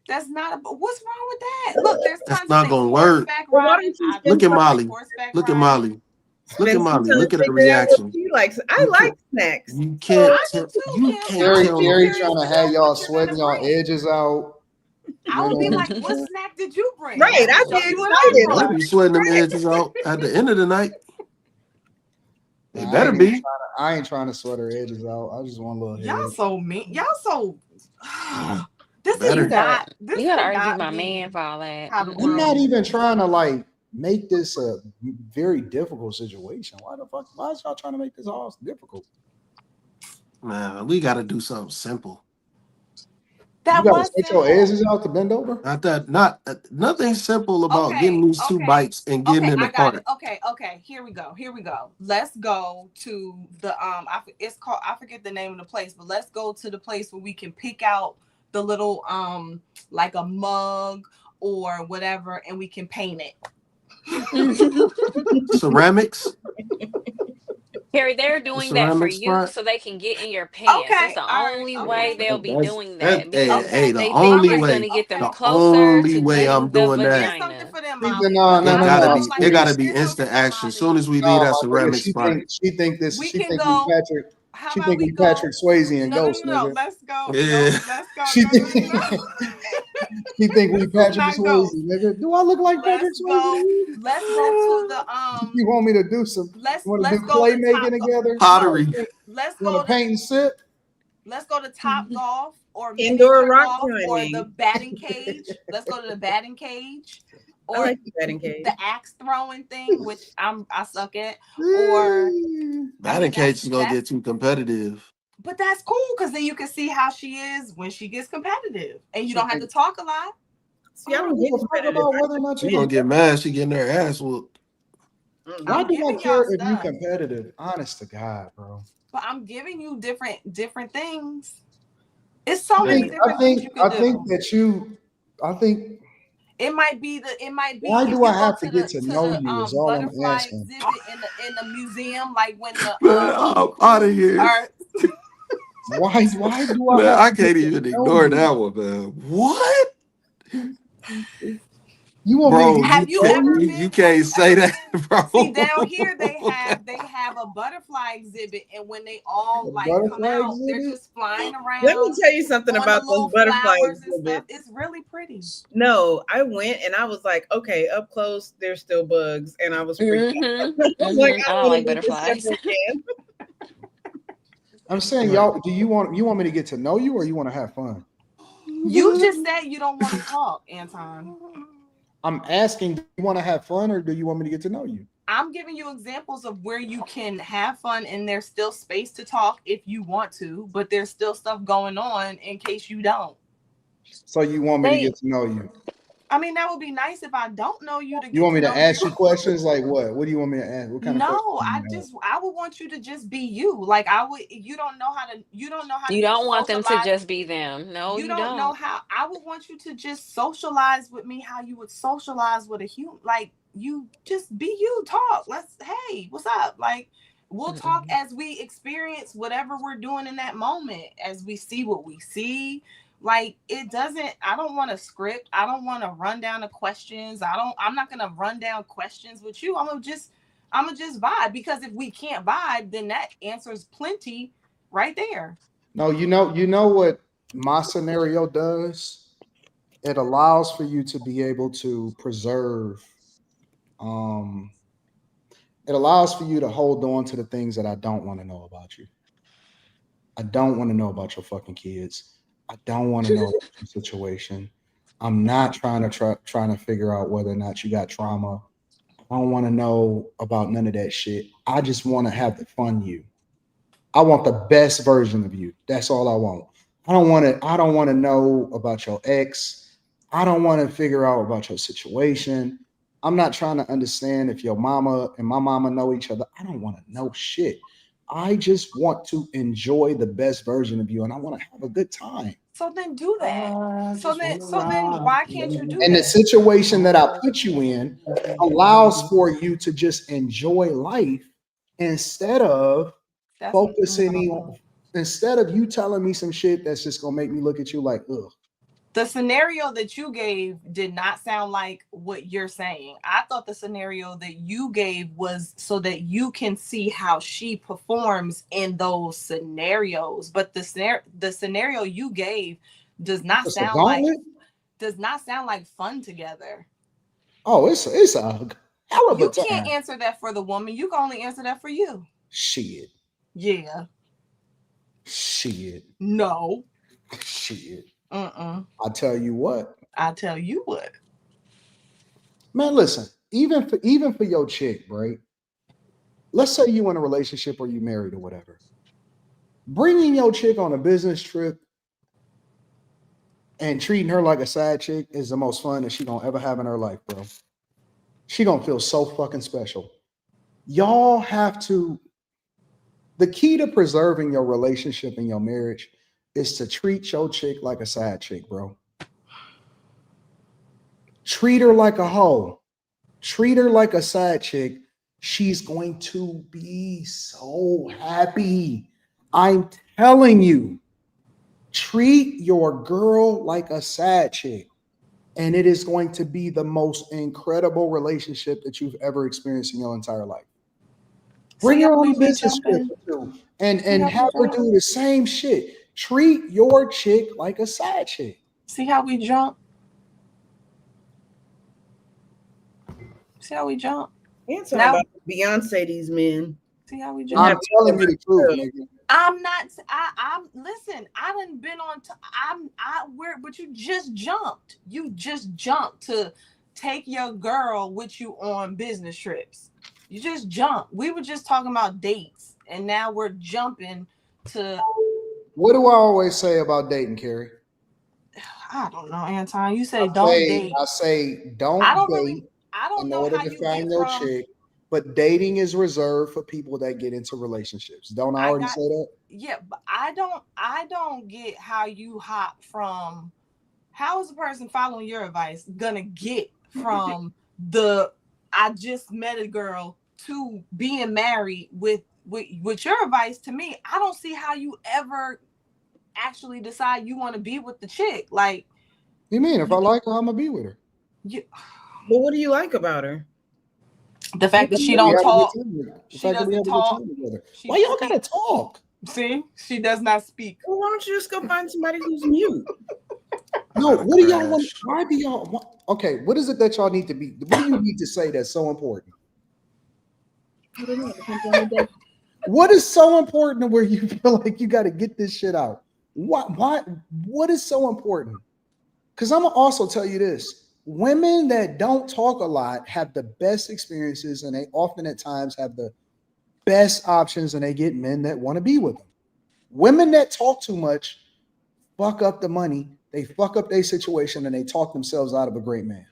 That's not. What's wrong with that? Look, there's that's not gonna work. Look at Molly. Look at Molly. Look at her reaction. I like snacks. You can't tell. Gary trying to have y'all sweating y'all edges out. I would be like, what snack did you bring? Right, I'd be excited. I'd be sweating them edges out at the end of the night. It better be. I ain't trying to sweat her edges out. I just want a little. Y'all so mean. Y'all so. This better. Is not. This you gotta argue my man for all that. I'm not even trying to make this a very difficult situation. Why is y'all trying to make this all difficult? Man, we got to do something simple. You gotta stick your edges out to bend over. Nothing simple about getting these two bikes and getting in the park. Okay. Here we go. Let's go to the it's called, I forget the name of the place, but let's go to the place where we can pick out the little like a mug or whatever, and we can paint it. Ceramics. Harry, they're doing that for you so they can get in your pants. That's the only way they'll be doing that. The only way. Gonna get them the closer only to way I'm doing that. It gotta be instant action. As soon as we leave that ceramic spot. She think we Patrick Swayze and Ghost. No, let's go. Yeah. Let's go. She think we Patrick Swayze, nigga. Do I look like Patrick Swayze? Let's go to the You want me to do some? Let's do clay making together? Pottery. Let's go. Want to paint and sip? Let's go to Top Golf or indoor rock golf climbing or the batting cage. Let's go to the batting cage. Or I like the batting cage. The axe throwing thing, which I suck at. Or batting cage is gonna get too competitive. But that's cool because then you can see how she is when she gets competitive, and you don't have to talk a lot. See, I don't get about whether or not she's gonna get mad. She getting her ass whooped. Why do I care if you competitive? Honest to God, bro. But I'm giving you different things. It's so many different things you can do. I think it might be. Why do I have to get to know you? Is all I'm asking. Exhibit in the museum, like when the I'm out of here. Why do I? Man, I can't even ignore that one, man. What? You want bro, me to have you ever been? You can't say that, bro. See, down here they have a butterfly exhibit, and when they all come out, they're just flying around. Let me tell you something about those butterfly exhibits. It's really pretty. No, I went and I was like, okay, up close, there's still bugs, and I was freaked out. I don't like butterflies. I'm saying, y'all, do you want me to get to know you, or you want to have fun? You just said you don't want to talk, Anton. I'm asking, do you want to have fun, or do you want me to get to know you? I'm giving you examples of where you can have fun and there's still space to talk if you want to, but there's still stuff going on in case you don't. So you want me to get to know you? I mean, that would be nice if I don't know you to get You want me to ask you questions like what? What do you want me to ask? What kind of questions? I would want you to just be you. Like you don't want them to just be them. No, you don't know how. I would want you to just socialize with me how you would socialize with a human. Like you just be you, talk. Hey, what's up? Like we'll talk as we experience whatever we're doing in that moment, as we see what we see. Like I don't want a script. I don't want to run down the questions. I'm not gonna run down questions with you. I'm gonna just vibe, because if we can't vibe, then that answers plenty right there. No, you know what my scenario does? It allows for you to be able to preserve. It allows for you to hold on to the things that I don't want to know about you. I don't want to know about your fucking kids. I don't want to know the situation. I'm not trying to figure out whether or not you got trauma. I don't want to know about none of that shit. I just want to have the fun you. I want the best version of you. That's all I want. I don't want to know about your ex. I don't want to figure out about your situation. I'm not trying to understand if your mama and my mama know each other. I don't want to know shit. I just want to enjoy the best version of you, and I want to have a good time. So then do that. So then why can't you do that? And the situation that I put you in allows for you to just enjoy life instead of instead of you telling me some shit that's just gonna make me look at you like, ugh. The scenario that you gave did not sound like what you're saying. I thought the scenario that you gave was so that you can see how she performs in those scenarios. But the scenario you gave does not sound like fun together. Oh, it's a hell of a time. You can't answer that for the woman. You can only answer that for you. Shit. Yeah. Shit. No. Shit. I tell you what. Man, listen, even for your chick, right? Let's say you in a relationship or you married or whatever. Bringing your chick on a business trip and treating her like a side chick is the most fun that she gonna ever have in her life, bro. She gonna feel so fucking special. Y'all have to. The key to preserving your relationship and your marriage is to treat your chick like a side chick, bro. Treat her like a hoe. Treat her like a side chick. She's going to be so happy. I'm telling you, treat your girl like a side chick, and it is going to be the most incredible relationship that you've ever experienced in your entire life. Bring her on a business trip too, and have her do the same shit. Treat your chick like a side chick. See how we jump? Answer about Beyonce, these men. See how we jump? I'm telling you the truth, nigga. I'm not. I'm listen. I done been on. But you just jumped. You just jumped to take your girl with you on business trips. You just jumped. We were just talking about dates, and now we're jumping to. What do I always say about dating, Carrie? I don't know, Anton. You say don't date. I say don't date. I don't know order how to you find get your from. chick. But dating is reserved for people that get into relationships. Don't I already say that? Yeah, but I don't get how you hop from. How is a person following your advice gonna get from the I just met a girl to being married with your advice? To me, I don't see how you ever actually decide you want to be with the chick. Like, you mean if I like her, I'm gonna be with her. But what do you like about her? The fact that she don't talk. She doesn't talk. Why y'all gotta talk? See, she does not speak. Well, why don't you just go find somebody who's mute? No, what do y'all want? Why do y'all want? Okay, what is it that y'all need to be? What do you need to say that's so important? What is so important to where you feel like you got to get this shit out? What is so important? Because I'm gonna also tell you this. Women that don't talk a lot have the best experiences, and they often at times have the best options, and they get men that want to be with them. Women that talk too much fuck up the money, they fuck up their situation, and they talk themselves out of a great man.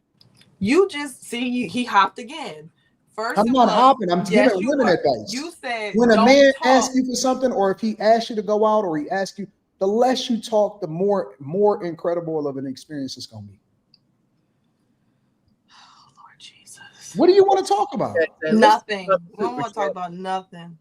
You just see he hopped again. First, I'm not hopping. I'm giving women advice. You said when a man asks you for something, or if he asks you to go out, or he asks you, the less you talk, the more incredible of an experience it's gonna be. Oh, Lord Jesus. What do you want to talk about? Nothing. We don't want to talk about nothing.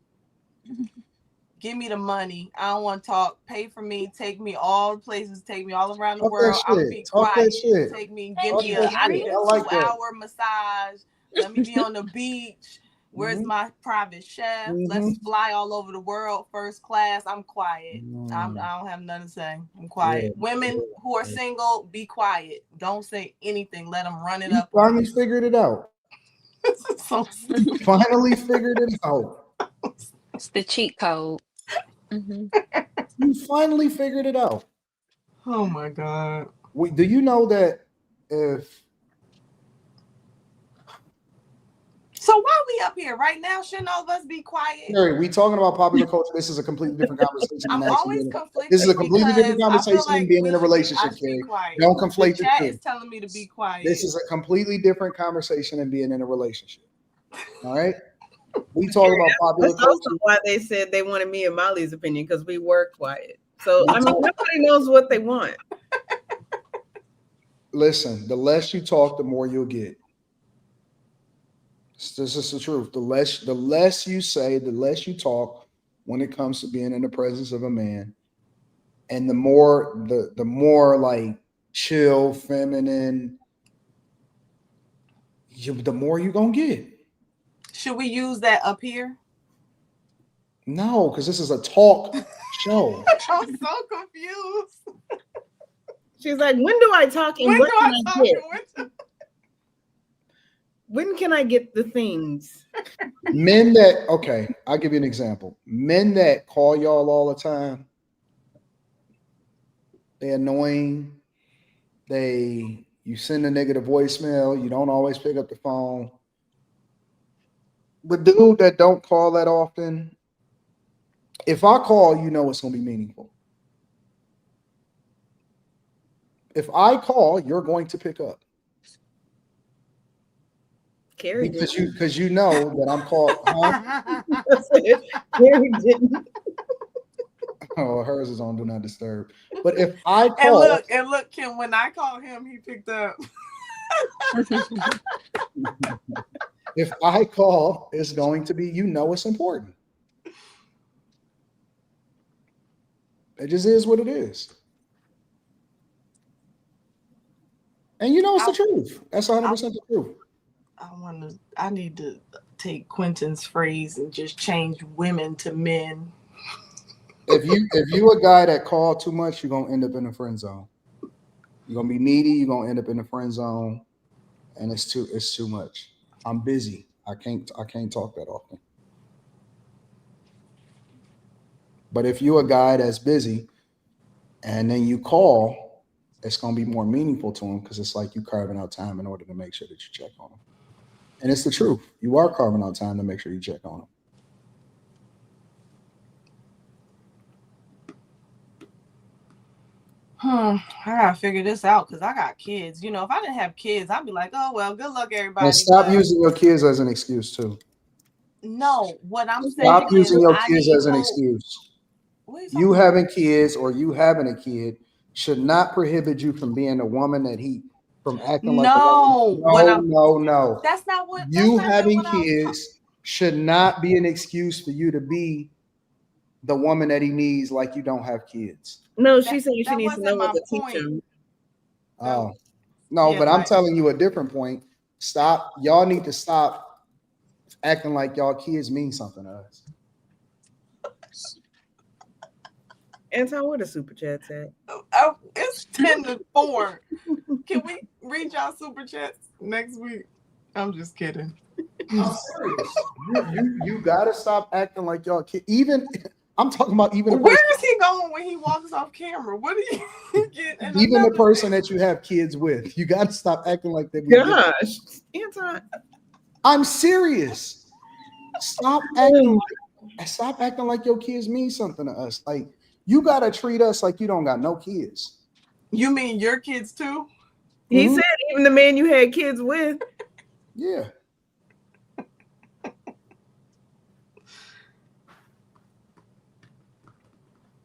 Give me the money. I don't want to talk. Pay for me. Take me all places. Take me all around the world. I'm gonna be quiet. Take me. Give me I need a 2-hour massage. Let me be on the beach. Where's my private chef? Let's fly all over the world, first class. I'm quiet. I don't have nothing to say. I'm quiet. Women who are single, be quiet. Don't say anything. Let them run it up. Finally figured it out. Finally figured it out. It's the cheat code. You finally figured it out. Oh my God. Do you know that if so why we up here right now? Shouldn't all of us be quiet? Harry, we talking about popular culture. This is a completely different conversation. I'm always conflicted. This is a completely different conversation than being in a relationship, Carrie. Don't conflate the two. The chat is telling me to be quiet. This is a completely different conversation than being in a relationship. All right? We talk about popular culture. That's also why they said they wanted me and Molly's opinion, because we were quiet. So I mean, nobody knows what they want. Listen, the less you talk, the more you'll get. This is the truth. The less you say, the less you talk when it comes to being in the presence of a man, and the more like chill, feminine, the more you're gonna get. Should we use that up here? No, because this is a talk show. I'm so confused. She's like, when do I talk and what can I get? When can I get the things? Men that, okay, I'll give you an example. Men that call y'all all the time, they're annoying. You send a nigga the voicemail, you don't always pick up the phone. But dude that don't call that often, if I call, you know it's gonna be meaningful. If I call, you're going to pick up. Carrie because you know that I'm called. Huh? Carrie didn't. Oh, hers is on Do Not Disturb. But if I call, and look, Kim, when I called him, he picked up. If I call, it's going to be, you know, it's important. It just is what it is. And you know, it's the truth. That's 100% the truth. I need to take Quentin's phrase and just change women to men. If you a guy that call too much, you're gonna end up in the friend zone. You're gonna be needy, you're gonna end up in the friend zone, and it's too much. I'm busy. I can't talk that often. But if you're a guy that's busy and then you call, it's going to be more meaningful to him because it's like you carving out time in order to make sure that you check on him. And it's the truth. You are carving out time to make sure you check on him. I gotta figure this out because I got kids. You know, if I didn't have kids, I'd be like, oh well, good luck, everybody. And stop using your kids as an excuse too. No, what I'm saying stop using your I kids as an excuse. You having kids or you having a kid should not prohibit you from being a woman that from acting like a woman. No. That's not what you having kids should not be an excuse for you to be the woman that he needs like you don't have kids. No, she said she needs to know what to teach him. Oh, no, but I'm telling you a different point. Stop. Y'all need to stop acting like y'all kids mean something to us. Anton, what a super chat at? It's 10-4. Can we read y'all super chats next week? I'm just kidding. I'm serious. You gotta stop acting like y'all kids. Even I'm talking about even. Where is he going when he walks off camera? What do you get? Even the person that you have kids with, you gotta stop acting like that. Gosh, Anton, I'm serious. Stop acting like your kids mean something to us. Like you gotta treat us like you don't got no kids. You mean your kids too? He said even the man you had kids with. Yeah.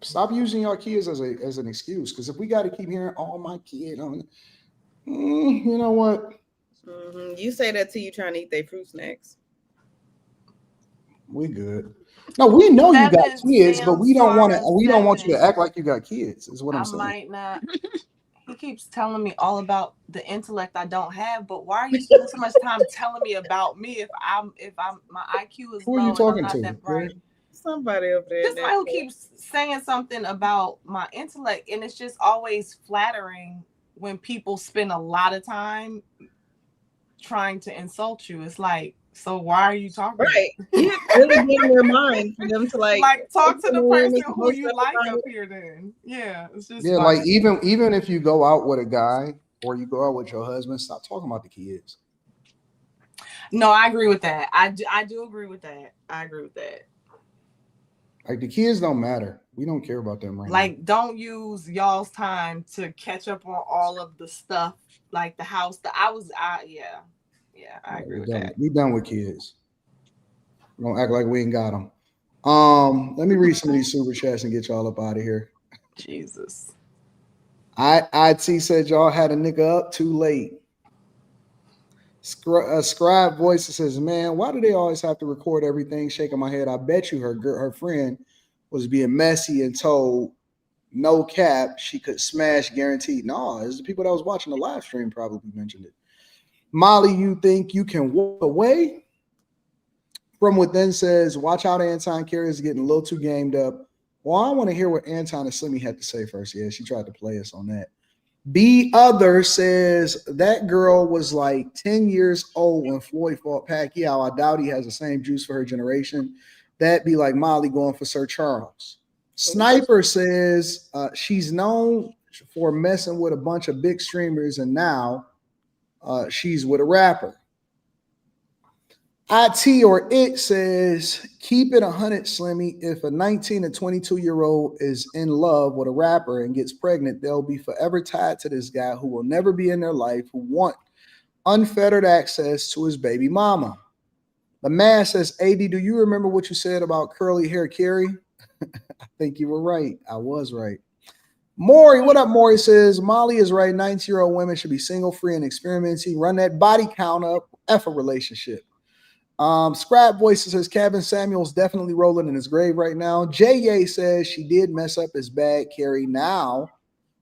Stop using your kids as an excuse. Because if we got to keep hearing, "Oh, my kid," you know what? You say that till you trying to eat their fruit snacks. We good. No, we know you got kids, but we don't want you to act like you got kids. Is what I'm saying. I might not. He keeps telling me all about the intellect I don't have, but why are you spending so much time telling me about me if my IQ is Who low are you talking and I'm not to? that bright? Somebody over there. This guy who keeps saying something about my intellect, and it's just always flattering when people spend a lot of time trying to insult you. It's like, so why are you talking? Right. You really get in your mind for them to like talk to the person who you like up here then. Yeah. It's just like even if you go out with a guy or you go out with your husband, stop talking about the kids. No, I agree with that. I do agree with that. I agree with that. Like the kids don't matter. We don't care about them right now. Like, don't use y'all's time to catch up on all of the stuff, like the house. Yeah, I agree with that. We done with kids. We don't act like we ain't got them. Let me read some of these super chats and get y'all up out of here. Jesus. IT said y'all had a nigga up too late. Scribe voice says, "Man, why do they always have to record everything?" Shaking my head. I bet you her friend was being messy and told no cap she could smash guaranteed. No, it's the people that was watching the live stream probably mentioned it. Molly, you think you can walk away? From Within says, "Watch out, Anton Carey is getting a little too gamed up." Well, I want to hear what Anton and Slimmy had to say first. Yeah, she tried to play us on that. B Other says that girl was like 10 years old when Floyd fought Pacquiao. I doubt he has the same juice for her generation. That'd be like Molly going for Sir Charles. Sniper says she's known for messing with a bunch of big streamers, and now she's with a rapper. IT or It says, "Keep it 100, Slimmy. If a 19 and 22-year-old is in love with a rapper and gets pregnant, they'll be forever tied to this guy who will never be in their life, who want unfettered access to his baby mama." The man says, "AD, do you remember what you said about curly hair Carrie?" I think you were right. I was right. Maury, what up, Maury says, "Molly is right. 19-year-old women should be single, free, and experimenting. Run that body count up. F a relationship." Scrap Voice says Kevin Samuel's definitely rolling in his grave right now. J.A. says she did mess up his bag, Carrie. Now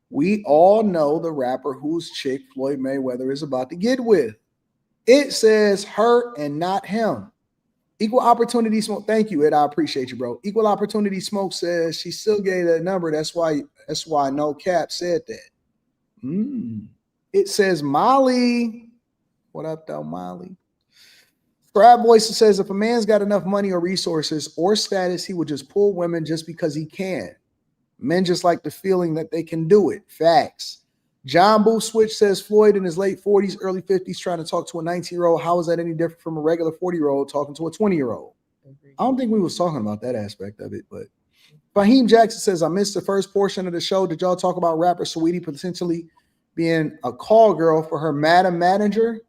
we all know the rapper whose chick Floyd Mayweather is about to get with. It says her and not him. Equal Opportunity Smoke. Thank you, Ed. I appreciate you, bro. Equal Opportunity Smoke says she still gave that number. That's why no cap said that. It says Molly. What up, though, Molly? Scribe Voice says, if a man's got enough money or resources or status, he would just pull women just because he can. Men just like the feeling that they can do it. Facts. John Boo Switch says, Floyd in his late 40s, early 50s trying to talk to a 19-year-old. How is that any different from a regular 40-year-old talking to a 20-year-old? I don't think we was talking about that aspect of it, but Fahim Jackson says, I missed the first portion of the show. Did y'all talk about rapper Saweetie potentially being a call girl for her madam manager?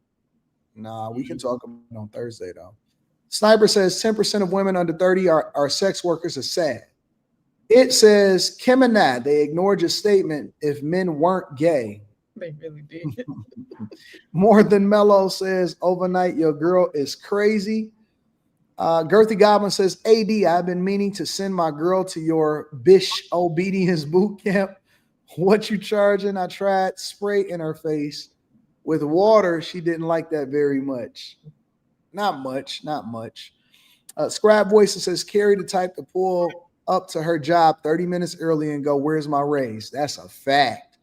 Nah, we can talk about it on Thursday, though. Sniper says 10% of women under 30 are sex workers. Is sad. It says, Kim and Nat, they ignored your statement if men weren't gay. They really did. More Than Mellow says, overnight, your girl is crazy. Girthy Goblin says, AD, I've been meaning to send my girl to your bish obedience boot camp. What you charging? I tried spray in her face with water. She didn't like that very much. Not much. Scribe Voice says, Carrie the type to pull up to her job 30 minutes early and go, where's my raise? That's a fact.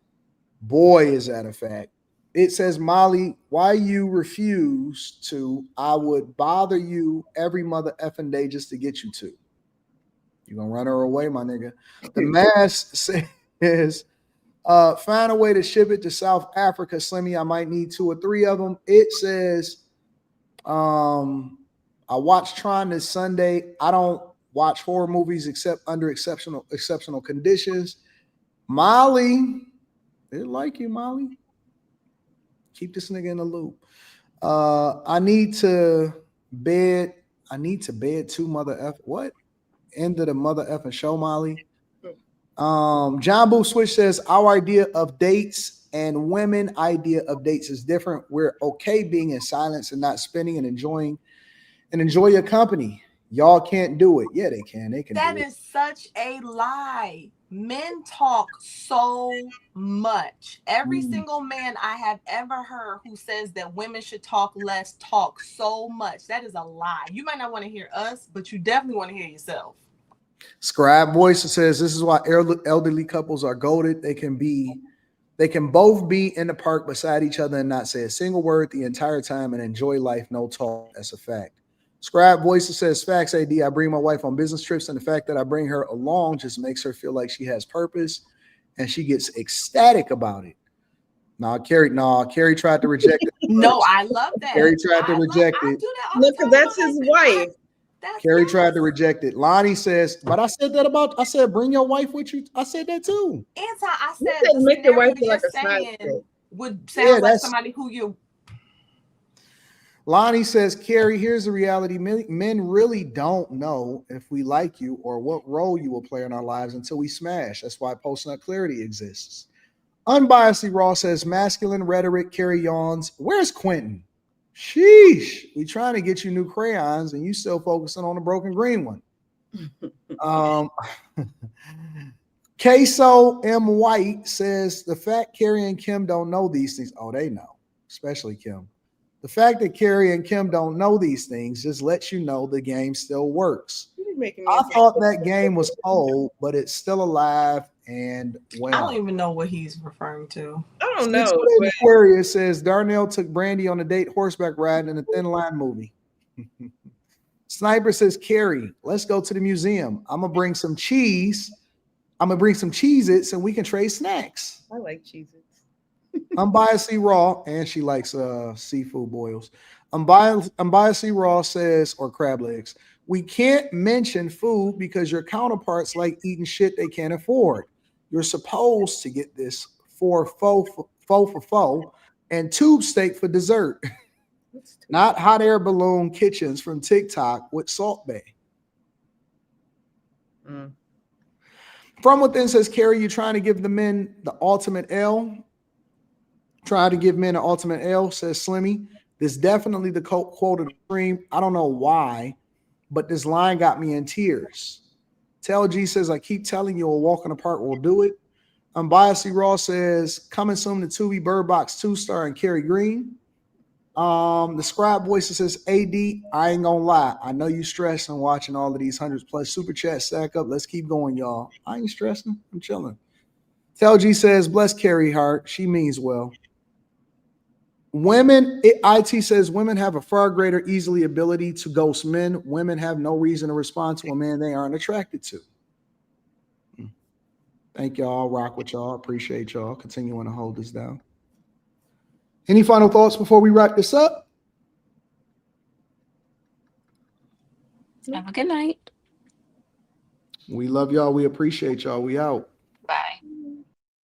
Boy, is that a fact. It says, Molly, why you refuse to? I would bother you every mother effing day just to get you to. You're going to run her away, my nigga. The Mask says, find a way to ship it to South Africa, Slimmy. I might need 2 or 3 of them. It says, I watched Tron this Sunday. I don't watch horror movies except under exceptional conditions. Molly, they like you, Molly. Keep this nigga in the loop. I need to bed 2 mother F. What? End of the mother effing show, Molly. John Boo Switch says, our idea of dates and women idea of dates is different. We're okay being in silence and not spinning and enjoy your company. Y'all can't do it. Yeah, they can. They can. That is such a lie. Men talk so much. Every single man I have ever heard who says that women should talk less talk so much. That is a lie. You might not want to hear us, but you definitely want to hear yourself. Scribe Voice says, this is why elderly couples are goated. They can both be in the park beside each other and not say a single word the entire time and enjoy life. No talk. That's a fact. Scribe Voice says, facts, AD. I bring my wife on business trips, and the fact that I bring her along just makes her feel like she has purpose, and she gets ecstatic about it. Carrie tried to reject it. No, I love that. Carrie tried to reject it. Look, that's his wife. Carrie tried to reject it. Lonnie says, but I said bring your wife with you. I said that too. Anton, I said make your wife feel like a side chick. Would sound like somebody who you. Lonnie says, Carrie, here's the reality. Men really don't know if we like you or what role you will play in our lives until we smash. That's why post-nut clarity exists. Unbiasedly Raw says, masculine rhetoric, Carrie yawns. Where's Quentin? Sheesh. We trying to get you new crayons and you still focusing on the broken green one. Queso M. White says, the fact Carrie and Kim don't know these things. Oh, they know, especially Kim. The fact that Carrie and Kim don't know these things just lets you know the game still works. I thought that game was old, but it's still alive and well. I don't even know what he's referring to. I don't know. Aquarius says Darnell took Brandy on a date horseback riding in a Thin Line movie. Sniper says, Carrie, let's go to the museum. I'm gonna bring some cheese. I'm gonna bring some Cheez-Its and we can trade snacks. I like Cheez-Its. Unbiasedly Raw, and she likes seafood boils. Unbiasedly Raw says, or crab legs, we can't mention food because your counterparts like eating shit they can't afford. You're supposed to get this for faux and tube steak for dessert, not hot air balloon kitchens from TikTok with Salt Bay. From Within says, Carrie, you trying to give the men the ultimate L? Try to give men an ultimate L, says Slimmy. This definitely the quote of the stream. I don't know why, but this line got me in tears. Tell G says, I keep telling you a walk in the park will do it. Unbiasedly Raw says, coming soon to Tubi Bird Box 2-star and Kerry Green. The Scribe Voice says, AD, I ain't gonna lie. I know you stressing watching all of these 100+ super chats stack up. Let's keep going, y'all. I ain't stressing. I'm chilling. Tell G says, bless Carrie Hart. She means well. Women, IT says women have a far greater easily ability to ghost men. Women have no reason to respond to a man they aren't attracted to. Thank y'all. Rock with y'all. Appreciate y'all continuing to hold this down. Any final thoughts before we wrap this up? Have a good night. We love y'all. We appreciate y'all. We out.